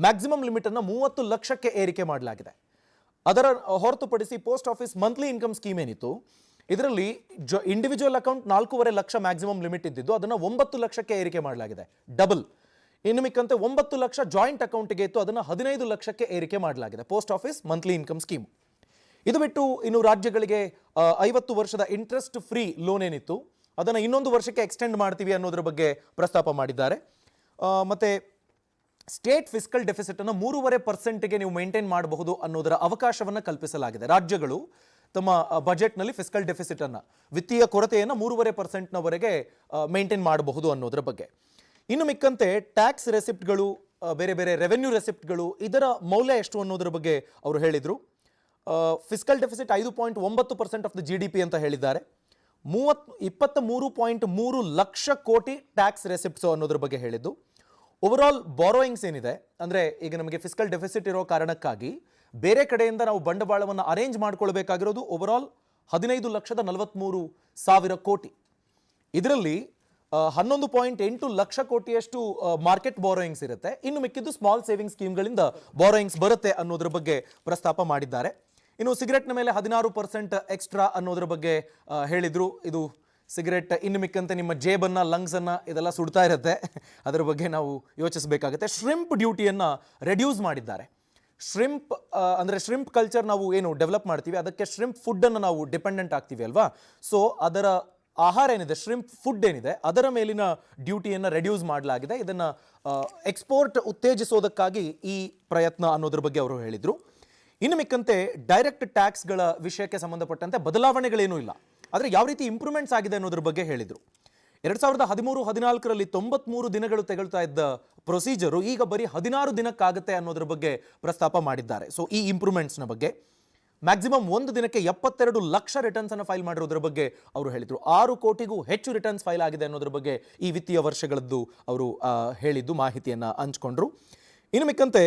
maximum limit ಅನ್ನು 30 ಲಕ್ಷಕ್ಕೆ ಏರಿಕೆ ಮಾಡಲಾಗಿದೆ. ಅದರ ಹೊರತುಪಡಿಸಿ post office monthly income scheme ಏನಿತ್ತು ಇದರಲ್ಲಿ individual account 4.5 lakh maximum limit ಇದ್ದಿದ್ದು ಅದನ್ನು 9 ಲಕ್ಷಕ್ಕೆ ಏರಿಕೆ ಮಾಡಲಾಗಿದೆ, ಡಬಲ್. ಇನ್ನು ಮಿಕ್ಕಂತೆ 9 ಲಕ್ಷ ಜಾಯಿಂಟ್ ಅಕೌಂಟ್ಗೆ ಇತ್ತು, ಅದನ್ನು 15 ಲಕ್ಷಕ್ಕೆ ಏರಿಕೆ ಮಾಡಲಾಗಿದೆ post office monthly income scheme. ಇದು ಬಿಟ್ಟು ಇನ್ನು ರಾಜ್ಯಗಳಿಗೆ 50 ವರ್ಷದ ಇಂಟ್ರೆಸ್ಟ್ ಫ್ರೀ ಲೋನ್ ಏನಿತ್ತು ಅದನ್ನು 1 ವರ್ಷಕ್ಕೆ ಎಕ್ಸ್ಟೆಂಡ್ ಮಾಡ್ತೀವಿ ಅನ್ನೋದ್ರ ಬಗ್ಗೆ ಪ್ರಸ್ತಾಪ ಮಾಡಿದ್ದಾರೆ. ಮತ್ತೆ ಸ್ಟೇಟ್ ಫಿಸ್ಕಲ್ ಡೆಫಿಸಿಟ್ ಅನ್ನು 3.5% ನೀವು ಮೇಂಟೈನ್ ಮಾಡಬಹುದು ಅನ್ನೋದರ ಅವಕಾಶವನ್ನು ಕಲ್ಪಿಸಲಾಗಿದೆ. ರಾಜ್ಯಗಳು ತಮ್ಮ ಬಜೆಟ್ನಲ್ಲಿ ಫಿಸ್ಕಲ್ ಡೆಫಿಸಿಟ್ ಅನ್ನು, ವಿತ್ತೀಯ ಕೊರತೆಯನ್ನು 3.5%ನವರೆಗೆ ಮೇಂಟೈನ್ ಮಾಡಬಹುದು ಅನ್ನೋದರ ಬಗ್ಗೆ. ಇನ್ನು ಮಿಕ್ಕಂತೆ ಟ್ಯಾಕ್ಸ್ ರೆಸಿಪ್ಟ್ಗಳು, ಬೇರೆ ಬೇರೆ ರೆವೆನ್ಯೂ ರೆಸಿಪ್ಟ್ಗಳು, ಇದರ ಮೌಲ್ಯ ಎಷ್ಟು ಅನ್ನೋದರ ಬಗ್ಗೆ ಅವರು ಹೇಳಿದರು. Fiscal deficit 5.9% of the GDP ಅಂತ ಹೇಳಿದ್ದಾರೆ. 23.3 ಲಕ್ಷ ಕೋಟಿ ಟ್ಯಾಕ್ಸ್ ರೆಸಿಪ್ಟ್ಸ್ ಅನ್ನೋದ್ರ ಬಗ್ಗೆ ಹೇಳಿದ್ದು. ಓವರಾಲ್ ಬಾರೋಯಿಂಗ್ಸ್ ಏನಿದೆ ಅಂದರೆ, ಈಗ ನಮಗೆ ಫಿಸ್ಕಲ್ ಡೆಫಿಸಿಟ್ ಇರೋ ಕಾರಣಕ್ಕಾಗಿ ಬೇರೆ ಕಡೆಯಿಂದ ನಾವು ಬಂಡವಾಳವನ್ನು ಅರೇಂಜ್ ಮಾಡ್ಕೊಳ್ಬೇಕಾಗಿರೋದು ಓವರಾಲ್ 15,43,000 ಕೋಟಿ. ಇದರಲ್ಲಿ 11.8 ಲಕ್ಷ ಕೋಟಿಯಷ್ಟು ಮಾರ್ಕೆಟ್ ಬಾರೋಯಿಂಗ್ಸ್ ಇರುತ್ತೆ. ಇನ್ನು ಮಿಕ್ಕಿದ್ದು ಸ್ಮಾಲ್ ಸೇವಿಂಗ್ ಸ್ಕೀಮ್ಗಳಿಂದ ಬಾರೋಯಿಂಗ್ಸ್ ಬರುತ್ತೆ ಅನ್ನೋದ್ರ ಬಗ್ಗೆ ಪ್ರಸ್ತಾಪ ಮಾಡಿದ್ದಾರೆ. ಇನ್ನು ಸಿಗರೆಟ್ನ ಮೇಲೆ 16% ಎಕ್ಸ್ಟ್ರಾ ಅನ್ನೋದ್ರ ಬಗ್ಗೆ ಹೇಳಿದರು. ಇದು ಸಿಗರೆಟ್ ಇನ್ನು ಮಿಕ್ಕಂತೆ ನಿಮ್ಮ ಜೇಬನ್ನು, ಲಂಗ್ಸನ್ನು ಇದೆಲ್ಲ ಸುಡ್ತಾ ಇರುತ್ತೆ, ಅದರ ಬಗ್ಗೆ ನಾವು ಯೋಚಿಸಬೇಕಾಗುತ್ತೆ. ಶ್ರಿಂಪ್ ಡ್ಯೂಟಿಯನ್ನು ರೆಡ್ಯೂಸ್ ಮಾಡಿದ್ದಾರೆ. ಶ್ರಿಂಪ್ ಅಂದರೆ ಶ್ರಿಂಪ್ ಕಲ್ಚರ್ ನಾವು ಏನು ಡೆವಲಪ್ ಮಾಡ್ತೀವಿ, ಅದಕ್ಕೆ ಶ್ರಿಂಪ್ ಫುಡ್ಡನ್ನು ನಾವು ಡಿಪೆಂಡೆಂಟ್ ಆಗ್ತೀವಿ ಅಲ್ವಾ. ಸೊ ಅದರ ಆಹಾರ ಏನಿದೆ, ಶ್ರಿಂಪ್ ಫುಡ್ ಏನಿದೆ, ಅದರ ಮೇಲಿನ ಡ್ಯೂಟಿಯನ್ನು ರೆಡ್ಯೂಸ್ ಮಾಡಲಾಗಿದೆ. ಇದನ್ನು ಎಕ್ಸ್ಪೋರ್ಟ್ ಉತ್ತೇಜಿಸೋದಕ್ಕಾಗಿ ಈ ಪ್ರಯತ್ನ ಅನ್ನೋದ್ರ ಬಗ್ಗೆ ಅವರು ಹೇಳಿದರು. ಇನ್ನು ಮಿಕ್ಕಂತೆ ಡೈರೆಕ್ಟ್ ಟ್ಯಾಕ್ಸ್ಗಳ ವಿಷಯಕ್ಕೆ ಸಂಬಂಧಪಟ್ಟಂತೆ ಬದಲಾವಣೆಗಳೇನೂ ಇಲ್ಲ, ಆದರೆ ಯಾವ ರೀತಿ ಇಂಪ್ರೂವ್ಮೆಂಟ್ಸ್ ಆಗಿದೆ ಅನ್ನೋದ್ರ ಬಗ್ಗೆ ಹೇಳಿದರು. 2013-14ರಲ್ಲಿ 93 ದಿನಗಳು ತೆಗೆಳ್ತಾ ಇದ್ದ ಪ್ರೊಸೀಜರು ಈಗ ಬರೀ 16 ದಿನಕ್ಕಾಗುತ್ತೆ ಅನ್ನೋದ್ರ ಬಗ್ಗೆ ಪ್ರಸ್ತಾಪ ಮಾಡಿದ್ದಾರೆ. ಸೊ ಈ ಇಂಪ್ರೂವ್ಮೆಂಟ್ಸ್ನ ಬಗ್ಗೆ ಮ್ಯಾಕ್ಸಿಮಮ್ 1 ದಿನಕ್ಕೆ 72 ಲಕ್ಷ ರಿಟರ್ನ್ಸನ್ನು ಫೈಲ್ ಮಾಡಿರೋದ್ರ ಬಗ್ಗೆ ಅವರು ಹೇಳಿದರು. 6 ಕೋಟಿಗೂ ಹೆಚ್ಚು ರಿಟರ್ನ್ಸ್ ಫೈಲ್ ಆಗಿದೆ ಅನ್ನೋದ್ರ ಬಗ್ಗೆ ಈ ವಿತ್ತೀಯ ವರ್ಷಗಳದ್ದು ಅವರು ಹೇಳಿದ್ದು, ಮಾಹಿತಿಯನ್ನು ಹಂಚ್ಕೊಂಡ್ರು. ಇನ್ನು ಮಿಕ್ಕಂತೆ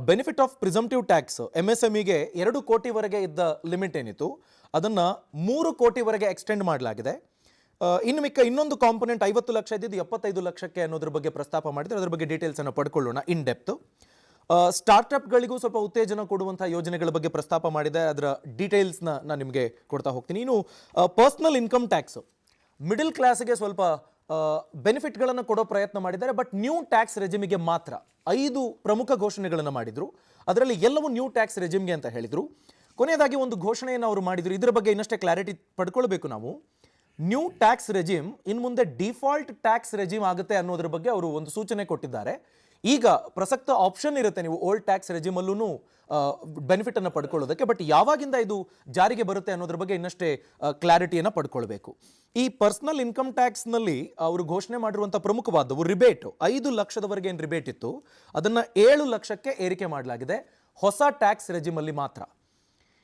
ಬೆನಿಫಿಟ್ ಆಫ್ ಪ್ರಿಸಂಪ್ಟಿವ್ ಟ್ಯಾಕ್ಸ್ MSMEಗೆ 2 ಕೋಟಿವರೆಗೆ ಇದ್ದ ಲಿಮಿಟ್ ಏನಿತ್ತು ಅದನ್ನು 3 ಕೋಟಿವರೆಗೆ ಎಕ್ಸ್ಟೆಂಡ್ ಮಾಡಲಾಗಿದೆ. ಇನ್ನು ಮಿಕ್ಕ ಇನ್ನೊಂದು ಕಾಂಪೊನೆಂಟ್ 50 ಲಕ್ಷ ಇದ್ದಿದ್ದು 75 ಲಕ್ಷಕ್ಕೆ ಅನ್ನೋದ್ರ ಬಗ್ಗೆ ಪ್ರಸ್ತಾಪ ಮಾಡಿದರೆ ಅದರ ಬಗ್ಗೆ ಡೀಟೇಲ್ಸನ್ನು ಪಡ್ಕೊಳ್ಳೋಣ ಇನ್ ಡೆಪ್ತ್. ಸ್ಟಾರ್ಟಪ್ಗಳಿಗೂ ಸ್ವಲ್ಪ ಉತ್ತೇಜನ ಕೊಡುವಂಥ ಯೋಜನೆಗಳ ಬಗ್ಗೆ ಪ್ರಸ್ತಾಪ ಮಾಡಿದೆ, ಅದರ ಡೀಟೇಲ್ಸ್ನ ನಾನು ನಿಮಗೆ ಕೊಡ್ತಾ ಹೋಗ್ತೀನಿ. ಇನ್ನು ಪರ್ಸ್ನಲ್ ಇನ್ಕಮ್ ಟ್ಯಾಕ್ಸ್ ಮಿಡಲ್ ಕ್ಲಾಸ್ಗೆ ಸ್ವಲ್ಪ ಬೆನಿಫಿಟ್ಗಳನ್ನು ಕೊಡೋ ಪ್ರಯತ್ನ ಮಾಡಿದ್ದಾರೆ. ಬಟ್ ನ್ಯೂ ಟ್ಯಾಕ್ಸ್ ರೆಜಿಮಿಗೆ ಮಾತ್ರ 5 ಪ್ರಮುಖ ಘೋಷಣೆಗಳನ್ನು ಮಾಡಿದರು. ಅದರಲ್ಲಿ ಎಲ್ಲವೂ ನ್ಯೂ ಟ್ಯಾಕ್ಸ್ ರೆಜಿಮ್ಗೆ ಅಂತ ಹೇಳಿದರು. ಕೊನೆಯದಾಗಿ ಒಂದು ಘೋಷಣೆಯನ್ನು ಅವರು ಮಾಡಿದರು. ಇದರ ಬಗ್ಗೆ ಇನ್ನಷ್ಟೇ ಕ್ಲಾರಿಟಿ ಪಡ್ಕೊಳ್ಬೇಕು ನಾವು. ನ್ಯೂ ಟ್ಯಾಕ್ಸ್ ರೆಜಿಮ್ ಇನ್ನು ಮುಂದೆ ಡಿಫಾಲ್ಟ್ ಟ್ಯಾಕ್ಸ್ ರೆಜಿಮ್ ಆಗುತ್ತೆ ಅನ್ನೋದ್ರ ಬಗ್ಗೆ ಅವರು ಒಂದು ಸೂಚನೆ ಕೊಟ್ಟಿದ್ದಾರೆ. ಈಗ ಪ್ರಸಕ್ತ ಆಪ್ಷನ್ ಇರುತ್ತೆ ನೀವು ಓಲ್ಡ್ ಟ್ಯಾಕ್ಸ್ ರೆಜಿಮಲ್ಲೂ ಬೆನಿಫಿಟನ್ನು ಪಡ್ಕೊಳ್ಳೋದಕ್ಕೆ, ಬಟ್ ಯಾವಾಗಿಂದ ಇದು ಜಾರಿಗೆ ಬರುತ್ತೆ ಅನ್ನೋದ್ರ ಬಗ್ಗೆ ಇನ್ನಷ್ಟೇ ಕ್ಲಾರಿಟಿಯನ್ನು ಪಡ್ಕೊಳ್ಬೇಕು. ಈ ಪರ್ಸನಲ್ ಇನ್ಕಮ್ ಟ್ಯಾಕ್ಸ್ನಲ್ಲಿ ಅವರು ಘೋಷಣೆ ಮಾಡಿರುವಂಥ ಪ್ರಮುಖವಾದವು ರಿಬೇಟು. 5 ಲಕ್ಷದವರೆಗೆ ಏನು ರಿಬೇಟ್ ಇತ್ತು ಅದನ್ನು 7 ಲಕ್ಷಕ್ಕೆ ಏರಿಕೆ ಮಾಡಲಾಗಿದೆ ಹೊಸ ಟ್ಯಾಕ್ಸ್ ರೆಜಿಮಲ್ಲಿ ಮಾತ್ರ.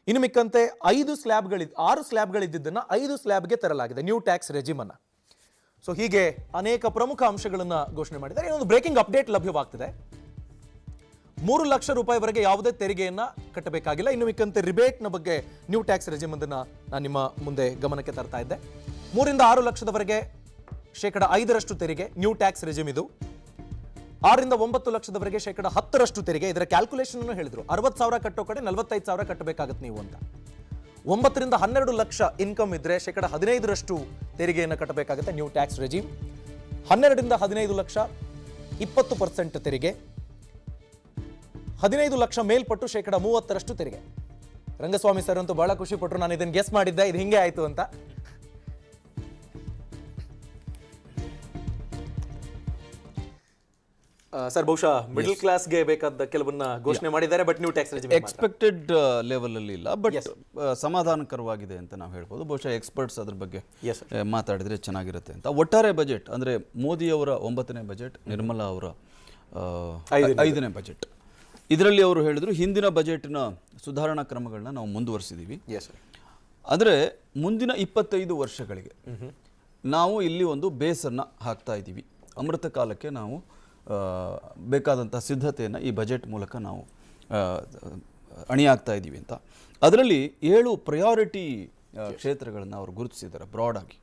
ಇನ್ನು ಮಿಕ್ಕಂತೆ 6 ಸ್ಲ್ಯಾಬ್ಗಳಿದ್ದನ್ನು 5 ಸ್ಲ್ಯಾಬ್ಗೆ ತರಲಾಗಿದೆ ನ್ಯೂ ಟ್ಯಾಕ್ಸ್ ರೆಜಿಮನ್ನು. ಸೊ ಹೀಗೆ ಅನೇಕ ಪ್ರಮುಖ ಅಂಶಗಳನ್ನು ಘೋಷಣೆ ಮಾಡಿದ್ದಾರೆ. ಇನ್ನೊಂದು ಬ್ರೇಕಿಂಗ್ ಅಪ್ಡೇಟ್ ಲಭ್ಯವಾಗ್ತಿದೆ. 3 ಲಕ್ಷ ರೂಪಾಯಿವರೆಗೆ ಯಾವುದೇ ತೆರಿಗೆಯನ್ನು ಕಟ್ಟಬೇಕಾಗಿಲ್ಲ. ಇನ್ನು ಮಿಕ್ಕಂತೆ ರಿಬೇಟ್ನ ಬಗ್ಗೆ ನ್ಯೂ ಟ್ಯಾಕ್ಸ್ ರೆಜಿಮ್ ಅದನ್ನು ನಾನು ನಿಮ್ಮ ಮುಂದೆ ಗಮನಕ್ಕೆ ತರ್ತಾ ಇದ್ದೆ. 3 ರಿಂದ 6 ಲಕ್ಷದವರೆಗೆ 5% ತೆರಿಗೆ ನ್ಯೂ ಟ್ಯಾಕ್ಸ್ ರೆಜಿಮ್ ಇದು. 6 ರಿಂದ 9 ಲಕ್ಷದವರೆಗೆ 10% ತೆರಿಗೆ. ಇದರ ಕ್ಯಾಲ್ಕುಲೇಷನ್ ಹೇಳಿದ್ರು, 60,000 ಕಟ್ಟೋ ಕಡೆ 45,000 ಕಟ್ಟಬೇಕಾಗತ್ತೆ ನೀವು ಅಂತ. 9 ರಿಂದ 12 ಲಕ್ಷ ಇನ್ಕಮ್ ಇದ್ರೆ 15% ತೆರಿಗೆಯನ್ನು ಕಟ್ಟಬೇಕಾಗುತ್ತೆ ನ್ಯೂ ಟ್ಯಾಕ್ಸ್ ರೆಜಿಮ್. 12 ರಿಂದ 15 ಲಕ್ಷ 20% ತೆರಿಗೆ. 15 ಲಕ್ಷ ಮೇಲ್ಪಟ್ಟು 30% ತೆರಿಗೆ. ರಂಗಸ್ವಾಮಿ ಸರ್ ಅಂತೂ ಬಹಳ ಖುಷಿ ಪಟ್ಟರು, ನಾನು ಇದನ್ನು ಗೆಸ್ ಮಾಡಿದ್ದೆ, ಇದು ಹಿಂಗೆ ಆಯ್ತು ಅಂತ. ಸರ್ ಬಹುಶಃ ಮಿಡಲ್ ಕ್ಲಾಸ್ಗೆ ಬೇಕಾದ ಕೆಲವನ್ನ ಘೋಷಣೆ ಮಾಡಿದ್ದಾರೆ, but new tax regime expected level ಅಲ್ಲಿ ಇಲ್ಲ, ಬಟ್ ಸಮಾಧಾನಕರವಾಗಿದೆ ಅಂತ ನಾವು ಹೇಳ್ಬೋದು. ಬಹುಶಃ ಎಕ್ಸ್ಪರ್ಟ್ಸ್ ಅದ್ರ ಬಗ್ಗೆ ಮಾತಾಡಿದ್ರೆ ಚೆನ್ನಾಗಿರುತ್ತೆ ಅಂತ. ಒಟ್ಟಾರೆ ಬಜೆಟ್ ಅಂದ್ರೆ ಮೋದಿಯವರ 9ನೇ ಬಜೆಟ್, ನಿರ್ಮಲಾ ಅವರ 5ನೇ ಬಜೆಟ್, ಇದರಲ್ಲಿ ಅವರು ಹೇಳಿದ್ರು ಹಿಂದಿನ ಬಜೆಟ್ನ ಸುಧಾರಣಾ ಕ್ರಮಗಳನ್ನ ನಾವು ಮುಂದುವರಿಸಿದ್ದೀವಿ. ಅಂದರೆ ಮುಂದಿನ 25 ವರ್ಷಗಳಿಗೆ ನಾವು ಇಲ್ಲಿ ಒಂದು ಬೇಸನ್ನು ಹಾಕ್ತಾ ಇದ್ದೀವಿ. ಅಮೃತ ಕಾಲಕ್ಕೆ ನಾವು ಬೇಕಾದಂಥ ಸಿದ್ಧತೆಯನ್ನು ಈ ಬಜೆಟ್ ಮೂಲಕ ನಾವು ಅಣಿಯಾಗ್ತಾ ಇದ್ದೀವಿ ಅಂತ. ಅದರಲ್ಲಿ 7 ಪ್ರಯಾರಿಟಿ ಕ್ಷೇತ್ರಗಳನ್ನು ಅವರು ಗುರುತಿಸಿದ್ದಾರೆ ಬ್ರಾಡ್ ಆಗಿ.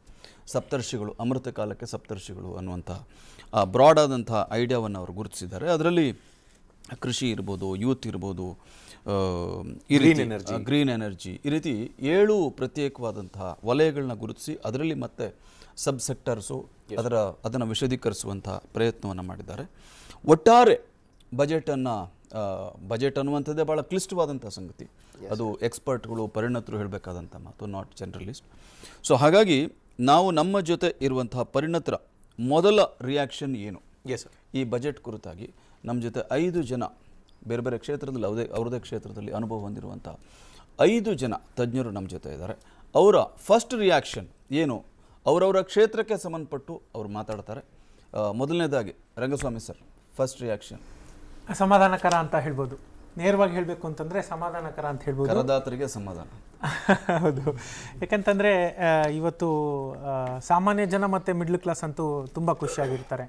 ಸಪ್ತರ್ಷಿಗಳು, ಅಮೃತ ಕಾಲಕ್ಕೆ ಸಪ್ತರ್ಷಿಗಳು ಅನ್ನುವಂಥ ಬ್ರಾಡ್ ಆದಂಥ ಐಡಿಯಾವನ್ನು ಅವರು ಗುರುತಿಸಿದ್ದಾರೆ. ಅದರಲ್ಲಿ ಕೃಷಿ ಇರ್ಬೋದು, ಯೂತ್ ಇರ್ಬೋದು, ಗ್ರೀನ್ ಎನರ್ಜಿ, ಈ ರೀತಿ 7 ಪ್ರತ್ಯೇಕವಾದಂತಹ ವಲಯಗಳನ್ನ ಗುರುತಿಸಿ ಅದರಲ್ಲಿ ಮತ್ತೆ ಸಬ್ ಸೆಕ್ಟರ್ಸು ಅದನ್ನು ವಿಶದೀಕರಿಸುವಂಥ ಪ್ರಯತ್ನವನ್ನು ಮಾಡಿದ್ದಾರೆ. ಒಟ್ಟಾರೆ ಬಜೆಟ್ ಅನ್ನುವಂಥದ್ದೇ ಭಾಳ ಕ್ಲಿಷ್ಟವಾದಂಥ ಸಂಗತಿ. ಅದು ಎಕ್ಸ್ಪರ್ಟ್ಗಳು, ಪರಿಣತರು ಹೇಳಬೇಕಾದಂಥ ಮಾತು, ನಾಟ್ ಜನರಲಿಸ್ಟ್. ಸೊ ಹಾಗಾಗಿ ನಾವು ನಮ್ಮ ಜೊತೆ ಇರುವಂತಹ ಪರಿಣತರ ಮೊದಲ ರಿಯಾಕ್ಷನ್ ಏನು ಈ ಬಜೆಟ್ ಕುರಿತಾಗಿ ನಮ್ಮ ಜೊತೆ 5 ಜನ ಬೇರೆ ಬೇರೆ ಕ್ಷೇತ್ರದಲ್ಲಿ ಅವ್ರದೇ ಕ್ಷೇತ್ರದಲ್ಲಿ ಅನುಭವ ಹೊಂದಿರುವಂಥ 5 ಜನ ತಜ್ಞರು ನಮ್ಮ ಜೊತೆ ಇದ್ದಾರೆ. ಅವರ ಫಸ್ಟ್ ರಿಯಾಕ್ಷನ್ ಏನು, ಅವರವರ ಕ್ಷೇತ್ರಕ್ಕೆ ಸಂಬಂಧಪಟ್ಟು ಅವರು ಮಾತಾಡ್ತಾರೆ. ಮೊದಲನೇದಾಗಿ ರಂಗಸ್ವಾಮಿ ಸರ್, ಫಸ್ಟ್ ರಿಯಾಕ್ಷನ್. ಸಮಾಧಾನಕರ ಅಂತ ಹೇಳ್ಬೋದು. ನೇರವಾಗಿ ಹೇಳಬೇಕು ಅಂತಂದರೆ ಸಮಾಧಾನಕರ ಅಂತ ಹೇಳ್ಬೋದು. ಕರದಾತರಿಗೆ ಸಮಾಧಾನ. ಹೌದು, ಯಾಕಂತಂದರೆ ಇವತ್ತು ಸಾಮಾನ್ಯ ಜನ ಮತ್ತು ಮಿಡ್ಲ್ ಕ್ಲಾಸ್ ಅಂತೂ ತುಂಬ ಖುಷಿಯಾಗಿರ್ತಾರೆ.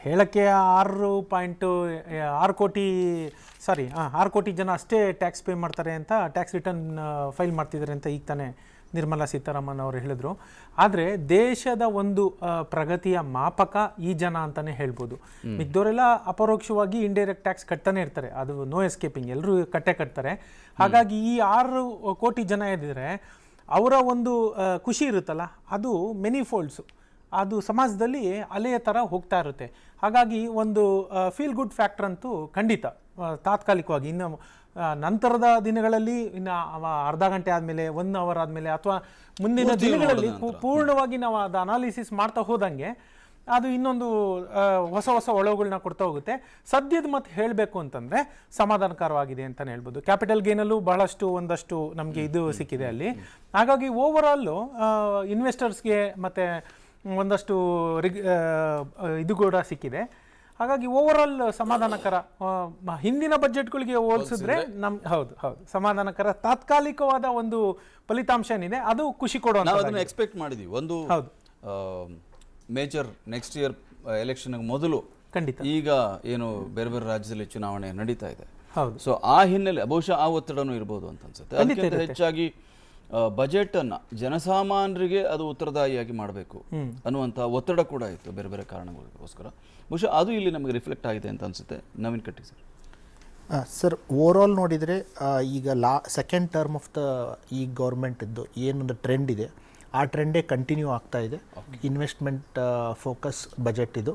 ಹೇಳೋಕ್ಕೆ 6 ಕೋಟಿ ಜನ ಅಷ್ಟೇ ಟ್ಯಾಕ್ಸ್ ಪೇ ಮಾಡ್ತಾರೆ ಅಂತ, ಟ್ಯಾಕ್ಸ್ ರಿಟರ್ನ್ ಫೈಲ್ ಮಾಡ್ತಿದ್ದಾರೆ ಅಂತ ಈಗ ತಾನೇ ನಿರ್ಮಲಾ ಸೀತಾರಾಮನ್ ಅವರು ಹೇಳಿದ್ರು. ಆದರೆ ದೇಶದ ಒಂದು ಪ್ರಗತಿಯ ಮಾಪಕ ಈ ಜನ ಅಂತಲೇ ಹೇಳ್ಬೋದು. ಮಿಕ್ದವರೆಲ್ಲ ಅಪರೋಕ್ಷವಾಗಿ ಇಂಡೈರೆಕ್ಟ್ ಟ್ಯಾಕ್ಸ್ ಕಟ್ತಾನೆ ಇರ್ತಾರೆ, ಅದು ನೋ ಎಸ್ಕೇಪಿಂಗ್, ಎಲ್ಲರೂ ಕಟ್ತಾರೆ. ಹಾಗಾಗಿ ಈ 6 ಕೋಟಿ ಜನ ಇದ್ದರೆ ಅವರ ಒಂದು ಖುಷಿ ಇರುತ್ತಲ್ಲ, ಅದು ಮೆನಿ ಫೋಲ್ಡ್ಸು, ಅದು ಸಮಾಜದಲ್ಲಿ ಅಲೆಯ ಥರ ಹೋಗ್ತಾ ಇರುತ್ತೆ. ಹಾಗಾಗಿ ಒಂದು ಫೀಲ್ ಗುಡ್ ಫ್ಯಾಕ್ಟರ್ ಅಂತೂ ಖಂಡಿತ ತಾತ್ಕಾಲಿಕವಾಗಿ, ಇನ್ನು ನಂತರದ ದಿನಗಳಲ್ಲಿ ಇನ್ನು ಅರ್ಧ ಗಂಟೆ ಆದಮೇಲೆ 1 ಅವರ್ ಆದಮೇಲೆ ಅಥವಾ ಮುಂದಿನ ದಿನಗಳಲ್ಲಿ ಪೂರ್ಣವಾಗಿ ನಾವು ಅದು ಅನಾಲಿಸಿಸ್ ಮಾಡ್ತಾ ಹೋದಂಗೆ ಅದು ಇನ್ನೊಂದು ಹೊಸ ಒಳವುಗಳನ್ನ ಕೊಡ್ತಾ ಹೋಗುತ್ತೆ. ಸದ್ಯದ ಮತ್ತು ಹೇಳಬೇಕು ಅಂತಂದರೆ ಸಮಾಧಾನಕರವಾಗಿದೆ ಅಂತಲೇ ಹೇಳ್ಬೋದು. ಕ್ಯಾಪಿಟಲ್ ಗೇನಲ್ಲೂ ಬಹಳಷ್ಟು ಒಂದಷ್ಟು ನಮಗೆ ಇದು ಸಿಕ್ಕಿದೆ ಅಲ್ಲಿ. ಹಾಗಾಗಿ ಓವರಾಲು ಇನ್ವೆಸ್ಟರ್ಸ್ಗೆ ಮತ್ತು ಒಂದಷ್ಟು ಇದು ಕೂಡ ಸಿಕ್ಕಿದೆ. ಹಾಗಾಗಿ ಓವರಾಲ್ ಸಮಾಧಾನಕರ. ಹಿಂದಿನ ಬಜೆಟ್ಗಳಿಗೆ ಹೋಲಿಸಿದ್ರೆ ಹೌದು ಸಮಾಧಾನಕರ ತಾತ್ಕಾಲಿಕವಾದ ಒಂದು ಫಲಿತಾಂಶ ಏನಿದೆ ಅದು ಖುಷಿ ಕೊಡೋ. ನಾವು ಅದನ್ನು ಎಕ್ಸ್ಪೆಕ್ಟ್ ಮಾಡಿದ್ವಿ. ಒಂದು ಮೇಜರ್ ನೆಕ್ಸ್ಟ್ ಇಯರ್ ಎಲೆಕ್ಷನ್ ಮೊದಲು ಖಂಡಿತ ಈಗ ಏನು ಬೇರೆ ಬೇರೆ ರಾಜ್ಯದಲ್ಲಿ ಚುನಾವಣೆ ನಡೀತಾ ಇದೆ. ಹೌದು. ಸೊ ಆ ಹಿನ್ನೆಲೆ ಬಹುಶಃ ಆ ಒತ್ತಡನೂ ಇರ್ಬೋದು ಅಂತ ಅನ್ಸುತ್ತೆ. ಅದಕ್ಕಿಂತ ಹೆಚ್ಚಾಗಿ ಬಜೆಟ್ ಅನ್ನ ಜನಸಾಮಾನ್ಯರಿಗೆ ಅದು ಉತ್ತರದಾಯಿಯಾಗಿ ಮಾಡಬೇಕು ಅನ್ನುವಂಥ ಒತ್ತಡ ಕೂಡ ಇತ್ತು ಬೇರೆ ಬೇರೆ ಕಾರಣಗಳಿಗೋಸ್ಕರ. ಬಹುಶಃ ಅದು ಇಲ್ಲಿ ನಮಗೆ ರಿಫ್ಲೆಕ್ಟ್ ಆಗಿದೆ ಅಂತ ಅನ್ಸುತ್ತೆ. ನವೀನ್ ಕಟ್ಟಿ ಸರ್. ಸರ್, ಓವರಾಲ್ ನೋಡಿದರೆ ಈಗ ಸೆಕೆಂಡ್ ಟರ್ಮ್ ಆಫ್ ದ ಈ ಗೌರ್ಮೆಂಟಿದ್ದು ಏನೊಂದು ಟ್ರೆಂಡ್ ಇದೆ, ಆ ಟ್ರೆಂಡೇ ಕಂಟಿನ್ಯೂ ಆಗ್ತಾ ಇದೆ. ಇನ್ವೆಸ್ಟ್ಮೆಂಟ್ ಫೋಕಸ್ ಬಜೆಟ್ ಇದು,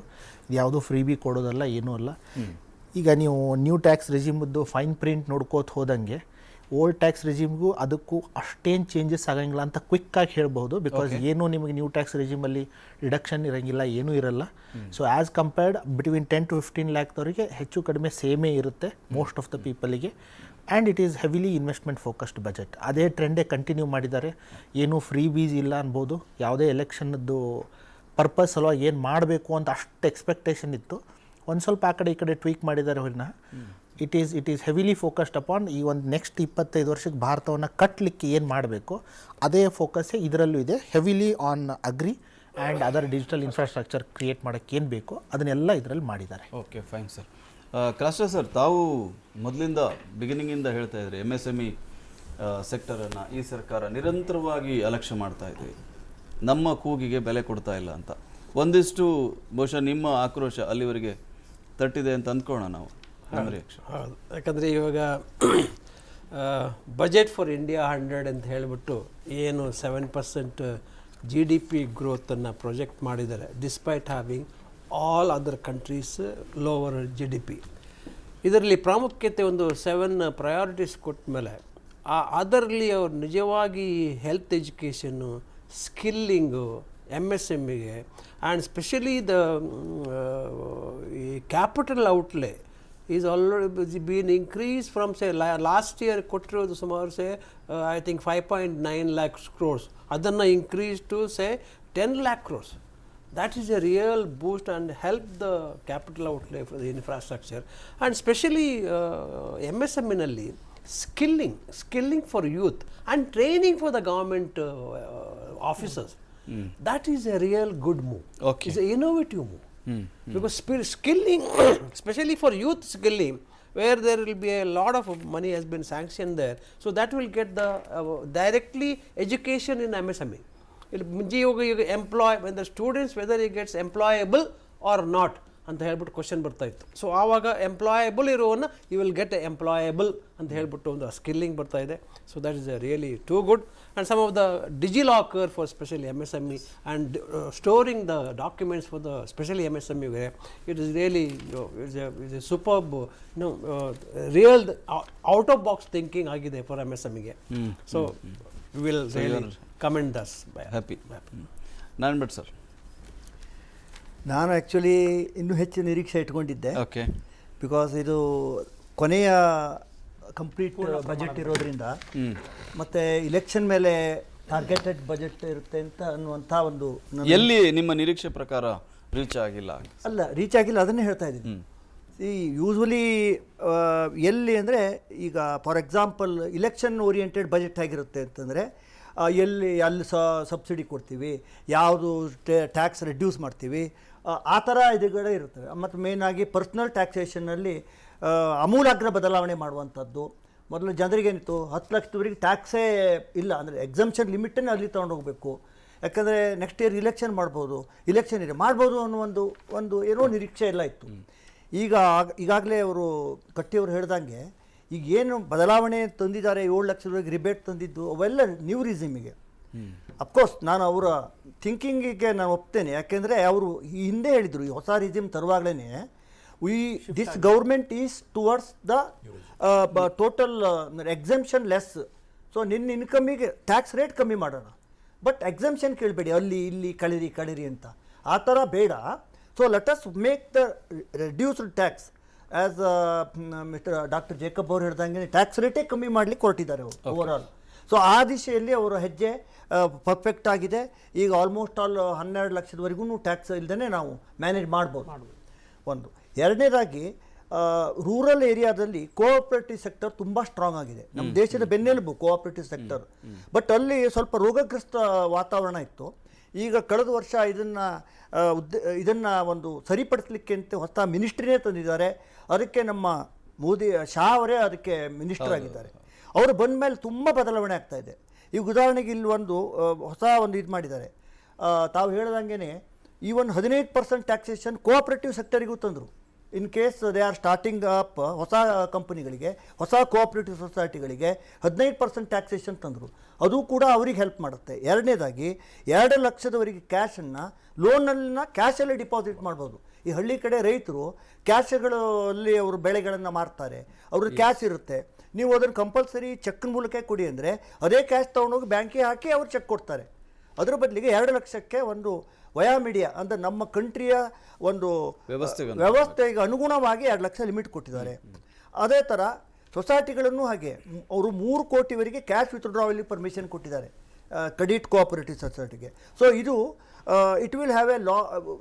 ಯಾವುದೂ ಫ್ರೀ ಬಿ ಕೊಡೋದಲ್ಲ, ಏನೂ ಅಲ್ಲ. ಈಗ ನೀವು ನ್ಯೂ ಟ್ಯಾಕ್ಸ್ ರೆಜಿಮ್ದು ಫೈನ್ ಪ್ರಿಂಟ್ ನೋಡ್ಕೋತ ಹೋದಂಗೆ ಓಲ್ಡ್ ಟ್ಯಾಕ್ಸ್ ರೆಜಿಮ್ಗೂ ಅದಕ್ಕೂ ಅಷ್ಟೇನು ಚೇಂಜಸ್ ಆಗಂಗಿಲ್ಲ ಅಂತ ಕ್ವಿಕ್ಕಾಗಿ ಹೇಳ್ಬೋದು. ಬಿಕಾಸ್ ಏನೂ ನಿಮಗೆ ನ್ಯೂ ಟ್ಯಾಕ್ಸ್ ರೆಜಿಮಲ್ಲಿ ರಿಡಕ್ಷನ್ ಇರೋಂಗಿಲ್ಲ, ಏನೂ ಇರಲ್ಲ. So as compared between 10 to 15 ಲ್ಯಾಕ್ದವರಿಗೆ ಹೆಚ್ಚು ಕಡಿಮೆ ಸೇಮೇ ಇರುತ್ತೆ ಮೋಸ್ಟ್ ಆಫ್ ದ ಪೀಪಲಿಗೆ. And it is heavily investment focused budget. ಅದೇ ಟ್ರೆಂಡೇ ಕಂಟಿನ್ಯೂ ಮಾಡಿದ್ದಾರೆ. ಏನೂ ಫ್ರೀ ಬೀಸ್ ಇಲ್ಲ ಅನ್ಬೋದು. ಯಾವುದೇ ಎಲೆಕ್ಷನ್ದು ಪರ್ಪಸ್ ಸಲುವಾಗಿ ಏನು ಮಾಡಬೇಕು ಅಂತ ಅಷ್ಟು ಎಕ್ಸ್ಪೆಕ್ಟೇಷನ್ ಇತ್ತು. ಒಂದು ಸ್ವಲ್ಪ ಆ ಕಡೆ ಈ ಕಡೆ ಟ್ವೀಕ್ ಮಾಡಿದ್ದಾರೆ ಹೊರನ. It is heavily focused upon ಈ ಒಂದು ನೆಕ್ಸ್ಟ್ 25 ವರ್ಷಕ್ಕೆ ಭಾರತವನ್ನು ಕಟ್ಟಲಿಕ್ಕೆ ಏನು ಮಾಡಬೇಕು ಅದೇ ಫೋಕಸ್ಸೇ ಇದರಲ್ಲೂ ಇದೆ. Heavily on agri and other digital infrastructure create ಮಾಡೋಕ್ಕೆ ಏನು ಬೇಕೋ ಅದನ್ನೆಲ್ಲ ಇದರಲ್ಲಿ ಮಾಡಿದ್ದಾರೆ. Okay, fine sir. ಕ್ಲಾಸ್ಟರ್ ಸರ್, ತಾವು ಮೊದಲಿಂದ ಬಿಗಿನಿಂಗಿಂದ ಹೇಳ್ತಾ ಇದ್ರಿ MSME ಸೆಕ್ಟರನ್ನು ಈ ಸರ್ಕಾರ ನಿರಂತರವಾಗಿ ಅಲಕ್ಷ್ಯ ಮಾಡ್ತಾ ಇದೆ, ನಮ್ಮ ಕೂಗಿಗೆ ಬೆಲೆ ಕೊಡ್ತಾ ಇಲ್ಲ ಅಂತ. ಒಂದಿಷ್ಟು ಬಹುಶಃ ನಿಮ್ಮ ಆಕ್ರೋಶ ಅಲ್ಲಿವರೆಗೆ ತಟ್ಟಿದೆ ಅಂತ ಅಂದ್ಕೊಳ್ಳೋಣ ನಾವು. ಹೌದು, ಯಾಕಂದರೆ ಇವಾಗ ಬಜೆಟ್ ಫಾರ್ ಇಂಡಿಯಾ 100 ಅಂತ ಹೇಳಿಬಿಟ್ಟು ಏನು 7% GDP ಗ್ರೋತನ್ನು ಪ್ರೊಜೆಕ್ಟ್ ಮಾಡಿದ್ದಾರೆ, despite having all other countries lower GDP. ಇದರಲ್ಲಿ ಪ್ರಾಮುಖ್ಯತೆ ಒಂದು 7 ಪ್ರಯಾರಿಟೀಸ್ ಕೊಟ್ಟ ಮೇಲೆ ಅದರಲ್ಲಿ ಅವ್ರು ನಿಜವಾಗಿ ಹೆಲ್ತ್ ಎಜುಕೇಷನ್ನು, ಸ್ಕಿಲ್ಲಿಂಗು, MSMEಗೆ and specially the capital outlay is already been increased from say last year ಕೊಟ್ಟಿರೋದು ಸುಮಾರು I think 5.9 lakh crores, ಅದನ್ನು increase to say 10 lakh crores. That is a real boost and help the capital outlay for the infrastructure. And especially MSME ನಲ್ಲಿ skilling for youth and training for the government officers. That is a real good move. Okay. It's an innovative move. Because skilling, especially for youth skilling, where there will be a lot of money has been sanctioned there, so that will get the directly education in MSME. Employ when the students whether he gets employable or not ಅಂತ ಹೇಳ್ಬಿಟ್ಟು ಕ್ವಶನ್ ಬರ್ತಾ ಇತ್ತು. ಸೊ ಆವಾಗ ಎಂಪ್ಲಾಯಬಲ್ ಇರೋನ್ನ ಯು ವಿಲ್ ಗೆಟ್ ಎಂಪ್ಲಾಯಬಲ್ ಅಂತ ಹೇಳ್ಬಿಟ್ಟು ಒಂದು ಸ್ಕಿಲ್ಲಿಂಗ್ ಬರ್ತಾ ಇದೆ. So that is really too good. And some of the DigiLocker for specially MSME and storing the documents for the specially MSME it is really is a superb real out of box thinking ಆಗಿದೆ ಫಾರ್ MSMEಗೆ. So will really comment thus. Happy. ನಾನು ಬಟ್ ಸರ್, ನಾನು ಆ್ಯಕ್ಚುಲಿ ಇನ್ನೂ ಹೆಚ್ಚು ನಿರೀಕ್ಷೆ ಇಟ್ಕೊಂಡಿದ್ದೆ. ಓಕೆ. ಬಿಕಾಸ್ ಇದು ಕೊನೆಯ ಕಂಪ್ಲೀಟ್ ಬಜೆಟ್ ಇರೋದ್ರಿಂದ ಮತ್ತು ಇಲೆಕ್ಷನ್ ಮೇಲೆ ಟಾರ್ಗೆಟೆಡ್ ಬಜೆಟ್ ಇರುತ್ತೆ ಅಂತ ಅನ್ನುವಂಥ ಒಂದು ಎಲ್ಲಿ ನಿಮ್ಮ ನಿರೀಕ್ಷೆ ಪ್ರಕಾರ ರೀಚ್ ಆಗಿಲ್ಲ? ಅಲ್ಲ, ರೀಚ್ ಆಗಿಲ್ಲ, ಅದನ್ನೇ ಹೇಳ್ತಾ ಇದ್ದೀನಿ. ಈ ಯೂಶ್ವಲಿ ಎಲ್ಲಿ ಅಂದರೆ ಈಗ for example election oriented budget ಆಗಿರುತ್ತೆ ಅಂತಂದರೆ ಅಲ್ಲಿ ಸಬ್ಸಿಡಿ ಕೊಡ್ತೀವಿ, ಯಾವುದು ಟ್ಯಾಕ್ಸ್ ರೆಡ್ಯೂಸ್ ಮಾಡ್ತೀವಿ, ಆ ಥರ ಇದುಗಳೇ ಇರ್ತವೆ. ಮತ್ತು ಮೇಯ್ನಾಗಿ ಪರ್ಸ್ನಲ್ ಟ್ಯಾಕ್ಸೇಷನ್ನಲ್ಲಿ ಅಮೂಲಾಗ್ರ ಬದಲಾವಣೆ ಮಾಡುವಂಥದ್ದು. ಮೊದಲು ಜನರಿಗೇನಿತ್ತು 10 ಲಕ್ಷದವರೆಗೆ ಟ್ಯಾಕ್ಸೇ ಇಲ್ಲ, ಅಂದರೆ ಎಕ್ಸಮ್ಷನ್ ಲಿಮಿಟನ್ನು ಅಲ್ಲಿ ತೊಗೊಂಡೋಗ್ಬೇಕು, ಯಾಕಂದರೆ ನೆಕ್ಸ್ಟ್ ಇಯರ್ ಇಲೆಕ್ಷನ್ ಇಲೆಕ್ಷನ್ ಮಾಡ್ಬೋದು ಅನ್ನೋ ಒಂದು ಏನೋ ನಿರೀಕ್ಷೆ ಎಲ್ಲ ಇತ್ತು. ಈಗಾಗಲೇ ಅವರು ಕಟ್ಟಿಯವರು ಹೇಳ್ದಂಗೆ ಈಗ ಏನು ಬದಲಾವಣೆ ತಂದಿದ್ದಾರೆ, 7 ಲಕ್ಷದವರೆಗೆ ರಿಬೇಟ್ ತಂದಿದ್ದು, ಅವೆಲ್ಲ ನ್ಯೂ ರಿಜಿಮಿಗೆ. ಅಫ್ಕೋರ್ಸ್ ನಾನು ಅವರ ಥಿಂಕಿಂಗಿಗೆ ನಾನು ಒಪ್ತೇನೆ, ಯಾಕೆಂದರೆ ಅವರು ಹಿಂದೆ ಹೇಳಿದರು ಈ ಹೊಸ ರಿಜಿಮ್ ತರುವಾಗಲೇ this government is towards the total exemption less. So ನಿನ್ನ ಇನ್ಕಮಿಗೆ ಟ್ಯಾಕ್ಸ್ ರೇಟ್ ಕಮ್ಮಿ ಮಾಡೋಣ, ಬಟ್ ಎಕ್ಸಮ್ಷನ್ ಕೇಳಬೇಡಿ, ಅಲ್ಲಿ ಇಲ್ಲಿ ಕಳಿರಿ ಅಂತ, ಆ ಥರ ಬೇಡ. So let us make the reduced tax as mister doctor Jacob ಅವರು ಹೇಳ್ದಂಗೆ ಟ್ಯಾಕ್ಸ್ ರೇಟೇ ಕಮ್ಮಿ ಮಾಡಲಿಕ್ಕೆ ಹೊರಟಿದ್ದಾರೆ ಅವರು ಓವರಾಲ್. ಸೊ ಆ ದಿಶೆಯಲ್ಲಿ ಅವರ ಹೆಜ್ಜೆ ಪರ್ಫೆಕ್ಟ್ ಆಗಿದೆ. ಈಗ ಆಲ್ಮೋಸ್ಟ್ ಆಲ್ 12 ಲಕ್ಷದವರೆಗೂ ಟ್ಯಾಕ್ಸ್ ಇಲ್ಲದೇ ನಾವು ಮ್ಯಾನೇಜ್ ಮಾಡ್ಬೋದು. ಒಂದು ಎರಡನೇದಾಗಿ ರೂರಲ್ ಏರಿಯಾದಲ್ಲಿ ಕೋಆಪರೇಟಿವ್ ಸೆಕ್ಟರ್ ತುಂಬ ಸ್ಟ್ರಾಂಗ್ ಆಗಿದೆ. ನಮ್ಮ ದೇಶದ ಬೆನ್ನೆಲುಬು ಕೋಆಪರೇಟಿವ್ ಸೆಕ್ಟರ್. ಬಟ್ ಅಲ್ಲಿ ಸ್ವಲ್ಪ ರೋಗಗ್ರಸ್ತ ವಾತಾವರಣ ಇತ್ತು. ಈಗ ಕಳೆದ ವರ್ಷ ಇದನ್ನು ಒಂದು ಸರಿಪಡಿಸಲಿಕ್ಕೆ ಅಂತ ಹೊಸ ಮಿನಿಸ್ಟ್ರಿನೇ ತಂದಿದ್ದಾರೆ. ಅದಕ್ಕೆ ನಮ್ಮ ಶಾ ಅವರೇ ಅದಕ್ಕೆ ಮಿನಿಸ್ಟರ್ ಆಗಿದ್ದಾರೆ. ಅವರು ಬಂದ ಮೇಲೆ ತುಂಬ ಬದಲಾವಣೆ ಆಗ್ತಾ ಇದೆ. ಈಗ ಉದಾಹರಣೆಗೆ ಇಲ್ಲಿ ಹೊಸ ಇದು ಮಾಡಿದ್ದಾರೆ. ತಾವು ಹೇಳ್ದಂಗೆ ಈವನ್ 15% ಟ್ಯಾಕ್ಸೇಷನ್ ಕೋಆಪರೇಟಿವ್ ಸೆಕ್ಟರಿಗೂ ತಂದರು. In case they are starting up ಹೊಸ ಕಂಪನಿಗಳಿಗೆ, ಹೊಸ ಕೋಆಪರೇಟಿವ್ ಸೊಸೈಟಿಗಳಿಗೆ 15% ಟ್ಯಾಕ್ಸೇಷನ್ ತಂದರು. ಅದು ಕೂಡ ಅವ್ರಿಗೆ ಹೆಲ್ಪ್ ಮಾಡುತ್ತೆ. ಎರಡನೇದಾಗಿ 2 ಲಕ್ಷದವರೆಗೆ ಕ್ಯಾಶನ್ನು ಲೋನನ್ನ ಕ್ಯಾಶಲ್ಲೇ ಡಿಪಾಸಿಟ್ ಮಾಡ್ಬೋದು. ಈ ಹಳ್ಳಿ ಕಡೆ ರೈತರು ಕ್ಯಾಶ್ಗಳಲ್ಲಿ ಅವರು ಬೆಳೆಗಳನ್ನು ಮಾರ್ತಾರೆ, ಅವ್ರಿಗೆ ಕ್ಯಾಶ್ ಇರುತ್ತೆ. ನೀವು ಅದನ್ನು ಕಂಪಲ್ಸರಿ ಚೆಕ್ನ ಮೂಲಕ ಕೊಡಿ ಅಂದರೆ ಅದೇ ಕ್ಯಾಶ್ ತೊಗೊಂಡೋಗಿ ಬ್ಯಾಂಕಿಗೆ ಹಾಕಿ ಅವ್ರು ಚೆಕ್ ಕೊಡ್ತಾರೆ. ಅದರ ಬದಲಿಗೆ 2 ಲಕ್ಷಕ್ಕೆ ಒಂದು ವಯಾ ಮೀಡಿಯಾ ಅಂದರೆ ನಮ್ಮ ಕಂಟ್ರಿಯ ಒಂದು ವ್ಯವಸ್ಥೆಗೆ ಅನುಗುಣವಾಗಿ 2 ಲಕ್ಷ ಲಿಮಿಟ್ ಕೊಟ್ಟಿದ್ದಾರೆ. ಅದೇ ಥರ ಸೊಸೈಟಿಗಳನ್ನು ಹಾಗೆ ಅವರು 3 ಕೋಟಿವರೆಗೆ ಕ್ಯಾಶ್ ವಿತ್ಡ್ರಾವಲ್ಲಿ ಪರ್ಮಿಷನ್ ಕೊಟ್ಟಿದ್ದಾರೆ ಕ್ರೆಡಿಟ್ ಕೋಆಪರೇಟಿವ್ ಸೊಸೈಟಿಗೆ. ಸೊ ಇದು it will have a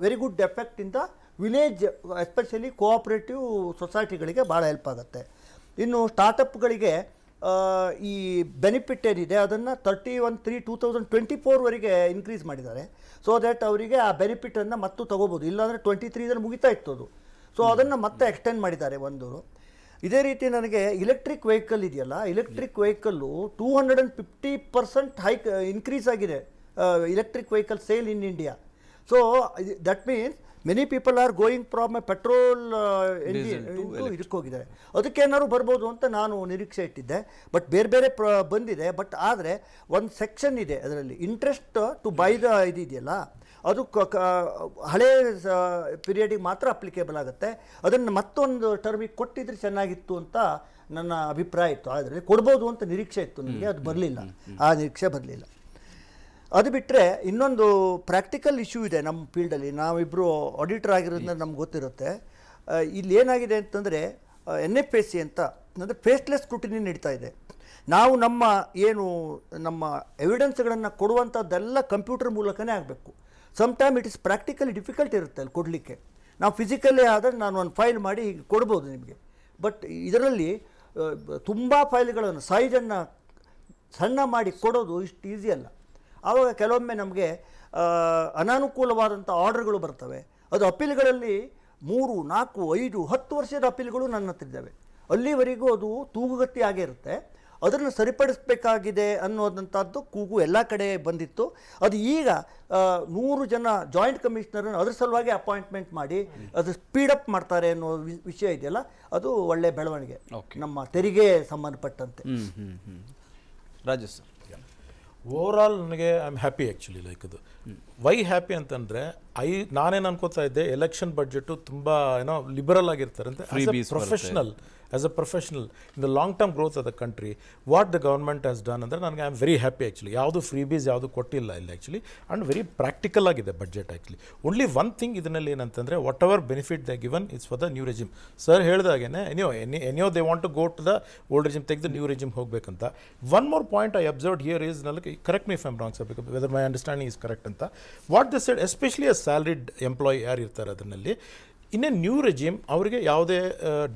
very good effect in the village, especially cooperative ಸೊಸೈಟಿಗಳಿಗೆ ಭಾಳ ಹೆಲ್ಪ್ ಆಗುತ್ತೆ. ಇನ್ನು ಸ್ಟಾರ್ಟಪ್ಗಳಿಗೆ ಈ ಬೆನಿಫಿಟ್ ಏನಿದೆ ಅದನ್ನು 31/3/2024ವರೆಗೆ ಇನ್ಕ್ರೀಸ್ ಮಾಡಿದ್ದಾರೆ. ಸೊ ದ್ಯಾಟ್ ಅವರಿಗೆ ಆ ಬೆನಿಫಿಟನ್ನು ಮತ್ತು ತೊಗೋಬೋದು. ಇಲ್ಲಾಂದರೆ 23 ಮುಗಿತಾ ಇತ್ತು ಅದು. ಸೊ ಅದನ್ನು ಮತ್ತೆ ಎಕ್ಸ್ಟೆಂಡ್ ಮಾಡಿದ್ದಾರೆ ಒಂದು. ಇದೇ ರೀತಿ ನನಗೆ ಇಲೆಕ್ಟ್ರಿಕ್ ವೆಹಿಕಲ್ ಇದೆಯಲ್ಲ, ಇಲೆಕ್ಟ್ರಿಕ್ ವೆಹಿಕಲ್ಲು 250% ಹೈಕ್ ಇನ್ಕ್ರೀಸ್ ಆಗಿದೆ electric vehicle sale in India. So that means many people are going from A petrol engine ಇದಕ್ಕೆ ಹೋಗಿದ್ದಾರೆ. ಅದಕ್ಕೆ ಏನಾದ್ರು ಬರ್ಬೋದು ಅಂತ ನಾನು ನಿರೀಕ್ಷೆ ಇಟ್ಟಿದ್ದೆ. ಬಟ್ ಬೇರೆ ಬಂದಿದೆ. ಬಟ್ ಆದರೆ ಒಂದು ಸೆಕ್ಷನ್ ಇದೆ ಅದರಲ್ಲಿ, ಇಂಟ್ರೆಸ್ಟ್ ಟು ಬೈ ದ ಇದೆಯಲ್ಲ, ಅದು ಹಳೇ ಪೀರಿಯಡಿಗೆ ಮಾತ್ರ ಅಪ್ಲಿಕೇಬಲ್ ಆಗುತ್ತೆ. ಅದನ್ನು ಮತ್ತೊಂದು ಟರ್ಮಿಗೆ ಕೊಟ್ಟಿದ್ರೆ ಚೆನ್ನಾಗಿತ್ತು ಅಂತ ನನ್ನ ಅಭಿಪ್ರಾಯ ಇತ್ತು. ಆದರೆ ಕೊಡ್ಬೋದು ಅಂತ ನಿರೀಕ್ಷೆ ಇತ್ತು ನನಗೆ, ಅದು ಬರಲಿಲ್ಲ, ಆ ನಿರೀಕ್ಷೆ ಬರಲಿಲ್ಲ. ಅದು ಬಿಟ್ಟರೆ ಇನ್ನೊಂದು ಪ್ರಾಕ್ಟಿಕಲ್ ಇಶ್ಯೂ ಇದೆ ನಮ್ಮ ಫೀಲ್ಡಲ್ಲಿ. ನಾವಿಬ್ಬರು ಆಡಿಟರ್ ಆಗಿರೋದ್ರಿಂದ ನಮ್ಗೆ ಗೊತ್ತಿರುತ್ತೆ. ಇಲ್ಲಿ ಏನಾಗಿದೆ ಅಂತಂದರೆ NFAC ಅಂತ, ಅಂದರೆ ಫೇಸ್ಲೆಸ್ ಸ್ಕ್ರೂಟಿನಿ ನಡೀತಾ ಇದೆ. ನಾವು ನಮ್ಮ ಎವಿಡೆನ್ಸ್ಗಳನ್ನು ಕೊಡುವಂಥದ್ದೆಲ್ಲ ಕಂಪ್ಯೂಟರ್ ಮೂಲಕನೇ ಆಗಬೇಕು. Sometime it is practically difficult ಇರುತ್ತೆ ಅಲ್ಲಿ ಕೊಡಲಿಕ್ಕೆ. ನಾವು ಫಿಸಿಕಲ್ಲೇ ಆದರೆ ನಾನು ಒಂದು ಫೈಲ್ ಮಾಡಿ ಹೀಗೆ ಕೊಡ್ಬೋದು ನಿಮಗೆ. ಬಟ್ ಇದರಲ್ಲಿ ತುಂಬ ಫೈಲ್ಗಳನ್ನು ಸೈಜನ್ನು ಸಣ್ಣ ಮಾಡಿ ಕೊಡೋದು ಇಷ್ಟು ಈಸಿ ಅಲ್ಲ. ಆವಾಗ ಕೆಲವೊಮ್ಮೆ ನಮಗೆ ಅನಾನುಕೂಲವಾದಂಥ ಆರ್ಡರ್ಗಳು ಬರ್ತವೆ. ಅದು ಅಪೀಲ್ಗಳಲ್ಲಿ 3, 4, 5, 10 ವರ್ಷದ ಅಪೀಲ್ಗಳು ನನ್ನ ಹತ್ರ ಇದ್ದಾವೆ. ಅಲ್ಲಿವರೆಗೂ ಅದು ತೂಗುಗತಿ ಆಗೇ ಇರುತ್ತೆ. ಅದನ್ನು ಸರಿಪಡಿಸಬೇಕಾಗಿದೆ ಅನ್ನೋದಂಥದ್ದು ಕೂಗು ಎಲ್ಲ ಕಡೆ ಬಂದಿತ್ತು. ಅದು ಈಗ 100 ಜನ ಜಾಯಿಂಟ್ ಕಮಿಷನರನ್ನು ಅದ್ರ ಸಲುವಾಗಿ ಅಪಾಯಿಂಟ್ಮೆಂಟ್ ಮಾಡಿ ಅದು ಸ್ಪೀಡಪ್ ಮಾಡ್ತಾರೆ ಅನ್ನೋ ವಿಷಯ ಇದೆಯಲ್ಲ, ಅದು ಒಳ್ಳೆಯ ಬೆಳವಣಿಗೆ ನಮ್ಮ ತೆರಿಗೆ ಸಂಬಂಧಪಟ್ಟಂತೆ. ರಾಜೇಶ್ ಸರ್, ಓವರಾಲ್ ನನಗೆ I am happy actually. Like ಅದು ವೈ ಹ್ಯಾಪಿ ಅಂತಂದರೆ ನಾನೇನು ಅನ್ಕೋತಾ ಇದ್ದೆ ಎಲೆಕ್ಷನ್ ಬಡ್ಜೆಟು ತುಂಬ ಲಿಬರಲ್ ಆಗಿರ್ತಾರೆ ಅಂತ. Professional as a professional in the long term growth of the country what the government has done ಅಂದರೆ ನನಗೆ I am very happy actually. ಯಾವುದು ಫ್ರೀಬೀಸ್ ಯಾವುದು ಕೊಟ್ಟಿಲ್ಲ ಇಲ್ಲಿ ಆ್ಯಕ್ಚುಲಿ, ಆ್ಯಂಡ್ ವೆರಿ ಪ್ರಾಕ್ಟಿಕಲ್ ಆಗಿದೆ budget actually. Only one thing ಇದರಲ್ಲಿ ಏನಂತಂದರೆ whatever benefit the given is for the new regime. Sir ಹೇಳಿದಾಗೇ anyhow they want to go to the old regime ತೆಗೆದು ನ್ಯೂ ರೆಜಿಮ್ ಹೋಗಬೇಕಂತ. One more point I observed here is ನನಗೆ correct me if I'm wrong sir, because whether my understanding is correct ಅಂತ. What the said especially a salaried employee ಯಾರು ಇರ್ತಾರೆ ಅದರಲ್ಲಿ, ಇನ್ ಎ ನ್ಯೂ ರೆಜಿಮ್ ಅವರಿಗೆ ಯಾವುದೇ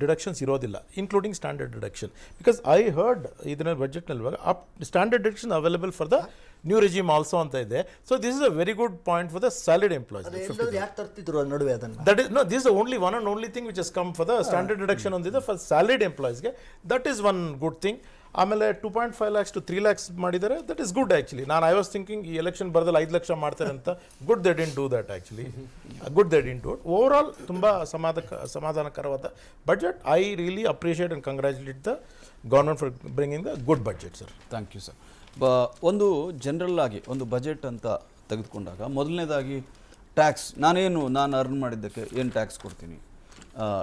ಡಿಡಕ್ಷನ್ಸ್ ಇರೋದಿಲ್ಲ, including standard deduction. Because I heard ಇದನ್ನ ಬಜೆಟ್ನಲ್ಲಿ up standard deduction available for the new regime also ಅಂತ ಇದೆ. So this is a very good point for the salaried employees. ಯಾಕೆ ತರ್ತಿದ್ರು ನಡುವೆ ಅದನ್ನು? That is no, this is only one and only thing which is come for the standard deduction ಒಂದಿದೆ ಫಾರ್ ಸ್ಯಾಲರಿಡ್ ಎಂಪ್ಲಾಯ್ಸ್ಗೆ. That is one good thing. ಆಮೇಲೆ 2.5 lakhs to 3 lakhs ಮಾಡಿದ್ದಾರೆ. That is good actually. ನಾನು ಐ ವಾಸ್ ಥಿಂಕಿಂಗ್ ಈ ಎಲೆಕ್ಷನ್ ಬರೋದಲ್ಲಿ 5 ಲಕ್ಷ ಮಾಡ್ತಾರೆ ಅಂತ. Good they didn't do that actually. Good they didn't do it. Over all ತುಂಬ ಸಮಾಧಾನಕರವಾದ budget. I really appreciate and congratulate the government for bringing the good budget sir. Thank you sir. ಒಂದು ಜನರಲ್ ಆಗಿ ಒಂದು ಬಜೆಟ್ ಅಂತ ತೆಗೆದುಕೊಂಡಾಗ ಮೊದಲನೇದಾಗಿ ಟ್ಯಾಕ್ಸ್, ನಾನು ಅರ್ನ್ ಮಾಡಿದ್ದಕ್ಕೆ ಏನು ಟ್ಯಾಕ್ಸ್ ಕೊಡ್ತೀನಿ,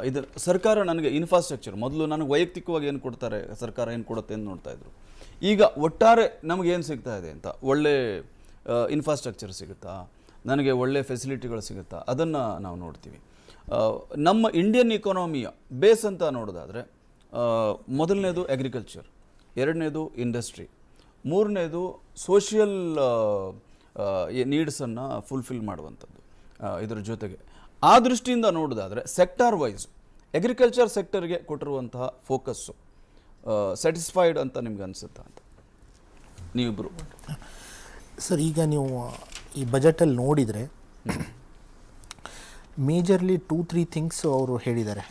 ಇದು ಸರ್ಕಾರ ನನಗೆ ಇನ್ಫ್ರಾಸ್ಟ್ರಕ್ಚರ್, ಮೊದಲು ನನಗೆ ವೈಯಕ್ತಿಕವಾಗಿ ಏನು ಕೊಡ್ತಾರೆ, ಸರ್ಕಾರ ಏನು ಕೊಡುತ್ತೆ ಅಂತ ನೋಡ್ತಾ ಇದ್ರು. ಈಗ ಒಟ್ಟಾರೆ ನಮಗೇನು ಸಿಗ್ತಾ ಇದೆ ಅಂತ, ಒಳ್ಳೆ ಇನ್ಫ್ರಾಸ್ಟ್ರಕ್ಚರ್ ಸಿಗುತ್ತಾ, ನನಗೆ ಒಳ್ಳೆ ಫೆಸಿಲಿಟಿಗಳು ಸಿಗುತ್ತಾ, ಅದನ್ನು ನಾವು ನೋಡ್ತೀವಿ. ನಮ್ಮ ಇಂಡಿಯನ್ ಇಕಾನಮಿಯ ಬೇಸ್ ಅಂತ ನೋಡೋದಾದರೆ ಮೊದಲನೇದು ಅಗ್ರಿಕಲ್ಚರ್, ಎರಡನೇದು ಇಂಡಸ್ಟ್ರಿ, ಮೂರನೇದು ಸೋಷಿಯಲ್ ನೀಡ್ಸನ್ನು ಫುಲ್ಫಿಲ್ ಮಾಡುವಂಥದ್ದು. ಇದರ ಜೊತೆಗೆ ಆ ದೃಷ್ಟಿಯಿಂದ ನೋಡೋದಾದರೆ ಸೆಕ್ಟಾರ್ ವೈಸ್ ಅಗ್ರಿಕಲ್ಚರ್ ಸೆಕ್ಟರ್ಗೆ ಕೊಟ್ಟಿರುವಂತಹ ಫೋಕಸ್ಸು ಸ್ಯಾಟಿಸ್ಫೈಡ್ ಅಂತ ನಿಮ್ಗೆ ಅನಿಸುತ್ತಾ ಅಂತ ನೀವಿಬ್ಬರು? ಸರ್, ಈಗ ನೀವು ಈ ಬಜೆಟಲ್ಲಿ ನೋಡಿದರೆ ಮೇಜರ್ಲಿ 2-3 ಥಿಂಗ್ಸ್ ಅವರು ಹೇಳಿದ್ದಾರೆ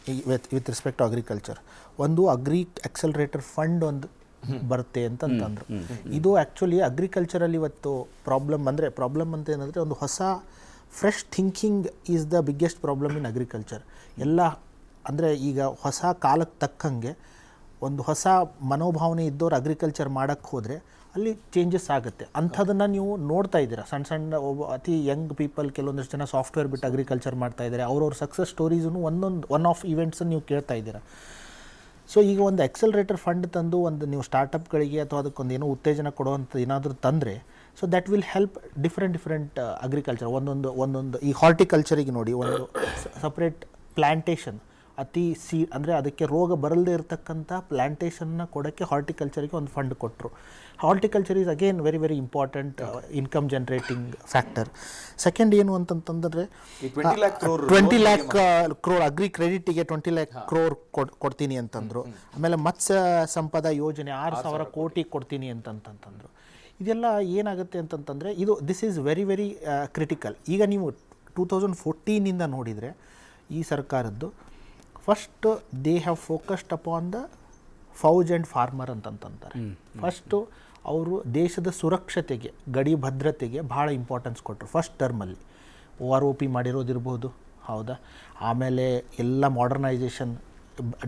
ವಿತ್ ರೆಸ್ಪೆಕ್ಟ್ ಟು ಅಗ್ರಿಕಲ್ಚರ್. ಒಂದು ಅಗ್ರಿ ಆಕ್ಸಲರೇಟರ್ ಫಂಡ್ ಒಂದು ಬರುತ್ತೆ ಅಂತಂತಂದರು. ಇದು ಆ್ಯಕ್ಚುಲಿ ಅಗ್ರಿಕಲ್ಚರಲ್ಲಿ ಇವತ್ತು ಪ್ರಾಬ್ಲಮ್ ಅಂತ ಏನಂದರೆ, ಒಂದು ಹೊಸ fresh thinking is the biggest problem in agriculture. ಎಲ್ಲ ಅಂದರೆ ಈಗ ಹೊಸ ಕಾಲಕ್ಕೆ ತಕ್ಕಂಗೆ ಒಂದು ಹೊಸ ಮನೋಭಾವನೆ ಇದ್ದವ್ರು ಅಗ್ರಿಕಲ್ಚರ್ ಮಾಡೋಕ್ಕೆ ಹೋದರೆ ಅಲ್ಲಿ ಚೇಂಜಸ್ ಆಗುತ್ತೆ. ಅಂಥದನ್ನು ನೀವು ನೋಡ್ತಾ ಇದ್ದೀರಾ. ಸಣ್ಣ ಅತಿ ಯಂಗ್ ಪೀಪಲ್, ಕೆಲವೊಂದಷ್ಟು ಜನ ಸಾಫ್ಟ್ವೇರ್ ಬಿಟ್ಟು ಅಗ್ರಿಕಲ್ಚರ್ ಮಾಡ್ತಾ ಇದ್ದಾರೆ. ಅವ್ರವ್ರ ಸಕ್ಸಸ್ ಸ್ಟೋರೀಸೂ ಒನ್ ಆಫ್ ಇವೆಂಟ್ಸನ್ನು ನೀವು ಕೇಳ್ತಾ ಇದ್ದೀರಾ. ಸೊ ಈಗ ಒಂದು ಎಕ್ಸಲರೇಟರ್ ಫಂಡ್ ತಂದು ಒಂದು ನೀವು ಸ್ಟಾರ್ಟಪ್ಗಳಿಗೆ ಅಥವಾ ಅದಕ್ಕೊಂದು ಏನೋ ಉತ್ತೇಜನ ಕೊಡುವಂಥ ಏನಾದರೂ ತಂದರೆ, so that will help different agriculture. ಒಂದೊಂದು ಈ ಹಾರ್ಟಿಕಲ್ಚರಿಗೆ ನೋಡಿ, ಒಂದು ಸಪ್ರೇಟ್ ಪ್ಲ್ಯಾಂಟೇಷನ್, ಅಂದರೆ ಅದಕ್ಕೆ ರೋಗ ಬರಲ್ಲದೆ ಇರತಕ್ಕಂಥ ಪ್ಲ್ಯಾಂಟೇಷನ್ನ ಕೊಡೋಕ್ಕೆ ಹಾರ್ಟಿಕಲ್ಚರಿಗೆ ಒಂದು ಫಂಡ್ ಕೊಟ್ಟರು. Horticulture is again very very important income generating factor. Second ಏನು ಅಂತಂತಂದರೆ 20 lakh crore ಅಗ್ರಿ ಕ್ರೆಡಿಟಿಗೆ 20 lakh crore ಕೊಡ್ತೀನಿ ಅಂತಂದರು. ಆಮೇಲೆ ಮತ್ಸ್ಯ ಸಂಪದ ಯೋಜನೆ 6,000 ಕೋಟಿ ಕೊಡ್ತೀನಿ ಅಂತಂತಂದರು. ಇದೆಲ್ಲ ಏನಾಗುತ್ತೆ ಅಂತಂತಂದರೆ this is very very critical. ಈಗ ನೀವು 2014 ನೋಡಿದರೆ ಈ ಸರ್ಕಾರದ್ದು first they have focused upon the fauj and farmer ಅಂತಂತಾರೆ. ಫಸ್ಟು ಅವರು ದೇಶದ ಸುರಕ್ಷತೆಗೆ, ಗಡಿ ಭದ್ರತೆಗೆ ಭಾಳ ಇಂಪಾರ್ಟೆನ್ಸ್ ಕೊಟ್ಟರು ಫಸ್ಟ್ ಟರ್ಮಲ್ಲಿ. OROP ಮಾಡಿರೋದಿರ್ಬೋದು, ಹೌದಾ. ಆಮೇಲೆ ಎಲ್ಲ ಮಾಡರ್ನೈಸೇಷನ್,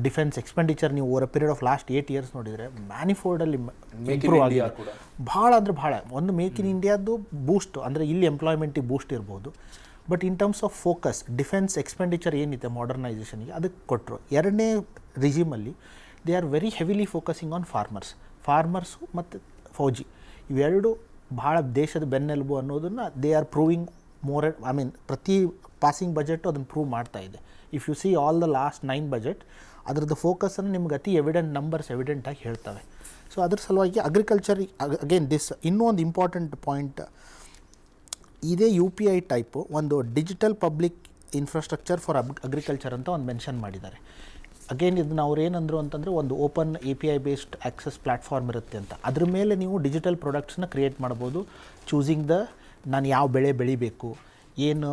ಡಿಫೆನ್ಸ್ ಎಕ್ಸ್ಪೆಂಡಿಚರ್ ನೀವು over a period of last 8 years ನೋಡಿದರೆ ಮ್ಯಾನಿಫೋಲ್ಡಲ್ಲಿ ಇಂಪ್ರೂವ್ ಆಗಿದೆ ಭಾಳ. ಅಂದರೆ ಭಾಳ ಒಂದು ಮೇಕ್ ಇನ್ ಇಂಡಿಯಾದ್ದು ಬೂಸ್ಟ್, ಅಂದರೆ ಇಲ್ಲಿ ಎಂಪ್ಲಾಯ್ಮೆಂಟಿಗೆ ಬೂಸ್ಟ್ ಇರ್ಬೋದು. But in terms of focus defence expenditure ಏನಿದೆ ಮಾಡರ್ನೈಸೇಷನ್ಗೆ ಅದಕ್ಕೆ ಕೊಟ್ಟರು. ಎರಡನೇ ರಿಜಿಮಲ್ಲಿ they are very heavily focusing on farmers ಮತ್ತು ಫೌಜಿ. ಇವೆರಡು ಭಾಳ ದೇಶದ ಬೆನ್ನೆಲುಬು ಅನ್ನೋದನ್ನು ದೇ ಆರ್ ಪ್ರೂವಿಂಗ್ ಮೋರ್. ಪ್ರತಿ ಪಾಸಿಂಗ್ ಬಜೆಟು ಅದನ್ನು ಪ್ರೂವ್ ಮಾಡ್ತಾ ಇದೆ. If you see all the last 9 budget, ಅದರದ್ದು ಫೋಕಸನ್ನು ನಿಮ್ಗೆ ಅತಿ ನಂಬರ್ಸ್ ಎವಿಡೆಂಟಾಗಿ ಹೇಳ್ತವೆ. ಸೊ ಅದ್ರ ಸಲುವಾಗಿ ಅಗ್ರಿಕಲ್ಚರ್ ಅಗೇನ್ ಇನ್ನೂ ಒಂದು ಇಂಪಾರ್ಟೆಂಟ್ ಪಾಯಿಂಟ್, ಇದೇ UPI ಟೈಪು ಒಂದು digital public infrastructure for agriculture ಅಂತ ಒಂದು ಮೆನ್ಷನ್ ಮಾಡಿದ್ದಾರೆ. ಅಗೇನ್ ಇದನ್ನ ಅವ್ರು ಏನಂದರು ಅಂತಂದರೆ, ಒಂದು open API based access platform ಇರುತ್ತೆ ಅಂತ. ಅದ್ರ ಮೇಲೆ ನೀವು ಡಿಜಿಟಲ್ ಪ್ರಾಡಕ್ಟ್ಸ್ನ ಕ್ರಿಯೇಟ್ ಮಾಡ್ಬೋದು. ಚೂಸಿಂಗ್ ನಾನು ಯಾವ ಬೆಳೆ ಬೆಳಿಬೇಕು, ಏನು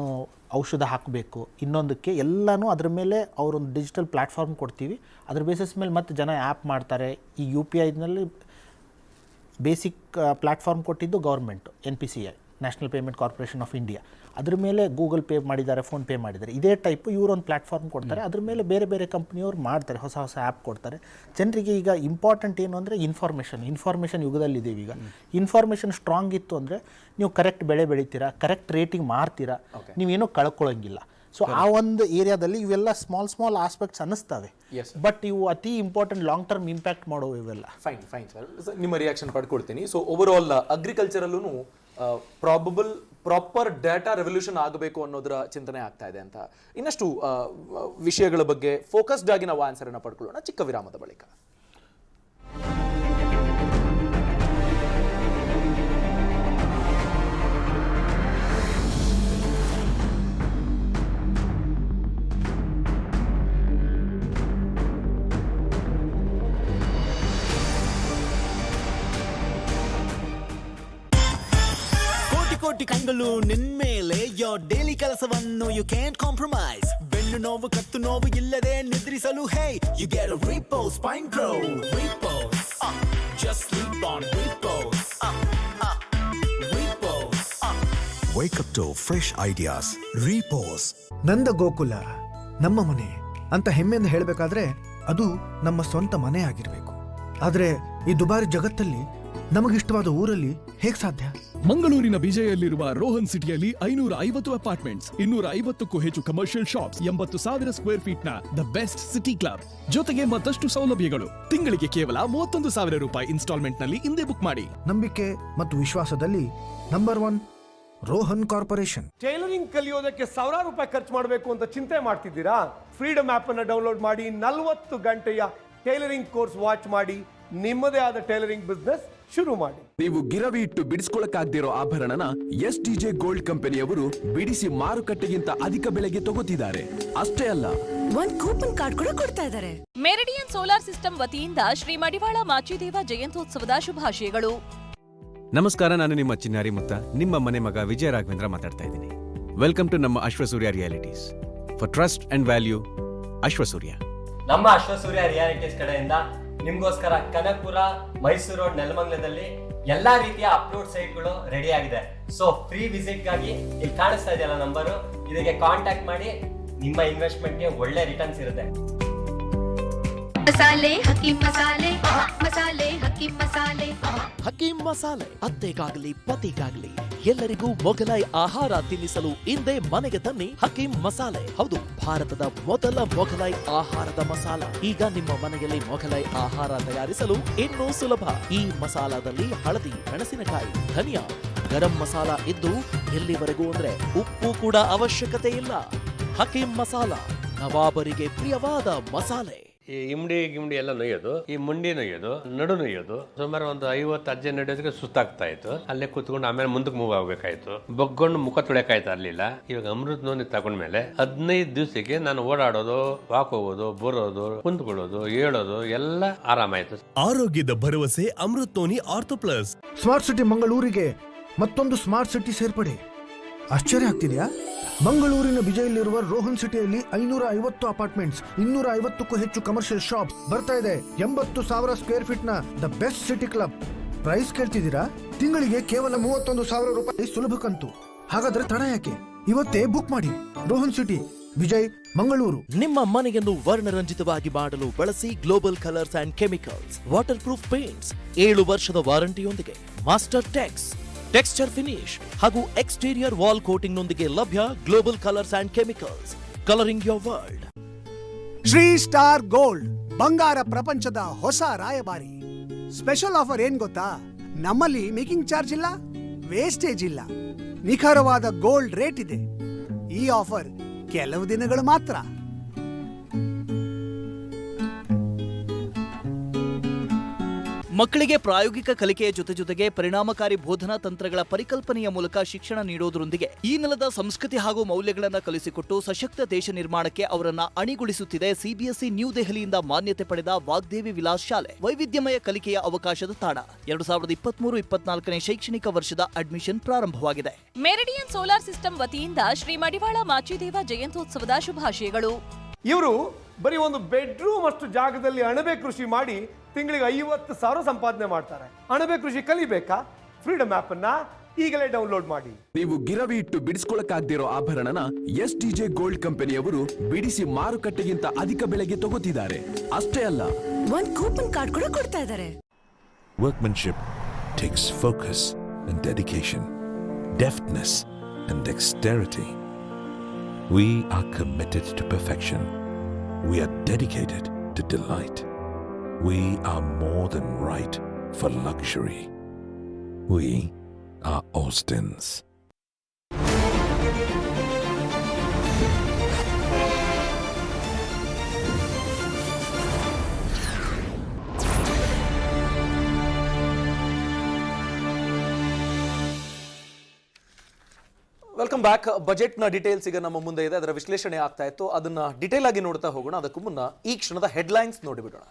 ಔಷಧ ಹಾಕಬೇಕು, ಇನ್ನೊಂದಕ್ಕೆ ಎಲ್ಲನೂ ಅದ್ರ ಮೇಲೆ ಅವರೊಂದು ಡಿಜಿಟಲ್ ಪ್ಲ್ಯಾಟ್ಫಾರ್ಮ್ ಕೊಡ್ತೀವಿ. ಅದ್ರ ಬೇಸಿಸ್ ಮೇಲೆ ಮತ್ತೆ ಜನ ಆ್ಯಪ್ ಮಾಡ್ತಾರೆ. ಈ UPIನಲ್ಲಿ ಬೇಸಿಕ್ ಪ್ಲ್ಯಾಟ್ಫಾರ್ಮ್ ಕೊಟ್ಟಿದ್ದು government, NPCI, national payment corporation of India. ಅದ್ರ ಮೇಲೆ ಗೂಗಲ್ ಪೇ ಮಾಡಿದ್ದಾರೆ, ಫೋನ್ಪೇ ಮಾಡಿದ್ದಾರೆ. ಇದೇ ಟೈಪು ಇವರೊಂದು ಪ್ಲ್ಯಾಟ್ಫಾರ್ಮ್ ಕೊಡ್ತಾರೆ. ಅದ್ರ ಮೇಲೆ ಬೇರೆ ಬೇರೆ ಕಂಪ್ನಿಯವ್ರು ಮಾಡ್ತಾರೆ, ಹೊಸ ಆ್ಯಪ್ ಕೊಡ್ತಾರೆ ಜನರಿಗೆ. ಈಗ ಇಂಪಾರ್ಟೆಂಟ್ ಏನು ಅಂದರೆ ಇನ್ಫಾರ್ಮೇಷನ್ ಯುಗದಲ್ಲಿದ್ದೀವಿ. ಈಗ ಇನ್ಫಾರ್ಮೇಷನ್ ಸ್ಟ್ರಾಂಗ್ ಇತ್ತು ಅಂದರೆ ನೀವು ಕರೆಕ್ಟ್ ಬೆಳೆ ಬೆಳಿತೀರಾ, ಕರೆಕ್ಟ್ ರೇಟಿಗೆ ಮಾರ್ತೀರಾ, ನೀವೇನೂ ಕಳ್ಕೊಳ್ಳೋಂಗಿಲ್ಲ. ಸೊ ಆ ಒಂದು ಏರಿಯಾದಲ್ಲಿ ಇವೆಲ್ಲ ಸ್ಮಾಲ್ ಆಸ್ಪೆಕ್ಟ್ಸ್ ಅನ್ನಿಸ್ತವೆ, ಬಟ್ ಇವು ಅತಿ ಇಂಪಾರ್ಟೆಂಟ್ ಲಾಂಗ್ ಟರ್ಮ್ ಇಂಪ್ಯಾಕ್ಟ್ ಮಾಡೋ ಇವೆಲ್ಲ. ಫೈನ್ ಸರ್, ನಿಮ್ಮ ರಿಯಾಕ್ಷನ್ ಪಡ್ಕೊಡ್ತೀನಿ. ಸೊ ಓವರ್ ಆಲ್ ಅಗ್ರಿಕಲ್ಚರಲ್ಲೂ ಪ್ರಾಪರ್ ಡೇಟಾ ರೆವಲ್ಯೂಷನ್ ಆಗಬೇಕು ಅನ್ನೋದರ ಚಿಂತನೆ ಆಗ್ತಾ ಇದೆ ಅಂತ. ಇನ್ನಷ್ಟು ವಿಷಯಗಳ ಬಗ್ಗೆ ಫೋಕಸ್ಡ್ ಆಗಿ ನಾವು ಆನ್ಸರ್ ಅನ್ನು ಪಡ್ಕೊಳ್ಳೋಣ ಚಿಕ್ಕ ವಿರಾಮದ ಬಳಿಕ. ಕೋಟಿ ಕಂಗಲು ನಿನ್ಮೇಲೆ ಯೋರ್ ಡೈಲಿ ಕೆಲಸವನ್ನು ಯು ಕ್ಯಾನ್ ಕಾಂಪ್ರಮೈಸ್. ಬೆನ್ನು ನೋವು ಕತ್ತು ನೋವು ಇಲ್ಲದೆ ನಿದ್ರಿಸಲು hey you get a repose spine grow repose just sleep on repose repose. Wake up to fresh ideas. Repose. Nanda Gokula ನಮ್ಮ ಮನೆ ಅಂತ ಹೆಮ್ಮೆಯಿಂದ ಹೇಳಬೇಕಾದ್ರೆ ಅದು ನಮ್ಮ ಸ್ವಂತ ಮನೆ ಆಗಿರಬೇಕು. ಆದ್ರೆ ಈ ದುಬಾರಿ ಜಗತ್ತಲ್ಲಿ ನಮಗಿಷ್ಟವಾದ ಊರಲ್ಲಿ ಹೇಗೆ ಸಾಧ್ಯ? ಮಂಗಳೂರಿನ ವಿಜಯಲ್ಲಿರುವ ರೋಹನ್ ಸಿಟಿಯಲ್ಲಿ 550 ಅಪಾರ್ಟ್ಮೆಂಟ್ಸ್, 250ಕ್ಕೂ ಹೆಚ್ಚು ಕಮರ್ಷಿಯಲ್ ಶಾಪ್ಸ್, 80,000 ಸ್ಕ್ವೇರ್ ಫೀಟ್ ನ ದ ಬೆಸ್ಟ್ ಸಿಟಿ ಕ್ಲಬ್ ಜೊತೆಗೆ ಮತ್ತಷ್ಟು ಸೌಲಭ್ಯಗಳು. ತಿಂಗಳಿಗೆ ಕೇವಲ 31,000 ರೂಪಾಯಿ ಇನ್ಸ್ಟಾಲ್ಮೆಂಟ್ ನಲ್ಲಿ ಹಿಂದೆ ಬುಕ್ ಮಾಡಿ. ನಂಬಿಕೆ ಮತ್ತು ವಿಶ್ವಾಸದಲ್ಲಿ ನಂಬರ್ 1 ರೋಹನ್ ಕಾರ್ಪೊರೇಷನ್. ಟೈಲರಿಂಗ್ ಕಲಿಯೋದಕ್ಕೆ ಸಾವಿರಾರು ರೂಪಾಯಿ ಖರ್ಚು ಮಾಡಬೇಕು ಅಂತ ಚಿಂತೆ ಮಾಡ್ತಿದ್ದೀರಾ? ಫ್ರೀಡಮ್ ಆಪ್ ಅನ್ನು ಡೌನ್ಲೋಡ್ ಮಾಡಿ 40 ಗಂಟೆಯ ಟೈಲರಿಂಗ್ ಕೋರ್ಸ್ ವಾಚ್ ಮಾಡಿ ನಿಮ್ಮದೇ ಆದ ಟೈಲರಿಂಗ್ ಬಿಸ್ನೆಸ್ ಶುರು ಮಾಡಿ. ನೀವು ಗಿರವಿ ಇಟ್ಟು ಬಿಡಿಸ್ಕೊಳಕ್ಕಾಗ್ದಿರೋ ಆಭರಣನ STJ ಗೋಲ್ಡ್ ಕಂಪನಿಯವರು ಬಿಡಿಸಿ ಮಾರುಕಟ್ಟೆಗಿಂತ ಅಧಿಕ ಬೆಲೆಗೆ ತಗೋತಿದ್ದಾರೆ. ಅಷ್ಟೇ ಅಲ್ಲ, ಒಂದ್ ಕೂಪನ್ ಕಾರ್ಡ್ ಕೂಡ ಕೊಡ್ತಾ ಇದ್ದಾರೆ. ಮೆರಿಡಿಯನ್ ಸೋಲಾರ್ ಸಿಸ್ಟಮ್ ವತಿಯಿಂದ ಶ್ರೀ ಮಡಿವಾಳ ಮಾಚಿದೇವ ಜಯಂತ್ಯೋತ್ಸವದ ಶುಭಾಶಯಗಳು. ನಮಸ್ಕಾರ, ನಾನು ನಿಮ್ಮ ಚಿನ್ನಾರಿ ಮುತ್ತ, ನಿಮ್ಮ ಮನೆ ಮಗ ವಿಜಯ ರಾಘವೇಂದ್ರ ಮಾತಾಡ್ತಾ ಇದ್ದೀನಿ. ವೆಲ್ಕಮ್ ಟು ನಮ್ಮ Ashwasurya realities. For trust and value, Ashwasurya. ನಮ್ಮ ಅಶ್ವಸೂರ್ಯ ರಿಯಾಲಿಟೀಸ್ ಕಡೆಯಿಂದ ನಿಮ್ಗೋಸ್ಕರ ಕನಕಪುರ, ಮೈಸೂರು ರೋಡ್, ನೆಲಮಂಗಲದಲ್ಲಿ ಎಲ್ಲಾ ರೀತಿಯ ಅಪ್ಲೋಡ್ ಸೈಟ್ಗಳು ರೆಡಿ ಆಗಿದೆ. ಸೊ ಫ್ರೀ ವಿಸಿಟ್ ಗಾಗಿ ಇಲ್ಲಿ ಕಾಣಿಸ್ತಾ ಇದೆಯಲ್ಲ ನಂಬರು, ಇದಕ್ಕೆ ಕಾಂಟ್ಯಾಕ್ಟ್ ಮಾಡಿ. ನಿಮ್ಮ ಇನ್ವೆಸ್ಟ್ಮೆಂಟ್ಗೆ ಒಳ್ಳೆ ರಿಟರ್ನ್ಸ್ ಇರುತ್ತೆ. ಮಸಾಲೆ ಹಕೀಂ ಮಸಾಲೆ, ಮಸಾಲೆ ಹಕೀಂ ಮಸಾಲೆ. ಹಕೀಂ ಮಸಾಲೆ ಅತ್ತೆಗಾಗಲಿ ಪತಿಗಾಗಲಿ ಎಲ್ಲರಿಗೂ ಮೊಘಲೈ ಆಹಾರ ತಿನ್ನಿಸಲು ಇಂದೇ ಮನೆಗೆ ತನ್ನಿ ಹಕೀಂ ಮಸಾಲೆ. ಹೌದು, ಭಾರತದ ಮೊದಲ ಮೊಘಲೈ ಆಹಾರದ ಮಸಾಲ. ಈಗ ನಿಮ್ಮ ಮನೆಯಲ್ಲಿ ಮೊಘಲೈ ಆಹಾರ ತಯಾರಿಸಲು ಇನ್ನೂ ಸುಲಭ. ಈ ಮಸಾಲಾದಲ್ಲಿ ಹಳದಿ, ಮೆಣಸಿನಕಾಯಿ, ಧನಿಯಾ, ಗರಂ ಮಸಾಲ ಇದ್ದು ಎಲ್ಲಿವರೆಗೂ ಅಂದ್ರೆ ಉಪ್ಪು ಕೂಡ ಅವಶ್ಯಕತೆ ಇಲ್ಲ. ಹಕೀಂ ಮಸಾಲ ನವಾಬರಿಗೆ ಪ್ರಿಯವಾದ ಮಸಾಲೆ. ಈ ಇಮ್ಡಿ ಗಿಮ್ಡಿ ಎಲ್ಲ ನೊಯ್ಯೋದು, ಈ ಮುಂಡಿ ನೊಯ್ಯೋದು, ನಡು ನೊಯ್ಯೋದು, ಸುಮಾರು ಒಂದು 50 ಅಜ್ಜೆ ನಡೆಯೋದಕ್ಕೆ ಸುಸ್ತಾಗ್ತಾ ಇತ್ತು. ಅಲ್ಲೇ ಕೂತ್ಕೊಂಡು ಆಮೇಲೆ ಮುಂದಕ್ಕೆ ಮೂವ್ ಆಗ್ಬೇಕಾಯ್ತು. ಬಗ್ಗೊಂಡು ಮುಖ ತೊಳೆಕಾಯ್ತು ಅರ್ಲಿಲ್ಲ. ಇವಾಗ ಅಮೃತ್ ನೋಂದಿ ತಗೊಂಡ್ಮೇಲೆ 15 ದಿವಸಕ್ಕೆ ನಾನು ಓಡಾಡೋದು, ವಾಕ್ ಹೋಗೋದು, ಬರೋದು, ಕುಂತ್ಕೊಳ್ಳೋದು, ಹೇಳೋದು ಎಲ್ಲ ಆರಾಮಾಯ್ತು. ಆರೋಗ್ಯದ ಭರವಸೆ Amrit noni ortho plus. Smart city ಮಂಗಳೂರಿಗೆ ಮತ್ತೊಂದು ಸ್ಮಾರ್ಟ್ ಸಿಟಿ ಸೇರ್ಪಡೆ. ಆಶ್ಚರ್ಯ ಆಗ್ತಿದೆಯಾ? ಮಂಗಳೂರಿನ ವಿಜಯಲ್ಲಿರುವ ರೋಹನ್ ಸಿಟಿಯಲ್ಲಿ 550 ಅಪಾರ್ಟ್ಮೆಂಟ್ಸ್, 250ಕ್ಕೂ ಹೆಚ್ಚು ಕಮರ್ಷಿಯಲ್ ಶಾಪ್ಸ್ ಬರ್ತಾ ಇದೆ. 80,000 ಸ್ಕ್ವೇರ್ ಫೀಟ್ ನ the best city club. Price ಕೇಳ್ತಿದ್ದೀರಾ? ತಿಂಗಳಿಗೆ ಕೇವಲ 31,000 ರೂಪಾಯಿ ಸುಲಭ ಕಂತು. ಹಾಗಾದ್ರೆ ತಡ ಯಾಕೆ? ಇವತ್ತೇ ಬುಕ್ ಮಾಡಿ. ರೋಹನ್ ಸಿಟಿ, ವಿಜಯ್, ಮಂಗಳೂರು. ನಿಮ್ಮ ಮನೆಯನ್ನು ವರ್ಣರಂಜಿತವಾಗಿ ಮಾಡಲು ಬಳಸಿ Global Colours and Chemicals. Waterproof paints 7 ವರ್ಷದ ವಾರಂಟಿಯೊಂದಿಗೆ. ಮಾಸ್ಟರ್ ಟೆಕ್ಸ್ಚರ್ ಫಿನಿಶ್ ಹಾಗೂ ಎಕ್ಸ್ಟೀರಿಯರ್ ವಾಲ್ ಕೋಟಿಂಗ್ ನೊಂದಿಗೆ ಲಭ್ಯ. Global Colours and Chemicals, colouring your world. Shri star gold, ಬಂಗಾರ ಪ್ರಪಂಚದ ಹೊಸ ರಾಯಭಾರಿ. ಸ್ಪೆಷಲ್ ಆಫರ್ ಏನ್ ಗೊತ್ತಾ? ನಮ್ಮಲ್ಲಿ ಮೇಕಿಂಗ್ ಚಾರ್ಜ್ ಇಲ್ಲ, ವೇಸ್ಟೇಜ್ ಇಲ್ಲ, ನಿಖರವಾದ ಗೋಲ್ಡ್ ರೇಟ್ ಇದೆ. ಈ ಆಫರ್ ಕೆಲವು ದಿನಗಳು ಮಾತ್ರ. ಮಕ್ಕಳಿಗೆ ಪ್ರಾಯೋಗಿಕ ಕಲಿಕೆಯ ಜೊತೆಗೆ ಪರಿಣಾಮಕಾರಿ ಬೋಧನಾ ತಂತ್ರಗಳ ಪರಿಕಲ್ಪನೆಯ ಮೂಲಕ ಶಿಕ್ಷಣ ನೀಡೋದರೊಂದಿಗೆ ಈ ನೆಲದ ಸಂಸ್ಕೃತಿ ಹಾಗೂ ಮೌಲ್ಯಗಳನ್ನು ಕಲಿಸಿಕೊಟ್ಟು ಸಶಕ್ತ ದೇಶ ನಿರ್ಮಾಣಕ್ಕೆ ಅವರನ್ನ ಅಣಿಗೊಳಿಸುತ್ತಿದೆ ಸಿಬಿಎಸ್ಇ ನ್ಯೂ ದೆಹಲಿಯಿಂದ ಮಾನ್ಯತೆ ಪಡೆದ ವಾಗ್ದೇವಿ ವಿಲಾಸ್ ಶಾಲೆ. ವೈವಿಧ್ಯಮಯ ಕಲಿಕೆಯ ಅವಕಾಶದ ತಾಣ. 2023-24ನೇ ಶೈಕ್ಷಣಿಕ ವರ್ಷದ ಅಡ್ಮಿಷನ್ ಪ್ರಾರಂಭವಾಗಿದೆ. ಮೆರಿಡಿಯನ್ ಸೋಲಾರ್ ಸಿಸ್ಟಮ್ ವತಿಯಿಂದ ಶ್ರೀ ಮಡಿವಾಳ ಮಾಚಿದೇವ ಜಯಂತ್ಯೋತ್ಸವದ ಶುಭಾಶಯಗಳು. ಇವರು ಬರೀ ಒಂದು ಬೆಡ್ರೂಮ್ ಅಷ್ಟು ಜಾಗದಲ್ಲಿ ಅಣಬೆ ಕೃಷಿ ಮಾಡಿ ತಿಂಗಳಿಗೆ 50,000 ಸಂಪಾದನೆ ಮಾಡ್ತಾರೆ. ಅಣಬೆ ಕೃಷಿ ಕಲಿಬೇಕಾ? ಫ್ರೀಡಮ್ ಆಪ್ ಅನ್ನ ಈಗಲೇ ಡೌನ್ಲೋಡ್ ಮಾಡಿ. ನೀವು ಗಿರವಿ ಇಟ್ಟು ಬಿಡಿಸ್ಕೊಳಕ್ಕಾಗ್ದಿರೋ ಆಭರಣನ STJ ಗೋಲ್ಡ್ ಕಂಪನಿಯವರು ಬಿಡಿಸಿ ಮಾರುಕಟ್ಟೆಗಿಂತ ಅಧಿಕ ಬೆಲೆಗೆ ತಗೋತಿದ್ದಾರೆ. ಅಷ್ಟೇ ಅಲ್ಲ, ಒಂದ್ ಕೂಪನ್ ಕಾರ್ಡ್ ಕೂಡ ಕೊಡ್ತಾ ಇದ್ದಾರೆ. Workmanship takes focus and dedication, deftness and dexterity. We are committed to perfection. We are dedicated to delight. We are more than right for luxury. We are Austins. Welcome back. ಬಜೆಟ್ನ ಡೀಟೇಲ್ಸ್ ಈಗ ನಮ್ಮ ಮುಂದೆ ಇದೆ, ಅದರ ವಿಶ್ಲೇಷಣೆ ಆಗ್ತಾ ಇತ್ತು. ಅದನ್ನ ಡೀಟೇಲ್ ಆಗಿ ನೋಡ್ತಾ ಹೋಗೋಣ. ಅದಕ್ಕೂ ಮುನ್ನ ಈ ಕ್ಷಣದ ಹೆಡ್ಲೈನ್ಸ್ ನೋಡಿಬಿಡೋಣ.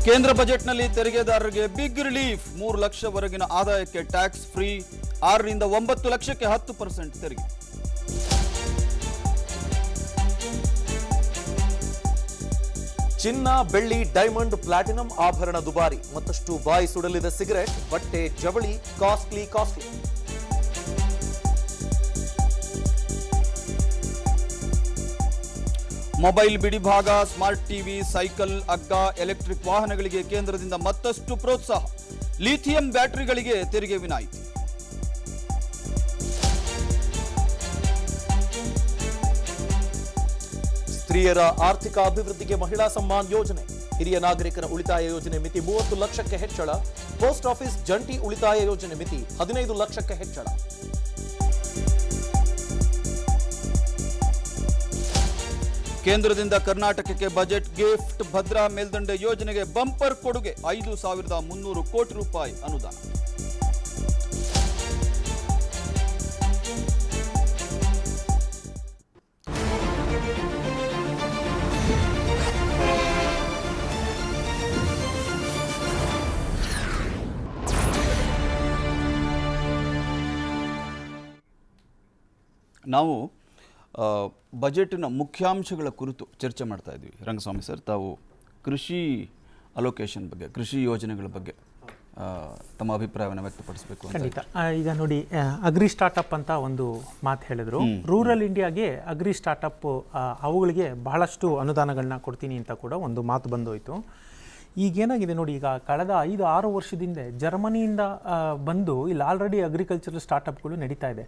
ಕೇಂದ್ರ ಬಜೆಟ್ನಲ್ಲಿ ತೆರಿಗೆದಾರರಿಗೆ ಬಿಗ್ ರಿಲೀಫ್. 3 ಲಕ್ಷವರೆಗಿನ ಆದಾಯಕ್ಕೆ ಟ್ಯಾಕ್ಸ್ ಫ್ರೀ. 6 ರಿಂದ 9 ಲಕ್ಷಕ್ಕೆ 10% ತೆರಿಗೆ. ಚಿನ್ನ, ಬೆಳ್ಳಿ, ಡೈಮಂಡ್, ಪ್ಲಾಟಿನಂ ಆಭರಣ ದುಬಾರಿ. ಮತ್ತಷ್ಟು ಬಾಯಿ ಸುಡಲಿದೆ ಸಿಗರೆಟ್, ಬಟ್ಟೆ, ಜವಳಿ ಕಾಸ್ಟ್ಲಿ. ಮೊಬೈಲ್ ಬಿಡಿಭಾಗ, ಸ್ಮಾರ್ಟ್ ಟಿವಿ, ಸೈಕಲ್, ಅಗ್ಗ, ಎಲೆಕ್ಟ್ರಿಕ್ ವಾಹನಗಳಿಗೆ ಕೇಂದ್ರದಿಂದ ಮತ್ತಷ್ಟು ಪ್ರೋತ್ಸಾಹ. ಲಿಥಿಯಂ ಬ್ಯಾಟರಿಗಳಿಗೆ ತೆರಿಗೆ ವಿನಾಯಿತಿ. ಸ್ತ್ರೀಯರ ಆರ್ಥಿಕ ಅಭಿವೃದ್ಧಿಗೆ ಮಹಿಳಾ ಸಮ್ಮಾನ್ ಯೋಜನೆ. ಹಿರಿಯ ನಾಗರಿಕರ ಉಳಿತಾಯ ಯೋಜನೆ ಮಿತಿ 30 ಲಕ್ಷಕ್ಕೆ ಹೆಚ್ಚಳ. ಪೋಸ್ಟ್ ಆಫೀಸ್ ಜಂಟಿ ಉಳಿತಾಯ ಯೋಜನೆ ಮಿತಿ 15 ಲಕ್ಷಕ್ಕೆ ಹೆಚ್ಚಳ. ಕೇಂದ್ರದಿಂದ ಕರ್ನಾಟಕಕ್ಕೆ ಬಜೆಟ್ ಗಿಫ್ಟ್. ಭದ್ರಾ ಮೇಲ್ದಂಡೆ ಯೋಜನೆಗೆ ಬಂಪರ್ ಕೊಡುಗೆ. 5,300 ಕೋಟಿ ರೂಪಾಯಿ ಅನುದಾನ. ನಾವು ಬಜೆಟ್ನ ಮುಖ್ಯಾಂಶಗಳ ಕುರಿತು ಚರ್ಚೆ ಮಾಡ್ತಾ ಇದ್ವಿ. ರಂಗಸ್ವಾಮಿ ಸರ್, ತಾವು ಕೃಷಿ ಅಲೋಕೇಶನ್ ಬಗ್ಗೆ, ಕೃಷಿ ಯೋಜನೆಗಳ ಬಗ್ಗೆ ತಮ್ಮ ಅಭಿಪ್ರಾಯವನ್ನು ವ್ಯಕ್ತಪಡಿಸಬೇಕು ಅಂತ. ಖಂಡಿತ. ಈಗ ನೋಡಿ, ಅಗ್ರಿ ಸ್ಟಾರ್ಟಪ್ ಅಂತ ಒಂದು ಮಾತು ಹೇಳಿದ್ರು. ರೂರಲ್ ಇಂಡಿಯಾಗೆ ಅಗ್ರಿ ಸ್ಟಾರ್ಟಪ್ ಅವುಗಳಿಗೆ ಬಹಳಷ್ಟು ಅನುದಾನಗಳನ್ನ ಕೊಡ್ತೀನಿ ಅಂತ ಕೂಡ ಒಂದು ಮಾತು ಬಂದೋಯ್ತು. ಈಗೇನಾಗಿದೆ ನೋಡಿ, ಈಗ ಕಳೆದ 5-6 ವರ್ಷದಿಂದ ಜರ್ಮನಿಯಿಂದ ಬಂದು ಇಲ್ಲಿ ಆಲ್ರೆಡಿ ಅಗ್ರಿಕಲ್ಚರಲ್ ಸ್ಟಾರ್ಟಪ್ಗಳು ನಡೀತಾ ಇದೆ.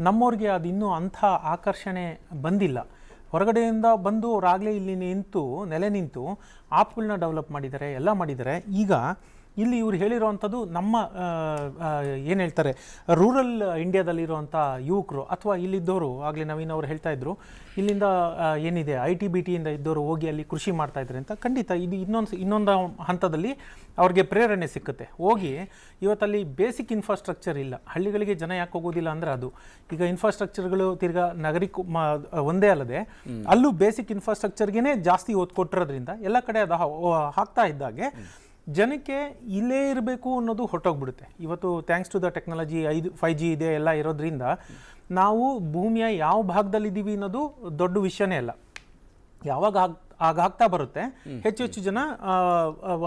ನಮ್ಮವ್ರಿಗೆ ಅದು ಇನ್ನೂ ಅಂಥ ಆಕರ್ಷಣೆ ಬಂದಿಲ್ಲ. ಹೊರಗಡೆಯಿಂದ ಬಂದು ಅವರಾಗಲೇ ಇಲ್ಲಿ ನೆಲೆ ನಿಂತು ಆಪ್ಗಳನ್ನ ಡೆವಲಪ್ ಮಾಡಿದ್ದಾರೆ, ಎಲ್ಲ ಮಾಡಿದ್ದಾರೆ. ಈಗ ಇಲ್ಲಿ ಇವ್ರು ಹೇಳಿರೋವಂಥದ್ದು ನಮ್ಮ ಏನು ಹೇಳ್ತಾರೆ, ರೂರಲ್ ಇಂಡಿಯಾದಲ್ಲಿರುವಂಥ ಯುವಕರು ಅಥವಾ ಇಲ್ಲಿದ್ದವರು, ಆಗಲೇ ನವೀನ್ ಅವರು ಹೇಳ್ತಾ ಇದ್ರು, ಇಲ್ಲಿಂದ ಏನಿದೆ IT-BTಯಿಂದ ಇದ್ದವರು ಹೋಗಿ ಅಲ್ಲಿ ಕೃಷಿ ಮಾಡ್ತಾ ಇದ್ದಾರೆ ಅಂತ. ಖಂಡಿತ ಇದು ಇನ್ನೊಂದು ಹಂತದಲ್ಲಿ ಅವ್ರಿಗೆ ಪ್ರೇರಣೆ ಸಿಕ್ಕುತ್ತೆ. ಹೋಗಿ ಇವತ್ತಲ್ಲಿ ಬೇಸಿಕ್ ಇನ್ಫ್ರಾಸ್ಟ್ರಕ್ಚರ್ ಇಲ್ಲ. ಹಳ್ಳಿಗಳಿಗೆ ಜನ ಯಾಕೆ ಹೋಗೋದಿಲ್ಲ ಅಂದರೆ ಅದು ಈಗ ಇನ್ಫ್ರಾಸ್ಟ್ರಕ್ಚರ್ಗಳು ತಿರ್ಗಾ ನಗರಿಕ ಒಂದೇ ಅಲ್ಲದೆ ಅಲ್ಲೂ ಬೇಸಿಕ್ ಇನ್ಫ್ರಾಸ್ಟ್ರಕ್ಚರ್ಗೆ ಜಾಸ್ತಿ ಒತ್ತು ಕೊಟ್ಟಿರೋದ್ರಿಂದ ಎಲ್ಲ ಕಡೆ ಅದು ಹಾಕ್ತಾ ಇದ್ದಾಗೆ ಜನಕ್ಕೆ ಇಲ್ಲೇ ಇರಬೇಕು ಅನ್ನೋದು ಹೊರಟೋಗ್ಬಿಡುತ್ತೆ. ಇವತ್ತು thanks to the technology 5G ಇದೆ ಎಲ್ಲ ಇರೋದ್ರಿಂದ ನಾವು ಭೂಮಿಯ ಯಾವ ಭಾಗದಲ್ಲಿದ್ದೀವಿ ಅನ್ನೋದು ದೊಡ್ಡ ವಿಷಯನೇ ಅಲ್ಲ. ಯಾವಾಗ ಆಗ್ತಾ ಬರುತ್ತೆ ಹೆಚ್ಚು ಜನ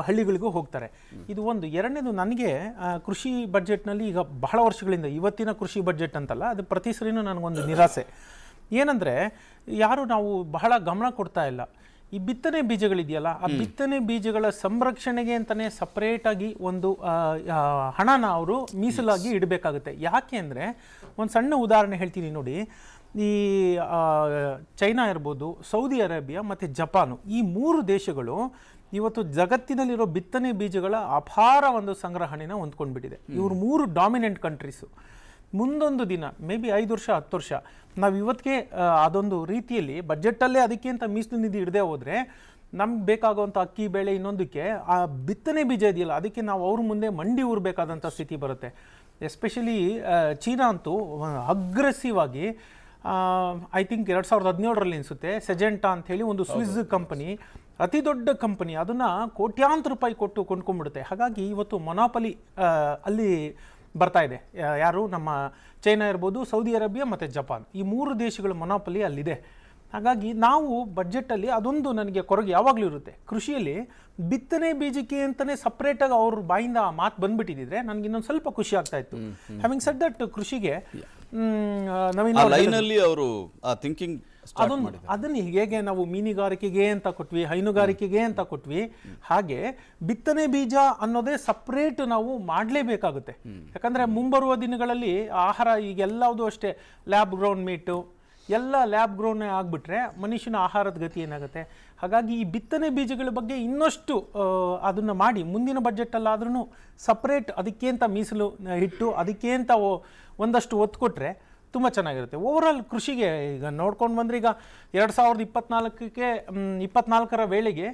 ಹಳ್ಳಿಗಳಿಗೂ ಹೋಗ್ತಾರೆ. ಇದು ಒಂದು. ಎರಡನೇದು, ನನಗೆ ಕೃಷಿ ಬಜೆಟ್ನಲ್ಲಿ ಈಗ ಬಹಳ ವರ್ಷಗಳಿಂದ, ಇವತ್ತಿನ ಕೃಷಿ ಬಜೆಟ್ ಅಂತಲ್ಲ, ಅದು ಪ್ರತಿ ಸರಿನೂ ನನಗೊಂದು ನಿರಾಸೆ ಏನಂದರೆ, ಯಾರು ನಾವು ಬಹಳ ಗಮನ ಕೊಡ್ತಾ ಇಲ್ಲ. ಈ ಬಿತ್ತನೆ ಬೀಜಗಳಿದೆಯಲ್ಲ, ಆ ಬಿತ್ತನೆ ಬೀಜಗಳ ಸಂರಕ್ಷಣೆಗೆ ಅಂತಲೇ ಸಪ್ರೇಟಾಗಿ ಒಂದು ಹಣನ ಅವರು ಮೀಸಲಾಗಿ ಇಡಬೇಕಾಗುತ್ತೆ. ಯಾಕೆ ಅಂದರೆ, ಒಂದು ಸಣ್ಣ ಉದಾಹರಣೆ ಹೇಳ್ತೀನಿ ನೋಡಿ. ಈ ಚೈನಾ ಇರ್ಬೋದು, ಸೌದಿ ಅರೇಬಿಯಾ ಮತ್ತು ಜಪಾನು, ಈ 3 ದೇಶಗಳು ಇವತ್ತು ಜಗತ್ತಿನಲ್ಲಿರೋ ಬಿತ್ತನೆ ಬೀಜಗಳ ಅಪಾರ ಒಂದು ಸಂಗ್ರಹಣೆನ ಹೊಂದ್ಕೊಂಡ್ಬಿಟ್ಟಿದೆ. ಇವರು 3 ಡಾಮಿನೆಂಟ್ ಕಂಟ್ರೀಸು. ಮುಂದೊಂದು ದಿನ ಮೇ ಬಿ 5 ವರ್ಷ 10 ವರ್ಷ ನಾವು ಇವತ್ತಿಗೆ ಅದೊಂದು ರೀತಿಯಲ್ಲಿ ಬಜೆಟಲ್ಲೇ ಅದಕ್ಕೆ ಅಂತ ಮೀಸಲು ನಿಧಿ ಇಡದೆ ಹೋದರೆ ನಮ್ಗೆ ಬೇಕಾಗುವಂಥ ಅಕ್ಕಿ ಬೇಳೆ ಇನ್ನೊಂದಕ್ಕೆ ಆ ಬಿತ್ತನೆ ಬೀಜ ಇದೆಯಲ್ಲ ಅದಕ್ಕೆ ನಾವು ಅವ್ರ ಮುಂದೆ ಮಂಡಿ ಊರಬೇಕಾದಂಥ ಸ್ಥಿತಿ ಬರುತ್ತೆ. ಎಸ್ಪೆಷಲಿ ಚೀನಾ ಅಂತೂ ಅಗ್ರೆಸಿವ್ ಆಗಿ, ಐ ಥಿಂಕ್ 2017ರಲ್ಲಿ ಅನಿಸುತ್ತೆ, ಸೆಜೆಂಟಾ ಅಂಥೇಳಿ ಒಂದು ಸ್ವಿಸ್ ಕಂಪನಿ, ಅತಿ ದೊಡ್ಡ ಕಂಪನಿ, ಅದನ್ನು ಕೋಟ್ಯಾಂತರ ರೂಪಾಯಿ ಕೊಟ್ಟು ಕೊಂಡ್ಕೊಂಡ್ಬಿಡುತ್ತೆ. ಹಾಗಾಗಿ ಇವತ್ತು ಮೊನಾಪಲಿ ಅಲ್ಲಿ ಬರ್ತಾ ಇದೆ. ಯಾರು? ನಮ್ಮ ಚೈನಾ ಇರ್ಬೋದು, ಸೌದಿ ಅರೇಬಿಯಾ ಮತ್ತು ಜಪಾನ್, ಈ 3 ದೇಶಗಳ ಮೊನಾಪಲಿ ಅಲ್ಲಿದೆ. ಹಾಗಾಗಿ ನಾವು ಬಜೆಟಲ್ಲಿ ಅದೊಂದು ನನಗೆ ಕೊರಗೆ ಯಾವಾಗಲೂ ಇರುತ್ತೆ. ಕೃಷಿಯಲ್ಲಿ ಬಿತ್ತನೆ ಬೀಜಕ್ಕೆ ಅಂತಲೇ ಸಪ್ರೇಟಾಗಿ ಅವ್ರ ಬಾಯಿಂದ ಆ ಮಾತು ಬಂದ್ಬಿಟ್ಟಿದ್ರೆ ನನಗೆ ಇನ್ನೊಂದು ಸ್ವಲ್ಪ ಖುಷಿ ಆಗ್ತಾ ಇತ್ತು. ಹ್ಯಾವಿಂಗ್ ಸೆಡ್ ದಟ್, ಕೃಷಿಗೆ ಲೈನಲ್ಲಿ ಅವರು ಆ ಥಿಂಕಿಂಗ್ ಅದನ್ನು ಹೇಗೆ ನಾವು ಮೀನುಗಾರಿಕೆಗೆ ಅಂತ ಕೊಟ್ವಿ, ಹೈನುಗಾರಿಕೆಗೆ ಅಂತ ಕೊಟ್ವಿ, ಹಾಗೆ ಬಿತ್ತನೆ ಬೀಜ ಅನ್ನೋದೇ ಸಪ್ರೇಟ್ ನಾವು ಮಾಡಲೇಬೇಕಾಗುತ್ತೆ. ಯಾಕಂದರೆ ಮುಂಬರುವ ದಿನಗಳಲ್ಲಿ ಆಹಾರ ಈಗೆಲ್ಲವುದು ಅಷ್ಟೇ ಲ್ಯಾಬ್ ಗ್ರೌಂಡ್ ಮೀಟು ಎಲ್ಲ ಲ್ಯಾಬ್ ಗ್ರೌಂಡ್ ಆಗಿಬಿಟ್ರೆ ಮನುಷ್ಯನ ಆಹಾರದ ಗತಿ ಏನಾಗುತ್ತೆ. ಹಾಗಾಗಿ ಈ ಬಿತ್ತನೆ ಬೀಜಗಳ ಬಗ್ಗೆ ಇನ್ನಷ್ಟು ಅದನ್ನು ಮಾಡಿ ಮುಂದಿನ ಬಜೆಟಲ್ಲಾದ್ರೂ ಸಪ್ರೇಟ್ ಅದಕ್ಕೆ ಅಂತ ಮೀಸಲು ಇಟ್ಟು ಅದಕ್ಕೆ ಅಂತ ಒಂದಷ್ಟು ಒತ್ತು ಕೊಟ್ಟರೆ ತುಂಬ ಚೆನ್ನಾಗಿರುತ್ತೆ. ಓವರಾಲ್ ಕೃಷಿಗೆ ಈಗ ನೋಡ್ಕೊಂಡು ಬಂದರೆ ಈಗ 2024ರ ವೇಳೆಗೆ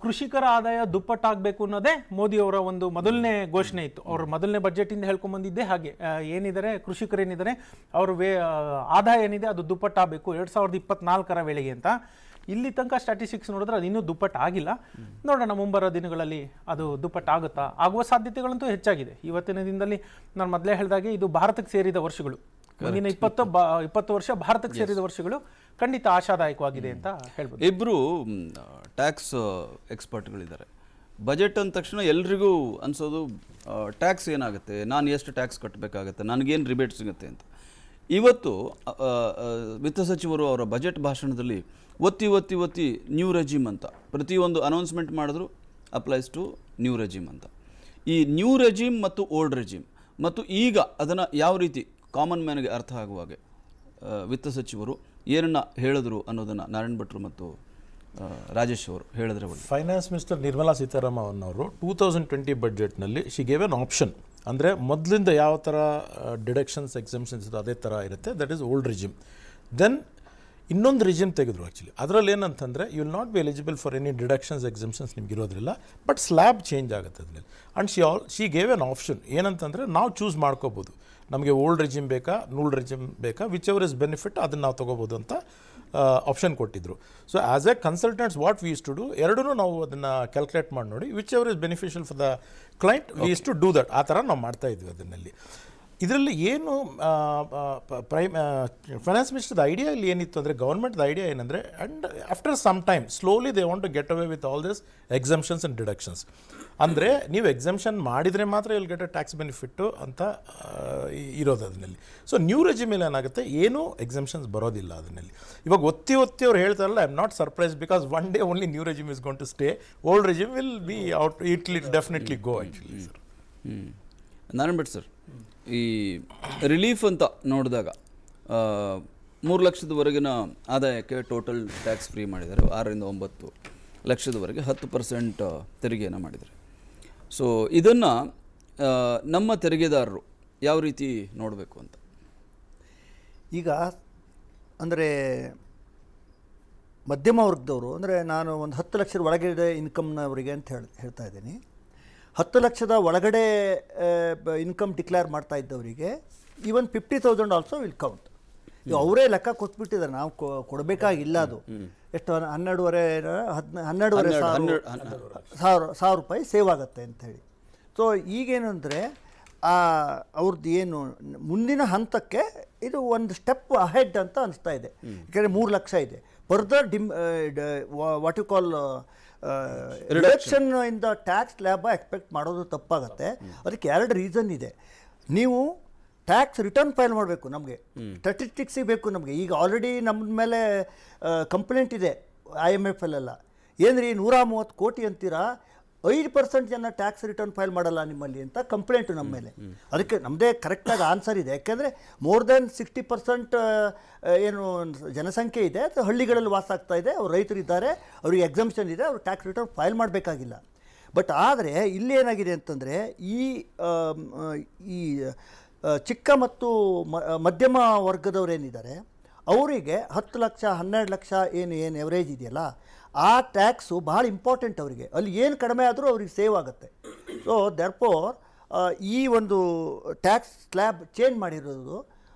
ಕೃಷಿಕರ ಆದಾಯ ದುಪ್ಪಟ್ಟಾಗಬೇಕು ಅನ್ನೋದೇ ಮೋದಿಯವರ ಒಂದು ಮೊದಲನೇ ಘೋಷಣೆ ಇತ್ತು. ಅವರು ಮೊದಲನೇ ಬಜೆಟಿಂದ ಹೇಳ್ಕೊಂಬಂದಿದ್ದೇ ಹಾಗೆ, ಏನಿದ್ದಾರೆ ಕೃಷಿಕರೇನಿದ್ದಾರೆ ಅವ್ರ ಆದಾಯ ಏನಿದೆ ಅದು ದುಪ್ಪಟ್ಟಾಗಬೇಕು 2024ರ ವೇಳೆಗೆ ಅಂತ. ಇಲ್ಲಿ ತನಕ ಸ್ಟ್ಯಾಟಿಸ್ಟಿಕ್ಸ್ ನೋಡಿದ್ರೆ ಅದು ಇನ್ನೂ ದುಪ್ಪಟ್ಟಾಗಿಲ್ಲ. ನೋಡೋಣ ಮುಂಬರೋ ದಿನಗಳಲ್ಲಿ ಅದು ದುಪ್ಪಟ್ಟಾಗುತ್ತಾ, ಆಗುವ ಸಾಧ್ಯತೆಗಳಂತೂ ಹೆಚ್ಚಾಗಿದೆ. ಇವತ್ತಿನ ದಿನದಲ್ಲಿ ನಾನು ಮೊದಲೇ ಹೇಳಿದಾಗೆ ಇದು ಭಾರತಕ್ಕೆ ಸೇರಿದ ವರ್ಷಗಳು, ಮುಂದಿನ 20 ವರ್ಷ ಭಾರತಕ್ಕೆ ಸೇರಿದ ವರ್ಷಗಳು ಖಂಡಿತ ಆಶಾದಾಯಕವಾಗಿದೆ ಅಂತ ಹೇಳ್ಬೋದು. ಇಬ್ಬರು ಟ್ಯಾಕ್ಸ್ ಎಕ್ಸ್ಪರ್ಟ್ಗಳಿದ್ದಾರೆ. ಬಜೆಟ್ ಅಂದ ತಕ್ಷಣ ಎಲ್ರಿಗೂ ಅನ್ಸೋದು ಟ್ಯಾಕ್ಸ್ ಏನಾಗುತ್ತೆ, ನಾನು ಎಷ್ಟು ಟ್ಯಾಕ್ಸ್ ಕಟ್ಟಬೇಕಾಗತ್ತೆ, ನನಗೇನು ರಿಬೇಟ್ ಸಿಗುತ್ತೆ ಅಂತ. ಇವತ್ತು ವಿತ್ತ ಸಚಿವರು ಅವರ ಬಜೆಟ್ ಭಾಷಣದಲ್ಲಿ ಒತ್ತಿ ನ್ಯೂ ರೆಜಿಮ್ ಅಂತ ಪ್ರತಿಯೊಂದು ಅನೌನ್ಸ್ಮೆಂಟ್ ಮಾಡಿದ್ರು, ಅಪ್ಲೈಸ್ ಟು ನ್ಯೂ ರೆಜಿಮ್ ಅಂತ. ಈ ನ್ಯೂ ರೆಜಿಮ್ ಮತ್ತು ಓಲ್ಡ್ ರೆಜಿಮ್ ಮತ್ತು ಈಗ ಅದನ್ನು ಯಾವ ರೀತಿ ಕಾಮನ್ ಮ್ಯಾನ್ಗೆ ಅರ್ಥ ಆಗುವಾಗೆ ವಿತ್ತ ಸಚಿವರು ಏನನ್ನ ಹೇಳಿದ್ರು ಅನ್ನೋದನ್ನು ನಾರಾಯಣ್ ಭಟ್ರು ಮತ್ತು ರಾಜೇಶ್ ಅವರು ಹೇಳಿದ್ರೆ. ಫೈನಾನ್ಸ್ ಮಿನಿಸ್ಟರ್ ನಿರ್ಮಲಾ ಸೀತಾರಾಮನ್ ಅವರು 2020 ಬಜೆಟ್ನಲ್ಲಿ ಶಿ ಗೇವ್ ಎನ್ ಆಪ್ಷನ್. ಅಂದರೆ ಮೊದಲಿಂದ ಯಾವ ಥರ ಡಿಡಕ್ಷನ್ಸ್ ಎಕ್ಸಮ್ಷನ್ಸ್ ಇದೆ ಅದೇ ಥರ ಇರುತ್ತೆ, that is old regime. Then ಇನ್ನೊಂದು ರಿಜಿಮ್ ತೆಗೆದ್ರು ಆ್ಯಕ್ಚುಲಿ. ಅದರಲ್ಲಿ ಏನಂತಂದರೆ you will not be eligible for any deductions exemptions ನಿಮ್ಗೆ ಇರೋದ್ರಿಲ್ಲ, ಬಟ್ ಸ್ಲ್ಯಾಬ್ ಚೇಂಜ್ ಆಗುತ್ತೆ ಅದರಲ್ಲಿ. And she gave an option ಏನಂತಂದರೆ ನಾವು ಚೂಸ್ ಮಾಡ್ಕೋಬೋದು, ನಮಗೆ ಓಲ್ಡ್ ರೆಜಿಮ್ ಬೇಕಾ ನ್ಯೂ ರೆಜಿಮ್ ಬೇಕಾ, ವಿಚ್ ಎವರ್ ಇಸ್ ಬೆನಿಫಿಟ್ ಅದನ್ನು ನಾವು ತೊಗೋಬೋದು ಅಂತ ಆಪ್ಷನ್ ಕೊಟ್ಟಿದ್ದರು. So as a consultants what we used to do, ಎರಡೂ ನಾವು ಅದನ್ನು ಕ್ಯಾಲ್ಕುಲೇಟ್ ಮಾಡಿ ನೋಡಿ whichever is beneficial for the client we used to do that. ಆ ಥರ ನಾವು ಮಾಡ್ತಾಯಿದ್ವಿ ಅದನ್ನಲ್ಲಿ. ಇದರಲ್ಲಿ ಏನು ಫೈನಾನ್ಸ್ ಮಿನಿಸ್ಟರ್ದ ಐಡಿಯಾ ಇಲ್ಲಿ ಏನಿತ್ತು ಅಂದರೆ, ಗೌರ್ಮೆಂಟ್ದ ಐಡಿಯಾ ಏನಂದರೆ, and after some time slowly they want to get away with all this exemptions and deductions. ಅಂದರೆ ನೀವು ಎಕ್ಸಮ್ಷನ್ ಮಾಡಿದರೆ ಮಾತ್ರ ಇಲ್ಲಿ ಗೆಟ್ ಟ್ಯಾಕ್ಸ್ ಬೆನಿಫಿಟ್ಟು ಅಂತ ಇರೋದು ಅದನ್ನಲ್ಲಿ. ಸೊ ನ್ಯೂ ರೆಜಿಮೇಲೆ ಏನಾಗುತ್ತೆ, ಏನೂ ಎಕ್ಸಮ್ಷನ್ಸ್ ಬರೋದಿಲ್ಲ ಅದನ್ನಲ್ಲಿ. ಇವಾಗ ಒತ್ತಿ ಅವ್ರು ಹೇಳ್ತಾರಲ್ಲ, I am not surprise because one day only new regime is going to stay, old regime will be out, it will definitely go actually sir. Narayan Bhat sir, ಈ ರಿಲೀಫ್ ಅಂತ ನೋಡಿದಾಗ 3 ಲಕ್ಷದವರೆಗಿನ ಆದಾಯಕ್ಕೆ ಟೋಟಲ್ ಟ್ಯಾಕ್ಸ್ ಫ್ರೀ ಮಾಡಿದ್ದಾರೆ. 6 ರಿಂದ 9 ಲಕ್ಷದವರೆಗೆ 10% ತೆರಿಗೆಯನ್ನು ಮಾಡಿದ್ದಾರೆ. ಸೊ ಇದನ್ನು ನಮ್ಮ ತೆರಿಗೆದಾರರು ಯಾವ ರೀತಿ ನೋಡಬೇಕು ಅಂತ ಈಗ ಅಂದರೆ ಮಧ್ಯಮ ವರ್ಗದವರು, ಅಂದರೆ ನಾನು ಒಂದು 10 ಲಕ್ಷದ ಒಳಗಡೆ ಇನ್ಕಮ್ನವರಿಗೆ ಅಂತ ಹೇಳ್ತಾ ಇದ್ದೀನಿ. 10 ಲಕ್ಷದ ಒಳಗಡೆ ಇನ್ಕಮ್ ಡಿಕ್ಲೇರ್ ಮಾಡ್ತಾ ಇದ್ದವರಿಗೆ ಈವನ್ 50,000 ಆಲ್ಸೋ ವಿಲ್ ಕೌಂಟ್. ಈಗ ಅವರೇ ಲೆಕ್ಕ ಕೊಟ್ಬಿಟ್ಟಿದ್ದಾರೆ, ನಾವು ಕೊಡಬೇಕಾಗಿಲ್ಲ. ಅದು ಎಷ್ಟು 12,500 ಸಾವಿರ ರೂಪಾಯಿ ಸೇವ್ ಆಗುತ್ತೆ ಅಂಥೇಳಿ. ಸೊ ಈಗೇನು ಅಂದರೆ ಅವ್ರದ್ದು ಏನು ಮುಂದಿನ ಹಂತಕ್ಕೆ ಇದು ಒಂದು ಸ್ಟೆಪ್ ಅಹೆಡ್ ಅಂತ ಅನಿಸ್ತಾ ಇದೆ. ಯಾಕೆಂದರೆ 3 ಲಕ್ಷ ಇದೆ. Further what you call reduction in the tax slab expect ಮಾಡೋದು ತಪ್ಪಾಗುತ್ತೆ. ಅದಕ್ಕೆ 2 ರೀಸನ್ ಇದೆ. ನೀವು ಟ್ಯಾಕ್ಸ್ ರಿಟರ್ನ್ ಫೈಲ್ ಮಾಡಬೇಕು, ನಮಗೆ ಸ್ಟ್ಯಾಟಿಸ್ಟಿಕ್ಸಿಗೆ ಬೇಕು ನಮಗೆ. ಈಗ ಆಲ್ರೆಡಿ ನಮ್ಮ ಮೇಲೆ ಕಂಪ್ಲೇಂಟ್ ಇದೆ IMF-ಅಲ್ಲೆಲ್ಲ, ಏನ್ರಿ 130 ಕೋಟಿ ಅಂತೀರಾ, 5% ಜನ ಟ್ಯಾಕ್ಸ್ ರಿಟರ್ನ್ ಫೈಲ್ ಮಾಡಲ್ಲ ನಿಮ್ಮಲ್ಲಿ ಅಂತ ಕಂಪ್ಲೇಂಟು ನಮ್ಮ ಮೇಲೆ. ಅದಕ್ಕೆ ನಮ್ಮದೇ ಕರೆಕ್ಟಾಗಿ ಆನ್ಸರ್ ಇದೆ. ಯಾಕೆಂದರೆ ಮೋರ್ ದೆನ್ 60% ಏನು ಜನಸಂಖ್ಯೆ ಇದೆ, ಅದು ಹಳ್ಳಿಗಳಲ್ಲಿ ವಾಸ ಆಗ್ತಾ ಇದೆ, ಅವ್ರು ರೈತರಿದ್ದಾರೆ, ಅವ್ರಿಗೆ ಎಕ್ಸಮ್ಷನ್ ಇದೆ, ಅವ್ರು ಟ್ಯಾಕ್ಸ್ ರಿಟರ್ನ್ ಫೈಲ್ ಮಾಡಬೇಕಾಗಿಲ್ಲ. ಬಟ್ ಆದರೆ ಇಲ್ಲಿ ಏನಾಗಿದೆ ಅಂತಂದರೆ, ಈ ಚಿಕ್ಕ ಮತ್ತು ಮಧ್ಯಮ ವರ್ಗದವರೇನಿದ್ದಾರೆ ಅವರಿಗೆ 10 ಲಕ್ಷ 12 ಲಕ್ಷ ಏನು ಎವರೇಜ್ ಇದೆಯಲ್ಲ, ಆ ಟ್ಯಾಕ್ಸು ಭಾಳ ಇಂಪಾರ್ಟೆಂಟ್ ಅವರಿಗೆ. ಅಲ್ಲಿ ಏನು ಕಡಿಮೆ ಆದರೂ ಅವ್ರಿಗೆ ಸೇವ್ ಆಗುತ್ತೆ. ಸೊ ದೆರ್ಫೋರ್ ಈ ಒಂದು ಟ್ಯಾಕ್ಸ್ ಸ್ಲ್ಯಾಬ್ ಚೇಂಜ್ ಮಾಡಿರೋದು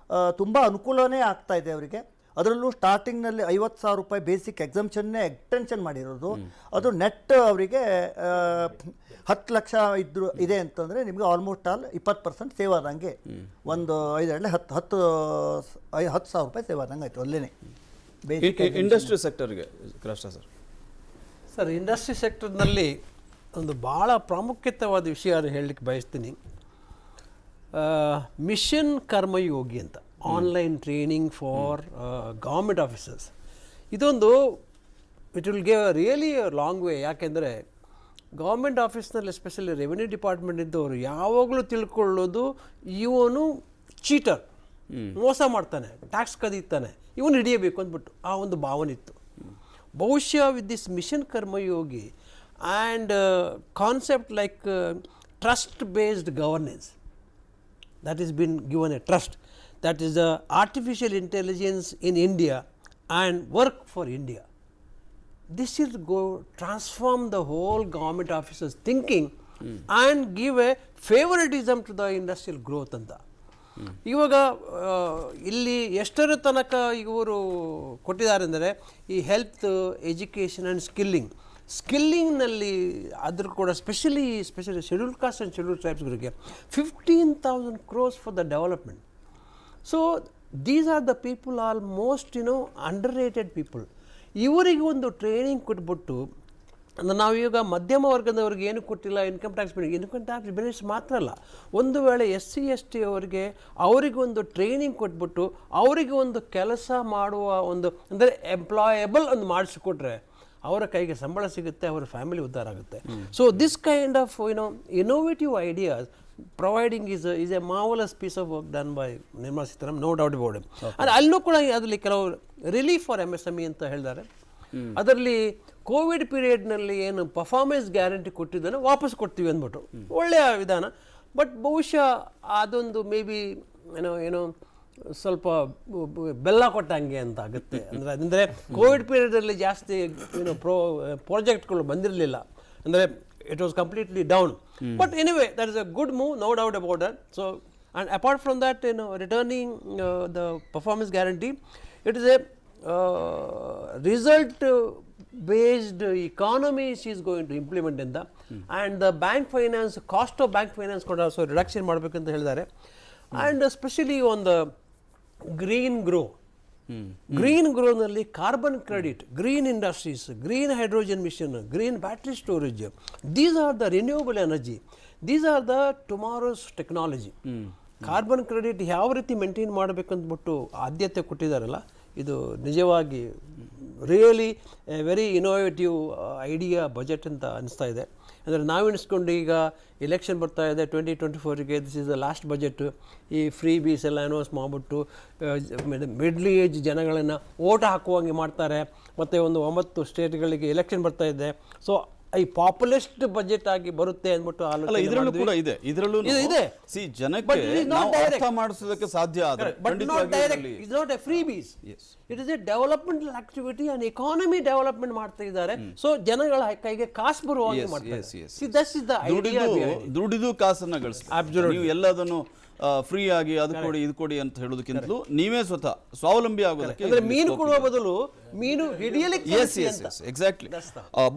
ತುಂಬ ಅನುಕೂಲವೇ ಆಗ್ತಾಯಿದೆ ಅವರಿಗೆ. ಅದರಲ್ಲೂ ಸ್ಟಾರ್ಟಿಂಗ್ನಲ್ಲಿ 50,000 ರೂಪಾಯಿ ಬೇಸಿಕ್ ಎಕ್ಸಮ್ಷನ್ನೇ ಎಕ್ಸ್ಟೆನ್ಷನ್ ಮಾಡಿರೋದು. ಅದು ನೆಟ್ ಅವರಿಗೆ 10 ಲಕ್ಷ ಇದೆ ಅಂತಂದರೆ ನಿಮಗೆ ಆಲ್ಮೋಸ್ಟ್ ಆಲ್ 20% ಸೇವ್ ಆದಂಗೆ. ಒಂದು 10,000 ರೂಪಾಯಿ ಸೇವ್ ಆದಂಗೆ ಆಯಿತು ಅಲ್ಲೇ. ಇಂಡಸ್ಟ್ರಿ ಸೆಕ್ಟರ್ಗೆ ಸರ್, ಇಂಡಸ್ಟ್ರಿ ಸೆಕ್ಟರ್ನಲ್ಲಿ ಒಂದು ಭಾಳ ಪ್ರಾಮುಖ್ಯತವಾದ ವಿಷಯ ಹೇಳಲಿಕ್ಕೆ ಬಯಸ್ತೀನಿ. ಮಿಷನ್ ಕರ್ಮಯೋಗಿ ಅಂತ online training for government officers. ಇದೊಂದು it will give really long way. ಯಾಕೆಂದರೆ ಗೌರ್ಮೆಂಟ್ ಆಫೀಸ್ನಲ್ಲಿ ಎಸ್ಪೆಷಲಿ ರೆವಿನ್ಯೂ ಡಿಪಾರ್ಟ್ಮೆಂಟ್ ಇದ್ದವರು ಯಾವಾಗಲೂ ತಿಳ್ಕೊಳ್ಳೋದು ಇವನು ಚೀಟರ್, ಮೋಸ ಮಾಡ್ತಾನೆ, ಟ್ಯಾಕ್ಸ್ ಕದೀತಾನೆ, ಇವನು ಹಿಡಿಯಬೇಕು ಅಂದ್ಬಿಟ್ಟು ಆ ಒಂದು ಭಾವನೆ ಇತ್ತು. ಬಹುಶಃ with this Mission Karmayogi and concept like trust based governance, that has been given a trust, that is the artificial intelligence in India and work for India. This will go transform the whole government officers thinking and give a favoritism to the industrial growth ಅಂತ. ಇವಾಗ ಇಲ್ಲಿ ಎಷ್ಟರ ತನಕ ಇವರು ಕೊಟ್ಟಿದ್ದಾರೆ ಅಂದರೆ ಈ ಹೆಲ್ತ್, ಎಜುಕೇಷನ್ ಆ್ಯಂಡ್ ಸ್ಕಿಲ್ಲಿಂಗ್ನಲ್ಲಿ ಅದ್ರ ಕೂಡ specially schedule caste and schedule ಟ್ರೈಬ್ಸ್ಗಳಿಗೆ 15,000 crores for the development. So these are the people are most under rated people. ಇವರಿಗೆ ಒಂದು ಟ್ರೈನಿಂಗ್ ಕೊಟ್ಬಿಟ್ಟು ನಾವೀಗ ಮಧ್ಯಮ ವರ್ಗದವ್ರಿಗೆ ಏನು ಕೊಟ್ಟಿಲ್ಲ, ಇನ್ಕಮ್ ಟ್ಯಾಕ್ಸ್ ಬೆನಿಫಿಟ್ಸ್ ಮಾತ್ರ ಅಲ್ಲ, ಒಂದು ವೇಳೆ SC/ST ಅವರಿಗೊಂದು ಟ್ರೈನಿಂಗ್ ಕೊಟ್ಬಿಟ್ಟು ಅವರಿಗೆ ಒಂದು ಕೆಲಸ ಮಾಡುವ ಒಂದು ಅಂದರೆ ಎಂಪ್ಲಾಯಬಲ್ ಒಂದು ಮಾಡಿಸ್ಕೊಟ್ರೆ ಅವರ ಕೈಗೆ ಸಂಬಳ ಸಿಗುತ್ತೆ, ಅವರ ಫ್ಯಾಮಿಲಿ ಉದ್ಧಾರ ಆಗುತ್ತೆ. So this kind of innovative ideas providing is a marvelous piece of work done by Nirmala Sitharaman, no doubt about it. And ಅಲ್ಲೂ ಕೂಡ ಅದರಲ್ಲಿ ಕೆಲವು ರಿಲೀಫ್ ಫಾರ್ MSME ಅಂತ ಹೇಳಿದ್ದಾರೆ. ಅದರಲ್ಲಿ ಕೋವಿಡ್ ಪೀರಿಯಡ್ನಲ್ಲಿ ಏನು ಪರ್ಫಾರ್ಮೆನ್ಸ್ ಗ್ಯಾರಂಟಿ ಕೊಟ್ಟಿದ್ದಾನೆ ವಾಪಸ್ ಕೊಡ್ತೀವಿ ಅಂದ್ಬಿಟ್ಟು ಒಳ್ಳೆಯ ವಿಧಾನ. ಬಟ್ ಬಹುಶಃ ಅದೊಂದು ಮೇ ಬಿ ಏನೋ ಸ್ವಲ್ಪ ಬೆಲ್ಲ ಕೊಟ್ಟಂಗೆ ಅಂತ ಆಗುತ್ತೆ. ಅಂದರೆ ಕೋವಿಡ್ ಪೀರಿಯಡಲ್ಲಿ ಜಾಸ್ತಿ ಪ್ರಾಜೆಕ್ಟ್ಗಳು ಬಂದಿರಲಿಲ್ಲ, ಅಂದರೆ it was completely down. But anyway that is a good move, no doubt about that. So and apart from that returning the performance guarantee, it is a result based economy she is going to implement in the and the bank finance cost of bank finance ಕೂಡ also reduction ಮಾಡಬೇಕಂತ ಹೇಳಿದ್ದಾರೆ. and especially on the green grow ನಲ್ಲಿ carbon credit, green industries, green hydrogen mission, green battery storage, these are the renewable energy, these are the tomorrow's technology. Carbon credit ಯಾವ ರೀತಿ ಮೇಂಟೈನ್ ಮಾಡಬೇಕಂದ್ಬಿಟ್ಟು ಆದ್ಯತೆ ಕೊಟ್ಟಿದ್ದಾರಲ್ಲ, ಇದು ನಿಜವಾಗಿ really very innovative idea budget ಅಂತ ಅನಿಸ್ತಾ ಇದೆ. ಅಂದರೆ ನಾವೆಣಿಸ್ಕೊಂಡು ಈಗ ಎಲೆಕ್ಷನ್ ಬರ್ತಾ ಇದೆ 2024ಗೆ, this is the last budget. ಈ ಫ್ರೀ ಬೀಸ್ ಎಲ್ಲ ಅನೌನ್ಸ್ ಮಾಡಿಬಿಟ್ಟು ಮಿಡ್ಲ್ ಏಜ್ ಜನಗಳನ್ನು ಓಟ್ ಹಾಕುವಂಗೆ ಮಾಡ್ತಾರೆ. ಮತ್ತು ಒಂದು 9 ಸ್ಟೇಟ್ಗಳಿಗೆ ಎಲೆಕ್ಷನ್ ಬರ್ತಾ ಇದೆ. ಸೊ ಈ ಪಾಪ್ಯುಲಿಸ್ಟ್ ಬಜೆಟ್ ಆಗಿ ಬರುತ್ತೆ ಅಂದ್ಬಿಟ್ಟು ಆಲೋಚನೆ ಇದರಲ್ಲೂ ಕೂಡ ಇದೆ, ಇದರಲ್ಲೂ ಇದೆ. ಸಿ ಜನಕ್ಕೆ ನಾವು ಅರ್ಥ ಮಾಡಿಸೋದಕ್ಕೆ ಸಾಧ್ಯ ಆದರೆ but not direct, it's not a freebies, it is a developmental activity and economy development ಮಾಡ್ತಾ ಇದ್ದಾರೆ. ಸೊ ಜನಗಳ ಕೈಗೆ ಕಾಸು ಬರುವಂಗೆ ಮಾಡ್ತಾರೆ. ದುಡಿದು ಕಾಸನ್ನ ಗಳಿಸ್ತಾರೆ. ನೀವು ಎಲ್ಲದನ್ನು ಫ್ರೀ ಆಗಿ ಅದು ಕೊಡಿ ಇದು ಕೊಡಿ ಅಂತ ಹೇಳೋದಕ್ಕಿಂತಲೂ ನೀವೇ ಸ್ವತಃ ಸ್ವಾವಲಂಬಿ ಆಗೋದಕ್ಕೆ, ಮೀನು ಕೊಡುವ ಬದಲು ಮೀನು ಹಿಡಿಯಲಿಕ್ಕೆ. ಎಕ್ಸಾಕ್ಟ್ಲಿ.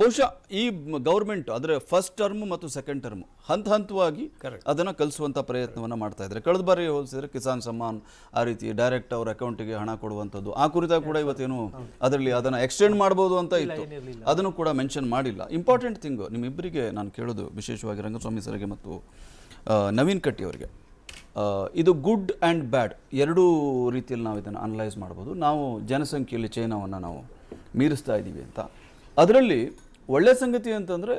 ಬಹುಶಃ ಈ ಗೌರ್ಮೆಂಟ್ ಅದರ ಫಸ್ಟ್ ಟರ್ಮ್ ಮತ್ತು ಸೆಕೆಂಡ್ ಟರ್ಮ್ ಹಂತವಾಗಿ ಅದನ್ನ ಕಲಿಸುವಂತ ಪ್ರಯತ್ನವನ್ನ ಮಾಡ್ತಾ ಇದ್ದಾರೆ. ಕಳೆದ ಬಾರಿ ಹೋಲಿಸಿದ್ರೆ ಕಿಸಾನ್ ಸಮ್ಮಾನ್ ಆ ರೀತಿ ಡೈರೆಕ್ಟ್ ಅವ್ರ ಅಕೌಂಟಿಗೆ ಹಣ ಕೊಡುವಂಥದ್ದು, ಆ ಕುರಿತಾಗಿ ಕೂಡ ಇವತ್ತೇನು ಅದರಲ್ಲಿ ಅದನ್ನ ಎಕ್ಸ್ಟೆಂಡ್ ಮಾಡ್ಬೋದು ಅಂತ ಇತ್ತು, ಅದನ್ನು ಕೂಡ ಮೆನ್ಷನ್ ಮಾಡಿಲ್ಲ. ಇಂಪಾರ್ಟೆಂಟ್ ಥಿಂಗ್ ನಿಮ್ಮಿಬ್ಬರಿಗೆ ನಾನು ಕೇಳೋದು, ವಿಶೇಷವಾಗಿ ರಂಗಸ್ವಾಮಿ ಸರ್ಗೆ ಮತ್ತು ನವೀನ್ ಕಟ್ಟಿ ಅವರಿಗೆ, ಇದು ಗುಡ್ ಆ್ಯಂಡ್ ಬ್ಯಾಡ್ ಎರಡೂ ರೀತಿಯಲ್ಲಿ ನಾವು ಇದನ್ನು ಅನಲೈಸ್ ಮಾಡ್ಬೋದು. ನಾವು ಜನಸಂಖ್ಯೆಯಲ್ಲಿ ಚೈನಾವನ್ನು ನಾವು ಮೀರಿಸ್ತಾ ಇದ್ದೀವಿ ಅಂತ. ಅದರಲ್ಲಿ ಒಳ್ಳೆಯ ಸಂಗತಿ ಅಂತಂದರೆ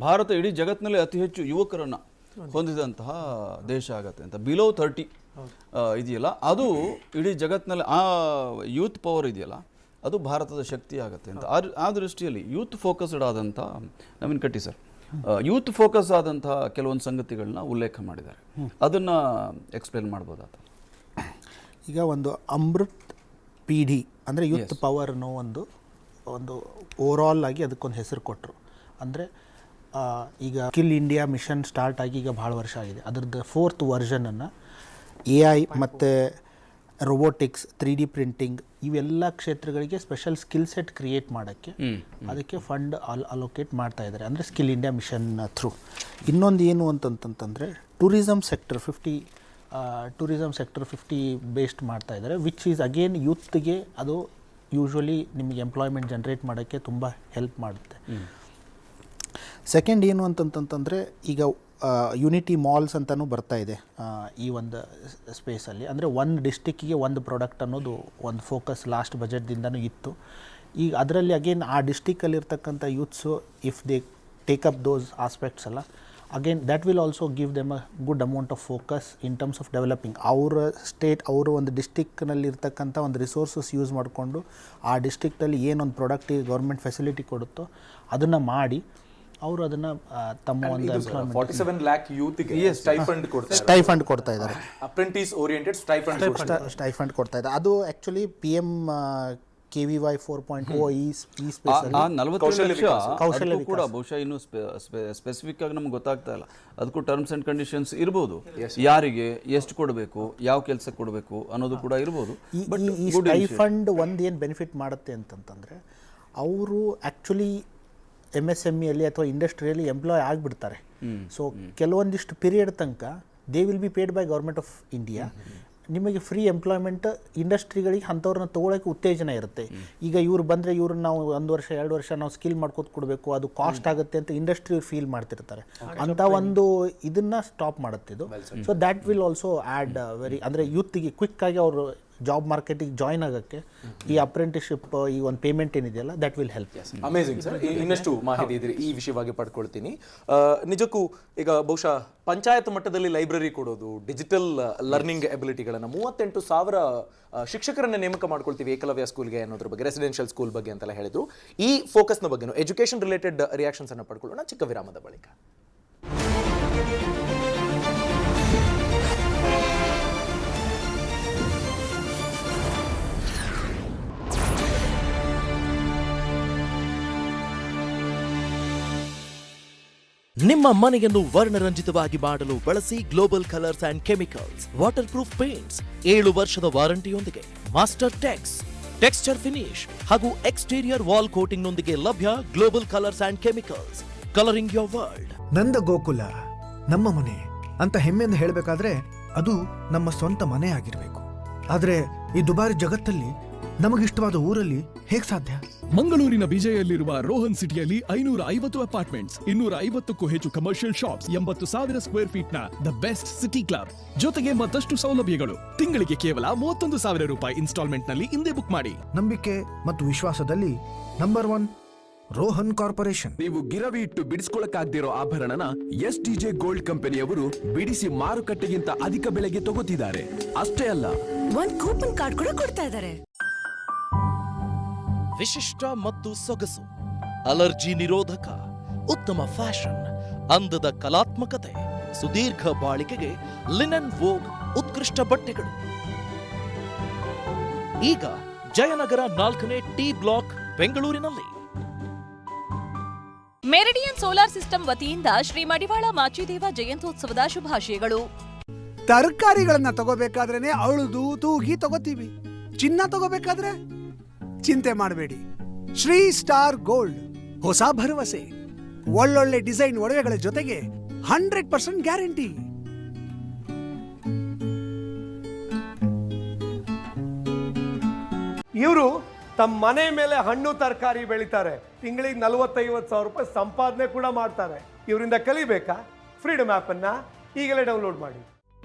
ಭಾರತ ಇಡೀ ಜಗತ್ತಿನಲ್ಲಿ ಅತಿ ಹೆಚ್ಚು ಯುವಕರನ್ನು ಹೊಂದಿದಂತಹ ದೇಶ ಆಗತ್ತೆ ಅಂತ. ಬಿಲೋ 30 ಇದೆಯಲ್ಲ, ಅದು ಇಡೀ ಜಗತ್ತಿನಲ್ಲಿ ಆ ಯೂತ್ ಪವರ್ ಇದೆಯಲ್ಲ, ಅದು ಭಾರತದ ಶಕ್ತಿ ಆಗುತ್ತೆ ಅಂತ. ಆ ದೃಷ್ಟಿಯಲ್ಲಿ ಯೂತ್ ಫೋಕಸ್ಡ್ ಆದಂಥ ನವೀನ್ ಕಟ್ಟಿ ಸರ್ ಯೂತ್ ಫೋಕಸ್ ಆದಂತಹ ಕೆಲವೊಂದು ಸಂಗತಿಗಳನ್ನ ಉಲ್ಲೇಖ ಮಾಡಿದ್ದಾರೆ, ಅದನ್ನು ಎಕ್ಸ್ಪ್ಲೇನ್ ಮಾಡ್ಬೋದಾತ? ಈಗ ಒಂದು ಅಮೃತ್ ಪೀಢಿ ಅಂದರೆ ಯೂತ್ ಪವರ್ ಅನ್ನೋ ಒಂದು ಓವರಾಲ್ ಆಗಿ ಅದಕ್ಕೊಂದು ಹೆಸರು ಕೊಟ್ಟರು. ಅಂದರೆ ಈಗ ಸ್ಕಿಲ್ ಇಂಡಿಯಾ ಮಿಷನ್ ಸ್ಟಾರ್ಟ್ ಆಗಿ ಈಗ ಭಾಳ ವರ್ಷ ಆಗಿದೆ. ಅದರದ್ದು 4th ವರ್ಷನನ್ನು AI ಮತ್ತು ರೋಬೋಟಿಕ್ಸ್, 3D ಪ್ರಿಂಟಿಂಗ್ ಇವೆಲ್ಲ ಕ್ಷೇತ್ರಗಳಿಗೆ ಸ್ಪೆಷಲ್ ಸ್ಕಿಲ್ ಸೆಟ್ ಕ್ರಿಯೇಟ್ ಮಾಡೋಕ್ಕೆ ಅದಕ್ಕೆ ಫಂಡ್ ಅಲೋಕೇಟ್ ಮಾಡ್ತಾ ಇದ್ದಾರೆ, ಅಂದರೆ ಸ್ಕಿಲ್ ಇಂಡಿಯಾ ಮಿಷನ್ ಥ್ರೂ. ಇನ್ನೊಂದು ಏನು ಅಂತಂತಂದರೆ ಟೂರಿಸಮ್ ಸೆಕ್ಟರ್ 50 ಬೇಸ್ಡ್ ಮಾಡ್ತಾ ಇದ್ದಾರೆ, ವಿಚ್ ಈಸ್ ಅಗೇನ್ ಯೂತ್ಗೆ ಅದು ಯೂಶ್ವಲಿ ನಿಮಗೆ ಎಂಪ್ಲಾಯ್ಮೆಂಟ್ ಜನ್ರೇಟ್ ಮಾಡೋಕ್ಕೆ ತುಂಬ ಹೆಲ್ಪ್ ಮಾಡುತ್ತೆ. ಸೆಕೆಂಡ್ ಏನು ಅಂತಂತಂದರೆ ಈಗ ಯುನಿಟಿ ಮಾಲ್ಸ್ ಅಂತಲೂ ಬರ್ತಾ ಇದೆ ಈ ಒಂದು ಸ್ಪೇಸಲ್ಲಿ. ಅಂದರೆ ಒಂದು ಡಿಸ್ಟಿಕ್ಕಿಗೆ ಒಂದು ಪ್ರಾಡಕ್ಟ್ ಅನ್ನೋದು ಒಂದು ಫೋಕಸ್ ಲಾಸ್ಟ್ ಬಜೆಟ್ದಿಂದನೂ ಇತ್ತು. ಈಗ ಅದರಲ್ಲಿ ಅಗೇನ್ ಆ ಡಿಸ್ಟಿಕ್ಕಲ್ಲಿರ್ತಕ್ಕಂಥ youths if they take up those aspects ಅಲ್ಲ, again that will also give them a good amount of focus in terms of developing. ಅವರ ಸ್ಟೇಟ್, ಅವರು ಒಂದು ಡಿಸ್ಟಿಕ್ನಲ್ಲಿರ್ತಕ್ಕಂಥ ಒಂದು ರಿಸೋರ್ಸಸ್ ಯೂಸ್ ಮಾಡಿಕೊಂಡು ಆ ಡಿಸ್ಟಿಕ್ಟಲ್ಲಿ ಏನೊಂದು ಪ್ರಾಡಕ್ಟಿಗೆ ಗೌರ್ಮೆಂಟ್ ಫೆಸಿಲಿಟಿ ಕೊಡುತ್ತೋ ಅದನ್ನು ಮಾಡಿ ಅವರು ಅದನ್ನು ತಮ್ಮ ಒಂದು 47 lakh ಯೂತ್ಗೆ ಸ್ಟೈಫಂಡ್ ಕೊಡ್ತಾ ಇದ್ದಾರೆ. ಅಪ್ರೆಂಟಿಸ್ ಓರಿಯೆಂಟೆಡ್ ಸ್ಟೈಫಂಡ್ ಕೊಡ್ತಾ ಇದ್ದಾರೆ. ಅದು ಆ್ಯಕ್ಚುಲಿ PM KVY 4.0 ಈ ಸ್ಪೇಸಲ್ಲಿ 40 ಲಕ್ಷ ಕೂಡ ಬಹುಶಃ ಇನ್ನೂ ಸ್ಪೆಸಿಫಿಕ್ ಆಗಿ ನಮ್ಗೆ ಗೊತ್ತಾಗ್ತಾ ಇಲ್ಲ. ಅದಕ್ಕೂ ಟರ್ಮ್ಸ್ ಆ್ಯಂಡ್ ಕಂಡೀಷನ್ಸ್ ಇರ್ಬೋದು, ಯಾರಿಗೆ ಎಷ್ಟು ಕೊಡಬೇಕು, ಯಾವ ಕೆಲಸ ಕೊಡಬೇಕು ಅನ್ನೋದು ಕೂಡ ಇರ್ಬೋದು. ಬಟ್ ಈ ಸ್ಟೈಫಂಡ್ ಒಂದು ಏನು ಬೆನಿಫಿಟ್ ಮಾಡುತ್ತೆ ಅಂತಂತಂದರೆ, ಅವರು ಆ್ಯಕ್ಚುಲಿ MSMEಯಲ್ಲಿ ಅಥವಾ ಇಂಡಸ್ಟ್ರಿಯಲ್ಲಿ ಎಂಪ್ಲಾಯ್ ಆಗಿಬಿಡ್ತಾರೆ. ಸೊ ಕೆಲವೊಂದಿಷ್ಟು ಪೀರಿಯಡ್ ತನಕ they will be paid by government of India. ನಿಮಗೆ ಫ್ರೀ ಎಂಪ್ಲಾಯ್ಮೆಂಟ್ ಇಂಡಸ್ಟ್ರಿಗಳಿಗೆ ಅಂಥವ್ರನ್ನ ತೊಗೊಳಕ್ಕೆ ಉತ್ತೇಜನ ಇರುತ್ತೆ. ಈಗ ಇವ್ರು ಬಂದರೆ ಇವ್ರನ್ನ ನಾವು 1 ವರ್ಷ 2 ವರ್ಷ ನಾವು ಸ್ಕಿಲ್ ಮಾಡ್ಕೋತ ಕೊಡಬೇಕು, ಅದು ಕಾಸ್ಟ್ ಆಗುತ್ತೆ ಅಂತ ಇಂಡಸ್ಟ್ರಿ ಫೀಲ್ ಮಾಡ್ತಿರ್ತಾರೆ. ಅಂಥ ಒಂದು ಇದನ್ನು ಸ್ಟಾಪ್ ಮಾಡುತ್ತೆ ಇದು. So that will also add very, ಅಂದರೆ ಯೂತ್ಗೆ ಕ್ವಿಕ್ಕಾಗಿ ಅವರು ಜಾಬ್ ಮಾರ್ಕೆಟಿಗೆ ಜಾಯ್ನ್ ಆಗೋಕ್ಕೆ ಈ ಅಪ್ರೆಂಟಿಸ್ಶಿಪ್, ಈ ಒಂದು ಪೇಮೆಂಟ್ ಏನಿದೆಯಲ್ಲ, that will help. Amazing sir. ಇನ್ನಷ್ಟು ಮಾಹಿತಿ ಇದ್ರಿ ಈ ವಿಷಯವಾಗಿ ಪಡ್ಕೊಳ್ತೀನಿ. ನಿಜಕ್ಕೂ ಈಗ ಬಹುಶಃ ಪಂಚಾಯತ್ ಮಟ್ಟದಲ್ಲಿ ಲೈಬ್ರರಿ ಕೊಡೋದು, ಡಿಜಿಟಲ್ ಲರ್ನಿಂಗ್ ಎಬಿಲಿಟಿಗಳನ್ನು 38,000 ಶಿಕ್ಷಕರನ್ನ ನೇಮಕ ಮಾಡ್ಕೊಳ್ತೀವಿ ಏಕಲವ್ಯ ಸ್ಕೂಲ್ಗೆ ಅನ್ನೋದ್ರ ಬಗ್ಗೆ, ರೆಸಿಡೆನ್ಷಿಯಲ್ ಸ್ಕೂಲ್ ಬಗ್ಗೆ ಅಂತೆಲ್ಲ ಹೇಳಿದ್ರು. ಈ ಫೋಕಸ್ನ ಬಗ್ಗೆನೂ ಎಜುಕೇಷನ್ ರಿಲೇಟೆಡ್ ರಿಯಾಕ್ಷನ್ಸ್ ಅನ್ನು ಪಡ್ಕೊಳ್ಳೋಣ ಚಿಕ್ಕ ವಿರಾಮದ ಬಳಿಕ. ನಿಮ್ಮ ಮನೆಯನ್ನು ವರ್ಣರಂಜಿತವಾಗಿ ಮಾಡಲು ಬಳಸಿ Global Colours and Chemicals waterproof paints 7 ವರ್ಷದ ವಾರಂಟಿಯೊಂದಿಗೆ ಮಾಸ್ಟರ್ ಟೆಕ್ಸ್ ಟೆಕ್ಸ್ಚರ್ ಫಿನಿಶ್ ಹಾಗೂ ಎಕ್ಸ್ಟೀರಿಯರ್ ವಾಲ್ ಕೋಟಿಂಗ್ ನೊಂದಿಗೆ ಲಭ್ಯ. Global Colours and Chemicals, colouring your world. Nanda Gokula ನಮ್ಮ ಮನೆ ಅಂತ ಹೆಮ್ಮೆಯಿಂದ ಹೇಳಬೇಕಾದ್ರೆ ಅದು ನಮ್ಮ ಸ್ವಂತ ಮನೆ ಆಗಿರಬೇಕು. ಆದ್ರೆ ಈ ದುಬಾರಿ ಜಗತ್ತಲ್ಲಿ ನಮಗಿಷ್ಟವಾದ ಊರಲ್ಲಿ ಹೇಗೆ ಸಾಧ್ಯ? ಮಂಗಳೂರಿನ ಬಿಜೆಯಲ್ಲಿರುವ ರೋಹನ್ ಸಿಟಿಯಲ್ಲಿ 550 ಅಪಾರ್ಟ್ಮೆಂಟ್ಸ್, 250ಕ್ಕೂ ಹೆಚ್ಚು ಕಮರ್ಷಿಯಲ್ ಶಾಪ್ಸ್, 80,000 ಸ್ಕ್ವೇರ್ ಫೀಟ್ ನ ದ ಬೆಸ್ಟ್ ಸಿಟಿ ಕ್ಲಬ್, ಜೊತೆಗೆ ಮತ್ತಷ್ಟು ಸೌಲಭ್ಯಗಳು. ತಿಂಗಳಿಗೆ ಕೇವಲ 31,000 ರೂಪಾಯಿ ಇನ್ಸ್ಟಾಲ್ಮೆಂಟ್ ನಲ್ಲಿ ಹಿಂದೆ ಬುಕ್ ಮಾಡಿ. ನಂಬಿಕೆ ಮತ್ತು ವಿಶ್ವಾಸದಲ್ಲಿ ನಂಬರ್ 1 ರೋಹನ್ ಕಾರ್ಪೊರೇಷನ್. ನೀವು ಗಿರವಿ ಇಟ್ಟು ಬಿಡಿಸ್ಕೊಳಕ್ಕಾಗ್ದಿರೋ ಆಭರಣನ SDJ ಗೋಲ್ಡ್ ಕಂಪನಿಯವರು ಬಿಡಿಸಿ ಮಾರುಕಟ್ಟೆಗಿಂತ ಅಧಿಕ ಬೆಲೆಗೆ ತಗೋತಿದ್ದಾರೆ. ಅಷ್ಟೇ ಅಲ್ಲ, ಒಂದು ಕೂಪನ್ ಕಾರ್ಡ್ ಕೂಡ ಕೊಡ್ತಾ ಇದ್ದಾರೆ. ವಿಶಿಷ್ಟ ಮತ್ತು ಸೊಗಸು, ಅಲರ್ಜಿ ನಿರೋಧಕ, ಉತ್ತಮ ಫ್ಯಾಷನ್, ಅಂದದ ಕಲಾತ್ಮಕತೆ, ಸುದೀರ್ಘ ಬಾಳಿಕೆಗೆ ಲಿನನ್ ವೋಗ್ ಉತ್ಕೃಷ್ಟ ಬಟ್ಟೆಗಳು. ಈಗ ಜಯನಗರ 4ನೇ T ಬ್ಲಾಕ್ ಬೆಂಗಳೂರಿನಲ್ಲಿ. ಮೆರಿಡಿಯನ್ ಸೋಲಾರ್ ಸಿಸ್ಟಮ್ ವತಿಯಿಂದ ಶ್ರೀ ಮಡಿವಾಳ ಮಾಚಿದೇವ ಜಯಂತ್ಯೋತ್ಸವದ ಶುಭಾಶಯಗಳು. ತರಕಾರಿಗಳನ್ನ ತಗೋಬೇಕಾದ್ರೇನೆ ಅಳುದು ತೂಗಿ ತಗೋತೀವಿ. ಚಿನ್ನ ತಗೋಬೇಕಾದ್ರೆ ಚಿಂತೆ ಮಾಡಬೇಡಿ. ಶ್ರೀ ಸ್ಟಾರ್ ಗೋಲ್ಡ್ ಹೊಸ ಭರವಸೆ, ಒಳ್ಳೊಳ್ಳೆ ಡಿಸೈನ್ ಒಡವೆಗಳ ಜೊತೆಗೆ 100% ಗ್ಯಾರಂಟಿ. ಇವರು ತಮ್ಮ ಮನೆ ಮೇಲೆ ಹಣ್ಣು ತರಕಾರಿ ಬೆಳಿತಾರೆ. ತಿಂಗಳಿಗೆ 40-50 ರೂಪಾಯಿ ಸಂಪಾದನೆ ಕೂಡ ಮಾಡ್ತಾರೆ. ಇವರಿಂದ ಕಲಿಬೇಕಾ? ಫ್ರೀಡಮ್ ಆಪ್ ಅನ್ನ ಈಗಲೇ ಡೌನ್ಲೋಡ್ ಮಾಡಿ.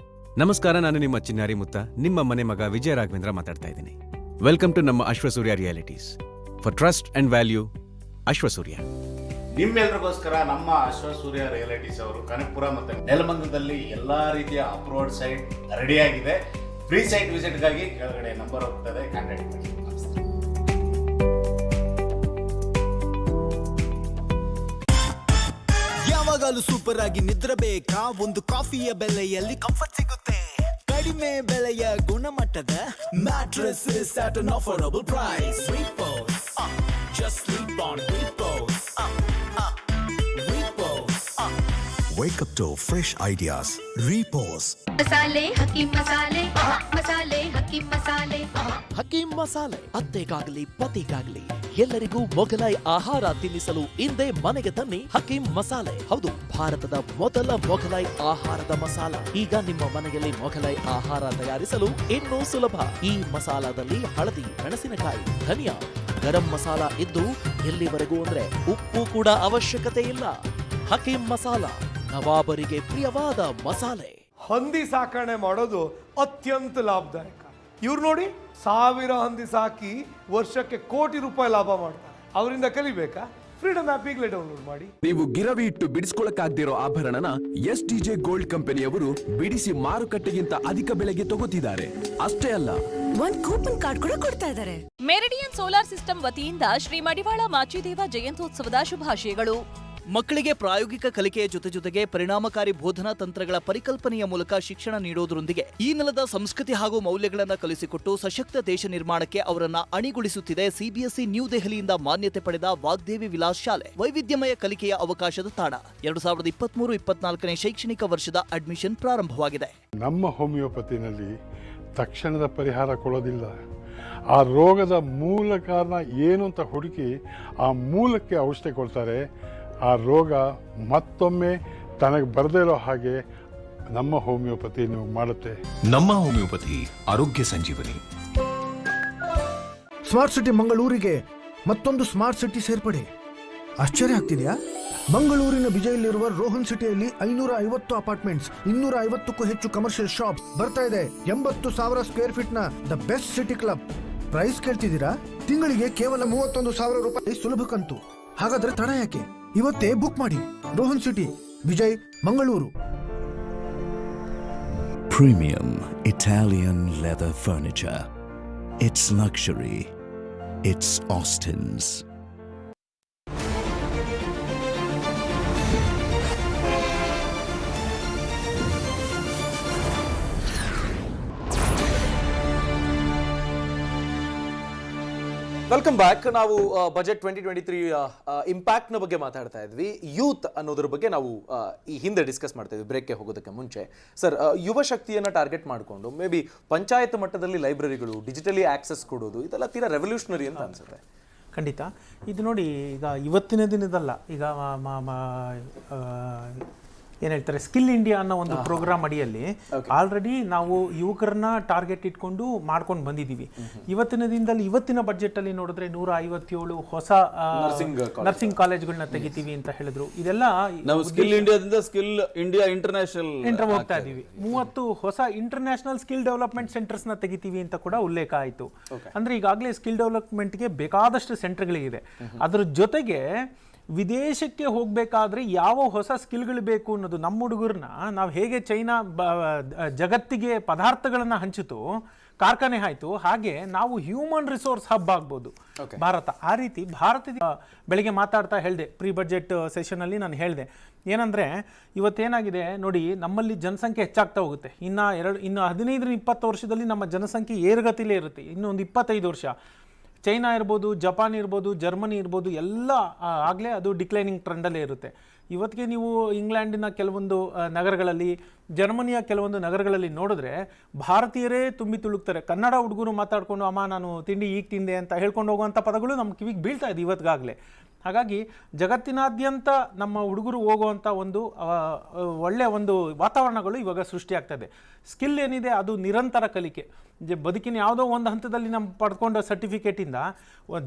ನಮಸ್ಕಾರ, ನಾನು ನಿಮ್ಮ ಚಿನ್ನಾರಿ ಮುತ್ತ, ನಿಮ್ಮ ಮನೆ ಮಗ ವಿಜಯ ರಾಘವೇಂದ್ರ ಮಾತಾಡ್ತಾ ಇದ್ದೀನಿ. ವೆಲ್ಕಮ್ ಟು ನಮ್ಮ Ashwasurya realities. For trust and value, Ashwasurya. ನಿಮ್ಮೆಲ್ಲರಿಗೋಸ್ಕರ ನಮ್ಮ ಅಶ್ವಸೂರ್ಯ ರಿಯಾಲಿಟೀಸ್ ಅವರು ಕನಕಪುರ ಮತ್ತು ನೆಲಮಂಗಲದಲ್ಲಿ ಎಲ್ಲಾ ರೀತಿಯ ಅಪ್ರೋಡ್ ಸೈಟ್ ರೆಡಿಯಾಗಿದೆ. ಫ್ರೀ ಸೈಟ್ ವಿಸಿಟ್ಗಾಗಿ ಕೆಳಗಡೆ ನಂಬರ್ ಹೋಗ್ತದೆ, ಕಾಂಟ್ಯಾಕ್ಟ್ ಮಾಡಿ. ಯಾವಾಗಲೂ ಸೂಪರ್ ಆಗಿ ನಿದ್ರೆ ಬೇಕಾ? ಒಂದು ಕಾಫಿಯ ಬೆಲೆಯಲ್ಲಿ ಕಂಫರ್ಟ್ ಸಿಗುತ್ತೆ. ಕಡಿಮೆ ಬೆಲೆಯ ಗುಣಮಟ್ಟದ mattress at an affordable price. Repose, just sleep on Repose. Repose. Wake up to fresh ideas. Repose. ಮಸಾಲೆ ಹಕೀಂ ಮಸಾಲೆ, ಮಸಾಲೆ ಹಕೀಂ ಮಸಾಲೆ. ಹಕೀಂ ಮಸಾಲೆ ಅತ್ತೆಗಾಗಲಿ ಪತಿಗಾಗಲಿ ಎಲ್ಲರಿಗೂ ಮೊಘಲೈ ಆಹಾರ ತಿನ್ನಿಸಲು ಇಂದೇ ಮನೆಗೆ ತನ್ನಿ ಹಕೀಂ ಮಸಾಲೆ. ಹೌದು, ಭಾರತದ ಮೊದಲ ಮೊಘಲೈ ಆಹಾರದ ಮಸಾಲ. ಈಗ ನಿಮ್ಮ ಮನೆಯಲ್ಲಿ ಮೊಘಲೈ ಆಹಾರ ತಯಾರಿಸಲು ಇನ್ನೂ ಸುಲಭ. ಈ ಮಸಾಲಾದಲ್ಲಿ ಹಳದಿ, ಮೆಣಸಿನಕಾಯಿ, ಧನಿಯಾ, ಗರಂ ಮಸಾಲ ಇದ್ದು ಎಲ್ಲಿವರೆಗೂ ಅಂದ್ರೆ ಉಪ್ಪು ಕೂಡ ಅವಶ್ಯಕತೆ ಇಲ್ಲ. ಹಕೀಂ ಮಸಾಲ ಕಬಾಬರಿಗೆ ಪ್ರಿಯವಾದ ಮಸಾಲೆ. ಹಂದಿ ಸಾಕಣೆ ಮಾಡೋದು ಅತ್ಯಂತ ಲಾಭದಾಯಕ. ಇವ್ರು ನೋಡಿ 1000 ಹಂದಿ ಸಾಕಿ ವರ್ಷಕ್ಕೆ ಕೋಟಿ ರೂಪಾಯಿ ಲಾಭ ಮಾಡ್ತಾರೆ. ಅವರಿಂದ ಕಲಿಬೇಕಾ? ಫ್ರೀಡಮ್ ಆ್ಯಪ್ ಈಗಲೇ ಡೌನ್ಲೋಡ್ ಮಾಡಿ. ನೀವು ಗಿರವಿ ಇಟ್ಟು ಬಿಡಿಸ್ಕೊಳಕ್ಕಾಗ್ದಿರೋ ಆಭರಣನ SDJ ಗೋಲ್ಡ್ ಕಂಪನಿಯವರು ಬಿಡಿಸಿ ಮಾರುಕಟ್ಟೆಗಿಂತ ಅಧಿಕ ಬೆಲೆಗೆ ತಗೋತಿದ್ದಾರೆ. ಅಷ್ಟೇ ಅಲ್ಲ, ಒಂದ್ ಕೂಪನ್ ಕಾರ್ಡ್ ಕೂಡ ಕೊಡ್ತಾ ಇದ್ದಾರೆ. ಮೆರಿಡಿಯನ್ ಸೋಲಾರ್ ಸಿಸ್ಟಮ್ ವತಿಯಿಂದ ಶ್ರೀ ಮಡಿವಾಳ ಮಾಚಿದೇವ ಜಯಂತ್ಯೋತ್ಸವದ ಶುಭಾಶಯಗಳು. ಮಕ್ಕಳಿಗೆ ಪ್ರಾಯೋಗಿಕ ಕಲಿಕೆಯ ಜೊತೆಗೆ ಪರಿಣಾಮಕಾರಿ ಬೋಧನಾ ತಂತ್ರಗಳ ಪರಿಕಲ್ಪನೆಯ ಮೂಲಕ ಶಿಕ್ಷಣ ನೀಡೋದರೊಂದಿಗೆ ಈ ನೆಲದ ಸಂಸ್ಕೃತಿ ಹಾಗೂ ಮೌಲ್ಯಗಳನ್ನು ಕಲಿಸಿಕೊಟ್ಟು ಸಶಕ್ತ ದೇಶ ನಿರ್ಮಾಣಕ್ಕೆ ಅವರನ್ನ ಅಣಿಗೊಳಿಸುತ್ತಿದೆ CBSE ನ್ಯೂ ದೆಹಲಿಯಿಂದ ಮಾನ್ಯತೆ ಪಡೆದ ವಾಗ್ದೇವಿ ವಿಲಾಸ್ ಶಾಲೆ. ವೈವಿಧ್ಯಮಯ ಕಲಿಕೆಯ ಅವಕಾಶದ ತಾಣ. 2023-24ನೇ ಶೈಕ್ಷಣಿಕ ವರ್ಷದ ಅಡ್ಮಿಷನ್ ಪ್ರಾರಂಭವಾಗಿದೆ. ನಮ್ಮ ಹೋಮಿಯೋಪತಿನಲ್ಲಿ ತಕ್ಷಣದ ಪರಿಹಾರ ಕೊಡೋದಿಲ್ಲ. ಆ ರೋಗದ ಮೂಲ ಕಾರಣ ಏನು ಅಂತ ಹುಡುಕಿ ಆ ಮೂಲಕ್ಕೆ ಔಷಧಿ ಕೊಡ್ತಾರೆ. ಆ ರೋಗ ಮತ್ತೊಮ್ಮೆ ತನಗೆ ಬರದೇ ಇರೋ ಹಾಗೆ ನಮ್ಮ ಹೋಮಿಯೋಪತಿ ನೀವು ಮಾಡುತ್ತೆ. ನಮ್ಮ ಹೋಮಿಯೋಪತಿ ಆರೋಗ್ಯ ಸಂಜೀವನಿ. ಸ್ಮಾರ್ಟ್ ಸಿಟಿ ಮಂಗಳೂರಿಗೆ ಮತ್ತೊಂದು ಸ್ಮಾರ್ಟ್ ಸಿಟಿ ಸೇರ್ಪಡೆ. ಆಶ್ಚರ್ಯ ಆಗ್ತಿದೆಯಾ? ಮಂಗಳೂರಿನ ಬಿಜೈಲಿರುವ ರೋಹನ್ ಸಿಟಿಯಲ್ಲಿ 550 ಅಪಾರ್ಟ್ಮೆಂಟ್ಸ್, 250ಕ್ಕೂ ಹೆಚ್ಚು ಕಮರ್ಷಿಯಲ್ ಶಾಪ್ಸ್ ಬರ್ತಾ ಇದೆ. 80,000 ಸ್ಕ್ವೇರ್ ಫೀಟ್ ನ the best city club. Price ಕೇಳ್ತಿದ್ದೀರಾ? ತಿಂಗಳಿಗೆ ಕೇವಲ 31,000 ರೂಪಾಯಿ ಸುಲಭ ಕಂತು. ಹಾಗಾದ್ರೆ ತಡ ಯಾಕೆ? ಇವತ್ತೇ ಬುಕ್ ಮಾಡಿ. Rohan city, Vijay, Mangaluru. Premium Italian leather furniture. It's luxury. It's Austin's. Welcome back. ನಾವು ಬಜೆಟ್ 2023 ಇಂಪ್ಯಾಕ್ಟ್ನ ಬಗ್ಗೆ ಮಾತಾಡ್ತಾ ಇದ್ವಿ. ಯೂತ್ ಅನ್ನೋದ್ರ ಬಗ್ಗೆ ನಾವು ಈ ಹಿಂದೆ ಡಿಸ್ಕಸ್ ಮಾಡ್ತಾ ಇದ್ವಿ ಬ್ರೇಕ್ಗೆ ಹೋಗೋದಕ್ಕೆ ಮುಂಚೆ. ಸರ್, ಯುವ ಶಕ್ತಿಯನ್ನು ಟಾರ್ಗೆಟ್ ಮಾಡಿಕೊಂಡು ಮೇ ಬಿ ಪಂಚಾಯತ್ ಮಟ್ಟದಲ್ಲಿ ಲೈಬ್ರರಿಗಳು, ಡಿಜಿಟಲಿ ಆಕ್ಸೆಸ್ ಕೊಡೋದು, ಇದೆಲ್ಲ ತೀರಾ ರೆವಲ್ಯೂಷನರಿ ಅಂತ ಅನ್ಸುತ್ತೆ. ಖಂಡಿತ. ಇದು ನೋಡಿ, ಈಗ ಇವತ್ತಿನ ದಿನದಲ್ಲ, ಈಗ ಏನು ಹೇಳ್ತಾರೆ, ಸ್ಕಿಲ್ ಇಂಡಿಯಾ ಅನ್ನೋ ಒಂದು ಪ್ರೋಗ್ರಾಮ್ ಅಡಿಯಲ್ಲಿ ಆಲ್ರೆಡಿ ನಾವು ಯುವಕರನ್ನ ಟಾರ್ಗೆಟ್ ಇಟ್ಕೊಂಡು ಮಾಡ್ಕೊಂಡು ಬಂದಿದ್ದೀವಿ. ಇವತ್ತಿನ ದಿನದಲ್ಲಿ, ಇವತ್ತಿನ ಬಜೆಟ್ ಅಲ್ಲಿ ನೋಡಿದ್ರೆ 157 ಹೊಸ ನರ್ಸಿಂಗ್ ಕಾಲೇಜ್ಗಳನ್ನ ತೆಗಿತೀವಿ ಅಂತ ಹೇಳಿದ್ರು. ಇದೆಲ್ಲ ನಾವು ಸ್ಕಿಲ್ ಇಂಡಿಯಾದಿಂದ ಸ್ಕಿಲ್ ಇಂಡಿಯಾ ಇಂಟರ್ನ್ಯಾಷನಲ್ ಹೋಗ್ತಾ ಇದೀವಿ. 30 ಹೊಸ ಇಂಟರ್ನ್ಯಾಷನಲ್ ಸ್ಕಿಲ್ ಡೆವಲಪ್ಮೆಂಟ್ ಸೆಂಟರ್ಸ್ ನ ತೆಗಿತೀವಿ ಅಂತ ಕೂಡ ಉಲ್ಲೇಖ ಆಯಿತು. ಅಂದ್ರೆ ಈಗಾಗಲೇ ಸ್ಕಿಲ್ ಡೆವಲಪ್ಮೆಂಟ್ಗೆ ಬೇಕಾದಷ್ಟು ಸೆಂಟರ್ಗಳಿದೆ. ಅದ್ರ ಜೊತೆಗೆ ವಿದೇಶಕ್ಕೆ ಹೋಗಬೇಕಾದ್ರೆ ಯಾವ ಹೊಸ ಸ್ಕಿಲ್ಗಳು ಬೇಕು ಅನ್ನೋದು, ನಮ್ಮ ಹುಡುಗರನ್ನ ನಾವು ಹೇಗೆ ಚೈನಾ ಜಗತ್ತಿಗೆ ಪದಾರ್ಥಗಳನ್ನು ಹಂಚಿತು, ಕಾರ್ಖಾನೆ ಆಯಿತು, ಹಾಗೆ ನಾವು ಹ್ಯೂಮನ್ ರಿಸೋರ್ಸ್ ಹಬ್ ಆಗ್ಬೋದು ಭಾರತ. ಆ ರೀತಿ ಭಾರತದ ಬೆಳಿಗ್ಗೆ ಮಾತಾಡ್ತಾ ಹೇಳಿದೆ, ಪ್ರೀ ಬಜೆಟ್ ಸೆಷನಲ್ಲಿ ನಾನು ಹೇಳಿದೆ ಏನಂದರೆ, ಇವತ್ತೇನಾಗಿದೆ ನೋಡಿ, ನಮ್ಮಲ್ಲಿ ಜನಸಂಖ್ಯೆ ಹೆಚ್ಚಾಗ್ತಾ ಹೋಗುತ್ತೆ. ಇನ್ನು 15-20 ವರ್ಷದಲ್ಲಿ ನಮ್ಮ ಜನಸಂಖ್ಯೆ ಏರುಗತಿಲೇ ಇರುತ್ತೆ. ಇನ್ನೊಂದು 25 ವರ್ಷ ಚೈನಾ ಇರ್ಬೋದು, ಜಪಾನ್ ಇರ್ಬೋದು, ಜರ್ಮನಿ ಇರ್ಬೋದು, ಎಲ್ಲ ಆಗಲೇ ಅದು ಡಿಕ್ಲೈನಿಂಗ್ ಟ್ರೆಂಡಲ್ಲೇ ಇರುತ್ತೆ. ಇವತ್ತಿಗೆ ನೀವು ಇಂಗ್ಲೆಂಡಿನ ಕೆಲವೊಂದು ನಗರಗಳಲ್ಲಿ, ಜರ್ಮನಿಯ ಕೆಲವೊಂದು ನಗರಗಳಲ್ಲಿ ನೋಡಿದ್ರೆ ಭಾರತೀಯರೇ ತುಂಬಿ ತುಳುಕ್ತಾರೆ. ಕನ್ನಡ ಹುಡುಗರು ಮಾತಾಡ್ಕೊಂಡು ಅಮ್ಮ ನಾನು ತಿಂಡಿ ಈಗ ತಿಂದೆ ಅಂತ ಹೇಳ್ಕೊಂಡು ಹೋಗುವಂಥ ಪದಗಳು ನಮ್ಮ ಕಿವಿಗೆ ಬೀಳ್ತಾ ಇದೆ ಇವತ್ತಿಗಾಗಲೇ. ಹಾಗಾಗಿ ಜಗತ್ತಿನಾದ್ಯಂತ ನಮ್ಮ ಹುಡುಗರು ಹೋಗುವಂಥ ಒಂದು ಒಳ್ಳೆಯ ಒಂದು ವಾತಾವರಣಗಳು ಇವಾಗ ಸೃಷ್ಟಿಯಾಗ್ತದೆ. ಸ್ಕಿಲ್ ಏನಿದೆ ಅದು ನಿರಂತರ ಕಲಿಕೆ. ಬದುಕಿನ ಯಾವುದೋ ಒಂದು ಹಂತದಲ್ಲಿ ನಮ್ಮ ಪಡ್ಕೊಂಡ ಸರ್ಟಿಫಿಕೇಟಿಂದ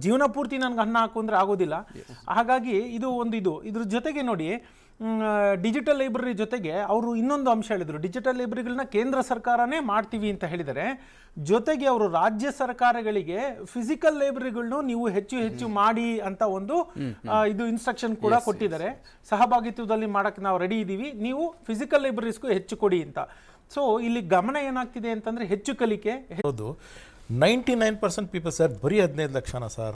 ಜೀವನ ಪೂರ್ತಿ ನನಗೆ ಅನ್ನ ಹಾಕು ಅಂದರೆ ಆಗೋದಿಲ್ಲ. ಹಾಗಾಗಿ ಇದ್ರ ಜೊತೆಗೆ ನೋಡಿ, ಡಿಜಿಟಲ್ ಲೈಬ್ರರಿ ಜೊತೆಗೆ ಅವರು ಇನ್ನೊಂದು ಅಂಶ ಹೇಳಿದರು. ಡಿಜಿಟಲ್ ಲೈಬ್ರರಿಗಳನ್ನ ಕೇಂದ್ರ ಸರ್ಕಾರನೇ ಮಾಡ್ತೀವಿ ಅಂತ ಹೇಳಿದರೆ, ಜೊತೆಗೆ ಅವರು ರಾಜ್ಯ ಸರ್ಕಾರಗಳಿಗೆ ಫಿಸಿಕಲ್ ಲೈಬ್ರರಿಗಳನ್ನು ನೀವು ಹೆಚ್ಚು ಮಾಡಿ ಅಂತ ಒಂದು ಇನ್ಸ್ಟ್ರಕ್ಷನ್ ಕೂಡ ಕೊಟ್ಟಿದ್ದಾರೆ. ಸಹಭಾಗಿತ್ವದಲ್ಲಿ ಮಾಡೋಕ್ಕೆ ನಾವು ರೆಡಿ ಇದ್ದೀವಿ, ನೀವು ಫಿಸಿಕಲ್ ಲೈಬ್ರರೀಸ್ಗೂ ಹೆಚ್ಚು ಕೊಡಿ ಅಂತ. ಸೊ ಇಲ್ಲಿ ಗಮನ ಏನಾಗ್ತಿದೆ ಅಂತಂದರೆ ಹೆಚ್ಚು ಕಲಿಕೆ. 99% ಪೀಪಲ್ ಸರ್ ಬರೀ 15 ಲಕ್ಷನ ಸರ್